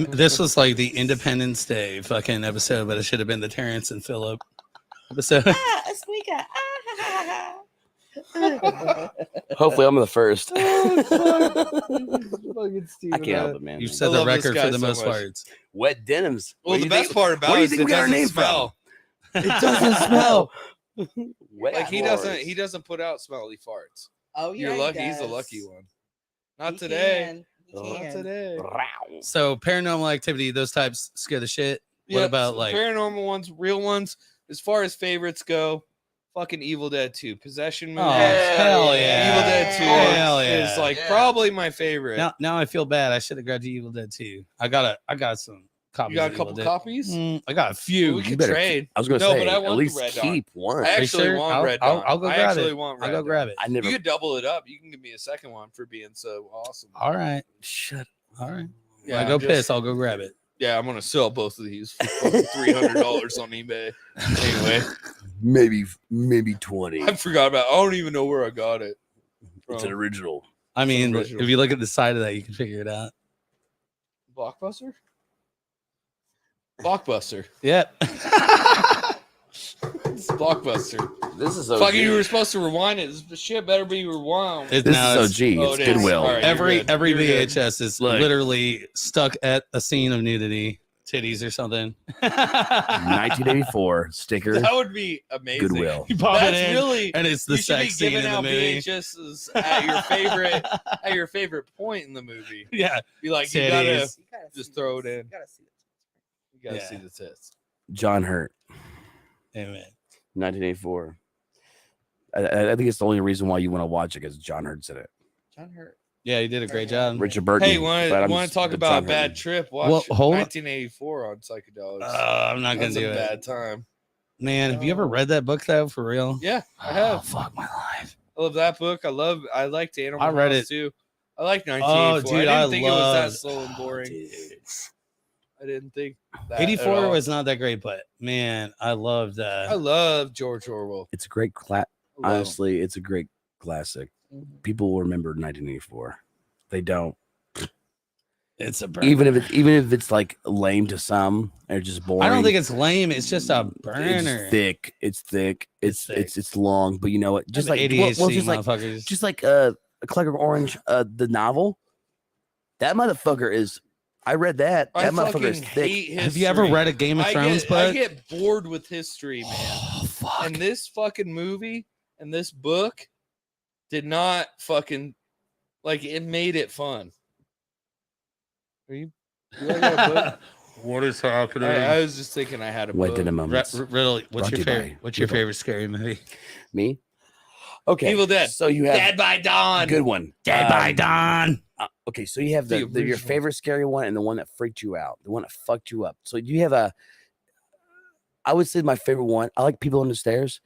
Speaker 1: this was like the Independence Day fucking episode, but it should have been the Terrence and Phillip episode.
Speaker 4: Ah, a squeaker. Ah.
Speaker 3: Hopefully, I'm the first.
Speaker 5: Fucking
Speaker 3: I can't help it, man.
Speaker 1: You
Speaker 5: I
Speaker 1: set the
Speaker 5: love this
Speaker 1: record
Speaker 5: guy
Speaker 1: for the
Speaker 5: so
Speaker 1: most
Speaker 5: much.
Speaker 1: parts.
Speaker 3: Wet denims.
Speaker 5: Well,
Speaker 3: Where
Speaker 5: the
Speaker 3: do you
Speaker 5: best
Speaker 3: think-
Speaker 5: part about
Speaker 3: where do
Speaker 5: it
Speaker 3: you
Speaker 5: is
Speaker 3: think
Speaker 5: it
Speaker 3: we got our
Speaker 5: doesn't
Speaker 3: name
Speaker 5: smell.
Speaker 3: From?
Speaker 5: It doesn't smell.
Speaker 3: Wet
Speaker 5: Like he
Speaker 3: floors.
Speaker 5: doesn't put out smelly farts.
Speaker 4: Oh, yeah.
Speaker 5: You're
Speaker 4: he
Speaker 5: lucky. He's the
Speaker 4: does.
Speaker 5: lucky one. Not
Speaker 4: He
Speaker 5: today.
Speaker 4: can. He
Speaker 3: Not
Speaker 4: can.
Speaker 5: Not today.
Speaker 3: Row.
Speaker 1: So paranormal activity, those types scare the shit. What
Speaker 5: Yeah,
Speaker 1: about
Speaker 5: so
Speaker 1: like
Speaker 5: paranormal ones, real ones? As far as favorites go, fucking Evil Dead 2, Possession movies.
Speaker 1: Oh, hell yeah.
Speaker 5: Evil Dead 2
Speaker 1: Hell
Speaker 5: is
Speaker 1: yeah.
Speaker 5: like probably my favorite.
Speaker 1: now I feel bad. I should have grabbed you Evil Dead 2. I got some copies.
Speaker 5: You got a
Speaker 1: of Evil
Speaker 5: couple
Speaker 1: Dead.
Speaker 5: copies?
Speaker 1: I got a few.
Speaker 5: We
Speaker 7: You
Speaker 5: could
Speaker 7: better-
Speaker 5: trade.
Speaker 7: I was gonna
Speaker 5: No,
Speaker 7: say
Speaker 5: but I
Speaker 7: at
Speaker 5: want the
Speaker 7: least
Speaker 5: Red
Speaker 7: keep one.
Speaker 5: I actually
Speaker 1: sure?
Speaker 5: want
Speaker 1: I'll-
Speaker 5: Red
Speaker 1: I'll-
Speaker 5: Dawn.
Speaker 1: I'll go
Speaker 5: I
Speaker 1: grab
Speaker 5: actually
Speaker 1: it.
Speaker 5: want
Speaker 1: I'll
Speaker 5: Red
Speaker 1: go grab
Speaker 5: Dawn.
Speaker 1: it.
Speaker 7: I never.
Speaker 5: You could double it up. You can give me a second one for being so awesome.
Speaker 1: All right.
Speaker 7: Shut.
Speaker 1: All right.
Speaker 5: Yeah,
Speaker 1: When I go
Speaker 5: I'm just-
Speaker 1: piss, I'll go grab it.
Speaker 5: Yeah, I'm gonna sell both of these for $300 on eBay. Anyway,
Speaker 7: Maybe 20.
Speaker 5: I forgot about. I don't even know where I got it.
Speaker 7: It's
Speaker 5: From.
Speaker 7: an original.
Speaker 1: I mean,
Speaker 5: original.
Speaker 1: if you look at the side of that, you can figure it out.
Speaker 5: Blockbuster. Blockbuster.
Speaker 1: Yep.
Speaker 5: It's Blockbuster.
Speaker 7: This is
Speaker 5: Fucking, you were supposed to rewind it. This shit better be rewound.
Speaker 1: It's
Speaker 7: This
Speaker 1: now
Speaker 7: is OG.
Speaker 5: Oh,
Speaker 7: It's
Speaker 5: it is.
Speaker 7: Goodwill.
Speaker 5: All right.
Speaker 1: every
Speaker 5: You're good.
Speaker 1: every
Speaker 5: You're good.
Speaker 1: VHS is
Speaker 7: Look.
Speaker 1: literally stuck at a scene of nudity, titties or something.
Speaker 7: 1984 sticker.
Speaker 5: That would be amazing.
Speaker 7: Goodwill.
Speaker 1: You pop
Speaker 5: That's
Speaker 1: it in,
Speaker 5: really.
Speaker 1: and it's the
Speaker 5: You should be
Speaker 1: sex scene
Speaker 5: giving
Speaker 1: in the
Speaker 5: out
Speaker 1: movie.
Speaker 5: VHSs at your favorite point in the movie.
Speaker 1: Yeah,
Speaker 5: Be like, you gotta
Speaker 1: Titties.
Speaker 5: just throw it in. You gotta
Speaker 1: Yeah.
Speaker 5: see the tits.
Speaker 7: John Hurt.
Speaker 1: amen.
Speaker 7: 1984. I think it's the only reason why you want to watch it because John Hurt's in it.
Speaker 4: John Hurt.
Speaker 1: Yeah, you did a great job.
Speaker 7: Richard Burton.
Speaker 5: Hey,
Speaker 7: but I'm
Speaker 5: want
Speaker 7: just
Speaker 5: to talk
Speaker 7: the
Speaker 5: about
Speaker 7: John
Speaker 5: a bad
Speaker 7: Hurt.
Speaker 5: trip? Watch
Speaker 1: Well, hold on.
Speaker 5: 1984 on psychedelics.
Speaker 1: I'm not gonna
Speaker 5: That's
Speaker 1: do
Speaker 5: a
Speaker 1: it.
Speaker 5: bad time.
Speaker 1: Man, have you ever read that book though? For real?
Speaker 5: Yeah, I
Speaker 1: Oh,
Speaker 5: have.
Speaker 1: fuck my life.
Speaker 5: I love that book. I liked Animal
Speaker 1: I read
Speaker 5: House
Speaker 1: it.
Speaker 5: too. I like 1984.
Speaker 1: dude,
Speaker 5: I
Speaker 1: I
Speaker 5: didn't think it was that
Speaker 1: loved-
Speaker 5: slow and boring.
Speaker 1: Dude.
Speaker 5: I didn't think that
Speaker 1: 84
Speaker 5: at all.
Speaker 1: was not that great, but man, I loved.
Speaker 5: I love George Orwell.
Speaker 7: It's a great
Speaker 5: I love him.
Speaker 7: honestly, it's a great classic.
Speaker 4: Mhm.
Speaker 7: People will remember 1984. They don't.
Speaker 1: It's a burner.
Speaker 7: Even if it's like lame to some or just boring.
Speaker 1: I don't think it's lame. It's just a burner.
Speaker 7: It's thick. It's thick. It's
Speaker 1: thick.
Speaker 7: it's long. But you know what? Just like
Speaker 1: ADHD
Speaker 7: well,
Speaker 1: motherfuckers.
Speaker 7: just like Clockwork Orange, the novel. That motherfucker is. I read that.
Speaker 5: I
Speaker 7: That motherfucker is
Speaker 5: fucking
Speaker 7: thick.
Speaker 5: hate
Speaker 1: Have you ever
Speaker 5: history.
Speaker 1: read a Game of Thrones
Speaker 5: I
Speaker 1: book?
Speaker 5: get bored with history, man.
Speaker 7: Oh fuck!
Speaker 5: And this fucking movie and this book did not fucking like it made it fun. Are you like that book?
Speaker 1: What is happening?
Speaker 5: I was just thinking I had a
Speaker 7: Wet
Speaker 5: book.
Speaker 7: Denim moments.
Speaker 1: Really, what's
Speaker 7: Brought
Speaker 1: your
Speaker 7: to you by
Speaker 1: favorite? What's your
Speaker 7: people.
Speaker 1: favorite scary movie?
Speaker 7: Me. Okay.
Speaker 5: Evil Dead.
Speaker 7: So you have
Speaker 5: Dead by Dawn.
Speaker 7: good one.
Speaker 1: Dead by Dawn.
Speaker 7: Okay, so you have
Speaker 5: The
Speaker 7: your
Speaker 5: original.
Speaker 7: favorite scary one and the one that freaked you out, the one that fucked you up. So you have a. I would say my favorite one. I like People on the Stairs.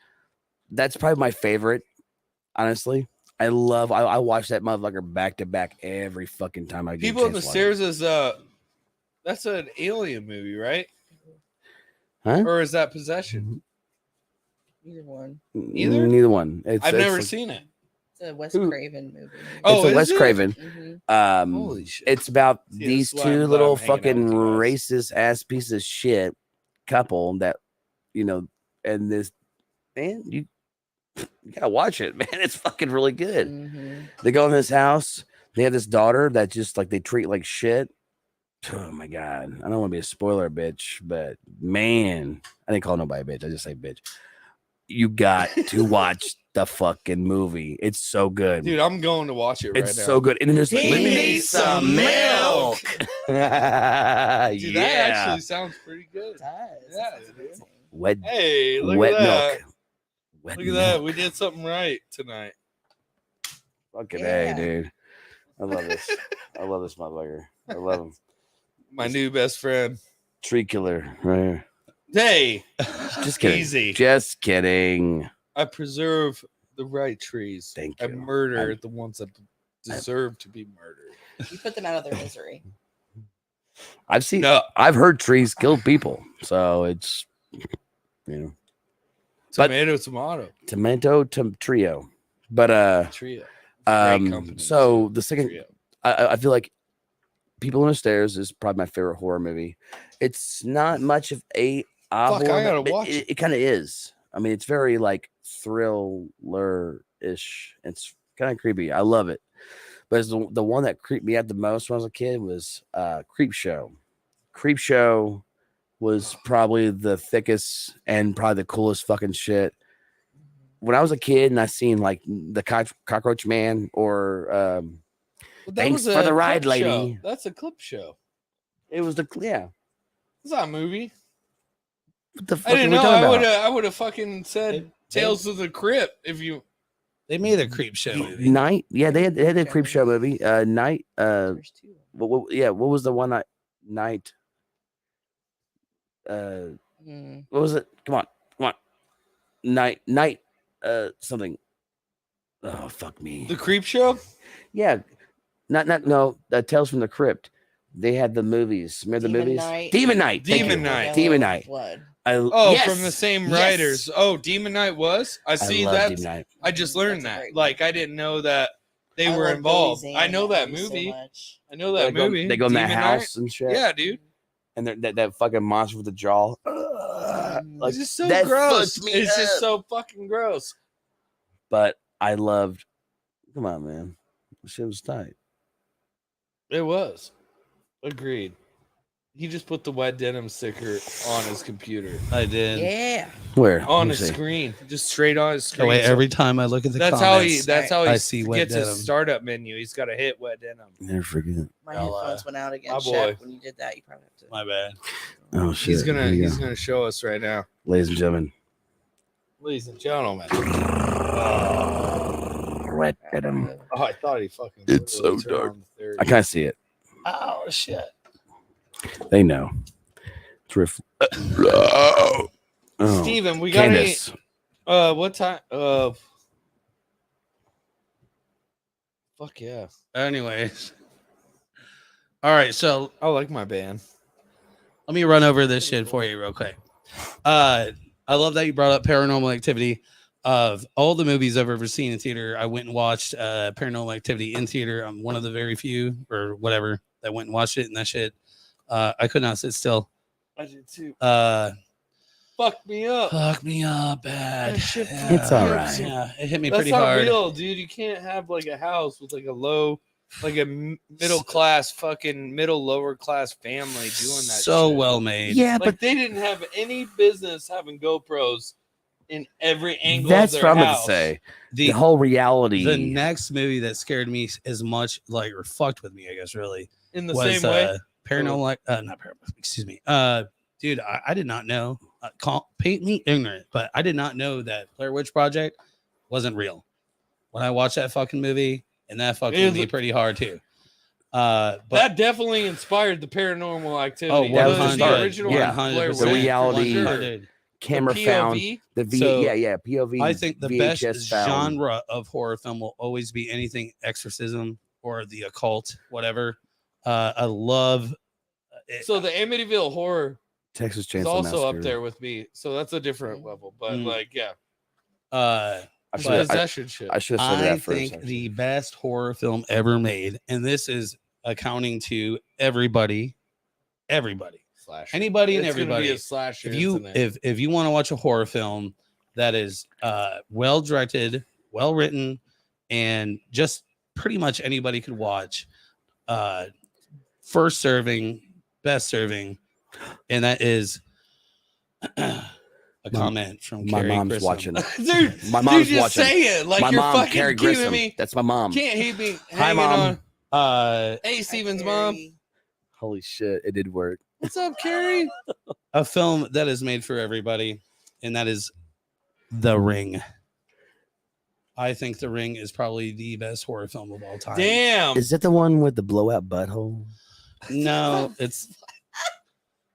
Speaker 7: That's probably my favorite. Honestly, I watch that motherfucker back to back every fucking time I get.
Speaker 5: People on the Stairs is that's an alien movie, right?
Speaker 7: Huh?
Speaker 5: Or is that Possession?
Speaker 4: Either one.
Speaker 5: Either?
Speaker 7: Neither one.
Speaker 5: I've never seen it.
Speaker 4: It's a Wes
Speaker 7: Who-
Speaker 4: Craven movie.
Speaker 5: Oh,
Speaker 7: It's a
Speaker 5: is
Speaker 7: Wes
Speaker 5: it?
Speaker 7: Craven.
Speaker 4: Mhm.
Speaker 5: Holy shit.
Speaker 7: It's about
Speaker 5: See,
Speaker 7: these
Speaker 5: that's why I'm
Speaker 7: two
Speaker 5: glad
Speaker 7: little
Speaker 5: I'm hanging out
Speaker 7: fucking
Speaker 5: with you guys.
Speaker 7: racist ass pieces of shit couple that, and this man, you gotta watch it, man. It's fucking really good.
Speaker 4: Mhm.
Speaker 7: They go in this house. They have this daughter that just like they treat like shit. Oh my god! I don't want to be a spoiler, bitch, but man, I didn't call nobody a bitch. I just say bitch. You got to watch the fucking movie. It's so good.
Speaker 5: Dude, I'm going to watch it right
Speaker 7: It's
Speaker 5: now.
Speaker 7: so good. And then there's
Speaker 1: He needs some milk.
Speaker 5: Dude, that
Speaker 7: yeah.
Speaker 5: actually sounds pretty good.
Speaker 4: It does.
Speaker 5: Yeah,
Speaker 4: That's
Speaker 5: it
Speaker 4: amazing.
Speaker 7: Wet,
Speaker 5: Hey, look
Speaker 7: wet
Speaker 5: at that.
Speaker 7: milk. Wet
Speaker 5: Look at that.
Speaker 7: milk.
Speaker 5: We did something right tonight.
Speaker 7: Fucking
Speaker 4: Yeah.
Speaker 7: A, dude. I love this. I love this motherfucker. I love him.
Speaker 5: My new best friend.
Speaker 7: Tree killer, right here.
Speaker 5: Hey,
Speaker 7: Just kidding.
Speaker 5: easy.
Speaker 7: Just kidding.
Speaker 5: I preserve the right trees.
Speaker 7: Thank
Speaker 5: I
Speaker 7: you.
Speaker 5: murder the ones that deserve to be murdered.
Speaker 4: You put them out of their misery.
Speaker 7: I've seen.
Speaker 5: No,
Speaker 7: I've heard trees kill people, so it's But-
Speaker 5: tomato,
Speaker 7: tomato to trio. But
Speaker 5: trio. Great company,
Speaker 7: so the second,
Speaker 5: trio.
Speaker 7: I feel like People on the Stairs is probably my favorite horror movie. It's not much of a
Speaker 5: Fuck, I
Speaker 7: horror,
Speaker 5: gotta
Speaker 7: but
Speaker 5: watch
Speaker 7: it kind of is. I mean, it's very like thriller-ish. It's kind of creepy. I love it. But it's the one that creeped me out the most when I was a kid was Creep Show. Creep Show was probably the thickest and probably the coolest fucking shit. When I was a kid and I seen like the Cockroach Man or
Speaker 5: But
Speaker 7: Thanks
Speaker 5: was
Speaker 7: for
Speaker 5: a
Speaker 7: the ride,
Speaker 5: clip show.
Speaker 7: lady.
Speaker 5: That's a clip show.
Speaker 7: it was
Speaker 5: It's not a movie.
Speaker 7: What the
Speaker 5: I
Speaker 7: fuck are
Speaker 5: didn't
Speaker 7: we
Speaker 5: know.
Speaker 7: talking
Speaker 5: I
Speaker 7: about?
Speaker 5: would have fucking said
Speaker 1: They-
Speaker 5: Tales of the Crypt if you.
Speaker 1: They made a creep show movie.
Speaker 7: Night, yeah, they had a Creep Show movie. Night,
Speaker 4: There's two.
Speaker 7: what was the one night? what was it? Come on. Night, something. Oh, fuck me.
Speaker 5: The Creep Show?
Speaker 7: Yeah. No, Tales from the Crypt. They had the movies. Remember the movies? Demon Night.
Speaker 5: Demon Night.
Speaker 7: Demon Night.
Speaker 4: Blood.
Speaker 7: Yes!
Speaker 5: From the same writers. Oh, Demon Night was? I see
Speaker 7: love
Speaker 5: that.
Speaker 7: Demon Night.
Speaker 5: I just learned
Speaker 4: That's a
Speaker 5: that.
Speaker 4: great
Speaker 5: Like, I didn't know that they
Speaker 4: I
Speaker 5: were
Speaker 4: love
Speaker 5: involved.
Speaker 4: Billy
Speaker 5: I
Speaker 4: Zane
Speaker 5: know
Speaker 4: and
Speaker 5: that
Speaker 4: Ellie so
Speaker 5: movie.
Speaker 4: much.
Speaker 5: I know that movie.
Speaker 7: They go in that
Speaker 5: Demon
Speaker 7: house
Speaker 5: Night.
Speaker 7: and shit.
Speaker 5: Yeah, dude.
Speaker 7: And that fucking monster with the jaw.
Speaker 5: It's just so
Speaker 7: that
Speaker 5: gross.
Speaker 7: fucks me
Speaker 5: It's just
Speaker 7: up.
Speaker 5: so fucking gross.
Speaker 7: But I loved. Come on, man. The shit was tight.
Speaker 5: It was. Agreed. He just put the wet denim sticker on his computer.
Speaker 1: I did.
Speaker 4: Yeah.
Speaker 7: Where?
Speaker 5: On
Speaker 7: Let me
Speaker 5: his
Speaker 7: see.
Speaker 5: screen. Just straight on his screen.
Speaker 1: Oh, wait,
Speaker 5: So
Speaker 1: every time I look at the
Speaker 5: that's
Speaker 1: comments,
Speaker 5: how he
Speaker 1: I see wet
Speaker 5: gets
Speaker 1: denim.
Speaker 5: his startup menu. He's got to hit wet denim.
Speaker 7: Never forget.
Speaker 4: My
Speaker 1: I'll,
Speaker 4: headphones went out again.
Speaker 5: my
Speaker 4: Shep,
Speaker 5: boy.
Speaker 4: when you did that, you probably have to.
Speaker 1: My bad.
Speaker 7: Oh shit.
Speaker 5: He's
Speaker 7: Here you go.
Speaker 5: gonna show us right now.
Speaker 7: Ladies and gentlemen.
Speaker 5: Ladies and gentlemen.
Speaker 7: Red denim.
Speaker 5: Oh, I thought he fucking.
Speaker 7: It's so
Speaker 5: literally turned
Speaker 7: dark.
Speaker 5: on the 30.
Speaker 7: I can't see it.
Speaker 1: Oh shit!
Speaker 7: They know. It's oh.
Speaker 5: Steven, we got any?
Speaker 7: Candace.
Speaker 5: What time? Fuck yeah!
Speaker 1: Anyways, all right. So
Speaker 5: I like my band.
Speaker 1: let me run over this shit for you real quick. I love that you brought up Paranormal Activity. Of all the movies I've ever seen in theater, I went and watched Paranormal Activity in theater. I'm one of the very few or whatever that went and watched it, and that shit, I could not sit still.
Speaker 5: I did too.
Speaker 1: Fuck
Speaker 5: me up.
Speaker 1: Fuck me up bad.
Speaker 5: That shit
Speaker 1: Yeah.
Speaker 7: It's all right.
Speaker 1: Yeah, it hit me
Speaker 5: That's
Speaker 1: pretty
Speaker 5: not
Speaker 1: hard.
Speaker 5: real, dude. You can't have like a house with like a low, like a middle class, fucking lower class family doing that.
Speaker 1: So
Speaker 5: shit.
Speaker 1: well made.
Speaker 7: Yeah,
Speaker 5: Like
Speaker 7: but
Speaker 5: they didn't have any business having GoPros in every angle.
Speaker 7: that's
Speaker 5: of their
Speaker 7: what I'm going to
Speaker 5: house.
Speaker 7: say.
Speaker 1: The
Speaker 7: The whole reality.
Speaker 1: the next movie that scared me as much, like, or fucked with me, I guess, really,
Speaker 5: in the
Speaker 1: was
Speaker 5: same way.
Speaker 1: Paranormal. Not Paranormal. Excuse me. Dude, I did not know. Paint me ignorant, but I did not know that Blair Witch Project wasn't real. When I watched that fucking movie, and that fucked with me pretty hard too. But
Speaker 5: that definitely inspired the Paranormal Activity.
Speaker 1: Oh,
Speaker 7: that was
Speaker 5: the
Speaker 1: 100,
Speaker 5: original
Speaker 7: yeah,
Speaker 5: Blair
Speaker 1: 100%.
Speaker 7: the
Speaker 5: Witch,
Speaker 7: reality
Speaker 5: for sure.
Speaker 1: 100.
Speaker 7: camera
Speaker 5: The
Speaker 7: found
Speaker 5: POV.
Speaker 7: the V.
Speaker 1: So,
Speaker 7: POV.
Speaker 1: I think the
Speaker 7: VHS
Speaker 1: best
Speaker 7: found.
Speaker 1: genre of horror film will always be anything exorcism or the occult, whatever. I love it.
Speaker 5: So the Amityville Horror
Speaker 7: Texas
Speaker 5: is
Speaker 7: Chainsaw
Speaker 5: also
Speaker 7: Massacre.
Speaker 5: up there with me. So that's a different level. But
Speaker 1: Mm.
Speaker 5: like, yeah,
Speaker 1: uh,
Speaker 7: I
Speaker 1: But-
Speaker 7: should have
Speaker 5: possession shit.
Speaker 7: I should have said
Speaker 1: I
Speaker 7: that first.
Speaker 1: think
Speaker 7: actually.
Speaker 1: the best horror film ever made, and this is accounting to everybody,
Speaker 5: Slasher.
Speaker 1: anybody and
Speaker 5: It's gonna be
Speaker 1: everybody.
Speaker 5: a slasher,
Speaker 1: If you
Speaker 5: isn't it?
Speaker 1: if you want to watch a horror film that is well directed, well written, and just pretty much anybody could watch, first serving, best serving, and that is a comment from
Speaker 7: my
Speaker 1: Carrie
Speaker 7: mom's
Speaker 1: Grissom.
Speaker 7: watching it.
Speaker 5: dude,
Speaker 7: My mom's
Speaker 5: just
Speaker 7: watching.
Speaker 5: say it like
Speaker 7: my
Speaker 5: you're
Speaker 7: mom,
Speaker 5: fucking
Speaker 7: Carrie
Speaker 5: keeping
Speaker 7: Grissom.
Speaker 5: me.
Speaker 7: That's my mom.
Speaker 5: Can't he be
Speaker 7: Hi,
Speaker 5: hanging
Speaker 7: Mom.
Speaker 5: on? Hey, Steven's mom.
Speaker 7: Holy shit, it did work.
Speaker 5: What's up, Carrie?
Speaker 1: A film that is made for everybody, and that is The Ring. I think The Ring is probably the best horror film of all time.
Speaker 5: Damn.
Speaker 7: Is that the one with the blowout butthole?
Speaker 1: No, it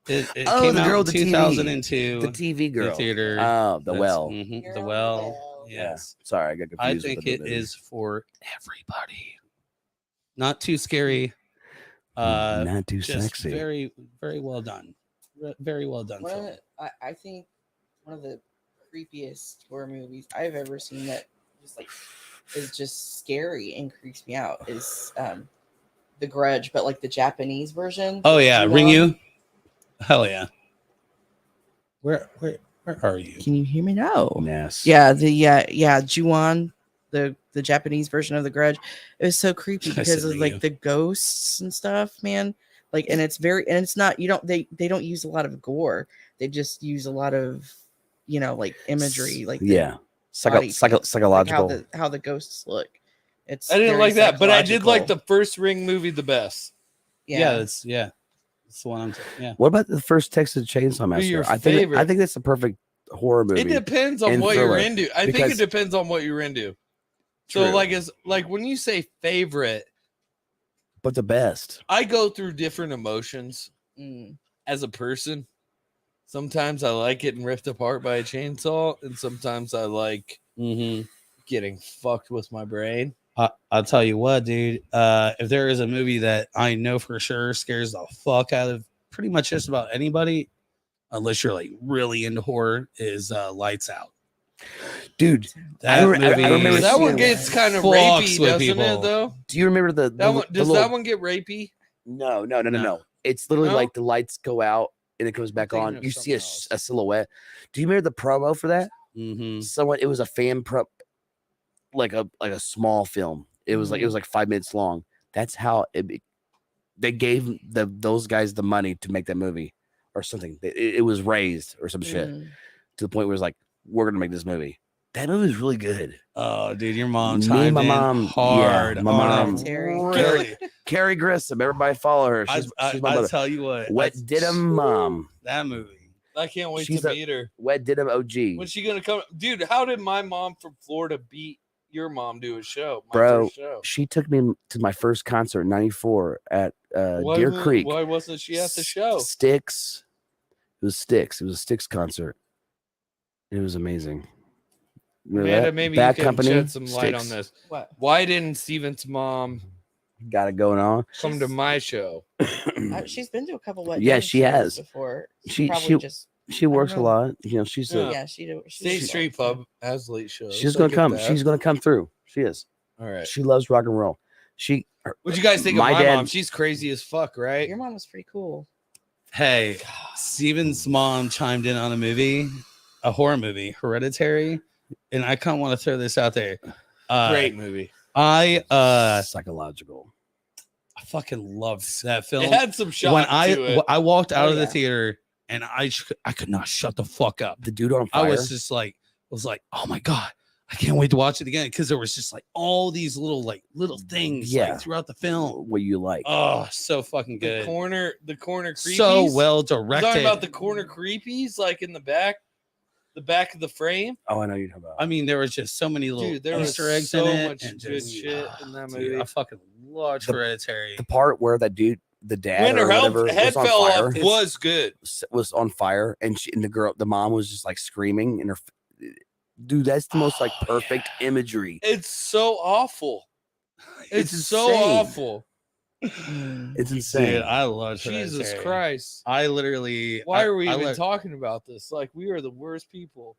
Speaker 7: Oh,
Speaker 1: came
Speaker 7: the
Speaker 1: out
Speaker 7: girl
Speaker 1: in
Speaker 7: with the TV.
Speaker 1: 2002.
Speaker 7: The TV girl.
Speaker 1: The theater.
Speaker 7: Oh, the
Speaker 1: That's-
Speaker 7: well.
Speaker 1: mhm, the well.
Speaker 7: Yeah.
Speaker 1: Yes.
Speaker 7: Sorry, I got confused.
Speaker 1: I
Speaker 7: with
Speaker 1: think
Speaker 7: the
Speaker 1: it
Speaker 7: movie.
Speaker 1: is for everybody. Not too scary.
Speaker 7: not too
Speaker 1: Just
Speaker 7: sexy.
Speaker 1: very, very well done. Very well done. Film.
Speaker 4: I think one of the creepiest horror movies I've ever seen that just like is just scary and creeps me out is The Grudge, but like the Japanese version.
Speaker 1: Oh yeah, Ring
Speaker 4: Ju-on.
Speaker 1: You. Hell yeah. Where are you?
Speaker 4: Can you hear me now?
Speaker 7: Yes.
Speaker 4: Yeah, Ju-on, the Japanese version of The Grudge. It was so creepy
Speaker 1: I
Speaker 4: because
Speaker 1: said
Speaker 4: of
Speaker 1: Ring
Speaker 4: like
Speaker 1: You.
Speaker 4: the ghosts and stuff, man. Like, and it's not they don't use a lot of gore. They just use a lot of like imagery, like the
Speaker 7: Yeah.
Speaker 4: body paint, like
Speaker 7: Psychological.
Speaker 4: how the ghosts look. It's
Speaker 5: I didn't
Speaker 4: very
Speaker 5: like that, but I did like the
Speaker 4: psychological.
Speaker 5: first Ring movie the best.
Speaker 1: Yeah, that's the one I'm saying. Yeah.
Speaker 7: What about the first Texas Chainsaw Massacre?
Speaker 5: your
Speaker 7: I think
Speaker 5: favorite?
Speaker 7: that's the perfect horror movie.
Speaker 5: It depends on
Speaker 7: and
Speaker 5: what you're
Speaker 7: thriller,
Speaker 5: into. I think
Speaker 7: because-
Speaker 5: it depends on what you're into. So
Speaker 7: True.
Speaker 5: like is like when you say favorite,
Speaker 7: but the best.
Speaker 5: I go through different emotions
Speaker 4: Mm.
Speaker 5: as a person. Sometimes I like getting ripped apart by a chainsaw, and sometimes I like getting fucked with my brain.
Speaker 1: I'll tell you what, dude. If there is a movie that I know for sure scares the fuck out of pretty much just about anybody, unless you're like really into horror, is Lights Out.
Speaker 7: Dude,
Speaker 1: That movie,
Speaker 7: remember
Speaker 5: That one
Speaker 7: seeing
Speaker 5: gets kind of
Speaker 1: fucks
Speaker 5: rapey,
Speaker 1: with
Speaker 5: doesn't
Speaker 1: people.
Speaker 5: it? Though
Speaker 7: do you remember the
Speaker 5: that one does
Speaker 7: little,
Speaker 5: that one get rapey?
Speaker 7: No.
Speaker 1: No.
Speaker 7: It's literally
Speaker 5: No?
Speaker 7: like the lights go out and it comes back
Speaker 5: thinking
Speaker 7: on.
Speaker 5: of
Speaker 7: You see
Speaker 5: something else.
Speaker 7: a silhouette. Do you remember the promo for that?
Speaker 1: Mm-hmm.
Speaker 7: Someone, it was a fan pro, like a small film. It was like 5 minutes long. That's how they gave those guys the money to make that movie or something. It was raised or some shit to the point where it's like, we're gonna make this movie. That movie was really good.
Speaker 1: Oh, dude, your mom
Speaker 7: Me and
Speaker 1: chimed
Speaker 7: my
Speaker 1: in
Speaker 7: mom,
Speaker 1: hard.
Speaker 7: yeah, my
Speaker 1: on
Speaker 7: mom.
Speaker 1: a
Speaker 4: Terry.
Speaker 1: really.
Speaker 7: Carrie Grissom, everybody follow her. She's my
Speaker 1: I
Speaker 7: mother.
Speaker 1: tell you what,
Speaker 7: Wet Denim Mom.
Speaker 1: that movie.
Speaker 5: I can't wait
Speaker 7: She's
Speaker 5: to
Speaker 7: a-
Speaker 5: meet her.
Speaker 7: Wet Denim OG.
Speaker 5: When's she gonna come? Dude, how did my mom from Florida beat your mom to a show? My
Speaker 7: Bro,
Speaker 5: first show.
Speaker 7: she took me to my first concert in '94 at
Speaker 5: Why
Speaker 7: Deer
Speaker 5: wasn't-
Speaker 7: Creek.
Speaker 5: Why wasn't she at the show?
Speaker 7: Styx. It was Styx. It was a Styx concert. It was amazing. Remember
Speaker 5: Amanda,
Speaker 7: that?
Speaker 5: maybe
Speaker 7: Bad
Speaker 5: you can
Speaker 7: Company,
Speaker 5: shed some light
Speaker 7: Styx.
Speaker 5: on this.
Speaker 4: What?
Speaker 5: Why didn't Steven's mom
Speaker 7: Got it going on.
Speaker 5: come to my show?
Speaker 4: She's been to a couple Wet
Speaker 7: Yeah,
Speaker 4: Denim
Speaker 7: she
Speaker 4: shows
Speaker 7: has.
Speaker 4: before.
Speaker 7: She-
Speaker 4: Probably
Speaker 7: she-
Speaker 4: just
Speaker 7: She works a
Speaker 4: know.
Speaker 7: lot. You know, she's
Speaker 5: Yeah.
Speaker 4: yeah. She
Speaker 5: State Street Pub has late shows.
Speaker 7: she's
Speaker 5: I
Speaker 7: gonna
Speaker 5: get
Speaker 7: come.
Speaker 5: that.
Speaker 7: She's gonna come through. She is.
Speaker 5: all right.
Speaker 7: She loves rock and roll.
Speaker 5: What'd you guys think of
Speaker 7: my
Speaker 5: my
Speaker 7: dad-
Speaker 5: mom? She's crazy as fuck, right?
Speaker 4: Your mom was pretty cool.
Speaker 1: Hey, Steven's mom chimed in on a movie, a horror movie, Hereditary, and I kind of want to throw this out there.
Speaker 5: Great movie.
Speaker 1: I
Speaker 7: Psychological.
Speaker 1: fucking loved that film.
Speaker 5: It had some shock
Speaker 1: When
Speaker 5: to it.
Speaker 1: I walked out
Speaker 4: Oh,
Speaker 1: of the
Speaker 4: yeah.
Speaker 1: theater and I could not shut the fuck up.
Speaker 7: The dude on
Speaker 1: I
Speaker 7: fire.
Speaker 1: was just like, oh my god, I can't wait to watch it again because there was just like all these little things
Speaker 7: Yeah.
Speaker 1: like, throughout the film.
Speaker 7: what you like.
Speaker 1: Oh, so fucking
Speaker 5: the
Speaker 1: good,
Speaker 5: corner creepies.
Speaker 1: so well
Speaker 5: You
Speaker 1: directed.
Speaker 5: talking about the corner creepies, like in the back of the frame.
Speaker 7: Oh, I know you're talking about.
Speaker 1: I mean, there was just so many little
Speaker 5: Dude, there was
Speaker 1: Easter eggs
Speaker 5: so
Speaker 1: in it.
Speaker 5: much
Speaker 1: and
Speaker 5: good
Speaker 1: just,
Speaker 5: shit in that
Speaker 1: dude,
Speaker 5: movie.
Speaker 1: I fucking loved Hereditary.
Speaker 7: The part where that dude, the dad
Speaker 5: When
Speaker 7: or
Speaker 5: her
Speaker 7: whatever,
Speaker 5: head
Speaker 7: was on
Speaker 5: fell
Speaker 7: fire,
Speaker 5: off was good.
Speaker 7: was on fire, and the mom was just like screaming, and dude, that's the most like
Speaker 1: Oh,
Speaker 7: perfect imagery.
Speaker 5: It's so awful. It's so
Speaker 7: insane.
Speaker 5: awful.
Speaker 7: It's insane.
Speaker 1: Dude, I loved
Speaker 5: Jesus
Speaker 1: Hereditary.
Speaker 5: Christ.
Speaker 1: I literally.
Speaker 5: Why are we
Speaker 1: I
Speaker 5: even
Speaker 1: let-
Speaker 5: talking about this? Like, we are the worst people.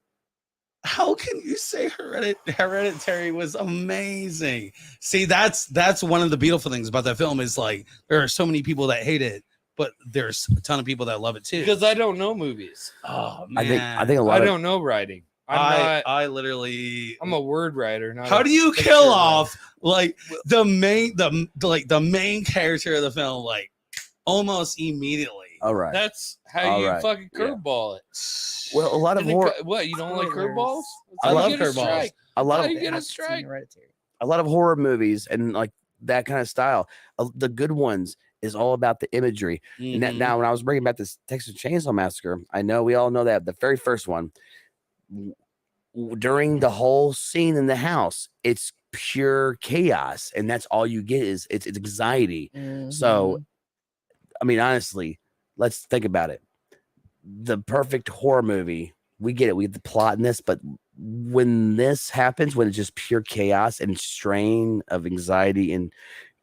Speaker 1: How can you say Hereditary was amazing? See, that's one of the beautiful things about that film is like there are so many people that hate it, but there's a ton of people that love it too.
Speaker 5: Because I don't know movies.
Speaker 1: Oh man,
Speaker 7: I think a lot
Speaker 5: I
Speaker 7: of
Speaker 5: don't know writing. I'm
Speaker 1: I literally.
Speaker 5: a word writer. Not
Speaker 1: How
Speaker 5: a
Speaker 1: do you
Speaker 5: picture
Speaker 1: kill
Speaker 5: writer.
Speaker 1: off like the main character of the film like almost immediately?
Speaker 7: all right.
Speaker 5: That's how
Speaker 7: All
Speaker 5: you
Speaker 7: right.
Speaker 5: fucking
Speaker 7: Yeah.
Speaker 5: curveball it.
Speaker 7: Well, a lot of
Speaker 5: And
Speaker 7: horror,
Speaker 5: what, you don't like curveballs?
Speaker 7: I
Speaker 5: How
Speaker 7: love
Speaker 5: you get a
Speaker 1: curveballs.
Speaker 5: strike?
Speaker 7: a lot
Speaker 5: How
Speaker 7: of
Speaker 5: you get a
Speaker 4: I've seen
Speaker 5: strike?
Speaker 4: Hereditary.
Speaker 7: a lot of horror movies and like that kind of style. The good ones is all about the imagery. And that,
Speaker 1: Mhm.
Speaker 7: now, when I was bringing back this Texas Chainsaw Massacre, I know we all know that the very first one, during the whole scene in the house, it's pure chaos, and that's all you get is it's anxiety. So, I mean, honestly, let's think about it. The perfect horror movie, we get it, we get the plot in this, but when this happens, when it's just pure chaos and strain of anxiety, and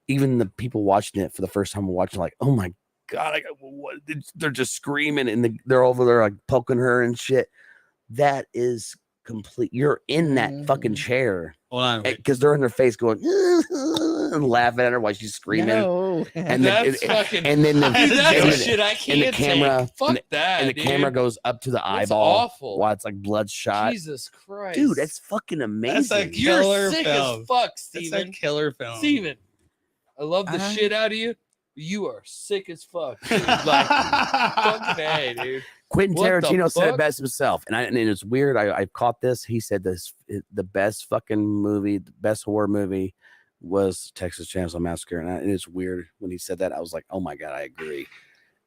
Speaker 7: even the people watching it for the first time are watching, like, oh my god, they're just screaming and they're over there like poking her and shit. That is complete. You're in that fucking chair
Speaker 1: Hold on, wait.
Speaker 7: because they're in her face going and laughing at her while she's screaming.
Speaker 4: No.
Speaker 7: And
Speaker 5: That's
Speaker 7: the,
Speaker 5: fucking.
Speaker 7: and then the,
Speaker 5: Dude, that's
Speaker 7: and
Speaker 5: the
Speaker 7: the-
Speaker 5: shit I can't
Speaker 7: camera-
Speaker 5: take. Fuck
Speaker 7: and the-
Speaker 5: that.
Speaker 7: and the
Speaker 5: dude.
Speaker 7: camera goes up to the
Speaker 5: That's
Speaker 7: eyeball
Speaker 5: awful.
Speaker 7: while it's like bloodshot.
Speaker 5: Jesus Christ,
Speaker 7: Dude, that's fucking amazing.
Speaker 1: That's a
Speaker 5: you're
Speaker 1: killer
Speaker 5: sick
Speaker 1: film.
Speaker 5: as fuck,
Speaker 1: It's
Speaker 5: Steven.
Speaker 1: a killer film.
Speaker 5: Steven, I love the
Speaker 4: Uh-huh.
Speaker 5: shit out of you. You are sick as fuck. Dude. Like, fucking A, dude.
Speaker 7: Quentin
Speaker 5: What the
Speaker 7: Tarantino said it
Speaker 5: fuck?
Speaker 7: best himself, and it's weird. I caught this. He said the best fucking movie, the best horror movie was Texas Chainsaw Massacre, and it's weird when he said that. I was like, oh my god, I agree.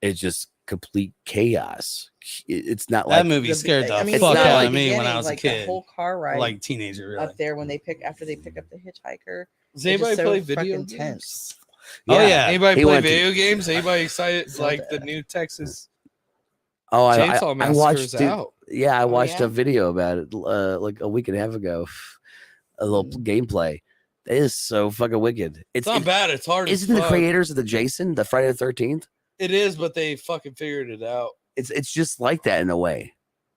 Speaker 7: It's just complete chaos. It's not
Speaker 1: That
Speaker 7: like
Speaker 1: movie scared the
Speaker 7: it's
Speaker 1: fuck
Speaker 7: not
Speaker 1: out
Speaker 7: like
Speaker 1: of me when I was a
Speaker 4: like
Speaker 1: kid,
Speaker 4: The whole car ride
Speaker 1: like teenager. Really.
Speaker 4: up there when after they pick up the hitchhiker.
Speaker 5: Does
Speaker 4: it's just
Speaker 5: anybody
Speaker 4: so
Speaker 5: play video
Speaker 4: fucking
Speaker 5: games?
Speaker 4: tense.
Speaker 1: Oh yeah,
Speaker 5: Anybody
Speaker 7: He
Speaker 5: play
Speaker 7: went to-
Speaker 5: video games? Anybody excited like the
Speaker 4: Zelda.
Speaker 5: new Texas?
Speaker 7: Oh,
Speaker 5: Chainsaw
Speaker 7: I
Speaker 5: Massacre's
Speaker 7: watched. Dude,
Speaker 5: out.
Speaker 7: yeah, I watched
Speaker 4: yeah?
Speaker 7: a video about it like a week and a half ago. A little gameplay. It is so fucking wicked.
Speaker 5: It's not bad. It's hard.
Speaker 7: Isn't
Speaker 5: as
Speaker 7: the
Speaker 5: fuck.
Speaker 7: creators of the Jason, the Friday the 13th?
Speaker 5: It is, but they fucking figured it out.
Speaker 7: It's just like that in a way.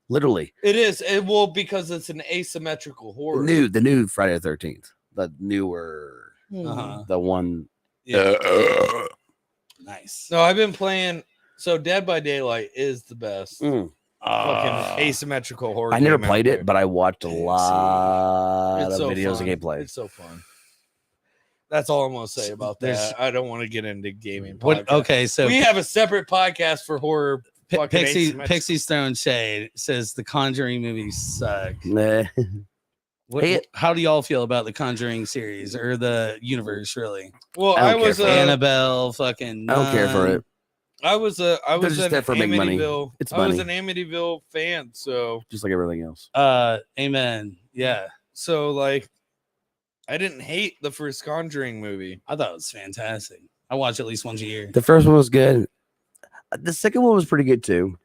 Speaker 7: Literally.
Speaker 5: It is. Well, because it's an asymmetrical horror.
Speaker 7: The new Friday the 13th. The newer the one.
Speaker 5: Yeah.
Speaker 1: Nice.
Speaker 5: No, I've been playing. So Dead by Daylight is the best. Fucking asymmetrical horror.
Speaker 7: I never
Speaker 5: game out
Speaker 7: played
Speaker 5: there.
Speaker 7: it, but I watched a lot
Speaker 5: It's
Speaker 7: of
Speaker 5: so
Speaker 7: videos
Speaker 5: fun.
Speaker 7: of gameplay.
Speaker 5: It's so fun. That's all I'm gonna say about
Speaker 1: There's-
Speaker 5: that. I don't want to get into gaming.
Speaker 1: What?
Speaker 5: podcasts.
Speaker 1: Okay, so
Speaker 5: We have a separate podcast for horror. fucking asymmetrical.
Speaker 1: Pixie Stone Shade says the Conjuring movies suck.
Speaker 7: Nah.
Speaker 1: How do y'all feel about the Conjuring series or the universe? Really,
Speaker 5: Well,
Speaker 7: I
Speaker 5: I
Speaker 7: don't care
Speaker 5: was
Speaker 7: for it.
Speaker 1: Annabelle, fucking.
Speaker 7: I don't care for
Speaker 1: Nun.
Speaker 7: it.
Speaker 5: I was
Speaker 7: just
Speaker 5: an
Speaker 7: there for make money.
Speaker 5: Amityville.
Speaker 7: It's
Speaker 5: I was
Speaker 7: money.
Speaker 5: an Amityville fan, so
Speaker 7: Just like everything else.
Speaker 1: Amen. Yeah,
Speaker 5: like I didn't hate the first Conjuring movie.
Speaker 1: I thought it was fantastic. I watch at least once a year.
Speaker 7: The first one was good. The second one was pretty good too.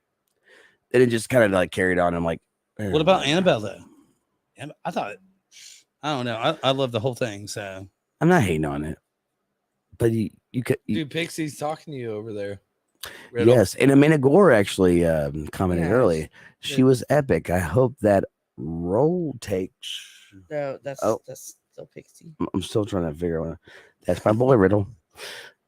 Speaker 7: And it just kind of like carried on. I'm like,
Speaker 1: What about Annabelle though? I thought, I don't know. I love the whole thing. So
Speaker 7: I'm not hating on it, but you could.
Speaker 5: Dude, Pixie's talking to you over there. Riddle.
Speaker 7: Yes, and Amanda Gore actually commented
Speaker 4: Yeah,
Speaker 7: early. She
Speaker 4: good.
Speaker 7: was epic. I hope that role takes.
Speaker 4: No, that's
Speaker 7: Oh.
Speaker 4: still Pixie.
Speaker 7: I'm still trying to figure out. That's my boy Riddle.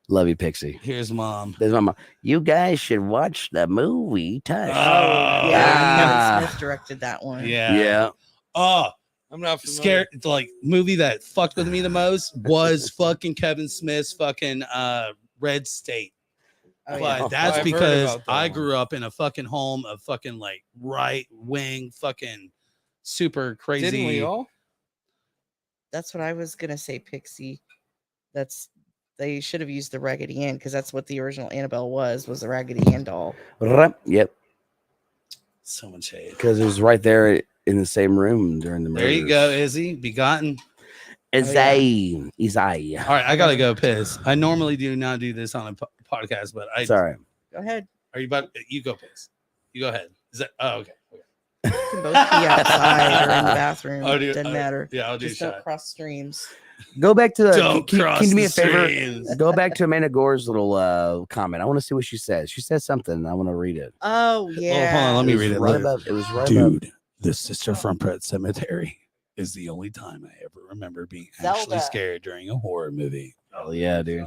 Speaker 7: Love you, Pixie.
Speaker 1: here's mom.
Speaker 7: There's my mom. You guys should watch the movie Tush.
Speaker 1: Oh,
Speaker 4: Yeah,
Speaker 7: Ah.
Speaker 4: Kevin Smith directed that one.
Speaker 1: Yeah.
Speaker 7: Yeah.
Speaker 1: Oh,
Speaker 5: I'm not familiar.
Speaker 1: scared. Like movie that fucked with me the most was fucking Kevin Smith's fucking Red State.
Speaker 4: Oh,
Speaker 1: But
Speaker 4: yeah.
Speaker 1: that's
Speaker 5: I've heard
Speaker 1: because
Speaker 5: about that
Speaker 1: I
Speaker 5: one.
Speaker 1: grew up in a fucking home of fucking like right wing fucking super crazy.
Speaker 5: Didn't we all?
Speaker 4: That's what I was gonna say, Pixie. They should have used the Raggedy Ann because that's what the original Annabelle was the Raggedy Ann doll.
Speaker 7: Yep.
Speaker 1: So much hate.
Speaker 7: Because it was right there in the same room during the murders.
Speaker 1: There you go, Izzy. Begotten.
Speaker 7: Isaiah.
Speaker 1: All right, I gotta go piss. I normally do not do this on a podcast, but I.
Speaker 7: Sorry.
Speaker 4: Go ahead.
Speaker 1: Are you about? You go piss. You go ahead. Is that? Oh, okay.
Speaker 4: You can both be outside or in the bathroom.
Speaker 1: I'll do-
Speaker 4: Doesn't matter.
Speaker 1: Yeah, I'll do a
Speaker 4: Just don't
Speaker 1: shot.
Speaker 4: cross streams.
Speaker 7: Go back to the.
Speaker 1: Don't
Speaker 7: Can
Speaker 1: cross
Speaker 7: you do me
Speaker 1: the
Speaker 7: a favor?
Speaker 1: streams.
Speaker 7: Go back to Amanda Gore's little comment. I want to see what she says. She says something. I want to read it.
Speaker 4: Oh yeah.
Speaker 1: hold on, let me
Speaker 7: It was
Speaker 1: read it.
Speaker 7: Right
Speaker 1: Look.
Speaker 7: above, it was right above.
Speaker 1: Dude, the Sister from Pet Cemetery is the only time I ever remember being actually
Speaker 4: Zelda.
Speaker 1: scared during a horror movie.
Speaker 7: Oh yeah, dude.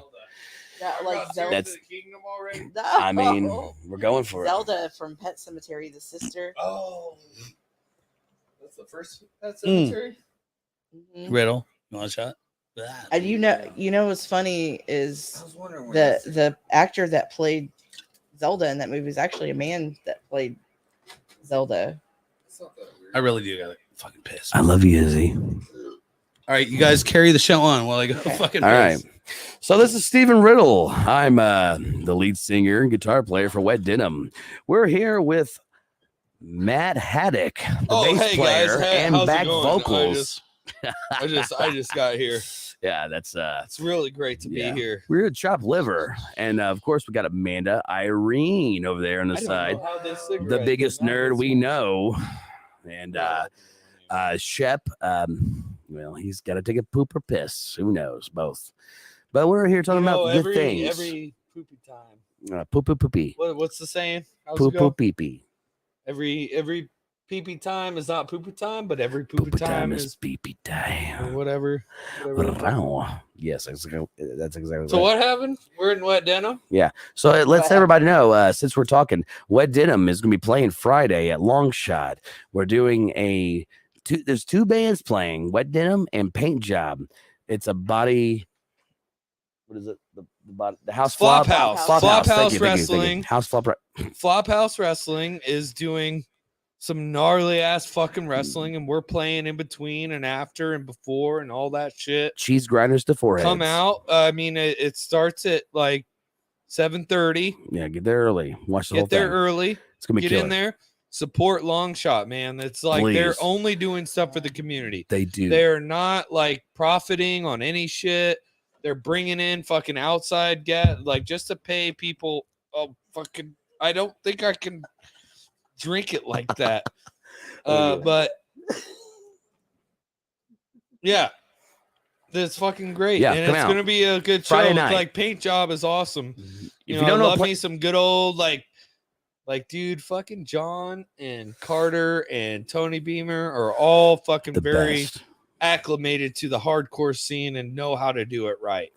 Speaker 4: That, like Zelda.
Speaker 7: That's-
Speaker 5: the kingdom already.
Speaker 7: I mean,
Speaker 4: No.
Speaker 7: we're going for it.
Speaker 4: Zelda from Pet Cemetery, the sister.
Speaker 5: Oh, that's the first. That's
Speaker 1: Mm.
Speaker 5: cemetery.
Speaker 4: Mhm.
Speaker 1: Riddle, you want a shot?
Speaker 4: And you know what's funny is
Speaker 5: I was wondering.
Speaker 4: the actor that played Zelda in that movie is actually a man that played Zelda.
Speaker 5: It's not that weird.
Speaker 1: I really do gotta fucking piss.
Speaker 7: I love you, Izzy.
Speaker 1: All right, you guys carry the show on while I go fucking
Speaker 7: All
Speaker 1: piss.
Speaker 7: right. So this is Stephen Riddle. I'm the lead singer and guitar player for Wet Denim. We're here with Matt Haddock, the bass player and
Speaker 5: how's it
Speaker 7: back
Speaker 5: going?
Speaker 7: vocals.
Speaker 5: I just got here.
Speaker 7: Yeah, that's
Speaker 5: It's really great to
Speaker 7: Yeah.
Speaker 5: be here.
Speaker 7: we're at Chop Liver, and of course we got Amanda Irene over there on the
Speaker 5: I don't
Speaker 7: side,
Speaker 5: know how this
Speaker 7: the
Speaker 5: cigarette
Speaker 7: biggest
Speaker 5: did not
Speaker 7: nerd we
Speaker 5: smoke.
Speaker 7: know, and Shep. Well, he's got to take a poop or piss. Who knows? Both. But we're here talking
Speaker 5: You know,
Speaker 7: about good things.
Speaker 5: Every poopy time.
Speaker 7: Poop poop poopy.
Speaker 5: What's the saying? How's
Speaker 7: Poop
Speaker 5: it go?
Speaker 7: poop pee pee.
Speaker 5: Every pee time is not poopy time, but every poopy
Speaker 7: Poopy
Speaker 5: time
Speaker 7: time
Speaker 5: is
Speaker 7: is pee pee
Speaker 5: or
Speaker 7: time.
Speaker 5: whatever.
Speaker 7: Yes, that's exactly.
Speaker 5: So
Speaker 7: right.
Speaker 5: what happened? We're in Wet Denim.
Speaker 7: So let's let everybody know, since we're talking, Wet Denim is going to be playing Friday at Longshot. We're doing there's two bands playing, Wet Denim and Paint Job. It's a body. What is it? The house
Speaker 5: Flop
Speaker 7: flop
Speaker 5: House.
Speaker 7: Flop
Speaker 5: Flop
Speaker 7: House. Thank
Speaker 5: House
Speaker 7: you, thank you, thank you.
Speaker 5: Wrestling.
Speaker 7: House flop.
Speaker 5: Flophouse Wrestling is doing some gnarly ass fucking wrestling, and we're playing in between and after and before and all that shit.
Speaker 7: Cheese grinders to forehead.
Speaker 5: Come out. I mean, it starts at like 7:30.
Speaker 7: Yeah, get there early. Watch the whole
Speaker 5: Get there
Speaker 7: thing.
Speaker 5: early.
Speaker 7: It's gonna be
Speaker 5: Get
Speaker 7: killer.
Speaker 5: in there. Support Longshot, man. It's like they're
Speaker 7: Please.
Speaker 5: only doing stuff for the community.
Speaker 7: They do.
Speaker 5: They're not like profiting on any shit. They're bringing in fucking outside like just to pay people. Oh, fucking! I don't think I can drink it like that. But yeah, that's fucking great.
Speaker 7: Yeah,
Speaker 5: and
Speaker 7: come
Speaker 5: it's
Speaker 7: out.
Speaker 5: gonna be a good show.
Speaker 7: Friday night.
Speaker 5: Like Paint Job is awesome.
Speaker 7: If
Speaker 5: You
Speaker 7: you
Speaker 5: know,
Speaker 7: don't
Speaker 5: I
Speaker 7: know,
Speaker 5: love me some good old like dude, fucking John and Carter and Tony Beamer are all fucking
Speaker 7: the
Speaker 5: very
Speaker 7: best.
Speaker 5: acclimated to the hardcore scene and know how to do it right.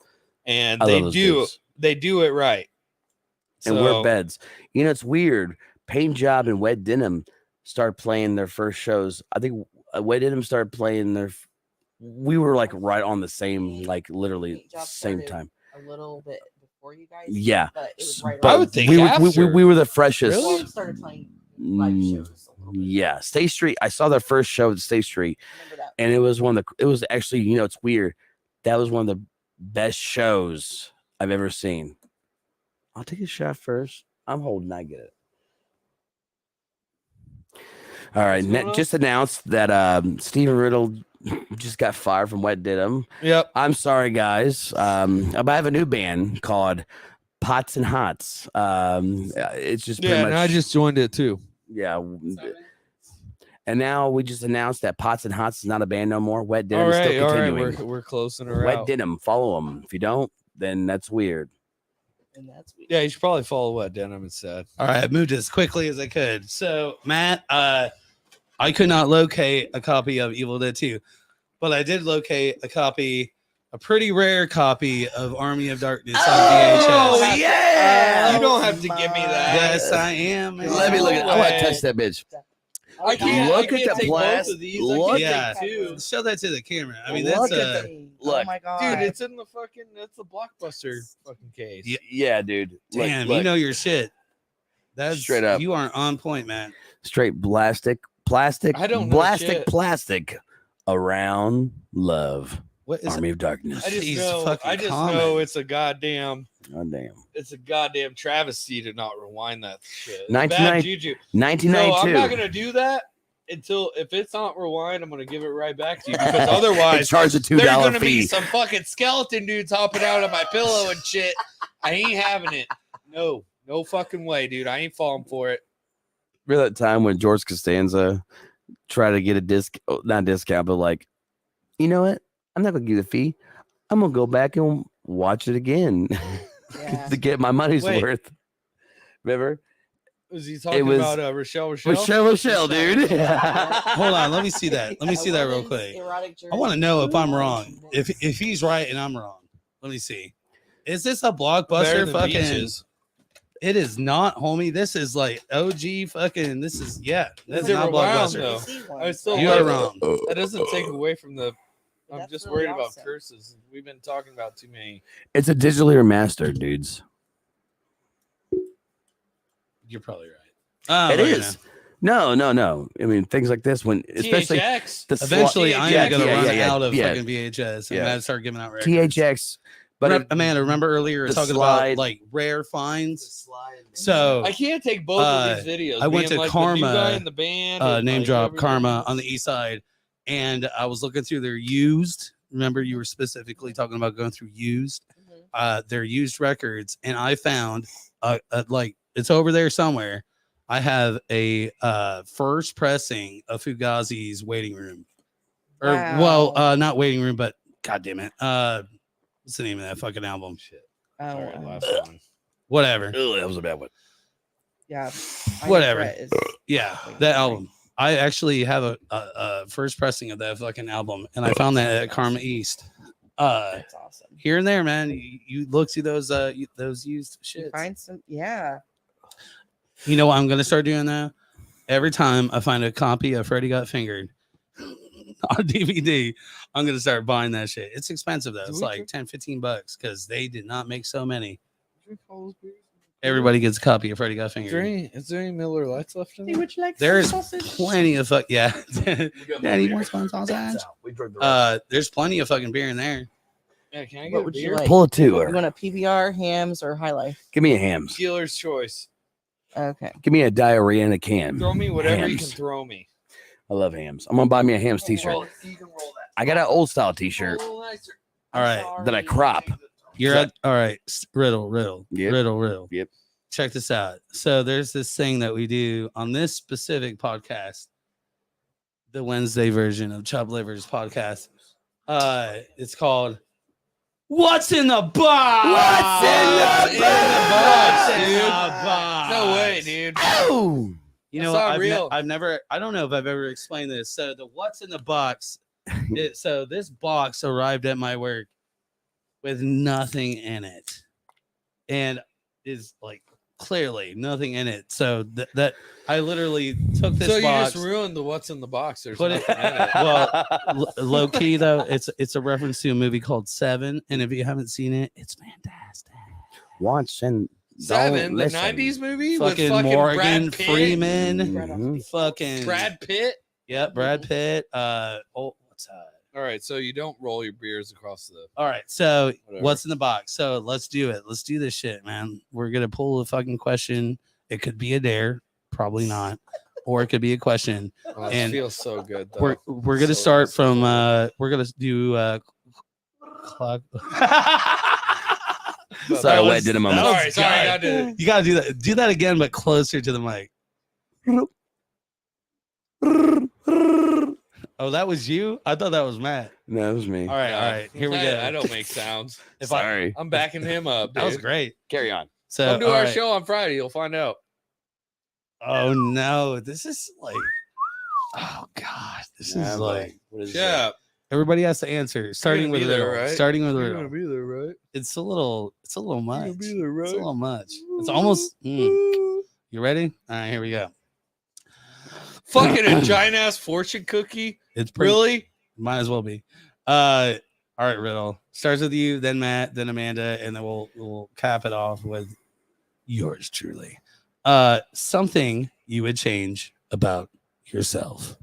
Speaker 5: And
Speaker 7: I
Speaker 5: they
Speaker 7: love those
Speaker 5: do
Speaker 7: dudes.
Speaker 5: they do it right.
Speaker 7: And
Speaker 5: So-
Speaker 7: wear beds. You know, it's weird. Paint Job and Wet Denim started playing their first shows. I think Wet Denim started playing their. We were like right on the same, like literally
Speaker 4: Paint Job
Speaker 7: same
Speaker 4: started
Speaker 7: time.
Speaker 4: A little bit before you guys.
Speaker 7: Yeah,
Speaker 4: But it was right
Speaker 5: I
Speaker 4: around
Speaker 5: would think
Speaker 7: we
Speaker 5: after.
Speaker 7: were the freshest.
Speaker 4: before we started playing live shows. A little bit.
Speaker 7: Yeah, State Street. I saw their first show at State Street,
Speaker 4: Remember that?
Speaker 7: and it was one of the. It was actually, you know, it's weird. That was one of the best shows I've ever seen. I'll take a shot first. I'm holding. I get it. All right,
Speaker 5: What's going on?
Speaker 7: just announced that Steven Riddle just got fired from Wet Denim.
Speaker 5: Yep.
Speaker 7: I'm sorry, guys. I have a new band called Pots and Hots. It's just pretty
Speaker 5: Yeah,
Speaker 7: much,
Speaker 5: and I just joined it too.
Speaker 7: yeah. And now we just announced that Pots and Hots is not a band no more. Wet Denim
Speaker 5: All
Speaker 7: is
Speaker 5: right,
Speaker 7: still
Speaker 5: all right.
Speaker 7: continuing.
Speaker 5: We're closing her
Speaker 7: Wet
Speaker 5: out.
Speaker 7: Denim, follow them. If you don't, then that's weird.
Speaker 4: And that's weird.
Speaker 5: Yeah, you should probably follow Wet Denim instead.
Speaker 1: All right, I moved as quickly as I could. So, Matt, I could not locate a copy of Evil Dead 2, but I did locate a pretty rare copy of Army of Darkness on VHS.
Speaker 7: yeah!
Speaker 5: You don't have to give me that.
Speaker 1: Yes, I am. man.
Speaker 7: Let me look at. I want to
Speaker 5: way.
Speaker 7: touch that bitch.
Speaker 5: I can't.
Speaker 7: Look
Speaker 5: I
Speaker 7: at
Speaker 5: can't
Speaker 7: the
Speaker 5: take
Speaker 7: plas-
Speaker 5: both of these.
Speaker 7: look
Speaker 5: I
Speaker 1: at-
Speaker 5: can't take two.
Speaker 1: Show that to the camera. I mean,
Speaker 7: Look
Speaker 1: that's
Speaker 7: at
Speaker 4: Oh
Speaker 7: look.
Speaker 4: my god,
Speaker 5: Dude, it's in the fucking. That's the Blockbuster fucking case.
Speaker 1: Yeah.
Speaker 7: Yeah, dude. Look,
Speaker 1: damn.
Speaker 7: look.
Speaker 1: You know your shit. That's
Speaker 7: Straight up.
Speaker 1: You are on point, man.
Speaker 7: Straight plastic,
Speaker 5: I don't know shit.
Speaker 7: plastic around love.
Speaker 1: What is
Speaker 7: Army of Darkness.
Speaker 5: I just
Speaker 1: Jeez,
Speaker 5: know.
Speaker 1: fucking
Speaker 5: I just
Speaker 1: comment.
Speaker 5: know it's a goddamn.
Speaker 7: Oh, damn.
Speaker 5: It's a goddamn travesty to not rewind that shit. It's
Speaker 7: 1990
Speaker 5: bad juju. No,
Speaker 7: 1992.
Speaker 5: I'm not gonna do that until if it's not rewind. I'm gonna give it right back to you because otherwise,
Speaker 7: charge a
Speaker 5: there's
Speaker 7: $2
Speaker 5: gonna be
Speaker 7: fee.
Speaker 5: some fucking skeleton dudes hopping out of my pillow and shit. I ain't having it. No fucking way, dude. I ain't falling for it.
Speaker 7: Remember that time when George Costanza tried to get a not discount, but like, you know what? I'm not gonna give the fee. I'm gonna go back and watch it again
Speaker 4: Yeah.
Speaker 7: to get my money's
Speaker 5: Wait.
Speaker 7: worth. Remember?
Speaker 5: Was he talking
Speaker 7: was-
Speaker 5: about Rochelle?
Speaker 7: Rochelle, dude.
Speaker 1: Hold on, let me see that. Let me see that real quick. I want to know if I'm wrong. If he's right and I'm wrong. Let me see. Is this a
Speaker 5: Better
Speaker 1: blockbuster
Speaker 5: than
Speaker 1: fucking?
Speaker 5: Peaches.
Speaker 1: It is not, homie. This is like OG fucking. This is that's
Speaker 5: Is it
Speaker 1: not
Speaker 5: rewound,
Speaker 1: blockbuster.
Speaker 5: though? I still
Speaker 1: You
Speaker 5: like
Speaker 1: are
Speaker 5: it.
Speaker 1: wrong.
Speaker 5: That doesn't take away from the. I'm
Speaker 4: That's
Speaker 5: just
Speaker 4: really
Speaker 5: worried about
Speaker 4: awesome.
Speaker 5: curses. We've been talking about too many.
Speaker 7: It's a digitally remastered, dudes.
Speaker 1: You're probably right. Oh,
Speaker 7: It
Speaker 1: look at
Speaker 7: is.
Speaker 1: that.
Speaker 7: No. I mean, things like this, when especially
Speaker 5: THX.
Speaker 7: the
Speaker 1: Eventually, I'm
Speaker 5: Yeah,
Speaker 1: gonna
Speaker 5: yeah,
Speaker 1: run
Speaker 7: yeah,
Speaker 1: out of
Speaker 7: yeah.
Speaker 1: fucking VHS and
Speaker 7: Yeah.
Speaker 1: gotta start giving out records.
Speaker 7: THX, but it-
Speaker 1: Amanda, remember earlier we were
Speaker 7: the
Speaker 1: talking
Speaker 7: slide-
Speaker 1: about like rare finds. So
Speaker 5: I can't take both of these videos.
Speaker 1: I went
Speaker 5: being
Speaker 1: to
Speaker 5: like the new
Speaker 1: Karma,
Speaker 5: guy in the band, and,
Speaker 1: name
Speaker 5: like,
Speaker 1: drop
Speaker 5: everything
Speaker 1: Karma
Speaker 5: else.
Speaker 1: on the east side, and I was looking through their used. Remember, you were specifically talking about going through used, their used records, and I found like it's over there somewhere. I have a first pressing of Fugazi's Waiting Room, or
Speaker 4: Wow.
Speaker 1: not Waiting Room, but God damn it, what's the name of that fucking album? Shit,
Speaker 5: All right,
Speaker 4: Oh,
Speaker 5: last one.
Speaker 1: whatever.
Speaker 7: Ugh, that was a bad one.
Speaker 4: yeah.
Speaker 1: Whatever.
Speaker 4: Regret is-
Speaker 1: Yeah, that album. I actually have a first pressing of that fucking album, and I found that at Karma East.
Speaker 4: That's awesome.
Speaker 1: Here and there, man. You look through those used
Speaker 4: You
Speaker 1: shit.
Speaker 4: find some, yeah.
Speaker 1: You know what I'm gonna start doing now? Every time I find a copy of Freddy Got Fingered on DVD, I'm gonna start buying that shit. It's expensive though.
Speaker 5: Do
Speaker 1: It's
Speaker 5: we
Speaker 1: like
Speaker 5: drink-
Speaker 1: $10-15 because they did not make so many.
Speaker 5: Drink all those beers?
Speaker 1: Everybody gets a copy of Freddy Got Fingered.
Speaker 5: Is there any Miller Lights left in there?
Speaker 4: Would you like
Speaker 1: There's
Speaker 4: some sausage?
Speaker 1: plenty of yeah. Daddy wants one sausage.
Speaker 7: We drunk the rest.
Speaker 1: There's plenty of fucking beer in there.
Speaker 5: Yeah, can I
Speaker 4: What
Speaker 5: get a
Speaker 4: would you
Speaker 5: beer?
Speaker 4: like?
Speaker 7: Pull a two.
Speaker 4: You
Speaker 7: Or
Speaker 4: want a PBR, hams, or High Life?
Speaker 7: give me a hams.
Speaker 5: Dealer's choice.
Speaker 4: Okay.
Speaker 7: Give me a diarrhea in a can.
Speaker 5: Throw me whatever you can
Speaker 7: Hams.
Speaker 5: throw me.
Speaker 7: I love hams. I'm gonna buy me a hams t-shirt.
Speaker 5: You can roll that.
Speaker 7: I got an old style t-shirt
Speaker 1: All right.
Speaker 7: that I crop.
Speaker 1: You're
Speaker 7: So-
Speaker 1: at all right. Riddle.
Speaker 7: Yep.
Speaker 1: Riddle.
Speaker 7: Yep.
Speaker 1: check this out. So there's this thing that we do on this specific podcast, the Wednesday version of Chub Livers podcast. It's called What's in the Box?
Speaker 7: What's in the
Speaker 5: box,
Speaker 1: What's in
Speaker 5: dude?
Speaker 1: the box?
Speaker 5: No way, dude.
Speaker 7: Oh,
Speaker 1: You know,
Speaker 5: That's not
Speaker 1: I've,
Speaker 5: real.
Speaker 1: I've never, I don't know if I've ever explained this. So the What's in the Box, so this box arrived at my work with nothing in it, and is like clearly nothing in it. So that I literally took this
Speaker 5: So you
Speaker 1: box.
Speaker 5: just ruined the what's in the box. There's
Speaker 1: Put it-
Speaker 5: nothing in it.
Speaker 1: Well, low key though, it's a reference to a movie called Seven, and if you haven't seen it, it's fantastic.
Speaker 7: watch and
Speaker 5: Seven, the
Speaker 7: listen.
Speaker 5: 90s movie
Speaker 1: Fucking
Speaker 5: with fucking
Speaker 1: Morgan
Speaker 5: Brad Pitt.
Speaker 1: Freeman,
Speaker 7: Mhm.
Speaker 1: fucking
Speaker 5: Brad Pitt.
Speaker 1: Yep, Brad Pitt. What's
Speaker 5: All right, so you don't roll your beers across the.
Speaker 1: all right? So
Speaker 5: Whatever.
Speaker 1: what's in the box? So let's do it. Let's do this shit, man. We're gonna pull a fucking question. It could be a dare, probably not, or it could be a question.
Speaker 5: Oh, it
Speaker 1: And
Speaker 5: feels so good. Though.
Speaker 1: We're gonna
Speaker 5: So
Speaker 1: start
Speaker 5: awesome.
Speaker 1: from we're gonna do clock.
Speaker 7: Sorry,
Speaker 1: That
Speaker 7: wet
Speaker 1: was-
Speaker 7: Denim
Speaker 1: that
Speaker 7: moment.
Speaker 1: was
Speaker 5: Sorry, I
Speaker 1: good.
Speaker 5: gotta do it.
Speaker 1: You gotta do that. Do that again, but closer to the mic. Oh, that was you? I thought that was Matt.
Speaker 7: No, that was me.
Speaker 1: All right,
Speaker 5: No,
Speaker 1: all right. Here we go.
Speaker 5: I don't make sounds.
Speaker 1: If I-
Speaker 7: Sorry.
Speaker 5: I'm backing him up.
Speaker 1: that was
Speaker 5: dude.
Speaker 1: great.
Speaker 7: Carry on.
Speaker 1: So
Speaker 5: Come to
Speaker 1: all
Speaker 5: our
Speaker 1: right.
Speaker 5: show on Friday. You'll find out.
Speaker 1: Oh no, this is like, oh god, this is like
Speaker 7: what is
Speaker 5: Yeah.
Speaker 1: everybody has to answer. Starting with
Speaker 5: be there,
Speaker 1: riddle.
Speaker 5: right?
Speaker 1: Starting with
Speaker 5: You're gonna
Speaker 1: riddle.
Speaker 5: be there, right?
Speaker 1: It's a little much.
Speaker 5: You're gonna be there,
Speaker 1: It's a
Speaker 5: right?
Speaker 1: little much. It's almost. You ready? All right, here we go.
Speaker 5: Fucking a giant ass fortune cookie.
Speaker 1: It's pretty,
Speaker 5: Really?
Speaker 1: might as well be. All right, riddle starts with you, then Matt, then Amanda, and then we'll cap it off with yours truly. Something you would change about yourself.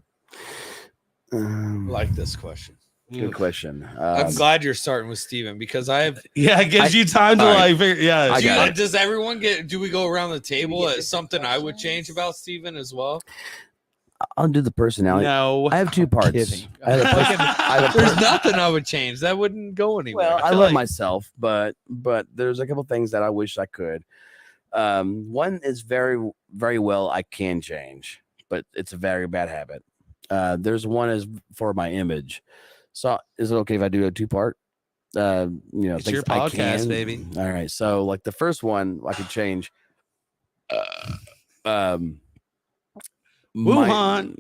Speaker 5: I like this question.
Speaker 7: Good question.
Speaker 5: I'm glad you're starting with Steven because I have.
Speaker 1: Yeah, it gives you time to
Speaker 7: all right.
Speaker 1: like figure. Yeah,
Speaker 7: I got it.
Speaker 5: Does everyone get? Do we go around the table at something I would change about Steven as well?
Speaker 7: I'll do the personality.
Speaker 1: no.
Speaker 7: I have two parts.
Speaker 1: Kidding.
Speaker 7: I have a I have a
Speaker 5: There's nothing I would change. That wouldn't go anywhere.
Speaker 7: Well, I
Speaker 1: feel
Speaker 7: love
Speaker 1: like-
Speaker 7: myself, but there's a couple things that I wish I could. One is very, very well I can change, but it's a very bad habit. There's one is for my image. So is it okay if I do a two-part?
Speaker 1: It's
Speaker 7: things
Speaker 1: your
Speaker 7: I
Speaker 1: podcast,
Speaker 7: can?
Speaker 1: baby.
Speaker 7: All right. So like the first one I could change.
Speaker 1: Wuhan.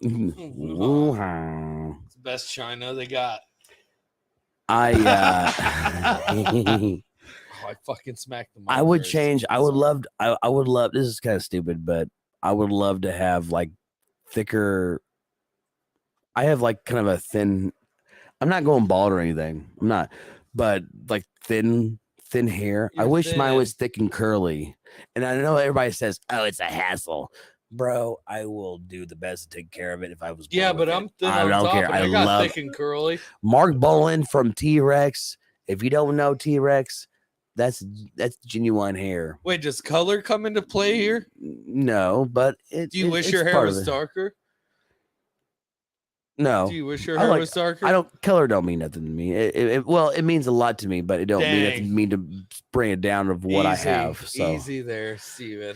Speaker 7: Wuhan.
Speaker 5: It's the best China they got.
Speaker 7: I
Speaker 5: Oh, I fucking smacked them.
Speaker 7: I would change. I would love. I would love. This is kind of stupid, but I would love to have like thicker. I have like kind of a thin. I'm not going bald or anything. I'm not, but like thin hair. I
Speaker 5: You're
Speaker 7: wish mine
Speaker 5: thin.
Speaker 7: was thick and curly. And I know everybody says, "Oh, it's a hassle." Bro, I will do the best to take care of it if I was.
Speaker 5: Yeah,
Speaker 7: born with
Speaker 5: but
Speaker 7: it.
Speaker 5: I'm thin
Speaker 7: I
Speaker 5: on
Speaker 7: don't
Speaker 5: top.
Speaker 7: care.
Speaker 5: And
Speaker 7: I
Speaker 5: I got
Speaker 7: love
Speaker 5: thick and curly.
Speaker 7: Mark Bolin from T-Rex. If you don't know T-Rex, that's genuine hair.
Speaker 5: Wait, does color come into play here?
Speaker 7: No, but it.
Speaker 5: Do you wish
Speaker 7: it's
Speaker 5: your hair
Speaker 7: part of
Speaker 5: was
Speaker 7: it.
Speaker 5: darker?
Speaker 7: No,
Speaker 5: Do you wish your
Speaker 7: I
Speaker 5: hair
Speaker 7: like-
Speaker 5: was darker?
Speaker 7: I don't. Color don't mean nothing to me. Well, it means a lot to me, but it don't mean nothing to
Speaker 5: Dang.
Speaker 7: me to bring it down of what I have. So
Speaker 5: Easy there, Steven.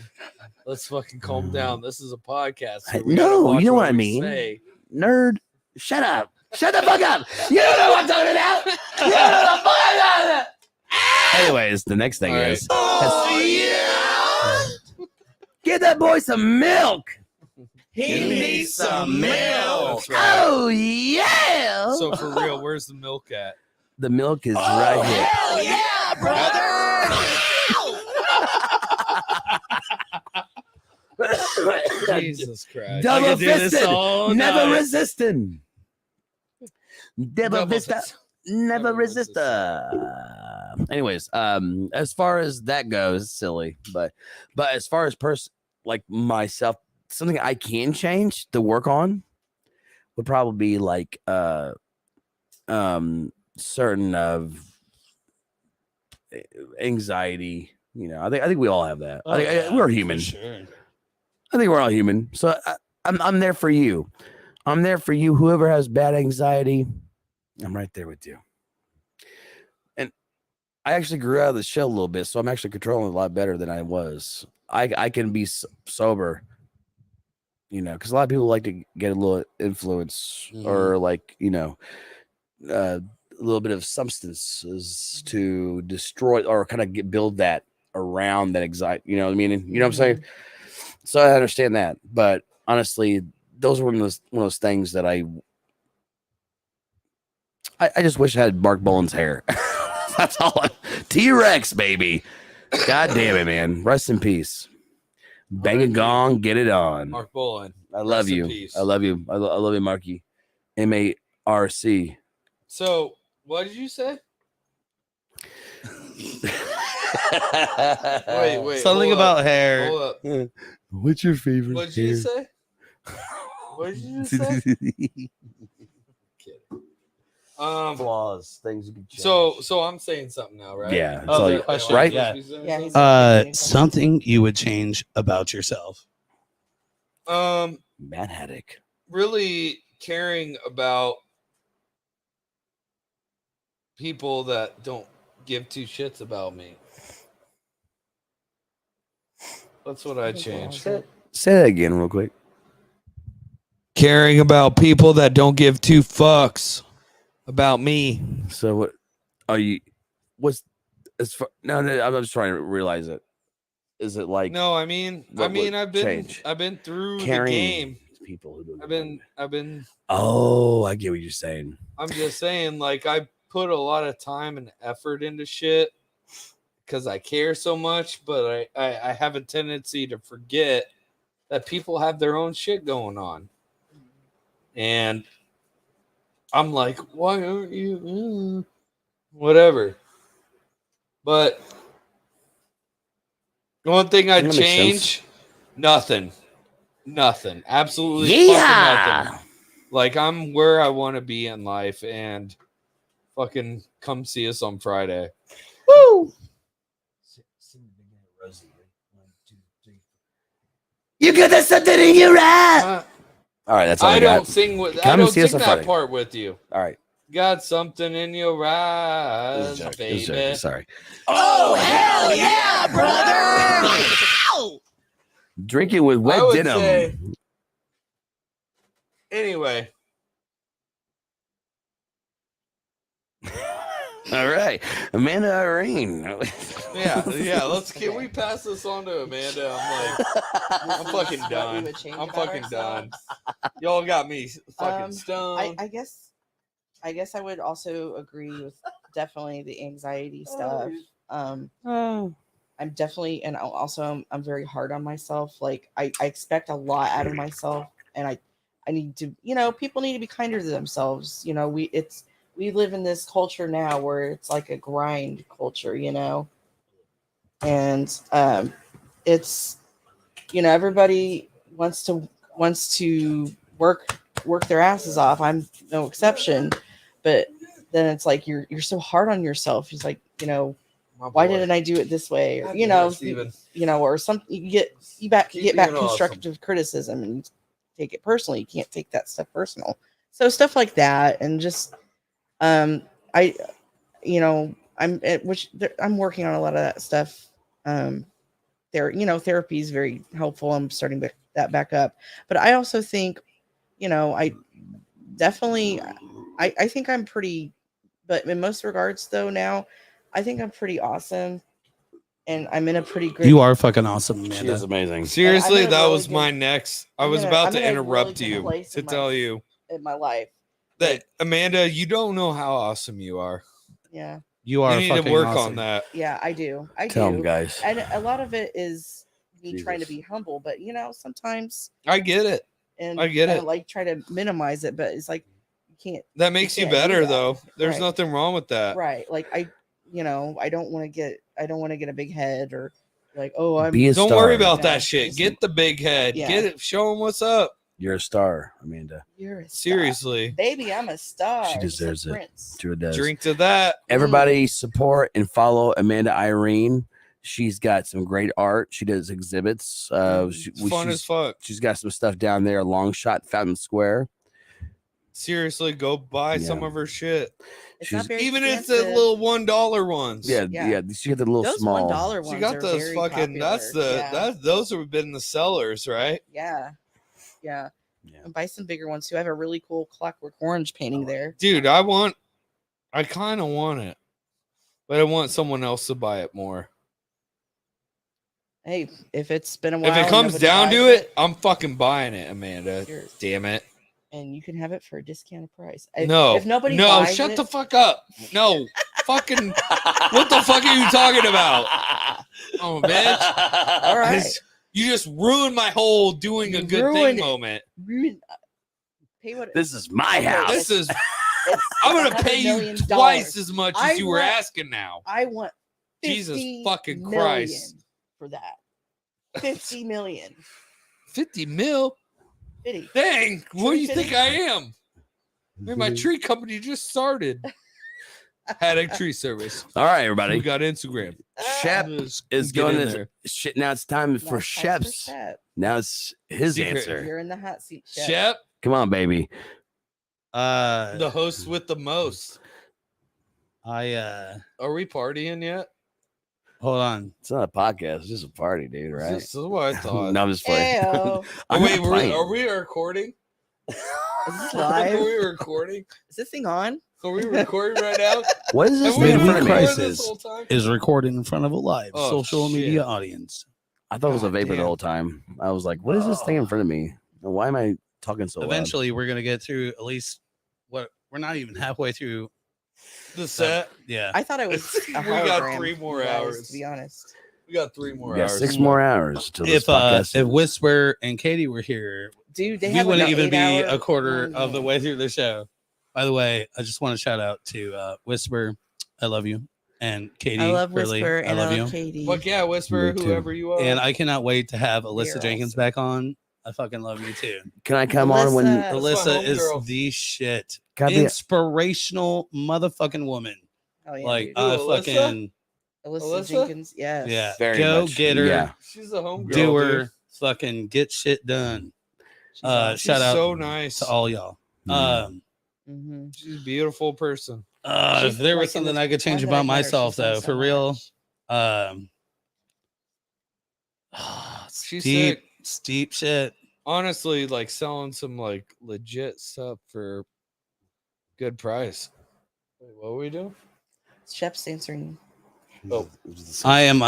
Speaker 5: Let's fucking calm down. This is a podcast.
Speaker 7: I-
Speaker 5: so we gotta
Speaker 7: no,
Speaker 5: watch
Speaker 7: you know what I
Speaker 5: we
Speaker 7: mean.
Speaker 5: say.
Speaker 7: nerd, shut up. Shut the fuck up. You don't know what I'm talking about. You don't know the fuck I'm talking about. Anyways, the next thing
Speaker 5: All right.
Speaker 7: is. Give that boy some milk.
Speaker 1: He needs some milk.
Speaker 5: That's right.
Speaker 7: Oh yeah.
Speaker 5: So for real, where's the milk at?
Speaker 7: The milk is right here.
Speaker 1: Hell yeah, brother!
Speaker 5: Jesus Christ.
Speaker 7: Double
Speaker 1: could do this
Speaker 7: fisted,
Speaker 1: all
Speaker 7: never
Speaker 1: night.
Speaker 7: resisting. Double
Speaker 5: Double
Speaker 7: vista,
Speaker 5: fist.
Speaker 7: never
Speaker 5: Never
Speaker 7: resista. Anyways, as far as that goes, silly, but as far as like myself, something I can change to work on would probably be like certain of anxiety. You know, I think we all have that.
Speaker 1: Oh,
Speaker 7: I think
Speaker 1: yeah,
Speaker 7: we're
Speaker 1: for
Speaker 7: human.
Speaker 1: sure.
Speaker 7: I think we're all human. So I'm there for you. I'm there for you. Whoever has bad anxiety, I'm right there with you. And I actually grew out of the shell a little bit, so I'm actually controlling it a lot better than I was. I can be sober, because a lot of people like to get a little influence or like, a little bit of substances to destroy or kind of build that around that anxiety. You know what I mean? You know what I'm saying? So I understand that, but honestly, those were one of those things that I just wish I had Mark Bolan's hair. That's all. T-Rex, baby. God damn it, man. Rest in peace. Bang a gong, get it on.
Speaker 5: Mark Bolan.
Speaker 7: I love you.
Speaker 5: Peace.
Speaker 7: I love you. I love you, Marky. MARC.
Speaker 5: So, what did you say? Wait.
Speaker 1: Something about hair.
Speaker 5: Hold up.
Speaker 7: What's your favorite?
Speaker 5: What did you say? What did you say?
Speaker 7: Flaws, things you can change.
Speaker 5: So I'm saying something now, right?
Speaker 7: Yeah.
Speaker 1: Oh,
Speaker 7: So,
Speaker 1: the question,
Speaker 7: right?
Speaker 1: yeah.
Speaker 4: Something.
Speaker 1: Something you would change about yourself.
Speaker 7: Matt Haddock.
Speaker 5: Really caring about people that don't give two shits about me. That's what I changed.
Speaker 7: Say that again real quick.
Speaker 5: Caring about people that don't give two fucks about me.
Speaker 7: So what are you? What's as far? No, I'm just trying to realize it. Is it like
Speaker 5: No,
Speaker 7: what
Speaker 5: I've been through
Speaker 7: caring
Speaker 5: the game.
Speaker 7: people who don't?
Speaker 5: I've been.
Speaker 7: Oh, I get what you're saying.
Speaker 5: I'm just saying, like, I put a lot of time and effort into shit because I care so much, but I have a tendency to forget that people have their own shit going on. And I'm like, why aren't you? Whatever. But the one thing I'd
Speaker 7: That makes
Speaker 5: change, nothing. Absolutely fucking nothing. Like, I'm where I want to be in life, and fucking come see us on Friday.
Speaker 4: Woo!
Speaker 7: You got that something in your eye. All right, that's all I got.
Speaker 5: don't sing with.
Speaker 7: Come
Speaker 5: I don't
Speaker 7: see us
Speaker 5: sing
Speaker 7: on
Speaker 5: that
Speaker 7: Friday.
Speaker 5: part with you.
Speaker 7: All right.
Speaker 5: Got something in your
Speaker 7: It
Speaker 5: eyes,
Speaker 7: was a joke. It was a
Speaker 5: baby.
Speaker 7: joke. Sorry.
Speaker 1: Oh, hell yeah, brother!
Speaker 7: Drink it with
Speaker 5: I
Speaker 7: wet
Speaker 5: would
Speaker 7: denim.
Speaker 5: say- Anyway,
Speaker 7: All right, Amanda Irene.
Speaker 5: yeah. Can we pass this on to Amanda? I'm fucking done. I'm fucking done. Y'all got me fucking stoned.
Speaker 4: I guess I would also agree with definitely the anxiety stuff. I'm definitely, and also I'm very hard on myself. Like I expect a lot out of myself, and I need to, people need to be kinder to themselves. We live in this culture now where it's like a grind culture, and it's, everybody wants to work their asses off. I'm no exception, but then it's like you're so hard on yourself. It's like, why didn't I do it this way? Or, or something. You get back constructive criticism and you take it personally. You can't take that stuff personal. So stuff like that, and just I'm working on a lot of that stuff. Therapy is very helpful. I'm starting that back up, but I also think, I definitely, I think I'm pretty, but in most regards though, now I think I'm pretty awesome, and I'm in a pretty great.
Speaker 1: You are fucking awesome, Amanda.
Speaker 7: She is amazing.
Speaker 5: Seriously,
Speaker 4: I'm in a
Speaker 5: that
Speaker 4: really
Speaker 5: was
Speaker 4: good-
Speaker 5: my next. I
Speaker 4: I'm
Speaker 5: was
Speaker 4: in a-
Speaker 5: about
Speaker 4: I'm
Speaker 5: to
Speaker 4: in a really
Speaker 5: interrupt
Speaker 4: good
Speaker 5: you
Speaker 4: place
Speaker 5: to
Speaker 4: in my-
Speaker 5: tell you
Speaker 4: in my life.
Speaker 5: that, Amanda, you don't know how awesome you are.
Speaker 4: Yeah.
Speaker 1: You are
Speaker 5: You need to
Speaker 1: fucking
Speaker 5: work
Speaker 1: awesome.
Speaker 5: on that.
Speaker 4: Yeah, I do.
Speaker 7: Tell
Speaker 4: do.
Speaker 7: them, guys.
Speaker 4: And a lot of it is me trying to
Speaker 7: Jesus.
Speaker 4: be humble, but sometimes
Speaker 5: I get it.
Speaker 4: and
Speaker 5: I get it.
Speaker 4: like try to minimize it, but it's like you can't.
Speaker 5: That makes you
Speaker 4: can't do
Speaker 5: better,
Speaker 4: that.
Speaker 5: though. There's
Speaker 4: Right.
Speaker 5: nothing wrong with that.
Speaker 4: Right. Like I don't want to get a big head or like, oh, I'm
Speaker 7: Be a
Speaker 5: Don't
Speaker 7: star.
Speaker 5: worry about
Speaker 4: Yeah,
Speaker 5: that shit.
Speaker 4: listen.
Speaker 5: Get the big head.
Speaker 4: Yeah.
Speaker 5: Get it. Show them what's up.
Speaker 7: You're a star, Amanda.
Speaker 4: you're a star.
Speaker 5: Seriously.
Speaker 4: Baby, I'm a star.
Speaker 7: She
Speaker 4: Just a
Speaker 7: deserves it.
Speaker 4: prince.
Speaker 7: True, it does.
Speaker 5: Drink to that.
Speaker 7: Everybody support and follow Amanda Irene. She's got some great art. She does exhibits.
Speaker 5: It's fun as fuck.
Speaker 7: She's got some stuff down there, Long Shot, Fountain Square.
Speaker 5: Seriously, go buy some
Speaker 7: Yeah.
Speaker 5: of her shit.
Speaker 4: It's
Speaker 7: She's-
Speaker 4: not very
Speaker 5: Even if
Speaker 4: expensive.
Speaker 5: it's the little $1 ones.
Speaker 7: Yeah,
Speaker 4: Yeah.
Speaker 7: yeah. She got the little
Speaker 4: Those
Speaker 7: small.
Speaker 4: $1 ones
Speaker 5: She got
Speaker 4: are
Speaker 5: those
Speaker 4: very
Speaker 5: fucking. That's
Speaker 4: popular.
Speaker 5: the
Speaker 4: Yeah.
Speaker 5: those have been the sellers, right?
Speaker 4: Yeah.
Speaker 7: Yeah.
Speaker 4: And buy some bigger ones who have a really cool Clockwork Orange painting there.
Speaker 5: Dude, I kind of want it, but I want someone else to buy it more.
Speaker 4: Hey, if it's been a while,
Speaker 5: If it
Speaker 4: and
Speaker 5: comes
Speaker 4: nobody
Speaker 5: down
Speaker 4: buys
Speaker 5: to it, I'm fucking buying it, Amanda.
Speaker 4: Yours.
Speaker 5: Damn it.
Speaker 4: and you can have it for a discounted price.
Speaker 5: No.
Speaker 4: if nobody
Speaker 5: no,
Speaker 4: buys
Speaker 5: shut
Speaker 4: it,
Speaker 5: the fuck up. No. Fucking what the fuck are you talking about? Oh, bitch.
Speaker 4: all right,
Speaker 5: You just ruined my whole doing a
Speaker 4: You
Speaker 5: good thing
Speaker 4: ruined it.
Speaker 5: moment.
Speaker 4: pay what
Speaker 7: This is my
Speaker 4: Okay,
Speaker 7: house.
Speaker 5: This is
Speaker 4: it's
Speaker 5: I'm gonna
Speaker 4: $100
Speaker 5: pay you
Speaker 4: million.
Speaker 5: twice as much
Speaker 4: I
Speaker 5: as you were
Speaker 4: want-
Speaker 5: asking now.
Speaker 4: I want
Speaker 5: Jesus
Speaker 4: 50
Speaker 5: fucking
Speaker 4: million
Speaker 5: Christ.
Speaker 4: for that. 50 million.
Speaker 5: 50 mil?
Speaker 4: 50.
Speaker 5: Dang, what do you think
Speaker 4: 50?
Speaker 5: I am? Man, my tree company just started. Haddock Tree Service.
Speaker 7: All right,
Speaker 5: We
Speaker 7: everybody.
Speaker 5: got Instagram.
Speaker 7: Shep
Speaker 5: Just
Speaker 7: is
Speaker 5: get
Speaker 7: going
Speaker 5: in
Speaker 7: to
Speaker 5: there.
Speaker 7: shit. Now it's time
Speaker 4: Now
Speaker 7: for
Speaker 4: it's time
Speaker 7: Shep's.
Speaker 4: Shep.
Speaker 7: Now it's his
Speaker 5: Secret.
Speaker 7: answer.
Speaker 4: You're in the hot seat, Shep.
Speaker 5: Shep,
Speaker 7: Come on, baby.
Speaker 5: the host with the most.
Speaker 1: I
Speaker 5: Are we partying yet?
Speaker 1: hold on.
Speaker 7: It's not a podcast. It's just a party, dude. Right?
Speaker 5: This is what I thought.
Speaker 7: no, I'm just playing.
Speaker 4: Ayo.
Speaker 5: Oh,
Speaker 7: I'm
Speaker 5: wait,
Speaker 7: not playing.
Speaker 5: are we recording?
Speaker 4: Is this
Speaker 5: Are
Speaker 4: live?
Speaker 5: we recording?
Speaker 4: Is this thing on?
Speaker 5: Are we recording right now?
Speaker 7: What is this
Speaker 5: Have we
Speaker 7: thing in
Speaker 5: been
Speaker 7: front of me?
Speaker 1: Midweek
Speaker 5: recording this
Speaker 1: Crisis.
Speaker 5: whole time?
Speaker 1: Is recorded in front of a live
Speaker 5: Oh,
Speaker 1: social
Speaker 5: shit.
Speaker 1: media audience.
Speaker 7: I thought it was a
Speaker 5: God
Speaker 7: vapor the
Speaker 5: damn.
Speaker 7: whole time. I was like, what is this thing in front of me? And why am I talking so loud?
Speaker 1: Eventually, we're gonna get through at least what we're not even halfway through.
Speaker 5: The set.
Speaker 1: Yeah,
Speaker 4: I thought it was a
Speaker 5: We got
Speaker 4: hologram,
Speaker 5: 3 more
Speaker 4: you guys,
Speaker 5: hours.
Speaker 4: to be honest.
Speaker 5: We got 3 more
Speaker 7: We got
Speaker 5: hours.
Speaker 7: 6 more hours till this podcast.
Speaker 1: if Whisper and Katie were here,
Speaker 4: Dude, they
Speaker 1: we
Speaker 4: have
Speaker 1: wouldn't
Speaker 4: like
Speaker 1: even
Speaker 4: an
Speaker 1: be
Speaker 4: 8-hour
Speaker 1: a quarter
Speaker 4: long
Speaker 1: of the
Speaker 4: game.
Speaker 1: way through the show. By the way, I just want to shout out to Whisper. I love you, and Katie.
Speaker 4: I love
Speaker 1: Curly,
Speaker 4: Whisper and
Speaker 1: I love you.
Speaker 4: Katie.
Speaker 5: Fuck yeah, Whisper,
Speaker 7: Me too.
Speaker 5: whoever you are.
Speaker 1: And I cannot wait to have
Speaker 4: They're
Speaker 1: Alyssa Jenkins
Speaker 4: awesome.
Speaker 1: back on. I fucking love you too.
Speaker 7: Can I come on when?
Speaker 4: Alyssa-
Speaker 5: That's my
Speaker 1: Alyssa is
Speaker 5: homegirl.
Speaker 1: the shit.
Speaker 7: Can I be-
Speaker 1: Inspirational motherfucking woman.
Speaker 4: Oh, yeah,
Speaker 1: Like
Speaker 4: dude.
Speaker 5: Who, Alyssa?
Speaker 1: fucking
Speaker 4: Alyssa,
Speaker 5: Alyssa?
Speaker 4: Jenkins. Yes.
Speaker 1: yeah.
Speaker 7: Very
Speaker 1: Go
Speaker 7: much,
Speaker 1: get her.
Speaker 7: yeah.
Speaker 5: She's a homegirl.
Speaker 1: Do her.
Speaker 5: dude.
Speaker 1: Fucking get shit done.
Speaker 4: She's awesome.
Speaker 5: She's
Speaker 1: Shout out
Speaker 5: so nice.
Speaker 1: to all y'all.
Speaker 7: Mhm.
Speaker 4: Mhm.
Speaker 5: She's a beautiful person.
Speaker 1: If
Speaker 4: She's
Speaker 1: there was
Speaker 4: like in
Speaker 1: something
Speaker 4: this
Speaker 1: I could change
Speaker 4: one that
Speaker 1: about
Speaker 4: I met her,
Speaker 1: myself,
Speaker 4: she's done
Speaker 1: though,
Speaker 4: so
Speaker 1: for real,
Speaker 4: much.
Speaker 5: She's
Speaker 1: deep,
Speaker 5: sick.
Speaker 1: steep shit.
Speaker 5: Honestly, like selling some like legit stuff for good price. Wait, what were we doing?
Speaker 4: Shep's answering.
Speaker 5: Oh.
Speaker 1: I am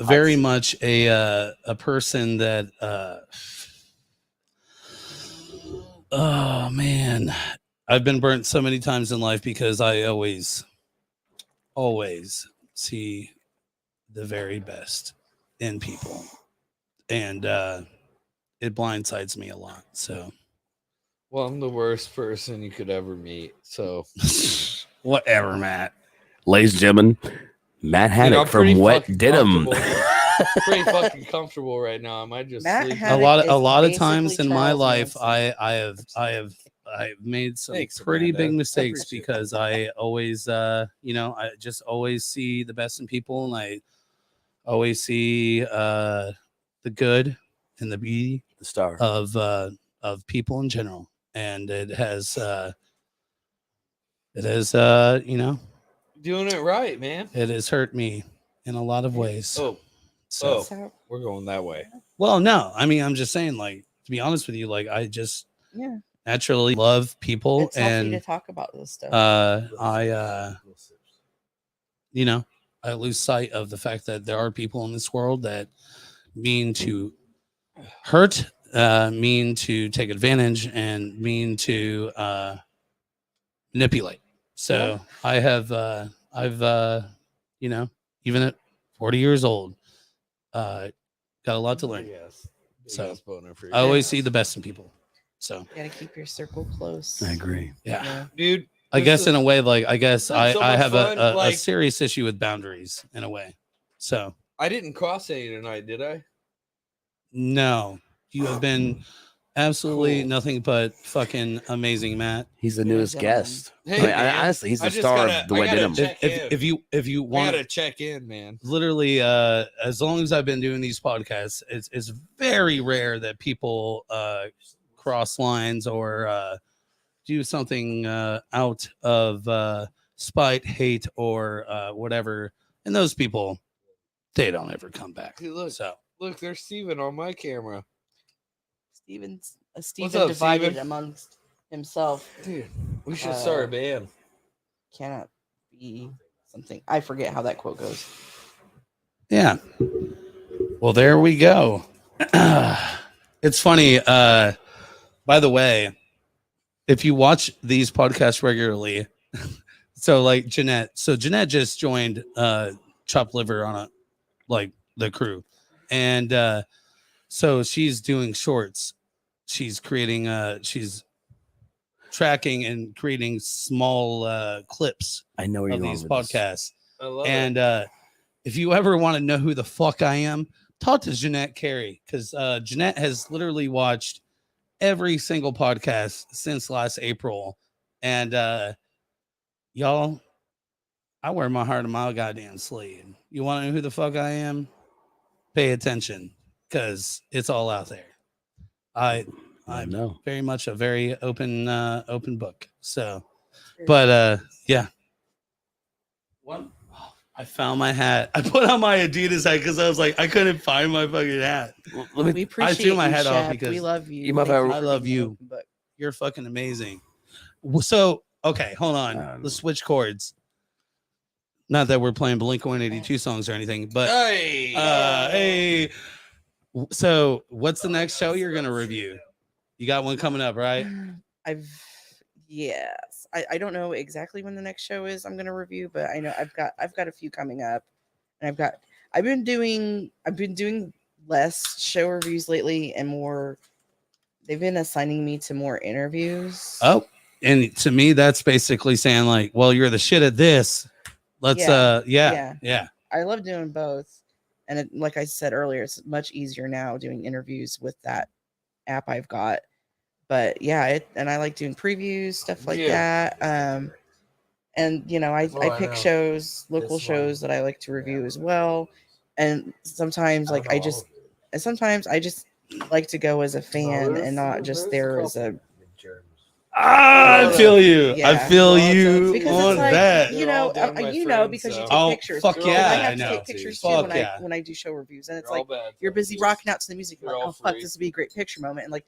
Speaker 1: very much a person that oh man, I've been burnt so many times in life because I always see the very best in people, and it blindsides me a lot. So
Speaker 5: Well, I'm the worst person you could ever meet. So
Speaker 1: whatever, Matt.
Speaker 7: Ladies and gentlemen, Matt
Speaker 5: Dude,
Speaker 7: Haddock
Speaker 5: I'm
Speaker 7: from
Speaker 5: pretty
Speaker 7: Wet
Speaker 5: fucking
Speaker 7: Denim.
Speaker 5: comfortable. Pretty fucking comfortable right now. I might just
Speaker 4: Matt
Speaker 5: sleep.
Speaker 4: had-
Speaker 1: A lot
Speaker 4: Haddock
Speaker 1: of
Speaker 4: is
Speaker 1: times in
Speaker 4: basically
Speaker 1: my
Speaker 4: Charles
Speaker 1: life,
Speaker 4: Manson.
Speaker 1: I've made some
Speaker 5: Thanks,
Speaker 1: pretty big
Speaker 5: Amanda. I
Speaker 1: mistakes
Speaker 5: appreciate
Speaker 1: because I always I just always see the best in people, and I always see the good and the beauty
Speaker 7: The star.
Speaker 1: of people in general, and it has
Speaker 5: Doing it right, man.
Speaker 1: it has hurt me in a lot of ways.
Speaker 5: Oh,
Speaker 1: So,
Speaker 5: oh.
Speaker 4: So,
Speaker 5: we're going that way.
Speaker 1: well, no, I mean, I'm just saying, like, to be honest with you, like, I just
Speaker 4: yeah,
Speaker 1: naturally love people,
Speaker 4: it's healthy to
Speaker 1: and
Speaker 4: talk about this stuff.
Speaker 1: I lose sight of the fact that there are people in this world that mean to hurt, mean to take advantage, and mean to manipulate. So I have, even at 40 years old, got a lot to learn.
Speaker 5: Yes.
Speaker 1: So,
Speaker 5: boner for you.
Speaker 1: I always see the best in people. So
Speaker 4: You gotta keep your circle close.
Speaker 7: I agree.
Speaker 1: yeah.
Speaker 5: dude.
Speaker 1: I
Speaker 5: this
Speaker 1: guess
Speaker 5: is-
Speaker 1: in a way, like I
Speaker 5: this is so
Speaker 1: I
Speaker 5: much
Speaker 1: have
Speaker 5: fun,
Speaker 1: a
Speaker 5: like-
Speaker 1: serious issue with boundaries in a way. So
Speaker 5: I didn't cross any tonight, did I?
Speaker 1: no, you have been absolutely
Speaker 5: Cool.
Speaker 1: nothing but fucking amazing, Matt.
Speaker 7: He's the
Speaker 4: You're a
Speaker 7: newest
Speaker 4: gentleman.
Speaker 7: guest.
Speaker 5: Hey,
Speaker 7: I mean,
Speaker 5: man,
Speaker 7: honestly, he's
Speaker 5: I
Speaker 7: the
Speaker 5: just
Speaker 7: star
Speaker 5: gotta-
Speaker 7: of the
Speaker 5: I
Speaker 7: Wet
Speaker 5: gotta
Speaker 7: Denim.
Speaker 5: check in.
Speaker 1: If you
Speaker 5: I
Speaker 1: want
Speaker 5: gotta check in, man.
Speaker 1: literally as long as I've been doing these podcasts, it's very rare that people cross lines or do something out of spite, hate, or whatever, and those people, they don't ever come back.
Speaker 5: Hey, look.
Speaker 1: So
Speaker 5: Look, there's Steven on my camera.
Speaker 4: Steven
Speaker 5: up,
Speaker 4: divided
Speaker 5: Steven?
Speaker 4: amongst himself.
Speaker 5: Dude, we should start a band.
Speaker 4: Cannot be something. I forget how that quote goes.
Speaker 1: yeah. Well, there we go. It's funny. By the way, if you watch these podcasts regularly, so like Jeanette just joined Chopped Liver on the crew, and so she's doing shorts. She's creating she's tracking and creating small clips
Speaker 7: I know where
Speaker 1: of
Speaker 7: you're
Speaker 1: these
Speaker 7: going with this.
Speaker 1: podcasts.
Speaker 5: I love
Speaker 1: And
Speaker 5: it.
Speaker 1: if you ever want to know who the fuck I am, talk to Jeanette Carey, because Jeanette has literally watched every single podcast since last April. And y'all, I wear my heart on my goddamn sleeve. You want to know who the fuck I am? Pay attention, because it's all out there. I'm
Speaker 7: know.
Speaker 1: very much a very open book. So, but yeah. One, I found my hat. I put on my Adidas hat because I was like, I couldn't find my fucking hat.
Speaker 7: Let me,
Speaker 4: We appreciate
Speaker 1: threw my
Speaker 4: you,
Speaker 1: hat off
Speaker 4: Shep.
Speaker 1: because
Speaker 4: we love you.
Speaker 7: you might
Speaker 4: Thank
Speaker 7: have-
Speaker 4: for
Speaker 1: I love
Speaker 4: being
Speaker 1: you.
Speaker 4: an open book.
Speaker 1: You're fucking amazing. So, okay, hold on. Let's switch chords. Not that we're playing Blink-182 songs or anything, but
Speaker 5: Hey.
Speaker 1: hey. So, what's the next show you're gonna review? You got one coming up, right?
Speaker 4: Yes. I don't know exactly when the next show is I'm gonna review, but I know I've got a few coming up, and I've been doing less show reviews lately and more. They've been assigning me to more interviews.
Speaker 1: Oh, and to me, that's basically saying like, well, you're the shit at this. Let's yeah.
Speaker 4: I love doing both, and like I said earlier, it's much easier now doing interviews with that app I've got. But yeah, and I like doing previews, stuff like that. And you know, I pick shows, local shows that I like to review as well. And sometimes I just like to go as a fan and not just there as a.
Speaker 1: I feel you.
Speaker 4: Yeah.
Speaker 1: I feel you
Speaker 4: Because
Speaker 1: on
Speaker 4: it's like,
Speaker 1: that.
Speaker 4: you
Speaker 5: They're all
Speaker 4: know,
Speaker 5: down my
Speaker 4: you know,
Speaker 5: friends,
Speaker 4: because you
Speaker 5: so-
Speaker 4: take
Speaker 1: Oh,
Speaker 4: pictures.
Speaker 1: fuck
Speaker 4: Because
Speaker 1: yeah,
Speaker 4: I
Speaker 1: I
Speaker 4: have to
Speaker 1: know.
Speaker 4: take pictures too
Speaker 1: Fuck
Speaker 4: when
Speaker 1: yeah.
Speaker 4: I do show reviews, and it's
Speaker 5: They're all
Speaker 4: like
Speaker 5: bad.
Speaker 4: you're busy rocking out to the music. You're
Speaker 5: They're
Speaker 4: like,
Speaker 5: all
Speaker 4: oh fuck,
Speaker 5: free.
Speaker 4: this would be a great picture moment, and like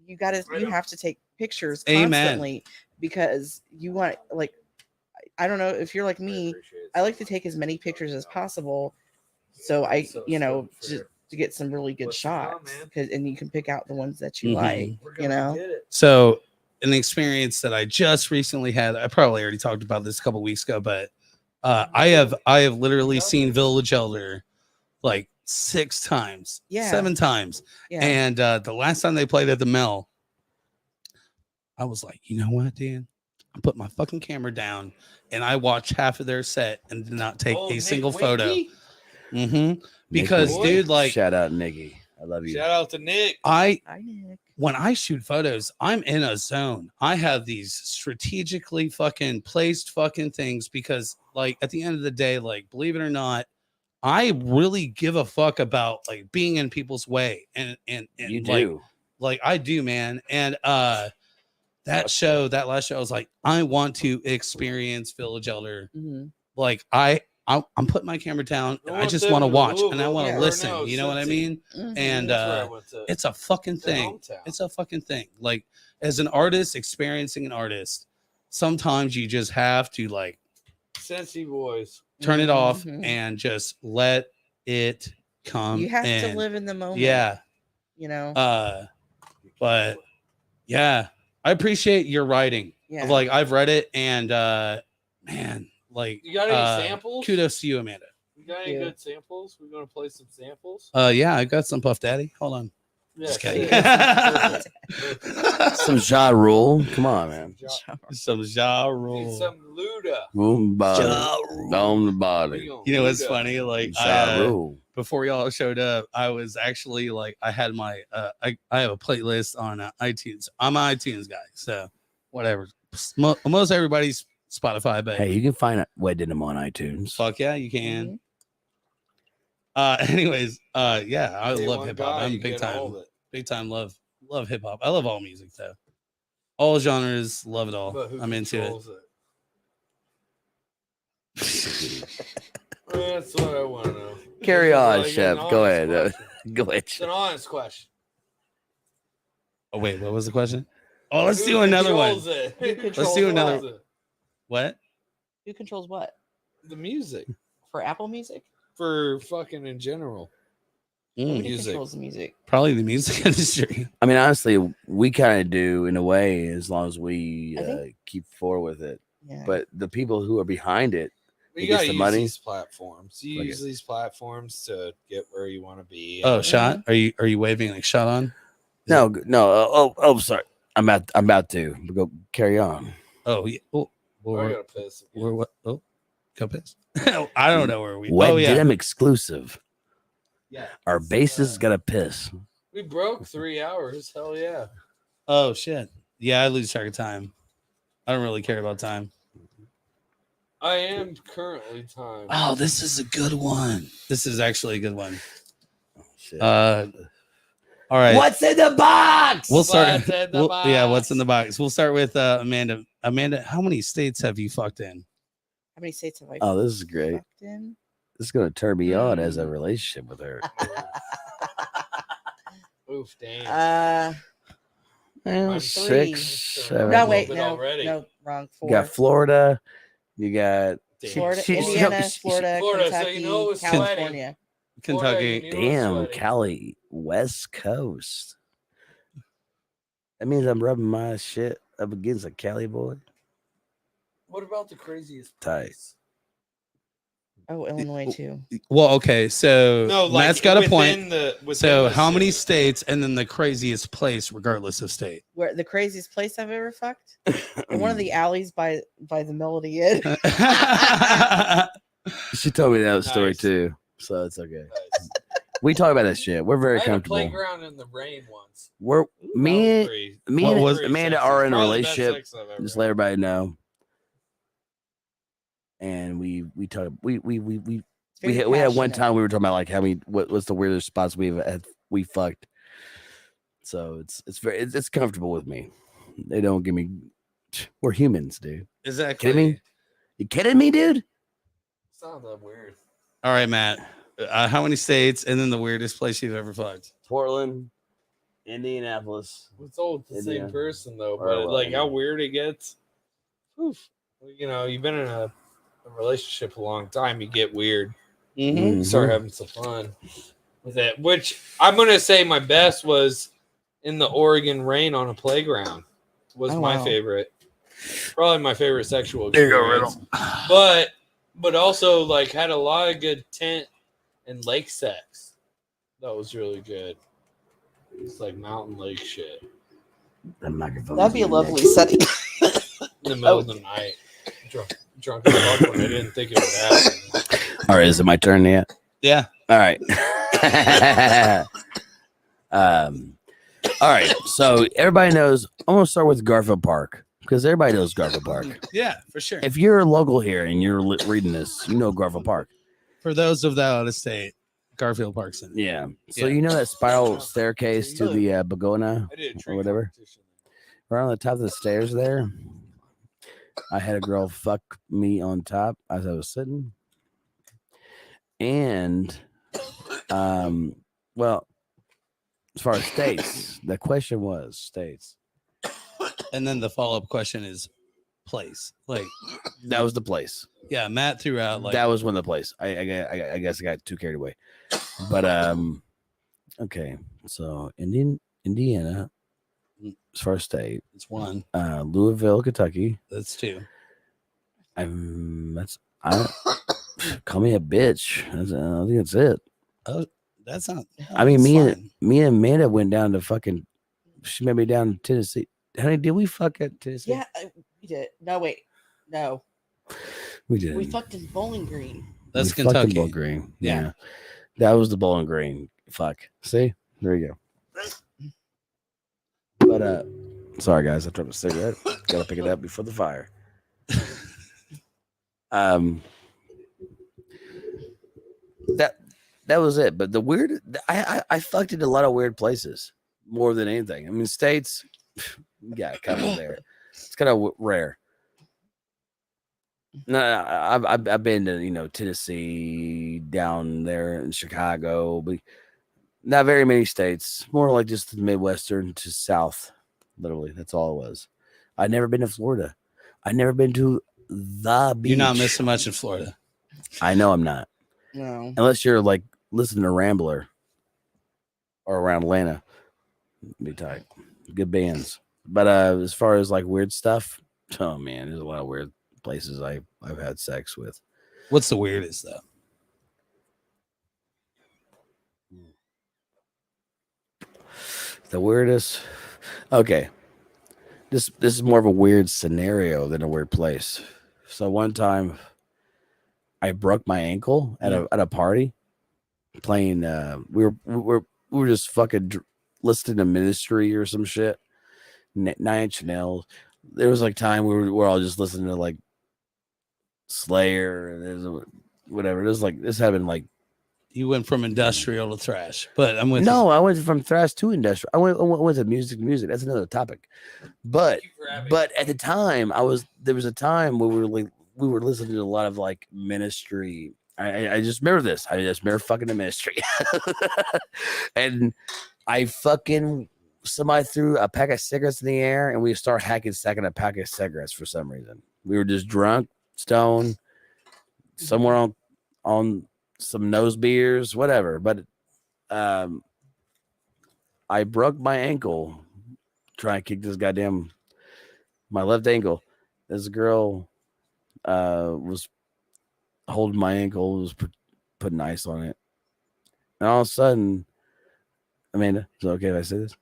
Speaker 4: you have to take pictures
Speaker 1: Amen.
Speaker 4: constantly because you want I don't know if you're like me. I like to take as many pictures as possible, so to get some really good shots, and you can pick out the ones that you
Speaker 1: Mhm.
Speaker 4: like. You know,
Speaker 1: So, an experience that I just recently had, I probably already talked about this a couple weeks ago, but I have literally seen Village Elder like 6 times,
Speaker 4: Yeah.
Speaker 1: 7 times.
Speaker 4: yeah,
Speaker 1: And the last time they played at the Mel, I was like, you know what, Dan? I put my fucking camera down and I watched half of their set and did not take a single photo. Because,
Speaker 7: Nikki.
Speaker 1: dude, like,
Speaker 7: Shout out Nikki. I love you.
Speaker 5: Shout out to Nick.
Speaker 4: Hi, Nick.
Speaker 1: when I shoot photos, I'm in a zone. I have these strategically fucking placed fucking things because, like, at the end of the day, like, believe it or not, I really give a fuck about like being in people's way, and
Speaker 7: You
Speaker 1: like,
Speaker 7: do.
Speaker 1: like I do, man. And that last show, I was like, I want to experience Village Elder.
Speaker 4: Mhm.
Speaker 1: Like I'm putting my camera down and I just want to watch and I want to listen. You know what I mean?
Speaker 4: Mhm.
Speaker 1: And
Speaker 5: That's where I went to.
Speaker 1: it's a fucking
Speaker 5: their
Speaker 1: thing.
Speaker 5: hometown.
Speaker 1: It's a fucking thing. Like as an artist, experiencing an artist, sometimes you just have to like
Speaker 5: Sensi boys.
Speaker 1: turn it off
Speaker 4: Mhm.
Speaker 1: and just let it come.
Speaker 4: You have to
Speaker 1: in.
Speaker 4: live in the moment.
Speaker 1: Yeah.
Speaker 4: You know.
Speaker 1: But yeah, I appreciate your writing.
Speaker 4: Yeah.
Speaker 1: Like I've read it and man, like
Speaker 5: You got any samples?
Speaker 1: Kudos to you, Amanda.
Speaker 5: You got any
Speaker 4: Yeah.
Speaker 5: good samples? We're gonna play some samples.
Speaker 1: Yeah, I got some Puff Daddy. Hold on.
Speaker 5: Yeah,
Speaker 1: Just kidding.
Speaker 5: shit. Perfect.
Speaker 7: Some Ja Rule. Come on, man.
Speaker 1: Some Ja
Speaker 5: Need
Speaker 1: Rule.
Speaker 5: some Luda.
Speaker 7: Boom, body.
Speaker 1: Ja Rule.
Speaker 7: Down the body.
Speaker 5: We
Speaker 1: You know what's
Speaker 5: Luda.
Speaker 1: funny? Like
Speaker 7: Ja Rule.
Speaker 1: before y'all showed up, I was actually like, I had my, I have a playlist on iTunes. I'm an iTunes guy, so whatever. Most everybody's Spotify, but
Speaker 7: Hey, you can find Wet Denim on iTunes.
Speaker 1: fuck yeah, you can.
Speaker 4: Mhm.
Speaker 1: Anyways, yeah, I
Speaker 5: Hey,
Speaker 1: love
Speaker 5: one
Speaker 1: hip hop.
Speaker 5: guy,
Speaker 1: I'm
Speaker 5: you
Speaker 1: big
Speaker 5: get all
Speaker 1: time,
Speaker 5: of it.
Speaker 1: big time love hip hop. I love all music though. All genres, love it all.
Speaker 5: But who
Speaker 1: I'm into it.
Speaker 5: controls That's what I want to know.
Speaker 7: Carry
Speaker 5: This is
Speaker 7: on,
Speaker 5: like an
Speaker 7: Chef. Go
Speaker 5: honest
Speaker 7: ahead.
Speaker 5: question.
Speaker 7: Go ahead.
Speaker 5: It's an honest question.
Speaker 1: Oh wait, what was the question? Oh, let's
Speaker 5: Who
Speaker 1: do another one.
Speaker 5: controls it?
Speaker 4: Who
Speaker 5: Who
Speaker 4: controls
Speaker 1: Let's do
Speaker 4: what?
Speaker 1: another. What?
Speaker 4: Who controls what?
Speaker 5: The music
Speaker 4: For Apple Music?
Speaker 5: for fucking in general.
Speaker 1: Mm,
Speaker 4: Who
Speaker 5: Music.
Speaker 4: controls the music?
Speaker 1: probably the music industry.
Speaker 7: I mean, honestly, we kind of do in a way, as long as we
Speaker 4: I think-
Speaker 7: keep forward with it.
Speaker 4: Yeah.
Speaker 7: But the people who are behind it,
Speaker 5: You
Speaker 7: Who gets
Speaker 5: gotta
Speaker 7: the
Speaker 5: use
Speaker 7: money?
Speaker 5: these platforms. You
Speaker 7: Look
Speaker 5: use these platforms to get where you want to be.
Speaker 1: Oh, shot? Are you waving like shot on?
Speaker 7: no, sorry, I'm about to go carry on.
Speaker 1: Oh yeah. Oh,
Speaker 5: I
Speaker 1: we're,
Speaker 5: gotta piss.
Speaker 1: we're what? Oh, go piss. I don't know where we.
Speaker 7: Wet
Speaker 1: Oh yeah.
Speaker 7: Denim exclusive.
Speaker 5: Yeah.
Speaker 7: Our bases got to piss.
Speaker 5: We broke 3 hours. Hell yeah.
Speaker 1: Oh shit. Yeah, I lose track of time. I don't really care about time.
Speaker 5: I am currently timed.
Speaker 1: Oh, this is a good one. This is actually a good one.
Speaker 7: Shit.
Speaker 1: All right.
Speaker 7: What's in the box?
Speaker 1: We'll start.
Speaker 5: What's in the
Speaker 1: Yeah, what's
Speaker 5: box?
Speaker 1: in the box? We'll start with Amanda. Amanda, how many states have you fucked in?
Speaker 4: How many states have I
Speaker 7: Oh, this is great.
Speaker 4: fucked in?
Speaker 7: This is gonna turn me on as a relationship with her.
Speaker 5: Oof, damn. I'm
Speaker 7: 6,
Speaker 5: three.
Speaker 7: 7.
Speaker 4: No, wait,
Speaker 5: bit
Speaker 4: no,
Speaker 5: already.
Speaker 4: no, wrong.
Speaker 7: You got
Speaker 4: 4.
Speaker 7: Florida. You got
Speaker 5: Damn.
Speaker 4: Florida,
Speaker 7: she-
Speaker 4: Indiana,
Speaker 7: she-
Speaker 4: Florida,
Speaker 5: Florida, so
Speaker 4: Kentucky,
Speaker 5: you know it was sweaty.
Speaker 4: California.
Speaker 1: Kentucky.
Speaker 5: Florida, you knew it was
Speaker 7: damn
Speaker 5: sweaty.
Speaker 7: Cali, West Coast. That means I'm rubbing my shit up against a Cali boy.
Speaker 5: What about the craziest
Speaker 7: Tight.
Speaker 5: place?
Speaker 4: Oh, Illinois too.
Speaker 1: Well, okay. So
Speaker 5: No, like
Speaker 1: Matt's got a point.
Speaker 5: within
Speaker 1: So
Speaker 5: the
Speaker 1: how many
Speaker 5: city.
Speaker 1: states and then the craziest place, regardless of state?
Speaker 4: Where the craziest place I've ever fucked? In one of the alleys by the Melody Inn.
Speaker 7: She told me that story
Speaker 5: Nice.
Speaker 7: too, so it's okay.
Speaker 5: Nice.
Speaker 7: We talk about that shit. We're very
Speaker 5: I had a
Speaker 7: comfortable.
Speaker 5: playground in the rain once.
Speaker 7: We're me,
Speaker 5: That was pretty-
Speaker 7: me
Speaker 1: What
Speaker 7: and
Speaker 1: was-
Speaker 5: pretty
Speaker 7: Amanda
Speaker 5: sexy.
Speaker 7: are in a
Speaker 5: Probably the best
Speaker 7: relationship.
Speaker 5: sex I've ever
Speaker 7: Just
Speaker 5: had.
Speaker 7: let everybody know. And we talk. We had one time we were talking about like how many what's the weirdest spots we fucked. So it's comfortable with me. They don't give me. We're humans, dude.
Speaker 1: Exactly.
Speaker 7: Kidding me? You kidding me, dude?
Speaker 5: It's not that weird.
Speaker 1: All right, Matt. How many states and then the weirdest place you've ever fucked?
Speaker 7: Portland, Indianapolis.
Speaker 5: It's all the
Speaker 7: India.
Speaker 5: same person though,
Speaker 7: Or,
Speaker 5: but like how
Speaker 7: yeah.
Speaker 5: weird it gets. Oof. You know, you've been in a relationship a long time, you get weird.
Speaker 1: Mm-hmm.
Speaker 5: You start having some fun with it. Which I'm gonna say my best was in the Oregon rain on a playground. Was
Speaker 4: Oh,
Speaker 5: my
Speaker 4: wow.
Speaker 5: favorite. Probably my favorite sexual
Speaker 7: There you go,
Speaker 5: experience.
Speaker 7: Riddle.
Speaker 5: But also like had a lot of good tent and lake sex. That was really good. It's like mountain lake shit.
Speaker 7: The microphone.
Speaker 4: That'd be a lovely setting.
Speaker 5: In the middle of the night. Drunk as fuck when I didn't think it would happen.
Speaker 7: All right, is it my turn yet?
Speaker 1: Yeah.
Speaker 7: All right. All right. So everybody knows. I'm gonna start with Garfield Park because everybody knows Garfield Park.
Speaker 1: Yeah, for sure.
Speaker 7: If you're local here and you're reading this, you know Garfield Park.
Speaker 1: For those of that out of state, Garfield Parkson.
Speaker 7: Yeah. So
Speaker 1: Yeah.
Speaker 7: you know that spiral staircase to the Begona
Speaker 5: I did a
Speaker 7: or
Speaker 5: tree
Speaker 7: whatever.
Speaker 5: competition.
Speaker 7: Right on the top of the stairs there. I had a girl fuck me on top as I was sitting. And well, as far as states, the question was states.
Speaker 1: And then the follow-up question is place. Like,
Speaker 7: That was the place.
Speaker 1: yeah, Matt threw out like
Speaker 7: That was one of the place. I guess I got too carried away. But okay. So Indiana, as far as state,
Speaker 1: it's one.
Speaker 7: Louisville, Kentucky.
Speaker 1: That's two.
Speaker 7: I call me a bitch. I think that's it.
Speaker 1: Oh, that's not.
Speaker 7: I mean,
Speaker 1: that's fine.
Speaker 7: me and Amanda went down to fucking. She met me down in Tennessee. Honey, did we fuck at Tennessee?
Speaker 4: Yeah, we did. No, wait. No.
Speaker 7: we did.
Speaker 4: We fucked in Bowling Green.
Speaker 1: That's
Speaker 7: We fucked in
Speaker 1: Kentucky.
Speaker 7: Bowling Green.
Speaker 1: Yeah.
Speaker 7: Yeah, that was the Bowling Green. Fuck. See, there you go. But sorry guys, I dropped a cigarette. Gotta pick it up before the fire. That was it. But the weird, I fucked in a lot of weird places more than anything. I mean, states, got a couple there. It's kind of rare. No, I've been to Tennessee, down there in Chicago, but not very many states. More like just the Midwestern to South. Literally, that's all it was. I've never been to Florida. I've never been to the beach.
Speaker 1: You're not missing much in Florida.
Speaker 7: I know I'm not.
Speaker 4: No.
Speaker 7: Unless you're like listening to Rambler or around Atlanta. Be tight. Good bands. But as far as like weird stuff, oh man, there's a lot of weird places I've had sex with.
Speaker 1: What's the weirdest though?
Speaker 7: The weirdest. Okay. This is more of a weird scenario than a weird place. So one time I broke my ankle at a party playing we were just fucking listening to Ministry or some shit. 9 Inch Nails. There was like time we were all just listening to like Slayer and there's whatever. It was like this happened like
Speaker 1: You went from industrial to thrash, but I'm with
Speaker 7: no, I went from thrash to industrial. I went to music to music. That's another topic. But at the time, there was a time where we were listening to a lot of like Ministry. I just remember this. I just remember fucking the Ministry, and I fucking somebody threw a pack of cigarettes in the air, and we start stacking a pack of cigarettes for some reason. We were just drunk, stoned, somewhere on some nose beers, whatever. But I broke my ankle trying to kick this goddamn my left ankle. This girl was holding my ankle, was putting ice on it, and all of a sudden, Amanda, is it okay if I say this?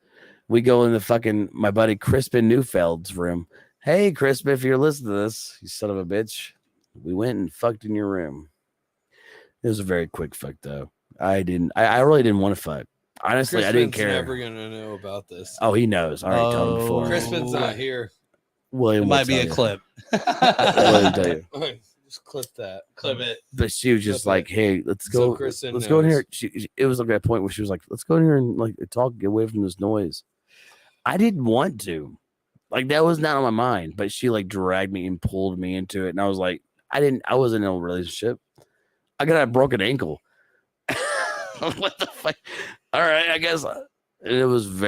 Speaker 7: We go into fucking my buddy Crispin Newfeld's room. Hey, Crispin, if you're listening to this, you son of a bitch, we went and fucked in your room. It was a very quick fuck, though. I really didn't want to fuck. Honestly, I didn't care.
Speaker 5: Never gonna know about this.
Speaker 7: Oh, he knows. I already told him before.
Speaker 5: Crispin's not here.
Speaker 7: William
Speaker 1: it might be a clip.
Speaker 7: William tell you.
Speaker 5: Just clip that.
Speaker 1: Clip it.
Speaker 7: But she was just like, "Hey, let's
Speaker 5: So
Speaker 7: go.
Speaker 5: Kristen
Speaker 7: Let's go in
Speaker 5: knows.
Speaker 7: here." It was like that point where she was like, "Let's go in here and like talk, get away from this noise." I didn't want to. Like that was not on my mind, but she like dragged me and pulled me into it, and I was like, I wasn't in a relationship. I got a broken ankle. What the fuck? All right, I guess. It wasn't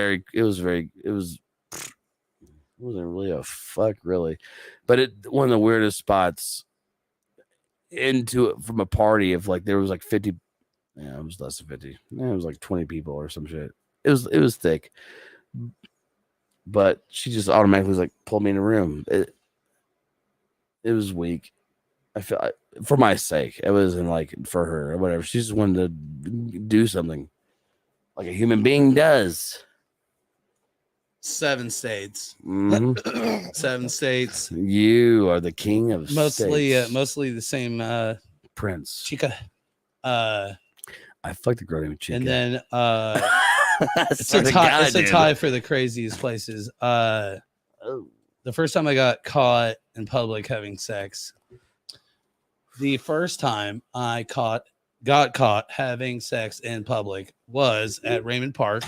Speaker 7: really a fuck, really, but one of the weirdest spots into it from a party of like there was like 50. Yeah, it was less than 50. Yeah, it was like 20 people or some shit. It was thick, but she just automatically like pulled me in the room. It was weak. I feel for my sake. It wasn't like for her or whatever. She just wanted to do something like a human being does.
Speaker 1: 7 states.
Speaker 7: Mhm.
Speaker 1: 7 states.
Speaker 7: You are the king of states.
Speaker 1: Mostly the same
Speaker 7: Prince.
Speaker 1: chica.
Speaker 7: I fucked the girl named Chica.
Speaker 1: And then it's
Speaker 7: Swear
Speaker 1: a
Speaker 7: to
Speaker 1: tie.
Speaker 7: God,
Speaker 1: It's a
Speaker 7: dude.
Speaker 1: tie for the craziest places.
Speaker 7: Oh.
Speaker 1: The first time I got caught in public having sex. The first time I got caught having sex in public was at Raymond Park.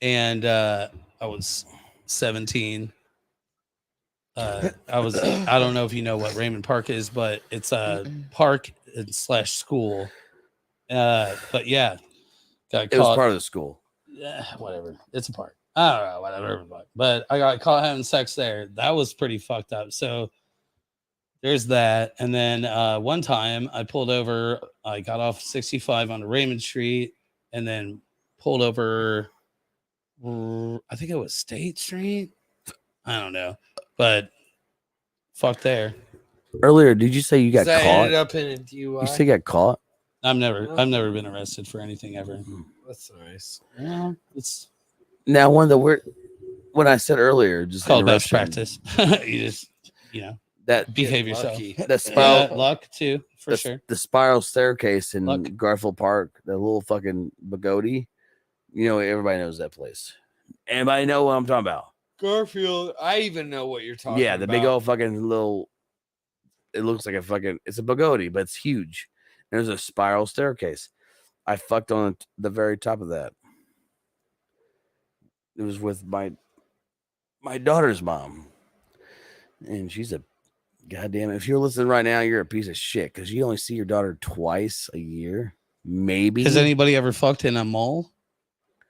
Speaker 1: And I was 17. I don't know if you know what Raymond Park is, but it's a park / school. But yeah, got caught.
Speaker 7: It was part of the school.
Speaker 1: Yeah, whatever. It's a park. I don't know, whatever. But I got caught having sex there. That was pretty fucked up. So there's that. And then one time I pulled over. I got off 65 on Raymond Street and then pulled over. I think it was State Street. I don't know, but fuck there.
Speaker 7: Earlier, did you say you got
Speaker 5: That
Speaker 7: caught?
Speaker 5: ended up in a DUI.
Speaker 7: You say you got caught?
Speaker 1: I've never been arrested for anything ever.
Speaker 5: That's nice.
Speaker 1: Yeah, it's
Speaker 7: Now, one of the weird, when I said earlier, just
Speaker 1: called best
Speaker 7: interruption,
Speaker 1: practice. You just
Speaker 7: that
Speaker 1: behave
Speaker 5: Get
Speaker 1: yourself.
Speaker 5: lucky.
Speaker 7: the spiral,
Speaker 1: Luck too, for
Speaker 7: the,
Speaker 1: sure.
Speaker 7: the spiral staircase in
Speaker 1: Luck.
Speaker 7: Garfield Park, the little fucking Bogoti. You know, everybody knows that place. Anybody know what I'm talking about?
Speaker 5: Garfield. I even know what you're talking
Speaker 7: Yeah,
Speaker 5: about.
Speaker 7: the big old fucking little. It looks like it's a Bogoti, but it's huge. And there's a spiral staircase. I fucked on the very top of that. It was with my my daughter's mom, and she's a goddamn. If you're listening right now, you're a piece of shit because you only see your daughter twice a year, maybe.
Speaker 1: Has anybody ever fucked in a mall?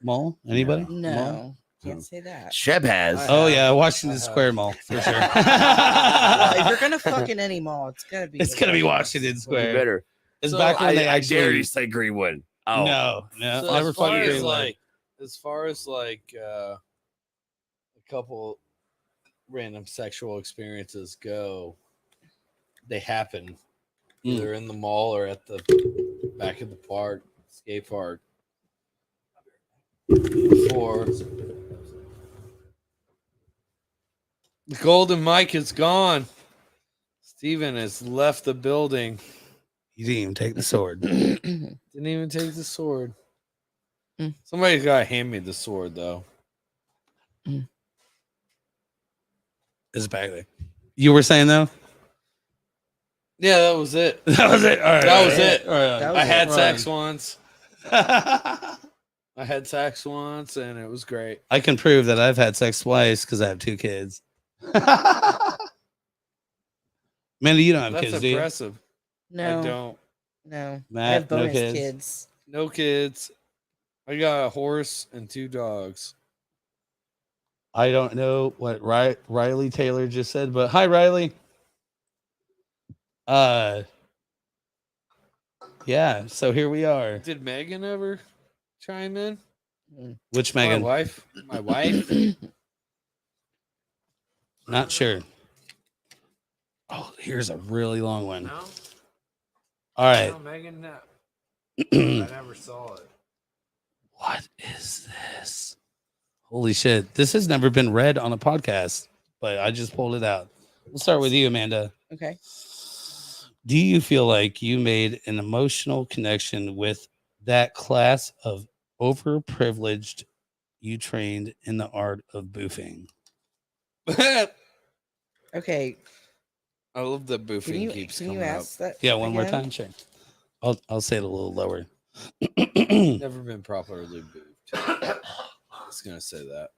Speaker 1: Mall? Anybody?
Speaker 4: No,
Speaker 1: Mall?
Speaker 4: can't say that.
Speaker 7: Shep has.
Speaker 1: Oh yeah, Washington Square Mall for sure.
Speaker 4: Well, if you're gonna fuck in any mall, it's gonna be.
Speaker 1: It's gonna be Washington
Speaker 7: You
Speaker 1: Square.
Speaker 7: better.
Speaker 1: It's
Speaker 5: So
Speaker 1: back when they
Speaker 7: I
Speaker 1: actually.
Speaker 7: dare you say Greenwood. Oh
Speaker 1: No,
Speaker 5: So
Speaker 1: never
Speaker 5: as far
Speaker 1: fucking
Speaker 5: as
Speaker 1: Greenwood.
Speaker 5: a couple random sexual experiences go, they happen either in the mall or at the back of the park, skate park. Before the golden mic is gone, Steven has left the building.
Speaker 1: You didn't even take the sword.
Speaker 5: Didn't even take the sword.
Speaker 4: Mm.
Speaker 5: Somebody's got to hand me the sword, though.
Speaker 1: It's back there. You were saying though?
Speaker 5: Yeah, that was it.
Speaker 1: That was it. All right.
Speaker 5: That was it.
Speaker 1: All right.
Speaker 4: That
Speaker 5: I
Speaker 4: was
Speaker 5: had
Speaker 1: it.
Speaker 5: sex once. I had sex once, and it was great.
Speaker 1: I can prove that I've had sex twice because I have 2 kids. Mandy, you don't have
Speaker 5: That's
Speaker 1: kids, do you?
Speaker 5: impressive.
Speaker 4: No,
Speaker 5: I don't.
Speaker 4: no. I
Speaker 1: Matt,
Speaker 4: have
Speaker 1: no
Speaker 4: bonus
Speaker 1: kids?
Speaker 4: kids.
Speaker 5: No kids. I got a horse and 2 dogs.
Speaker 1: I don't know what Riley Taylor just said, but hi, Riley. Yeah. So here we are.
Speaker 5: Did Megan ever chime in?
Speaker 1: Which
Speaker 5: My
Speaker 1: Megan?
Speaker 5: wife. My wife.
Speaker 1: Not sure. Oh, here's a really long one.
Speaker 5: No.
Speaker 1: All right.
Speaker 5: No, Megan. No. I never saw it.
Speaker 1: What is this? Holy shit. This has never been read on a podcast, but I just pulled it out. We'll start with you, Amanda.
Speaker 4: Okay.
Speaker 1: Do you feel like you made an emotional connection with that class of overprivileged you trained in the art of boofing?
Speaker 4: Okay.
Speaker 5: I love that
Speaker 4: Can
Speaker 5: boofing
Speaker 4: you
Speaker 5: keeps
Speaker 4: can
Speaker 5: coming
Speaker 4: you
Speaker 5: up.
Speaker 4: ask that?
Speaker 1: Yeah, one more
Speaker 4: again?
Speaker 1: time. Sure. I'll say it a little lower.
Speaker 5: Never been properly boofed. I was gonna say that.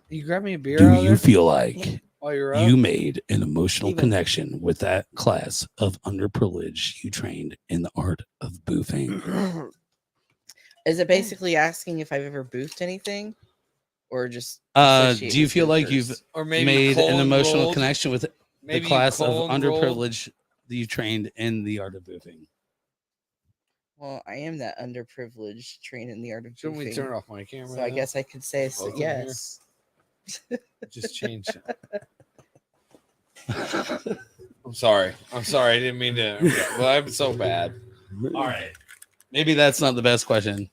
Speaker 5: You grab me a beer.
Speaker 1: Do
Speaker 5: out
Speaker 1: you
Speaker 5: there
Speaker 1: feel like
Speaker 5: while you're up?
Speaker 1: you made an emotional
Speaker 4: Steven.
Speaker 1: connection with that class of underprivileged you trained in the art of boofing?
Speaker 4: Is it basically asking if I've ever boofed anything, or just?
Speaker 1: Do
Speaker 4: associate
Speaker 1: you
Speaker 4: with
Speaker 1: feel like
Speaker 4: boofers?
Speaker 1: you've
Speaker 5: or maybe
Speaker 1: made an
Speaker 5: colon
Speaker 1: emotional
Speaker 5: rolled.
Speaker 1: connection with the
Speaker 5: Maybe you
Speaker 1: class of
Speaker 5: colon rolled.
Speaker 1: underprivileged that you trained in the art of boofing?
Speaker 4: Well, I am that underprivileged trained in the art of
Speaker 5: Shouldn't we
Speaker 4: boofing,
Speaker 5: turn off my camera?
Speaker 4: so I
Speaker 5: now?
Speaker 4: guess I could say
Speaker 5: Both of them
Speaker 4: yes.
Speaker 5: Just change it. I'm sorry. I didn't mean to. Well, I'm so bad.
Speaker 1: All right. Maybe that's not the best question.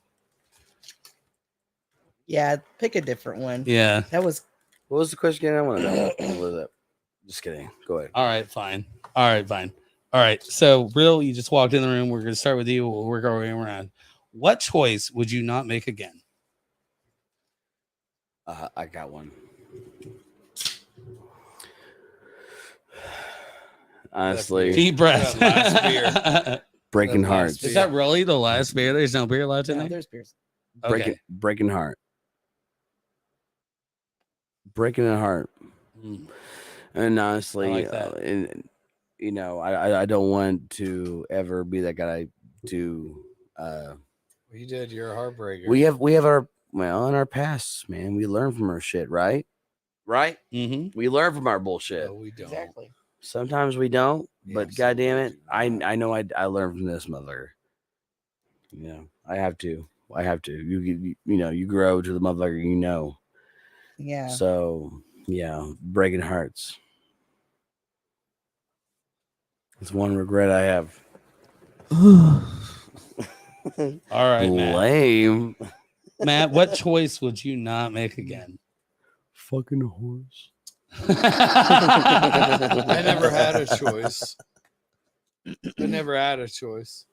Speaker 4: Yeah, pick a different one.
Speaker 1: Yeah.
Speaker 4: That was
Speaker 7: What was the question again? I want to know. What was that? Just kidding. Go ahead.
Speaker 1: All right. Fine. All right. Fine. All right. So, Real, you just walked in the room. We're going to start with you. We'll work our way around. What choice would you not make again?
Speaker 7: I got one. Honestly,
Speaker 1: Deep breath.
Speaker 5: That last beer.
Speaker 7: breaking
Speaker 5: That
Speaker 7: hearts.
Speaker 5: last
Speaker 1: Is that really the last beer? There's no beer left in
Speaker 4: no,
Speaker 1: there?
Speaker 4: there's beers.
Speaker 1: Okay.
Speaker 7: Breaking heart. Breaking a heart.
Speaker 1: Mm.
Speaker 7: And honestly,
Speaker 1: I like that.
Speaker 7: and you know, I don't want to ever be that guy to
Speaker 5: You did. You're a heartbreaker.
Speaker 7: we have our in our past, man. We learn from our shit, right? Right?
Speaker 1: Mm-hmm.
Speaker 7: We learn from our bullshit.
Speaker 5: No, we don't.
Speaker 4: Exactly.
Speaker 7: Sometimes we don't,
Speaker 5: Yeah,
Speaker 7: but
Speaker 5: so
Speaker 7: goddamn it,
Speaker 5: we do
Speaker 7: I know I learned from this motherfucker. You know, I have to. You know, you grow to the motherfucker you know.
Speaker 4: Yeah.
Speaker 7: So yeah, breaking hearts. It's one regret I have.
Speaker 1: All right, Matt.
Speaker 7: Lame.
Speaker 1: Matt, what choice would you not make again?
Speaker 7: Fucking horse.
Speaker 5: I never had a choice. I never had a choice.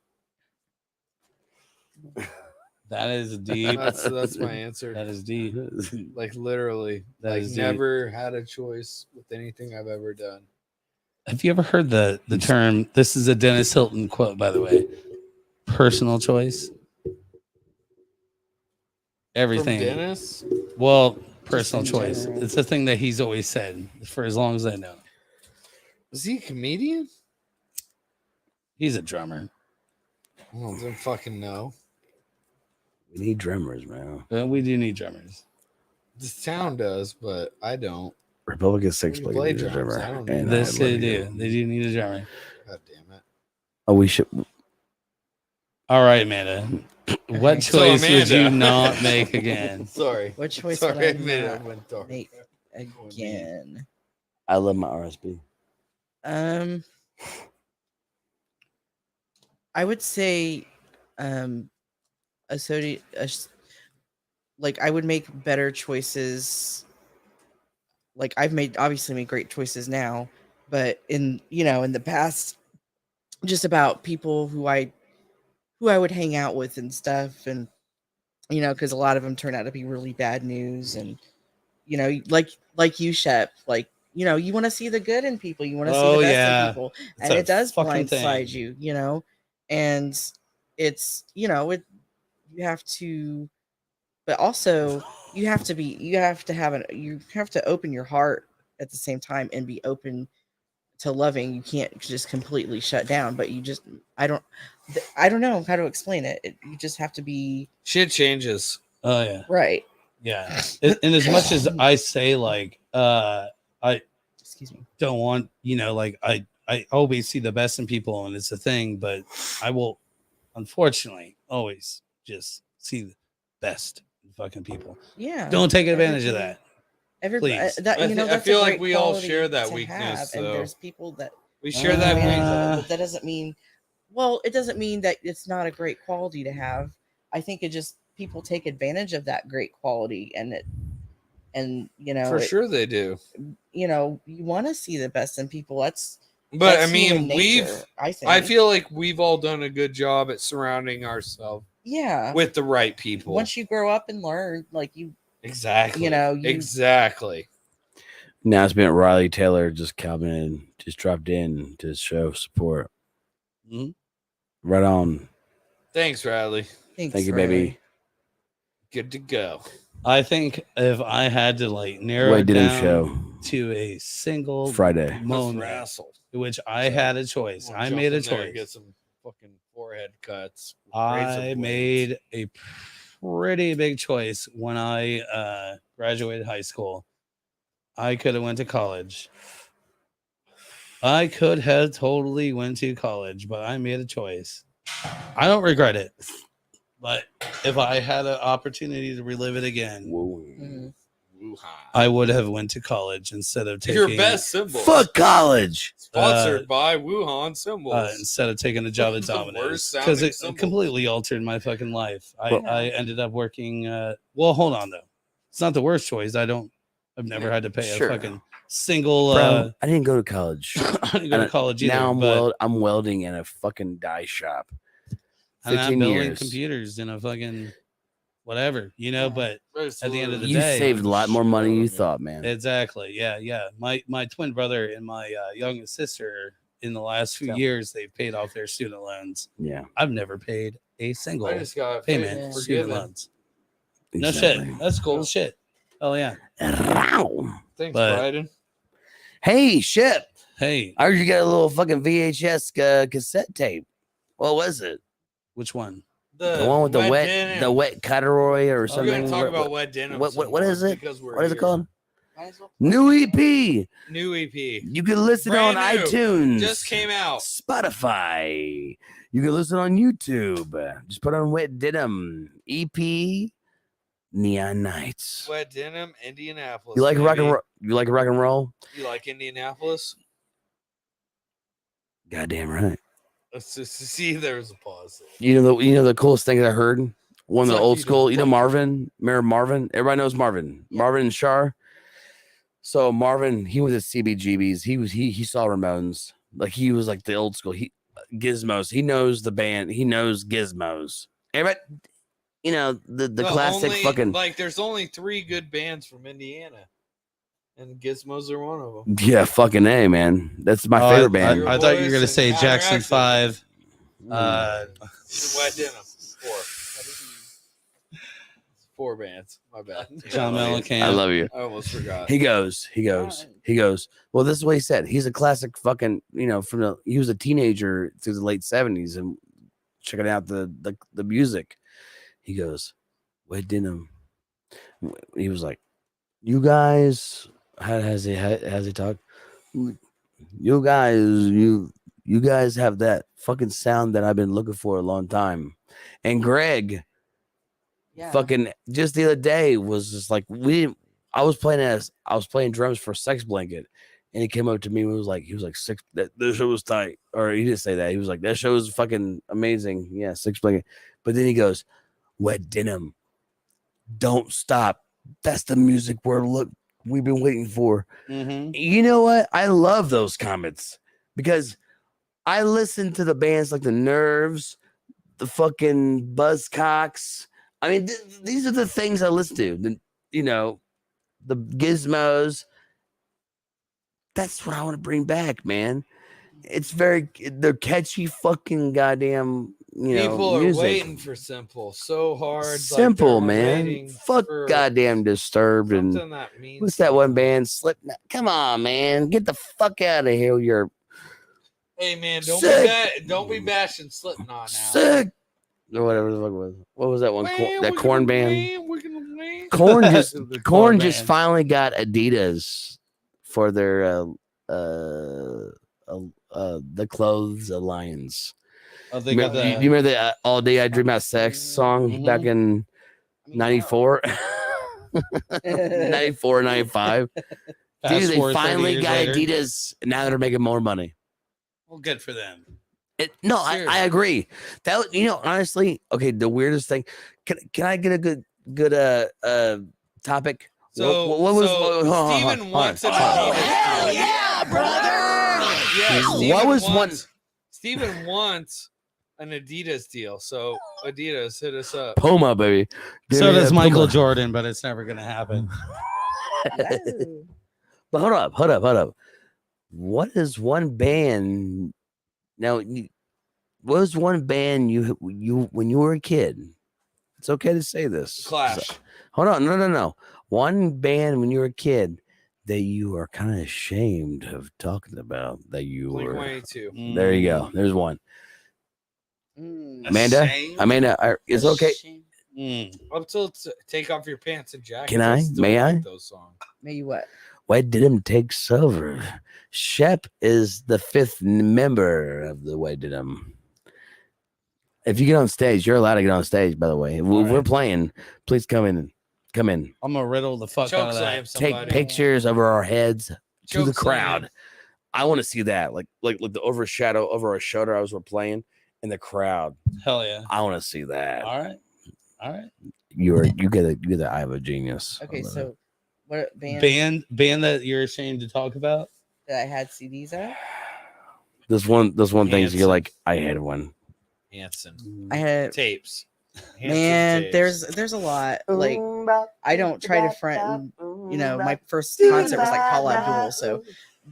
Speaker 1: That is deep.
Speaker 5: That's my answer.
Speaker 1: That is deep.
Speaker 5: Like literally,
Speaker 1: That
Speaker 5: like
Speaker 1: is deep.
Speaker 5: never had a choice with anything I've ever done.
Speaker 1: Have you ever heard the term? This is a Dennis Hilton quote, by the way. Personal choice.
Speaker 5: From
Speaker 1: Everything.
Speaker 5: Dennis?
Speaker 1: Well, personal
Speaker 4: Just in
Speaker 1: choice.
Speaker 4: general.
Speaker 1: It's a thing that he's always said for as long as I know.
Speaker 5: Is he a comedian?
Speaker 1: He's a drummer.
Speaker 5: I don't fucking know.
Speaker 7: We need drummers, man.
Speaker 1: We do need drummers.
Speaker 5: This town does, but I don't.
Speaker 7: Republican 6
Speaker 5: We
Speaker 7: play
Speaker 5: play
Speaker 7: needs a
Speaker 5: drums.
Speaker 7: drummer.
Speaker 5: I don't know.
Speaker 7: And
Speaker 1: This
Speaker 7: I'd love
Speaker 1: they
Speaker 7: to
Speaker 1: do.
Speaker 7: go.
Speaker 1: They do need a drummer.
Speaker 5: God damn it.
Speaker 7: Oh, we should.
Speaker 1: All right, Amanda. What
Speaker 5: So,
Speaker 1: choice would you
Speaker 5: Amanda.
Speaker 1: not make again?
Speaker 5: Sorry.
Speaker 4: What choice
Speaker 5: Sorry,
Speaker 4: would I
Speaker 5: admit it, I
Speaker 4: not
Speaker 5: went dark.
Speaker 4: make again?
Speaker 7: I love my RSP.
Speaker 4: I would say, like I would make better choices. Like I've obviously made great choices now, but in the past, just about people who I would hang out with and stuff, and because a lot of them turn out to be really bad news, and like you, Shep, like you want to see the good in people, you want to see the best in people,
Speaker 1: It's
Speaker 4: and
Speaker 1: a
Speaker 4: it does
Speaker 1: fucking
Speaker 4: blindside
Speaker 1: thing.
Speaker 4: you, and it's you have to, but also you have to open your heart at the same time and be open to loving. You can't just completely shut down, but I don't know how to explain it. You just have to be
Speaker 5: Shit changes.
Speaker 1: Oh yeah,
Speaker 4: right.
Speaker 1: yeah. And as much as I say, like, I
Speaker 4: Excuse me.
Speaker 1: don't want, like I always see the best in people, and it's a thing, but I will, unfortunately, always just see the best in fucking people.
Speaker 4: Yeah.
Speaker 1: Don't take advantage of that.
Speaker 4: Everybody,
Speaker 1: Please.
Speaker 4: that
Speaker 5: I
Speaker 4: that's
Speaker 5: feel
Speaker 4: a
Speaker 5: like
Speaker 4: great
Speaker 5: we all
Speaker 4: quality
Speaker 5: share that
Speaker 4: to
Speaker 5: weakness,
Speaker 4: have, and
Speaker 5: though.
Speaker 4: there's people that
Speaker 5: We share that
Speaker 4: have
Speaker 5: weakness.
Speaker 4: it, but that doesn't mean. Well, it doesn't mean that it's not a great quality to have. I think it just people take advantage of that great quality, and
Speaker 5: For sure they do.
Speaker 4: you want to see the best in people. That's
Speaker 5: But I
Speaker 4: human
Speaker 5: mean,
Speaker 4: nature, I think.
Speaker 5: I feel like we've all done a good job at surrounding ourselves
Speaker 4: yeah.
Speaker 5: with the right people.
Speaker 4: Once you grow up and learn, like
Speaker 5: Exactly.
Speaker 4: Exactly.
Speaker 7: Now it's been Riley Taylor just coming in, just dropped in to show support.
Speaker 1: Mhm.
Speaker 7: Right on.
Speaker 5: Thanks, Riley.
Speaker 4: Thanks,
Speaker 7: Thank you,
Speaker 4: Riley.
Speaker 7: baby.
Speaker 5: Good to go.
Speaker 1: I think if I had to like narrow
Speaker 7: Wait,
Speaker 1: it
Speaker 7: Denim
Speaker 1: down
Speaker 7: show
Speaker 1: to a single
Speaker 7: Friday.
Speaker 1: moment
Speaker 5: Wrestle.
Speaker 1: in which I had a choice,
Speaker 5: I'll
Speaker 1: I
Speaker 5: jump
Speaker 1: made a
Speaker 5: in there and
Speaker 1: choice.
Speaker 5: Get some fucking forehead cuts.
Speaker 1: I made a pretty big choice when I graduated high school. I could have went to college. I could have totally went to college, but I made a choice. I don't regret it. But if I had an opportunity to relive it again,
Speaker 4: Mhm.
Speaker 1: I would have went to college instead of taking
Speaker 5: Your best symbol.
Speaker 7: Fuck college.
Speaker 5: Sponsored by Wuhan Symbols.
Speaker 1: instead of taking a job at
Speaker 5: The
Speaker 1: Domino's
Speaker 5: worst
Speaker 1: because
Speaker 5: sounding
Speaker 1: it
Speaker 5: symbol.
Speaker 1: completely altered my fucking life.
Speaker 7: Well-
Speaker 1: I ended up working. Well, hold on though. It's not the worst choice. I've never had to pay
Speaker 7: Sure.
Speaker 1: a fucking single.
Speaker 7: Bro, I didn't go to college.
Speaker 1: I didn't go to
Speaker 7: And
Speaker 1: college either.
Speaker 7: now
Speaker 1: but
Speaker 7: I'm welding in a fucking dye shop.
Speaker 1: and I'm
Speaker 7: 15
Speaker 1: building
Speaker 7: years.
Speaker 1: computers in a fucking whatever, But at the end of the
Speaker 7: You
Speaker 1: day,
Speaker 7: saved a lot more money than you thought, man.
Speaker 1: exactly, yeah. My twin brother and my youngest sister, in the last few
Speaker 7: Yeah.
Speaker 1: years, they've paid off their student loans.
Speaker 7: Yeah.
Speaker 1: I've never paid a single
Speaker 5: I just got
Speaker 1: payment
Speaker 4: Yeah.
Speaker 1: for student
Speaker 5: forgiven.
Speaker 1: loans. No shit. That's cool shit. Oh yeah.
Speaker 5: Thanks,
Speaker 1: But-
Speaker 5: Biden.
Speaker 7: Hey, Ship.
Speaker 1: Hey,
Speaker 7: I heard you got a little fucking VHS cassette tape. What was it?
Speaker 1: which one?
Speaker 7: The one with the
Speaker 5: denim.
Speaker 7: wet corduroy or
Speaker 5: We're
Speaker 7: something.
Speaker 5: going to talk
Speaker 7: What-
Speaker 5: about
Speaker 7: what-
Speaker 5: wet denim.
Speaker 7: what
Speaker 5: some
Speaker 7: is
Speaker 5: more
Speaker 7: it?
Speaker 5: because we're
Speaker 7: What is it
Speaker 5: here.
Speaker 7: called?
Speaker 4: Might as well-
Speaker 7: New EP.
Speaker 5: New EP.
Speaker 7: You can listen
Speaker 5: Brand
Speaker 7: on
Speaker 5: new.
Speaker 7: iTunes.
Speaker 5: Just came out.
Speaker 7: Spotify. You can listen on YouTube. Just put on Wet Denim EP Neon Nights.
Speaker 5: Wet denim, Indianapolis.
Speaker 7: You like rock and
Speaker 5: baby.
Speaker 7: roll? You like rock and roll?
Speaker 5: You like Indianapolis?
Speaker 7: Goddamn right.
Speaker 5: Let's just see. There was a pause.
Speaker 7: You know the coolest thing that I heard? One of
Speaker 5: It's
Speaker 7: the
Speaker 5: like
Speaker 7: old
Speaker 5: you
Speaker 7: school,
Speaker 5: don't
Speaker 7: you know
Speaker 5: like-
Speaker 7: Marvin? Remember Marvin? Everybody knows Marvin. Marvin and Shar. So Marvin, he was at CBGB's. He saw Ramones. Like he was like the old school. Gizmos. He knows the band. He knows Gizmos. Everybody, the classic
Speaker 5: only,
Speaker 7: fucking
Speaker 5: there's only 3 good bands from Indiana, and Gizmos are one of them.
Speaker 7: yeah, fucking A, man. That's my favorite band.
Speaker 1: I thought you were gonna
Speaker 5: Boys
Speaker 1: say
Speaker 5: and
Speaker 1: Jackson
Speaker 5: Counteracted.
Speaker 1: 5.
Speaker 5: Wet denim. 4. 4 bands. My bad.
Speaker 1: John Mellencamp.
Speaker 7: I love you.
Speaker 5: I almost forgot.
Speaker 7: He goes. Well, this is what he said. He's a classic fucking, he was a teenager through the late 70s and checking out the music. He goes, "Wet Denim." He was like, "You guys," has he talked? "You guys have that fucking sound that I've been looking for a long time." And Greg, fucking just the other day was just like, I was playing drums for Sex Blanket, and he came up to me and was like, "The show was tight," or he didn't say that. He was like, "That show was fucking amazing." Yeah, Sex Blanket. But then he goes, "Wet Denim, don't stop. That's the music we've been waiting for."
Speaker 1: Mm-hmm.
Speaker 7: You know what? I love those comments because I listen to the bands like the Nerves, the fucking Buzzcocks. I mean, these are the things I listen to. The Gizmos. That's what I want to bring back, man. They're catchy fucking goddamn,
Speaker 5: People are
Speaker 7: music.
Speaker 5: waiting for Simple so hard.
Speaker 7: Simple,
Speaker 5: like
Speaker 7: man.
Speaker 5: waiting
Speaker 7: Fuck
Speaker 5: for
Speaker 7: goddamn Disturbed and
Speaker 5: something that means
Speaker 7: what's that one
Speaker 5: something.
Speaker 7: band? Slipknot. Come on, man. Get the fuck out of here with your
Speaker 5: Hey man,
Speaker 7: Sick.
Speaker 5: don't be bashing Slipknot now.
Speaker 7: sick or whatever the fuck it was. What was that one? That
Speaker 5: We're
Speaker 7: Corn
Speaker 5: gonna
Speaker 7: band.
Speaker 5: win, we're gonna win.
Speaker 7: Corn just
Speaker 1: The
Speaker 7: Corn
Speaker 1: Korn
Speaker 7: just
Speaker 1: band.
Speaker 7: finally got Adidas for their the clothes alliance.
Speaker 1: Oh, they
Speaker 7: Do
Speaker 1: got
Speaker 7: you
Speaker 1: the
Speaker 7: remember the All Day I Dream About Sex song
Speaker 1: Mhm.
Speaker 7: back in 94? 94, 95.
Speaker 1: fast
Speaker 7: Dude, they
Speaker 1: forward 30
Speaker 7: finally
Speaker 1: years
Speaker 7: got
Speaker 1: later.
Speaker 7: Adidas and now they're making more money.
Speaker 1: Well, good for them.
Speaker 7: I agree. That honestly, okay, the weirdest thing. Can I get a good topic?
Speaker 5: So,
Speaker 7: what was hold on,
Speaker 5: Steven wants an
Speaker 7: hold on.
Speaker 5: Adidas.
Speaker 7: Hell yeah, brother!
Speaker 5: Yeah,
Speaker 7: What was one?
Speaker 5: Steven wants an Adidas deal. So Adidas, hit us up.
Speaker 7: Puma, baby. Give
Speaker 1: So
Speaker 7: me
Speaker 1: does
Speaker 7: that
Speaker 1: Michael
Speaker 7: Puma.
Speaker 1: Jordan, but it's never gonna happen.
Speaker 7: But hold up. What is one band? Now, what was one band you when you were a kid? It's okay to say this.
Speaker 5: Clash.
Speaker 7: Hold on, no. One band when you were a kid that you are kind of ashamed of talking about that you were.
Speaker 5: Blink-182.
Speaker 7: There you go. There's one.
Speaker 4: Mm.
Speaker 7: Amanda, it's okay.
Speaker 1: Mm.
Speaker 5: Up till Take Off Your Pants and Jacket.
Speaker 7: Can I?
Speaker 5: still
Speaker 7: May
Speaker 5: like
Speaker 7: I?
Speaker 5: Those songs.
Speaker 4: May you what?
Speaker 7: Wet Denim takes over. Shep is the 5th member of the Wet Denim. If you get on stage, you're allowed to get on stage. By the way, if we're playing, please come in. I'm
Speaker 1: gonna riddle the fuck
Speaker 5: Choke
Speaker 1: out of
Speaker 5: slam
Speaker 1: that.
Speaker 7: Take
Speaker 5: somebody.
Speaker 7: pictures over our heads to
Speaker 5: Choke
Speaker 7: the
Speaker 5: slam.
Speaker 7: crowd. I want to see that, like the overshadow over our shoulder as we're playing in the crowd.
Speaker 1: Hell yeah.
Speaker 7: I want to see that.
Speaker 1: All right.
Speaker 7: You get the eye of a genius.
Speaker 4: Okay, so what band
Speaker 1: Band that you're ashamed to talk about?
Speaker 4: that I had CDs of?
Speaker 7: this one thing
Speaker 5: Hanson.
Speaker 7: you're like, I had one.
Speaker 5: Hanson.
Speaker 4: I had
Speaker 5: Tapes. Hanson
Speaker 4: man,
Speaker 5: tapes.
Speaker 4: there's a lot. Like I don't try to front and my first concert was like Paula Abdul. So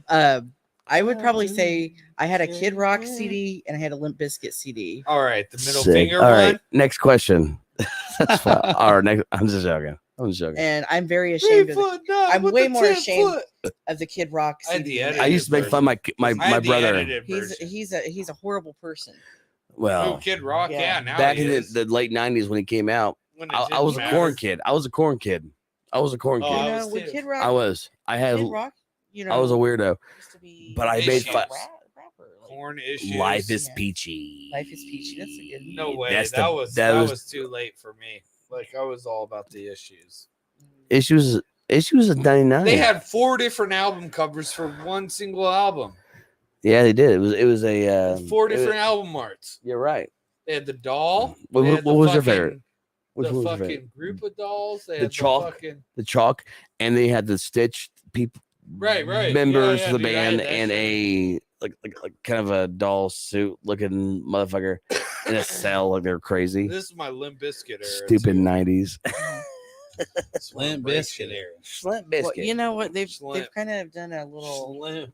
Speaker 4: I would probably say I had a Kid Rock CD and I had a Limp Bizkit CD.
Speaker 5: All right, the middle
Speaker 7: Sick.
Speaker 5: finger
Speaker 7: All
Speaker 5: one.
Speaker 7: right, next question. That's fine. All right, next. I'm just joking.
Speaker 4: And I'm very ashamed of I'm way more ashamed of the Kid Rock
Speaker 5: I had the
Speaker 4: CD.
Speaker 5: edited
Speaker 7: I used to make fun of my
Speaker 5: I had the
Speaker 7: brother.
Speaker 5: edited version.
Speaker 4: He's a horrible person.
Speaker 7: Well,
Speaker 5: Ooh, Kid Rock,
Speaker 4: Yeah.
Speaker 5: yeah. Now
Speaker 7: back
Speaker 5: he
Speaker 7: in
Speaker 5: is.
Speaker 7: the late 90s when he came out,
Speaker 5: When it
Speaker 7: I
Speaker 5: didn't
Speaker 7: was a
Speaker 5: matter.
Speaker 7: corn kid. I was a corn kid.
Speaker 5: Oh,
Speaker 4: You
Speaker 5: I
Speaker 4: know,
Speaker 5: was
Speaker 4: with
Speaker 5: too.
Speaker 4: Kid Rock,
Speaker 7: I was. I had.
Speaker 4: Kid Rock,
Speaker 7: I was a weirdo.
Speaker 4: used to be
Speaker 7: But I
Speaker 5: made
Speaker 4: like a
Speaker 5: fun-
Speaker 4: rapper. Like,
Speaker 5: Corn issues.
Speaker 7: Life is
Speaker 4: Yeah.
Speaker 7: peachy.
Speaker 4: Life is Peachy. That's a good.
Speaker 5: No way.
Speaker 7: That's
Speaker 5: that
Speaker 7: the-
Speaker 5: was
Speaker 7: that
Speaker 5: that
Speaker 7: was-
Speaker 5: was too late for me. Like I was all about the issues.
Speaker 7: Issues of 99.
Speaker 5: They had 4 different album covers for one single album.
Speaker 7: Yeah, they did. It was a
Speaker 5: 4 different album arts.
Speaker 7: You're right.
Speaker 5: They had the doll.
Speaker 7: What-
Speaker 5: they had
Speaker 7: what
Speaker 5: the
Speaker 7: was your
Speaker 5: fucking-
Speaker 7: favorite? Which
Speaker 5: the
Speaker 7: one was your
Speaker 5: fucking
Speaker 7: favorite?
Speaker 5: group of dolls. They
Speaker 7: The
Speaker 5: had
Speaker 7: chalk?
Speaker 5: fucking
Speaker 7: The chalk, and they had the Stitch people,
Speaker 5: Right.
Speaker 7: members
Speaker 5: Yeah,
Speaker 7: of the
Speaker 5: dude, I had
Speaker 7: band,
Speaker 5: that
Speaker 7: and
Speaker 5: shit.
Speaker 7: a like kind of a doll suit looking motherfucker in a cell, like they're crazy.
Speaker 5: This is my Limp Bizkit era.
Speaker 7: Stupid
Speaker 5: too.
Speaker 7: 90s.
Speaker 1: Limp Bizkit era.
Speaker 7: Slim
Speaker 4: Well, you know what? They've
Speaker 5: Slim.
Speaker 4: kind of done a little
Speaker 5: Slim.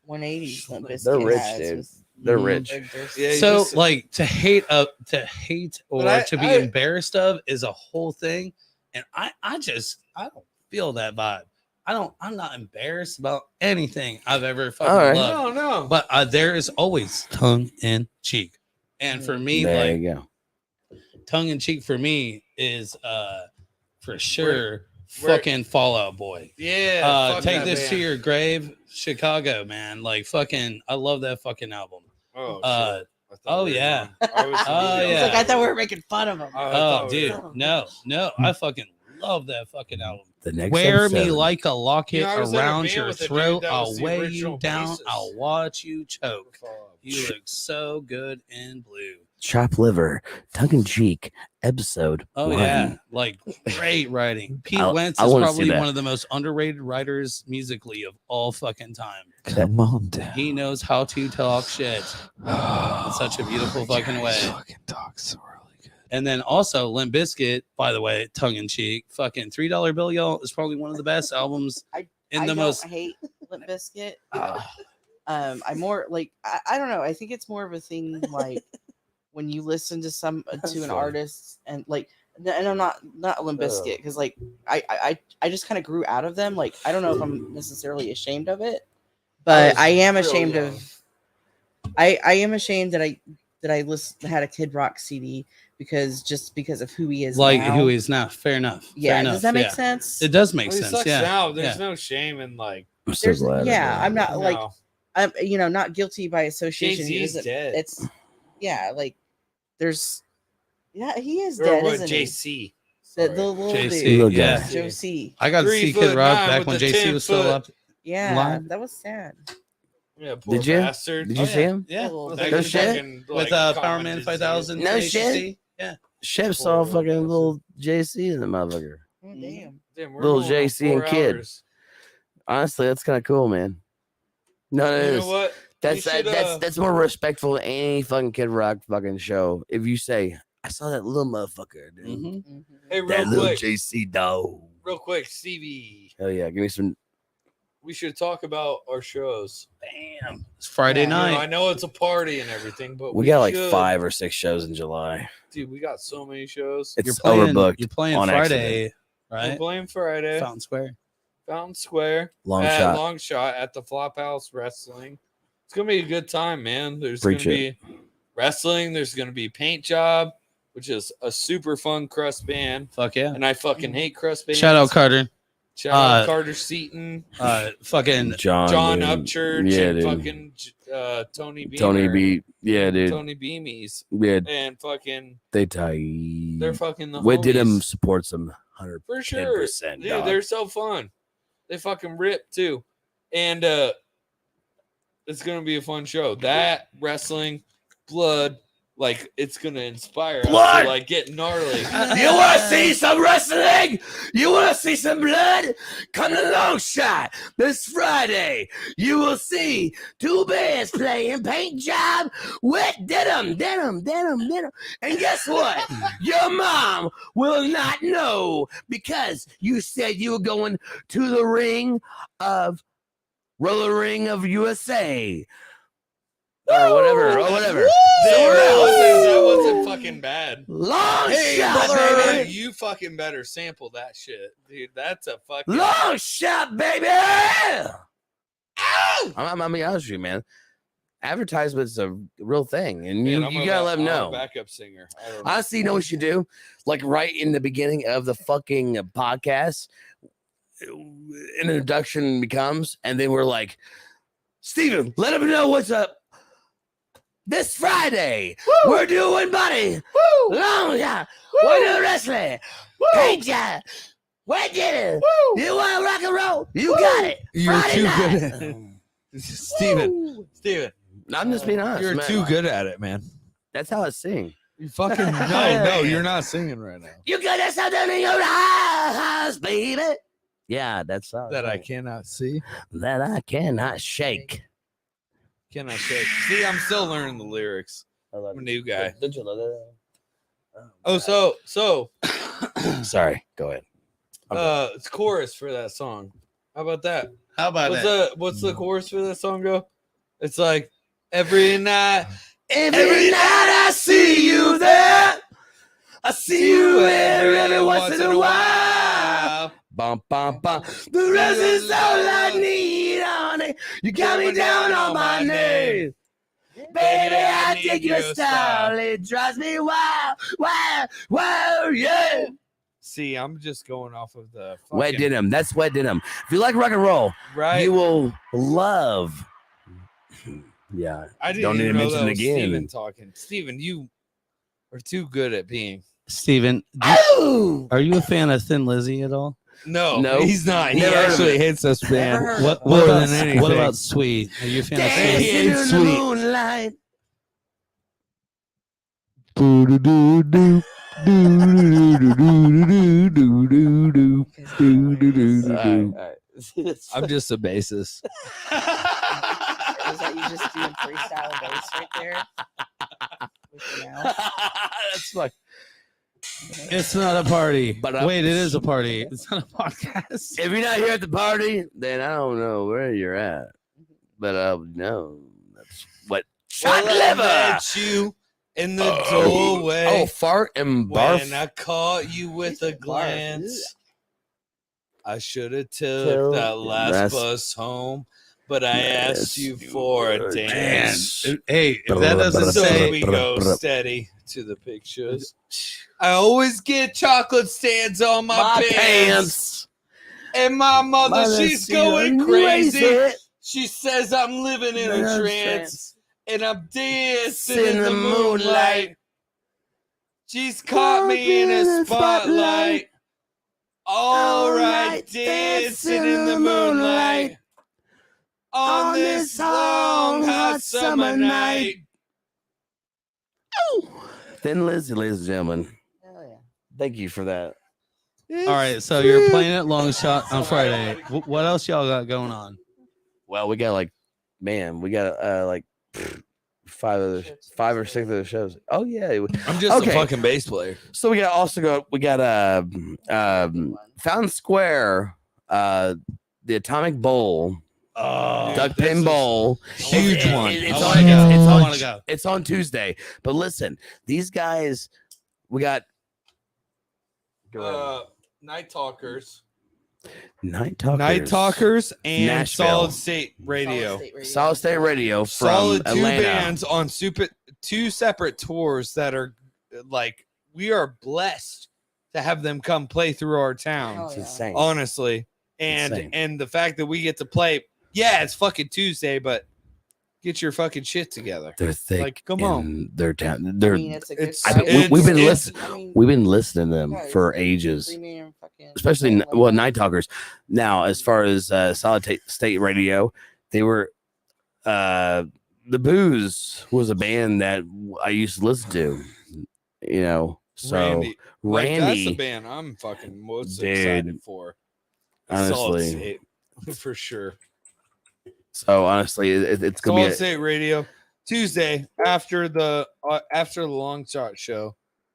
Speaker 4: 180. Limp Bizkit
Speaker 7: They're rich,
Speaker 4: has
Speaker 7: dude.
Speaker 4: with
Speaker 7: They're
Speaker 1: Mhm.
Speaker 7: rich.
Speaker 5: Yeah,
Speaker 1: So
Speaker 5: just-
Speaker 1: like to hate or
Speaker 5: But
Speaker 1: to be embarrassed of is a whole thing. And I don't feel that vibe. I'm not embarrassed about anything I've ever fucking
Speaker 7: All right.
Speaker 1: loved.
Speaker 5: No.
Speaker 1: But there is always tongue in cheek. And for me,
Speaker 7: There
Speaker 1: like
Speaker 7: you go.
Speaker 1: tongue in cheek for me is for sure
Speaker 5: Where-
Speaker 1: fucking Fall Out Boy.
Speaker 5: Yeah. fuck
Speaker 1: Take
Speaker 5: that
Speaker 1: this to
Speaker 5: band.
Speaker 1: your grave, Chicago, man. Like fucking I love that fucking album.
Speaker 5: Oh, shit.
Speaker 1: Uh,
Speaker 5: I thought
Speaker 1: oh,
Speaker 5: we were
Speaker 1: yeah.
Speaker 5: going- I was
Speaker 1: Oh,
Speaker 5: thinking-
Speaker 1: yeah.
Speaker 4: Like, I thought we were making fun of him.
Speaker 5: I
Speaker 1: Oh,
Speaker 5: thought we
Speaker 1: dude,
Speaker 5: were-
Speaker 1: no, I fucking love that fucking album.
Speaker 7: The next
Speaker 1: Wear me
Speaker 7: episode.
Speaker 1: like a locket
Speaker 5: You know, I was in a
Speaker 1: around
Speaker 5: band
Speaker 1: your
Speaker 5: with a dude
Speaker 1: throat.
Speaker 5: that
Speaker 1: I'll
Speaker 5: was the
Speaker 1: weigh
Speaker 5: original
Speaker 1: you down.
Speaker 5: bassist.
Speaker 1: I'll watch you choke.
Speaker 5: Fall
Speaker 1: You look so good in blue.
Speaker 7: Chop liver, tongue in cheek, episode.
Speaker 1: Oh
Speaker 7: 1.
Speaker 1: yeah, like great writing. Pete
Speaker 7: I
Speaker 1: Wentz is
Speaker 7: wanna see
Speaker 1: probably
Speaker 7: that.
Speaker 1: one of the most underrated writers musically of all fucking time.
Speaker 6: Come on down.
Speaker 1: He knows how to talk shit in such a beautiful fucking way.
Speaker 6: Fucking talks so really good.
Speaker 1: And then also Limp Bizkit, by the way, tongue in cheek, fucking $3 Bill, y'all, is probably one of the best albums
Speaker 4: I
Speaker 1: in the
Speaker 4: don't
Speaker 1: most.
Speaker 4: hate Limp Bizkit.
Speaker 1: Ah,
Speaker 4: I'm more like I don't know. I think it's more of a thing like when you listen to an artist and like, and I'm not Limp Bizkit because like I just kind of grew out of them. Like I don't know if I'm necessarily ashamed of it, but I am
Speaker 5: real
Speaker 4: ashamed
Speaker 5: young.
Speaker 4: of. I am ashamed that I had a Kid Rock CD because of who he is.
Speaker 1: like
Speaker 4: now.
Speaker 1: who he is now. Fair enough.
Speaker 4: Yeah,
Speaker 1: Fair enough.
Speaker 4: does that make
Speaker 1: yeah.
Speaker 4: sense?
Speaker 1: It does make
Speaker 5: Well, he
Speaker 1: sense.
Speaker 5: sucks
Speaker 1: Yeah.
Speaker 5: now. There's
Speaker 1: Yeah.
Speaker 5: no shame in like.
Speaker 7: I'm so
Speaker 4: There's-
Speaker 7: glad.
Speaker 4: yeah, I'm not like
Speaker 5: no.
Speaker 4: I'm not guilty by association. He
Speaker 5: Jay-Z's
Speaker 4: doesn't-
Speaker 5: dead.
Speaker 4: It's like there's he is
Speaker 5: Or
Speaker 4: dead,
Speaker 5: what?
Speaker 4: isn't he?
Speaker 5: JC.
Speaker 4: The
Speaker 5: Sorry.
Speaker 4: little
Speaker 1: JC,
Speaker 4: dude.
Speaker 7: Little
Speaker 1: yeah.
Speaker 7: guy.
Speaker 4: Joe C.
Speaker 1: I got to
Speaker 5: 3
Speaker 1: see
Speaker 5: foot
Speaker 1: Kid Rock
Speaker 5: 9
Speaker 1: back
Speaker 5: with
Speaker 1: when
Speaker 5: the
Speaker 1: JC
Speaker 5: 10
Speaker 1: was still
Speaker 5: foot.
Speaker 1: up.
Speaker 4: Yeah,
Speaker 1: Line?
Speaker 4: that was sad.
Speaker 5: Yeah, poor
Speaker 7: Did you?
Speaker 5: bastard.
Speaker 7: Did you
Speaker 1: Oh,
Speaker 7: see
Speaker 1: yeah.
Speaker 7: him?
Speaker 1: Yeah.
Speaker 4: Little
Speaker 5: Well,
Speaker 1: Back
Speaker 5: they
Speaker 1: in
Speaker 7: No shit?
Speaker 5: fucking,
Speaker 1: with
Speaker 5: like,
Speaker 1: Power Man
Speaker 5: commented
Speaker 1: 5000.
Speaker 7: No
Speaker 1: HC.
Speaker 7: shit?
Speaker 1: Yeah.
Speaker 7: Chef saw
Speaker 5: Poor
Speaker 7: fucking
Speaker 5: person.
Speaker 7: little JC in the motherfucker.
Speaker 4: Oh, damn.
Speaker 5: Damn, we're
Speaker 7: Little
Speaker 5: going on
Speaker 7: JC and
Speaker 5: 4
Speaker 7: Kid.
Speaker 5: hours.
Speaker 7: Honestly, that's kind of cool, man. No, it
Speaker 5: You
Speaker 7: is.
Speaker 5: know what?
Speaker 7: That's
Speaker 5: We should,
Speaker 7: that's more respectful than any fucking Kid Rock fucking show. If you say, I saw that little motherfucker, dude.
Speaker 1: Mhm.
Speaker 4: Mhm.
Speaker 5: Hey,
Speaker 7: That
Speaker 5: real
Speaker 7: little
Speaker 5: quick,
Speaker 7: JC dog.
Speaker 5: Stevie.
Speaker 7: Hell yeah, give me some.
Speaker 5: We should talk about our shows.
Speaker 1: Damn. It's Friday
Speaker 4: Yeah.
Speaker 5: You know, I
Speaker 1: night.
Speaker 5: know it's a party and everything, but
Speaker 7: We got like
Speaker 5: should.
Speaker 7: 5 or 6 shows in July.
Speaker 5: Dude, we got so many shows.
Speaker 7: It's
Speaker 1: You're playing,
Speaker 7: overbooked.
Speaker 1: You're playing
Speaker 7: on
Speaker 1: Friday,
Speaker 5: We're
Speaker 1: right?
Speaker 5: playing Friday,
Speaker 1: Fountain Square.
Speaker 5: Fountain Square,
Speaker 7: Long
Speaker 5: at
Speaker 7: shot.
Speaker 5: Long Shot at the Flophouse Wrestling. It's gonna be a good time, man. There's
Speaker 7: Preach
Speaker 5: gonna be wrestling. There's gonna be Paint Job, which is a super fun crust band,
Speaker 1: Fuck yeah.
Speaker 5: and I fucking hate crust bands.
Speaker 1: Shout out Carter.
Speaker 5: Shout out
Speaker 1: Uh,
Speaker 5: Carter Seaton,
Speaker 1: Fucking
Speaker 5: John
Speaker 7: dude.
Speaker 5: Upchurch,
Speaker 7: Yeah,
Speaker 5: and
Speaker 7: dude.
Speaker 5: fucking Tony Beamer,
Speaker 7: Tony B. Yeah, dude.
Speaker 5: Tony Beamies,
Speaker 7: Yeah,
Speaker 5: and fucking
Speaker 7: they tight.
Speaker 5: they're fucking the
Speaker 7: What did him
Speaker 5: homies.
Speaker 7: supports them 100
Speaker 5: For sure.
Speaker 7: 10%,
Speaker 5: Dude,
Speaker 7: dog.
Speaker 5: they're so fun. They fucking rip too. And it's gonna be a fun show. That wrestling, blood, like it's gonna inspire us
Speaker 7: Blood!
Speaker 5: to like get gnarly.
Speaker 7: You want to see some wrestling? You want to see some blood? Come to Long Shot this Friday. You will see 2 bands playing Paint Job with Denim. And guess what? Your mom will not know because you said you were going to the ring of Roller Ring of USA. Or whatever.
Speaker 5: That wasn't fucking bad.
Speaker 7: Long
Speaker 5: Hey,
Speaker 7: Shot,
Speaker 5: brother,
Speaker 7: baby.
Speaker 5: you fucking better sample that shit, dude. That's a fucking
Speaker 7: Long Shot, baby. Ow! I'm gonna be honest with you, man. Advertisements are a real thing, and
Speaker 5: Man,
Speaker 7: you
Speaker 5: I'm
Speaker 7: gotta let them
Speaker 5: I'm a
Speaker 7: know.
Speaker 5: backup singer. I don't know.
Speaker 7: Honestly, you know what you do? Like right in the beginning of the fucking podcast, an introduction becomes, and then we're like, Steven, let them know what's up. This Friday, we're doing buddy. Long Shot. We're doing wrestling. Paint Job. We did it. You want to rock and roll? You got it.
Speaker 6: You're
Speaker 7: Friday
Speaker 6: too
Speaker 7: night.
Speaker 6: good at it. Steven,
Speaker 7: I'm just being honest.
Speaker 6: you're
Speaker 7: man.
Speaker 6: too good at it, man.
Speaker 7: That's how I sing.
Speaker 6: You fucking no, you're not singing right now.
Speaker 7: You got something in your eyes, baby. Yeah, that's how
Speaker 6: That I cannot see.
Speaker 7: that I cannot shake.
Speaker 5: Can I say? See, I'm still learning the lyrics.
Speaker 7: I love
Speaker 5: I'm a new guy.
Speaker 7: Don't you love that?
Speaker 5: Oh, so
Speaker 7: Sorry. Go ahead.
Speaker 5: it's chorus for that song. How about that?
Speaker 1: How about
Speaker 5: What's
Speaker 1: that?
Speaker 5: the chorus for that song go? It's like every night.
Speaker 7: Every night I see you there. I see you every once in a while. Bum, bum, bum. The rest is all I need, honey. You got me down on my knees. Baby, I take your style. It drives me wild, wild, wild, yeah.
Speaker 5: See, I'm just going off of the
Speaker 7: Wet
Speaker 5: fucking-
Speaker 7: Denim. That's Wet Denim. If you like rock and roll,
Speaker 5: right.
Speaker 7: you will love. Yeah.
Speaker 5: I didn't
Speaker 7: Don't need
Speaker 5: even
Speaker 7: to
Speaker 5: know
Speaker 7: mention
Speaker 5: that
Speaker 7: it
Speaker 5: was
Speaker 7: again.
Speaker 5: Steven talking. Steven, you are too good at being.
Speaker 1: Steven, are you a fan of Thin Lizzy at all?
Speaker 5: No,
Speaker 7: No.
Speaker 5: he's not. He
Speaker 7: Never heard of
Speaker 5: actually
Speaker 7: it.
Speaker 5: hates us,
Speaker 4: Never
Speaker 5: man.
Speaker 4: heard
Speaker 1: What,
Speaker 4: of
Speaker 1: what,
Speaker 5: More
Speaker 1: about,
Speaker 5: than anything.
Speaker 1: what about Sweet? Are you a fan of
Speaker 7: Dancing
Speaker 1: Sweet?
Speaker 7: in the
Speaker 5: Sweet.
Speaker 7: moonlight.
Speaker 6: I'm just a bassist.
Speaker 4: Is that you just doing freestyle bass right there? With your mouth?
Speaker 7: That's like
Speaker 1: It's not a party.
Speaker 7: But,
Speaker 1: Wait, it is a party. It's not a podcast.
Speaker 7: if you're not here at the party, then I don't know where you're at. But no, that's what shot
Speaker 5: Well, I
Speaker 7: liver.
Speaker 5: met you in the
Speaker 7: Oh,
Speaker 5: doorway
Speaker 7: fart and barf.
Speaker 5: when I caught you with a
Speaker 4: Barf.
Speaker 5: glance. I should have
Speaker 7: Till
Speaker 5: took that last
Speaker 7: last-
Speaker 5: bus home, but I
Speaker 7: Yes,
Speaker 5: asked you for a
Speaker 1: Man,
Speaker 5: dance.
Speaker 1: hey, if that doesn't
Speaker 5: So
Speaker 1: say
Speaker 5: we go steady to the pictures. I always get chocolate stands on my, pants. And my mother, she's going crazy. She says I'm living in a trance. And I'm dancing in the moonlight. She's caught me in a spotlight. All right, dancing in the moonlight. On this long, hot summer night.
Speaker 7: Thin Lizzy, ladies and gentlemen.
Speaker 4: Hell yeah.
Speaker 7: Thank you for that.
Speaker 1: All right, so you're playing at Long Shot on Friday. What else y'all got going on?
Speaker 7: Well, we got like five or six other shows. Oh yeah.
Speaker 6: I'm just
Speaker 7: Okay.
Speaker 6: a fucking bass player.
Speaker 7: So we got Fountain Square, the Atomic Bowl,
Speaker 1: Oh,
Speaker 7: Duck Pin Bowl.
Speaker 6: Huge
Speaker 7: It-
Speaker 6: one.
Speaker 7: It's
Speaker 1: I
Speaker 7: on,
Speaker 1: wanna go.
Speaker 7: it's
Speaker 1: I
Speaker 7: on-
Speaker 1: wanna go.
Speaker 7: it's on Tuesday. But listen, these guys, we got
Speaker 5: Night Talkers.
Speaker 7: Night Talkers.
Speaker 5: Night Talkers and
Speaker 7: Nashville.
Speaker 5: Solid State Radio.
Speaker 7: Solid State Radio from
Speaker 5: Solid two
Speaker 7: Atlanta.
Speaker 5: bands on two separate tours that are like we are blessed to have them come play through our town.
Speaker 4: Oh,
Speaker 7: It's
Speaker 4: yeah.
Speaker 7: insane.
Speaker 5: Honestly.
Speaker 7: Insane.
Speaker 5: And the fact that we get to play, yeah, it's fucking Tuesday, but get your fucking shit together.
Speaker 7: They're thick.
Speaker 5: Like, come on.
Speaker 7: in their town.
Speaker 4: I
Speaker 7: They're
Speaker 4: mean, it's a good
Speaker 5: it's-
Speaker 7: I
Speaker 4: price.
Speaker 7: think we've been
Speaker 5: it's-
Speaker 7: listening.
Speaker 4: I mean,
Speaker 7: We've been listening to them
Speaker 4: yeah, it's
Speaker 7: for
Speaker 4: a
Speaker 7: ages.
Speaker 4: premium fucking
Speaker 7: Especially
Speaker 4: thing,
Speaker 7: well,
Speaker 4: like-
Speaker 7: Night Talkers. Now, as far as Solid State Radio, they were the Booze was a band that I used to listen to. You know, so
Speaker 5: Randy. Like, that's
Speaker 7: Randy,
Speaker 5: the band I'm fucking most
Speaker 7: Dude,
Speaker 5: excited for. Solid
Speaker 7: honestly.
Speaker 5: State, for sure.
Speaker 7: So honestly, it's gonna
Speaker 5: Solid
Speaker 7: be.
Speaker 5: State Radio Tuesday after the Long Shot show.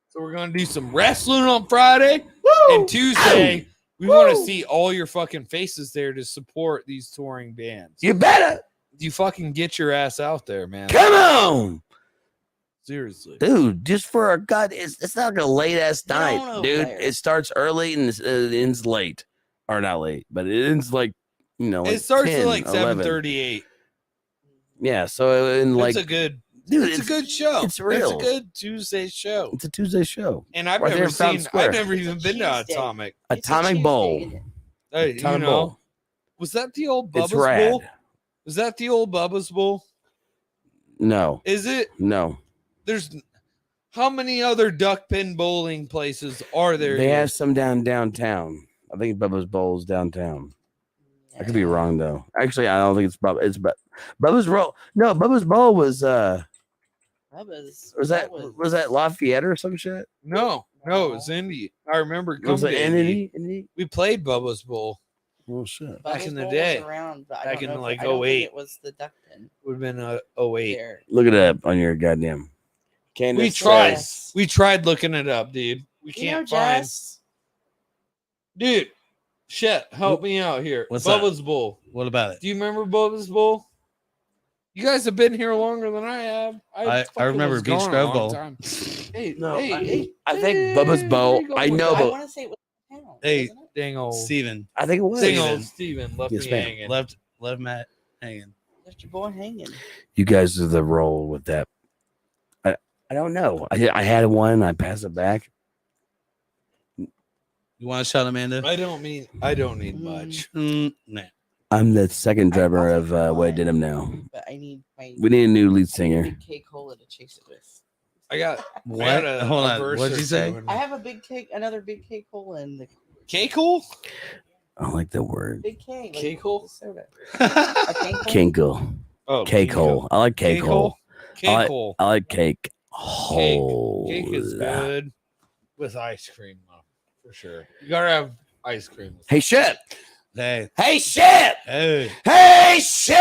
Speaker 5: So we're gonna do some wrestling on Friday and Tuesday. We want to see all your fucking faces there to support these touring bands.
Speaker 7: You better
Speaker 5: You fucking get your ass out there, man.
Speaker 7: come on,
Speaker 5: Seriously.
Speaker 7: dude. Just for a god, it's not like a late ass
Speaker 4: Get
Speaker 7: night,
Speaker 4: on over
Speaker 7: dude.
Speaker 4: there.
Speaker 7: It starts early and it ends late, or not late, but it ends like like
Speaker 5: It starts
Speaker 7: 10,
Speaker 5: at like
Speaker 7: 11.
Speaker 5: 7:38.
Speaker 7: Yeah, so in like
Speaker 5: It's a good,
Speaker 7: dude,
Speaker 5: it's a good show.
Speaker 7: it's real.
Speaker 5: It's a good Tuesday show.
Speaker 7: it's a Tuesday show.
Speaker 5: And I've
Speaker 7: right there
Speaker 5: never
Speaker 7: in Fountain
Speaker 5: seen.
Speaker 7: Square.
Speaker 5: I've never
Speaker 4: It's a
Speaker 5: even been to
Speaker 4: Tuesday.
Speaker 5: Atomic.
Speaker 4: It's a
Speaker 7: Atomic
Speaker 4: Tuesday,
Speaker 7: Bowl.
Speaker 4: isn't it?
Speaker 5: Hey, you
Speaker 7: Atomic
Speaker 5: know,
Speaker 7: Bowl.
Speaker 5: was that the old
Speaker 7: It's
Speaker 5: Bubba's
Speaker 7: rad.
Speaker 5: Bowl? Was that the old Bubba's Bowl?
Speaker 7: No,
Speaker 5: Is it?
Speaker 7: no.
Speaker 5: There's how many other duck pin bowling places are there?
Speaker 7: They
Speaker 5: here?
Speaker 7: have some downtown. I think Bubba's Bowl is downtown. I could be wrong though. Actually, I don't think it's Bubba. It's Bubba's Roll. No, Bubba's Bowl was
Speaker 4: Was
Speaker 7: that Lafayette or some shit?
Speaker 5: No, it was Indy. I remember
Speaker 7: Was
Speaker 5: coming
Speaker 7: it
Speaker 5: to Indy.
Speaker 7: Indy?
Speaker 5: We played Bubba's Bowl.
Speaker 7: Oh shit.
Speaker 5: Back in the day.
Speaker 4: Around, but I
Speaker 5: Back
Speaker 4: don't
Speaker 5: in,
Speaker 4: know
Speaker 5: like,
Speaker 4: I don't think
Speaker 5: 08.
Speaker 4: It was the duck pin
Speaker 5: Would have been 08.
Speaker 4: there.
Speaker 7: Look it up on your goddamn. Candace
Speaker 5: We tried.
Speaker 4: Yes.
Speaker 5: We tried looking it up, dude. We
Speaker 4: You know,
Speaker 5: can't find.
Speaker 4: Jess,
Speaker 5: Dude, shit, help me out here.
Speaker 1: What's that?
Speaker 5: Bubba's Bowl.
Speaker 1: What about it?
Speaker 5: Do you remember Bubba's Bowl? You guys have been here longer than I have.
Speaker 1: I
Speaker 5: fucking
Speaker 1: remember
Speaker 5: was
Speaker 1: Beach
Speaker 5: gone a
Speaker 1: Grove
Speaker 5: long
Speaker 1: Bowl.
Speaker 5: time. Hey,
Speaker 7: No,
Speaker 5: hey,
Speaker 7: I think Bubba's Bowl. I know,
Speaker 4: I
Speaker 7: but
Speaker 4: want to say it was town,
Speaker 1: Hey,
Speaker 4: wasn't it?
Speaker 5: dang old,
Speaker 1: Steven
Speaker 7: I think it was.
Speaker 5: dang
Speaker 1: Steven.
Speaker 5: old Steven left
Speaker 7: Yes,
Speaker 5: me
Speaker 7: ma'am.
Speaker 5: hanging.
Speaker 1: left Matt hanging.
Speaker 4: Left your boy hanging.
Speaker 7: You guys are the role with that. I don't know. I had one. I passed it back.
Speaker 1: You want to shout Amanda?
Speaker 5: I don't need much.
Speaker 1: Nah.
Speaker 7: I'm the second driver
Speaker 4: I'll
Speaker 7: of
Speaker 4: take
Speaker 7: Way
Speaker 4: one,
Speaker 7: Denim now.
Speaker 4: But I need my
Speaker 7: We need a new lead
Speaker 4: I need a
Speaker 7: singer.
Speaker 4: big K cola to chase it with.
Speaker 5: I got
Speaker 1: What? Hold on.
Speaker 5: verse
Speaker 1: What'd
Speaker 5: or
Speaker 1: you say?
Speaker 5: two in-
Speaker 4: I have a big cake, another big K cola in the
Speaker 5: K-Cool?
Speaker 7: I like the word.
Speaker 4: big K. Like
Speaker 5: K-Cool?
Speaker 4: the soda. A K-Cola?
Speaker 7: Kinkle.
Speaker 5: Oh,
Speaker 7: Cake hole. I like cake hole.
Speaker 5: Cake-Hole.
Speaker 7: I like cake hole.
Speaker 5: Cake is good with ice cream, though, for sure. You gotta have ice cream.
Speaker 7: Hey, shit.
Speaker 1: Hey.
Speaker 7: Hey, shit.
Speaker 1: Hey.
Speaker 7: Hey, shit.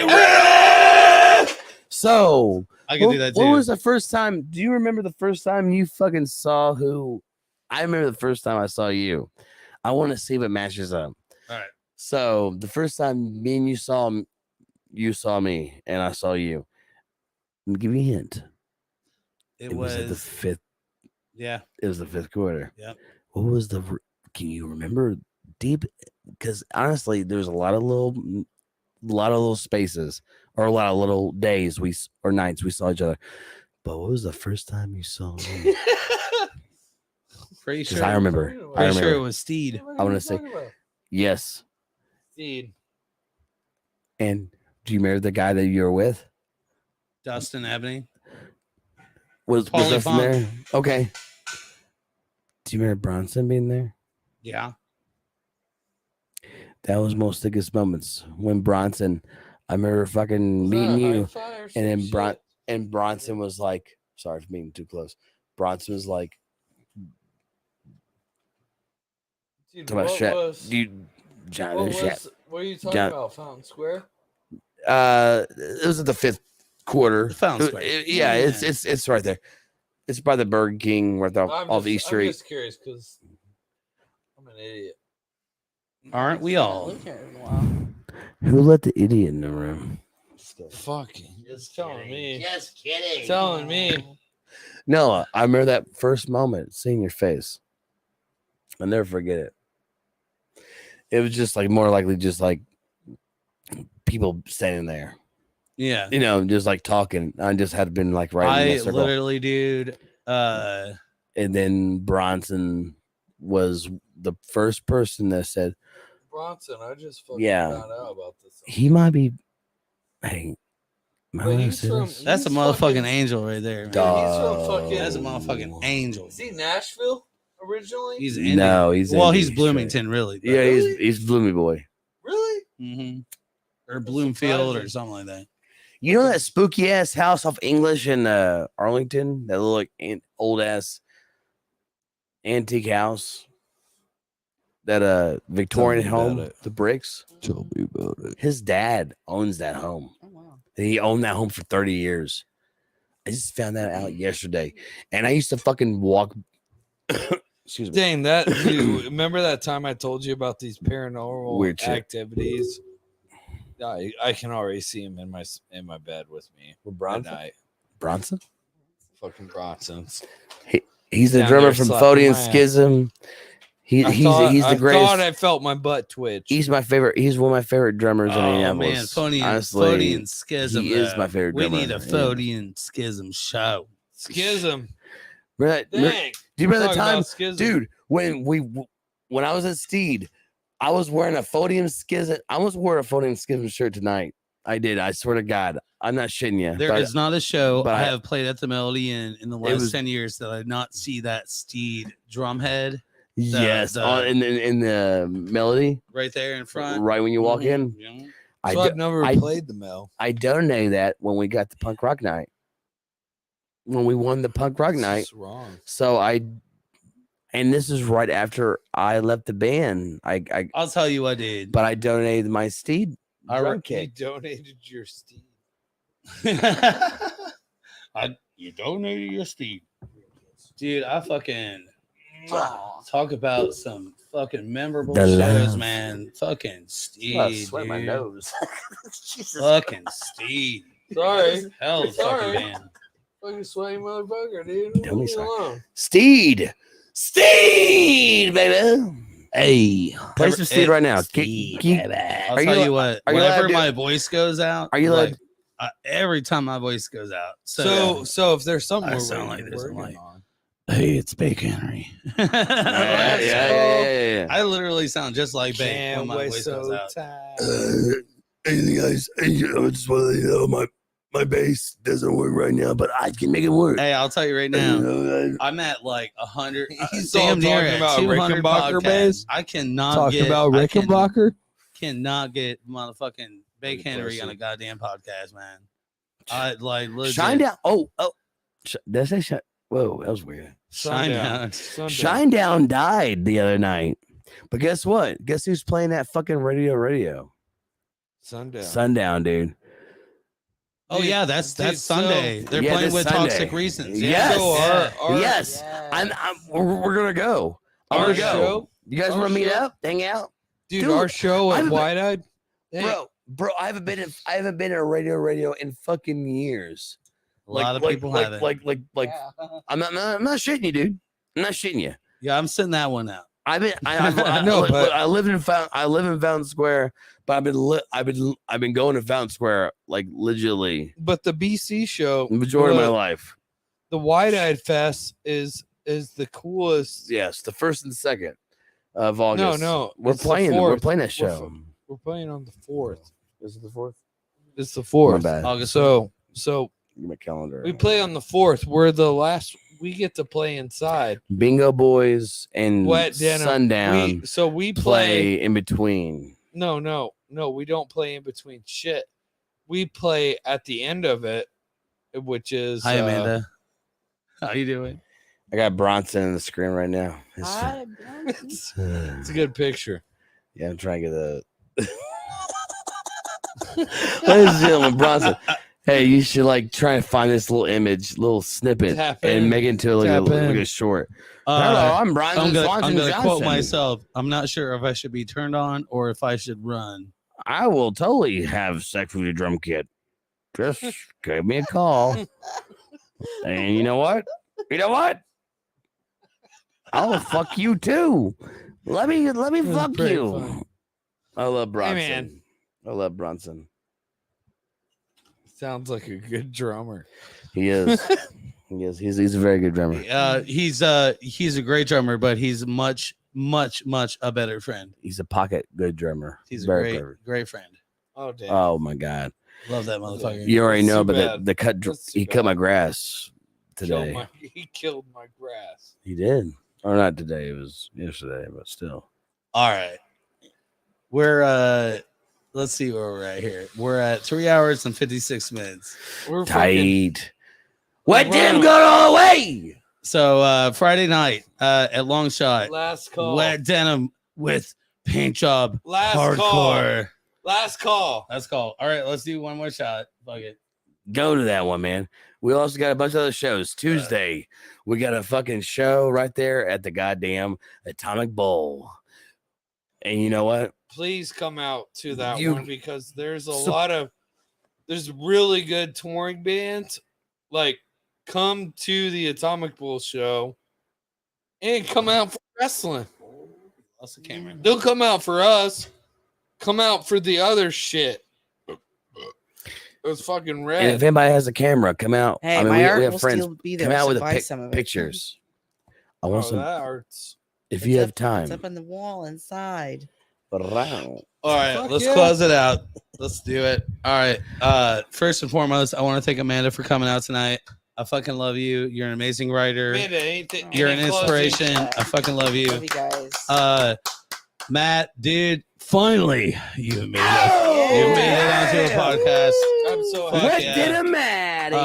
Speaker 7: Hey, so,
Speaker 1: I can do that too.
Speaker 7: what was the first time? Do you remember the first time you fucking saw who? I remember the first time I saw you. I want to see if it matches up.
Speaker 1: All right.
Speaker 7: So, the first time me and you saw me, and I saw you. Let me give you a hint.
Speaker 1: It
Speaker 7: It was at the
Speaker 1: was
Speaker 7: fifth.
Speaker 1: yeah.
Speaker 7: It was the fifth quarter.
Speaker 1: Yep.
Speaker 7: What was the? Can you remember deep? Because honestly, there's a lot of little spaces or a lot of little days or nights we saw each other. But what was the first time you saw me?
Speaker 1: Pretty
Speaker 7: Because
Speaker 1: sure.
Speaker 7: I remember.
Speaker 1: Pretty sure it was Steed.
Speaker 7: I want to say yes.
Speaker 5: Steed.
Speaker 7: And do you remember the guy that you were with?
Speaker 1: Dustin Ebony.
Speaker 7: Was
Speaker 1: Paulie
Speaker 7: Dustin
Speaker 1: Funk.
Speaker 7: there? Okay. Do you remember Bronson being there?
Speaker 1: Yeah.
Speaker 7: That was most sickest moments when Bronson. I remember fucking meeting you, and then Bronson was like, "Sorry for being too close." Bronson was like,
Speaker 5: Dude,
Speaker 7: "Talk about
Speaker 5: what
Speaker 7: Shaq,
Speaker 5: was,
Speaker 7: dude, John,
Speaker 5: what,
Speaker 7: and Shaq."
Speaker 5: was, what are you talking
Speaker 7: John-
Speaker 5: about? Fountain Square?
Speaker 7: It was at the fifth quarter.
Speaker 1: The Fountain Square.
Speaker 7: Yeah, it's right there. It's by the Burger King, right off East
Speaker 5: I'm
Speaker 7: Street.
Speaker 5: just curious because I'm an idiot.
Speaker 1: Aren't we
Speaker 4: I
Speaker 1: all?
Speaker 4: lived here in a while.
Speaker 7: Who let the idiot in the room?
Speaker 5: Fucking. Just telling me.
Speaker 3: Just kidding.
Speaker 5: Telling me.
Speaker 7: No, I remember that first moment, seeing your face. I'll never forget it. It was just like more likely just like people standing there,
Speaker 1: Yeah.
Speaker 7: you know, just like talking. I just had been like right in
Speaker 1: I
Speaker 7: the circle.
Speaker 1: literally, dude.
Speaker 7: And then Bronson was the first person that said
Speaker 5: Bronson, I just fucking
Speaker 7: Yeah.
Speaker 5: found out about this.
Speaker 7: he might be. Hey, am I
Speaker 5: But
Speaker 7: allowed to
Speaker 5: he's
Speaker 7: say
Speaker 5: from-
Speaker 7: this?
Speaker 1: That's a
Speaker 5: He's
Speaker 1: motherfucking
Speaker 5: fucking-
Speaker 1: angel right there. Man.
Speaker 5: Dog. He's from fucking-
Speaker 1: That's a motherfucking angel.
Speaker 5: Is he Nashville originally?
Speaker 1: He's Indian.
Speaker 7: No, he's
Speaker 1: well,
Speaker 7: Indy,
Speaker 1: he's
Speaker 7: straight.
Speaker 1: Bloomington, really.
Speaker 7: Yeah,
Speaker 5: Really?
Speaker 7: he's Bloomy boy.
Speaker 5: Really?
Speaker 1: Mm-hmm. Or Bloomfield or
Speaker 5: surprising.
Speaker 1: something like that.
Speaker 7: You know that spooky ass house off English in Arlington? That little like old ass antique house. That Victorian
Speaker 6: Tell me about
Speaker 7: home,
Speaker 6: it.
Speaker 7: the bricks.
Speaker 6: Tell me about it.
Speaker 7: His dad owns that home.
Speaker 4: Oh, wow.
Speaker 7: He owned that home for 30 years. I just found that out yesterday. And I used to fucking walk. Excuse me.
Speaker 5: Dang, that dude. Remember that time I told you about these paranormal
Speaker 7: Weird shit.
Speaker 5: activities? I can already see him in my bed with me
Speaker 7: With
Speaker 5: at
Speaker 7: Bronson?
Speaker 5: night.
Speaker 7: Bronson?
Speaker 5: Fucking Bronsons.
Speaker 7: He's the
Speaker 5: Down
Speaker 7: drummer
Speaker 5: there
Speaker 7: from
Speaker 5: slapping
Speaker 7: Fody and
Speaker 5: my ass.
Speaker 7: Schism. He's the
Speaker 5: I
Speaker 7: greatest.
Speaker 5: thought I felt my butt twitch.
Speaker 7: He's my favorite. He's one of my favorite drummers in
Speaker 1: Oh
Speaker 7: Indianapolis.
Speaker 1: man, Fody
Speaker 7: Honestly,
Speaker 1: and Schism.
Speaker 7: he is my favorite
Speaker 1: We
Speaker 7: drummer.
Speaker 1: need a
Speaker 7: Yeah.
Speaker 1: Fody and Schism show.
Speaker 5: Schism.
Speaker 7: Remember that-
Speaker 5: Dang.
Speaker 7: do you remember the
Speaker 5: Talk
Speaker 7: time,
Speaker 5: about Schism.
Speaker 7: dude? When I was at Steed, I was wearing a Fodium Schism. I almost wore a Fodium Schism shirt tonight. I did. I swear to God, I'm not shitting you.
Speaker 1: There is not a show
Speaker 7: but
Speaker 1: I
Speaker 7: I-
Speaker 1: have played at the Melody in the last
Speaker 7: was-
Speaker 1: 10 years that I did not see that Steed drum head
Speaker 7: yes,
Speaker 1: the-
Speaker 7: in the melody,
Speaker 1: right there in front.
Speaker 7: right when you walk in.
Speaker 1: Mhm.
Speaker 5: So I've never
Speaker 7: I-
Speaker 5: played the Mel.
Speaker 7: I donated that when we got the punk rock night. When we won the punk rock night.
Speaker 5: It's wrong.
Speaker 7: So and this is right after I left the band.
Speaker 1: I'll tell you what, dude.
Speaker 7: But I donated my Steed
Speaker 1: I
Speaker 7: drum
Speaker 1: re-
Speaker 5: You
Speaker 7: kit.
Speaker 5: donated your Steed.
Speaker 1: You donated your Steed. Dude, I fucking Talk about some fucking memorable
Speaker 7: The
Speaker 1: shows,
Speaker 7: love.
Speaker 1: man. Fucking Steve.
Speaker 7: Oh, sweat my
Speaker 1: dude.
Speaker 7: nose. Jesus.
Speaker 1: Fucking Steve.
Speaker 5: Sorry.
Speaker 1: Hell of a
Speaker 5: Sorry.
Speaker 1: fucking band.
Speaker 5: Fucking sweaty motherfucker, dude.
Speaker 7: Tell me
Speaker 5: Leave
Speaker 7: sorry.
Speaker 5: alone.
Speaker 7: Steed, baby.
Speaker 1: Hey.
Speaker 7: Play some Steed right now.
Speaker 1: I'll
Speaker 7: Are you
Speaker 1: tell
Speaker 7: li-
Speaker 1: you what.
Speaker 7: are you allowed
Speaker 1: Whenever
Speaker 7: to-
Speaker 1: my voice goes out,
Speaker 7: Are you
Speaker 1: like every time my voice goes out.
Speaker 5: So if there's something
Speaker 1: I
Speaker 5: we're
Speaker 1: sound like this, I'm
Speaker 5: working
Speaker 1: like-
Speaker 5: on.
Speaker 1: Hey, it's Bake Henry.
Speaker 7: Yeah.
Speaker 1: I literally sound just like Bake when
Speaker 5: Can't
Speaker 1: my
Speaker 5: wait
Speaker 1: voice goes
Speaker 5: so
Speaker 1: out.
Speaker 5: tired.
Speaker 7: Hey guys, I just want to let you know my bass doesn't work right now, but I can make it work.
Speaker 1: Hey, I'll tell you right now. I'm at like 100.
Speaker 5: He's
Speaker 1: damn
Speaker 5: all
Speaker 1: near
Speaker 5: talking
Speaker 1: at
Speaker 5: about
Speaker 1: 200
Speaker 5: Rickenbacker
Speaker 1: podcasts.
Speaker 5: bass?
Speaker 1: I cannot
Speaker 6: Talking
Speaker 1: get
Speaker 6: about
Speaker 1: I can-
Speaker 6: Rickenbacker.
Speaker 1: Cannot get motherfucking Bake
Speaker 7: Pretty
Speaker 1: Henry
Speaker 7: pussy.
Speaker 1: on a goddamn podcast, man. I like legit.
Speaker 7: Shine down. Oh. Did I say shine? Whoa, that was weird.
Speaker 1: Shine down.
Speaker 5: Sundown.
Speaker 7: Shine Down died the other night, but guess what? Guess who's playing that fucking radio?
Speaker 5: Sundown.
Speaker 7: Sundown, dude.
Speaker 1: Oh
Speaker 5: Dude,
Speaker 1: yeah, that's
Speaker 5: dude,
Speaker 1: Sunday. They're
Speaker 7: Yeah,
Speaker 1: playing
Speaker 7: this
Speaker 1: with
Speaker 7: Sunday.
Speaker 1: Toxic Reasons.
Speaker 7: Yes.
Speaker 5: So our-
Speaker 7: Yes. We're gonna go. I'm
Speaker 5: Our
Speaker 7: gonna go.
Speaker 5: show?
Speaker 7: You guys
Speaker 5: Our
Speaker 7: want to meet
Speaker 5: show?
Speaker 7: up? Hang out,
Speaker 5: Dude,
Speaker 7: Dude,
Speaker 5: our show
Speaker 7: I
Speaker 5: at
Speaker 7: haven't
Speaker 5: Wide Eyed.
Speaker 7: bro. I haven't been in a radio in fucking years.
Speaker 1: A lot of people have it.
Speaker 7: Like I'm not shitting you, dude. I'm not shitting you.
Speaker 1: Yeah, I'm sitting that one out.
Speaker 7: I
Speaker 5: know, but-
Speaker 7: I live in Fountain Square, but I've been going to Fountain Square like legitimately
Speaker 5: But the BC show,
Speaker 7: the majority of my
Speaker 5: the-
Speaker 7: life.
Speaker 5: the Wide Eyed Fest is the coolest.
Speaker 7: Yes, the 1st and 2nd of August.
Speaker 5: No,
Speaker 7: we're
Speaker 5: it's the
Speaker 7: playing. We're
Speaker 5: 4th.
Speaker 7: playing that show.
Speaker 5: We're playing on the 4th.
Speaker 7: Is it the 4th?
Speaker 5: It's the
Speaker 7: My
Speaker 5: 4th.
Speaker 7: bad.
Speaker 1: August.
Speaker 5: So
Speaker 7: Give me a calendar.
Speaker 5: we play on the 4th. We're the last. We get to play inside.
Speaker 7: Bingo Boys and
Speaker 5: Wet Denim.
Speaker 7: Sundown
Speaker 5: We
Speaker 7: play
Speaker 5: play.
Speaker 7: in between.
Speaker 5: No. We don't play in between shit. We play at the end of it, which is
Speaker 1: Hi, Amanda. How you doing?
Speaker 7: I got Bronson on the screen right now.
Speaker 5: It's a good picture.
Speaker 7: Yeah, I'm trying to get Ladies and gentlemen, Bronson. Hey, you should like try and find this little image, little snippet,
Speaker 5: Tap
Speaker 7: and
Speaker 5: in.
Speaker 7: make it into like
Speaker 5: Tap in.
Speaker 7: a short. Hello, I'm Bronson
Speaker 1: I'm
Speaker 7: Swanson
Speaker 1: gonna quote
Speaker 7: Johnson.
Speaker 1: myself. I'm not sure if I should be turned on or if I should run.
Speaker 7: I will totally have sex with your drum kit. Just give me a call. And you know what? I'll fuck you too. Let me fuck
Speaker 5: pretty
Speaker 7: you.
Speaker 5: funny.
Speaker 7: I love Bronson.
Speaker 5: man.
Speaker 7: I love Bronson.
Speaker 5: Sounds like a good drummer.
Speaker 7: He is. He is. He's a very good drummer.
Speaker 1: He's a great drummer, but he's much a better friend.
Speaker 7: He's a pocket good drummer.
Speaker 1: He's a
Speaker 7: very perfect.
Speaker 1: great friend.
Speaker 5: Oh damn.
Speaker 7: Oh my god.
Speaker 1: Love that motherfucker.
Speaker 7: You already
Speaker 5: That's
Speaker 7: know,
Speaker 5: too
Speaker 7: but
Speaker 5: bad.
Speaker 7: the cut.
Speaker 5: That's too
Speaker 7: He cut
Speaker 5: bad.
Speaker 7: my grass today.
Speaker 5: He killed my grass.
Speaker 7: He did, or not today. It was yesterday, but still.
Speaker 1: All right. We're let's see where we're at here. We're at 3 hours and 56 minutes.
Speaker 5: We're fucking-
Speaker 7: Tight. Wet Denim going all the way.
Speaker 1: So Friday night at Long Shot,
Speaker 5: Last call.
Speaker 1: Wet Denim with Paint Job
Speaker 5: Last
Speaker 1: Hardcore.
Speaker 5: call. Last call.
Speaker 1: That's called. All right, let's do one more shot. Fuck it.
Speaker 7: Go to that one, man. We also got a bunch of other shows. Tuesday, we got a fucking show right there at the goddamn Atomic Bowl. And you know what?
Speaker 5: Please come out to that
Speaker 7: You-
Speaker 5: one because there's
Speaker 7: So-
Speaker 5: there's really good touring bands. Like, come to the Atomic Bull show and come out for wrestling.
Speaker 1: That's the camera.
Speaker 5: They'll come out for us. Come out for the other shit. It was fucking
Speaker 7: And
Speaker 5: red.
Speaker 7: if anybody has a camera, come out.
Speaker 4: Hey,
Speaker 7: I mean,
Speaker 4: my
Speaker 7: we
Speaker 4: art
Speaker 7: have
Speaker 4: will
Speaker 7: friends.
Speaker 4: still be there.
Speaker 7: Come out
Speaker 4: so
Speaker 7: with
Speaker 4: buy
Speaker 7: the
Speaker 4: some of it.
Speaker 7: pictures. I
Speaker 5: Oh,
Speaker 7: want some.
Speaker 5: that art's
Speaker 7: If
Speaker 4: It's
Speaker 7: you have
Speaker 4: up-
Speaker 7: time.
Speaker 4: It's up on the wall inside.
Speaker 1: All right,
Speaker 5: Fuck
Speaker 1: let's
Speaker 5: yeah.
Speaker 1: close it out. Let's do it. All right. First and foremost, I want to thank Amanda for coming out tonight. I fucking love you. You're an amazing writer.
Speaker 5: Amanda, anything,
Speaker 1: You're an
Speaker 5: any closing-
Speaker 1: inspiration. I fucking love you.
Speaker 4: Love you guys.
Speaker 1: Matt, dude, finally you made it. You made it onto a podcast.
Speaker 5: I'm so
Speaker 1: Fuck
Speaker 5: happy.
Speaker 7: What
Speaker 1: yeah.
Speaker 7: did a Maddie?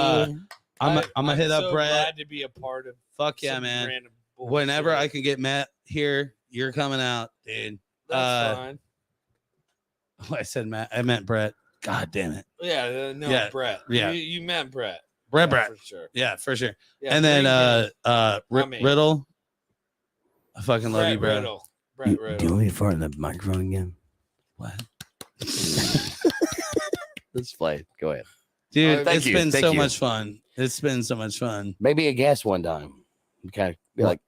Speaker 1: I'm gonna hit up
Speaker 5: so
Speaker 1: Brett.
Speaker 5: glad to be a part of.
Speaker 1: Fuck yeah,
Speaker 5: some
Speaker 1: man.
Speaker 5: random bullshit.
Speaker 1: Whenever I can get Matt here, you're coming out, dude.
Speaker 5: That's fine.
Speaker 1: I said Matt. I meant Brett. God damn it.
Speaker 5: Yeah, no,
Speaker 1: Yeah,
Speaker 5: Brett.
Speaker 1: yeah.
Speaker 5: You meant Brett.
Speaker 1: Brett,
Speaker 5: Yeah,
Speaker 1: Brett.
Speaker 5: for sure.
Speaker 1: Yeah, for sure.
Speaker 5: Yeah,
Speaker 1: And then
Speaker 5: bring him. I mean-
Speaker 1: Riddle. I fucking love you, bro.
Speaker 5: Riddle. Brett Riddle.
Speaker 7: Do you want me to fart in the microphone again?
Speaker 1: What?
Speaker 7: Let's play it. Go ahead.
Speaker 1: Dude,
Speaker 7: Thank
Speaker 1: it's
Speaker 7: you,
Speaker 1: been
Speaker 7: thank
Speaker 1: so
Speaker 7: you.
Speaker 1: much fun. It's been so much fun.
Speaker 7: Maybe a guest one time. Kind of be like,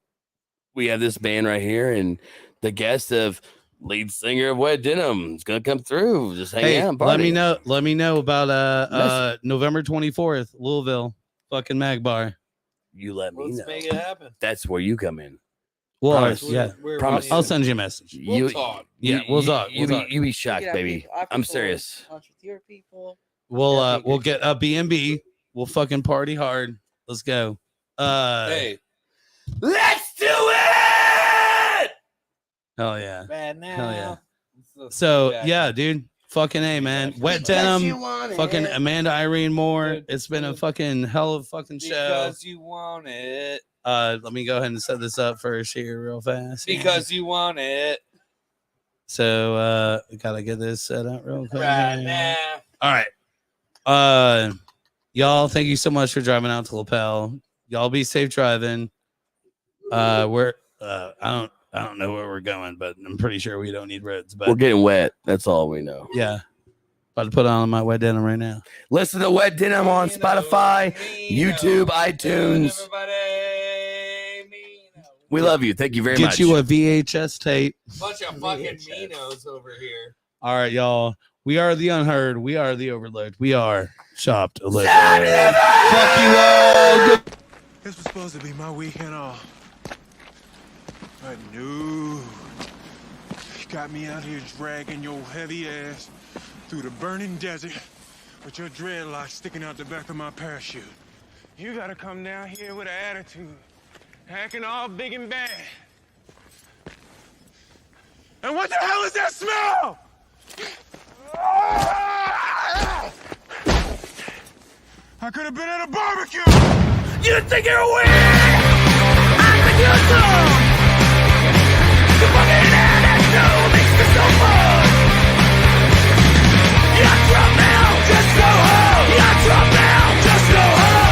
Speaker 7: we have this band right here, and the guest of lead singer of Wet Denim is gonna come through. Just hang out and
Speaker 1: let
Speaker 7: party.
Speaker 1: me know. Let me know about November 24th, Louisville, fucking Mag Bar.
Speaker 7: You let me
Speaker 5: Let's
Speaker 7: know.
Speaker 5: make it happen.
Speaker 7: That's where you come in.
Speaker 1: Well,
Speaker 7: Promise.
Speaker 1: yeah,
Speaker 7: Promise.
Speaker 1: I'll send you a message.
Speaker 5: We'll talk.
Speaker 1: Yeah, we'll talk.
Speaker 7: You be shocked,
Speaker 4: You get
Speaker 7: baby.
Speaker 4: our
Speaker 7: I'm
Speaker 4: people,
Speaker 7: serious.
Speaker 4: lunch with your people.
Speaker 1: We'll get a B&B. We'll fucking party hard. Let's go.
Speaker 5: Hey,
Speaker 7: Let's do it.
Speaker 1: Hell yeah.
Speaker 5: man, now.
Speaker 1: Hell yeah. So yeah, dude. Fucking A, man. Wet Denim. Fucking Amanda Irene Moore. It's been a fucking hell of a fucking show.
Speaker 5: Because you want it.
Speaker 1: Let me go ahead and set this up first here real fast.
Speaker 5: Because you want it.
Speaker 1: So gotta get this set up real quick.
Speaker 5: Right now.
Speaker 1: All right. Y'all, thank you so much for driving out to Lapel. Y'all be safe driving. We're I don't know where we're going, but I'm pretty sure we don't need roads. But
Speaker 7: We're getting wet. That's all we know.
Speaker 1: yeah. About to put on my Wet Denim right now.
Speaker 7: Listen to Wet Denim on Spotify, YouTube, iTunes. We love you. Thank you very
Speaker 1: Get
Speaker 7: much.
Speaker 1: you a VHS tape.
Speaker 5: Bunch of fucking Minos over here.
Speaker 1: All right, y'all. We are the unheard. We are the overlooked. We are shopped. Fuck you all.
Speaker 8: This was supposed to be my weekend off. But no. You got me out here dragging your heavy ass through the burning desert with your dreadlocks sticking out the back of my parachute. You gotta come down here with an attitude, acting all big and bad. And what the hell is that smell? I could have been at a barbecue.
Speaker 7: You think you're weird? I think you're dumb. You fucking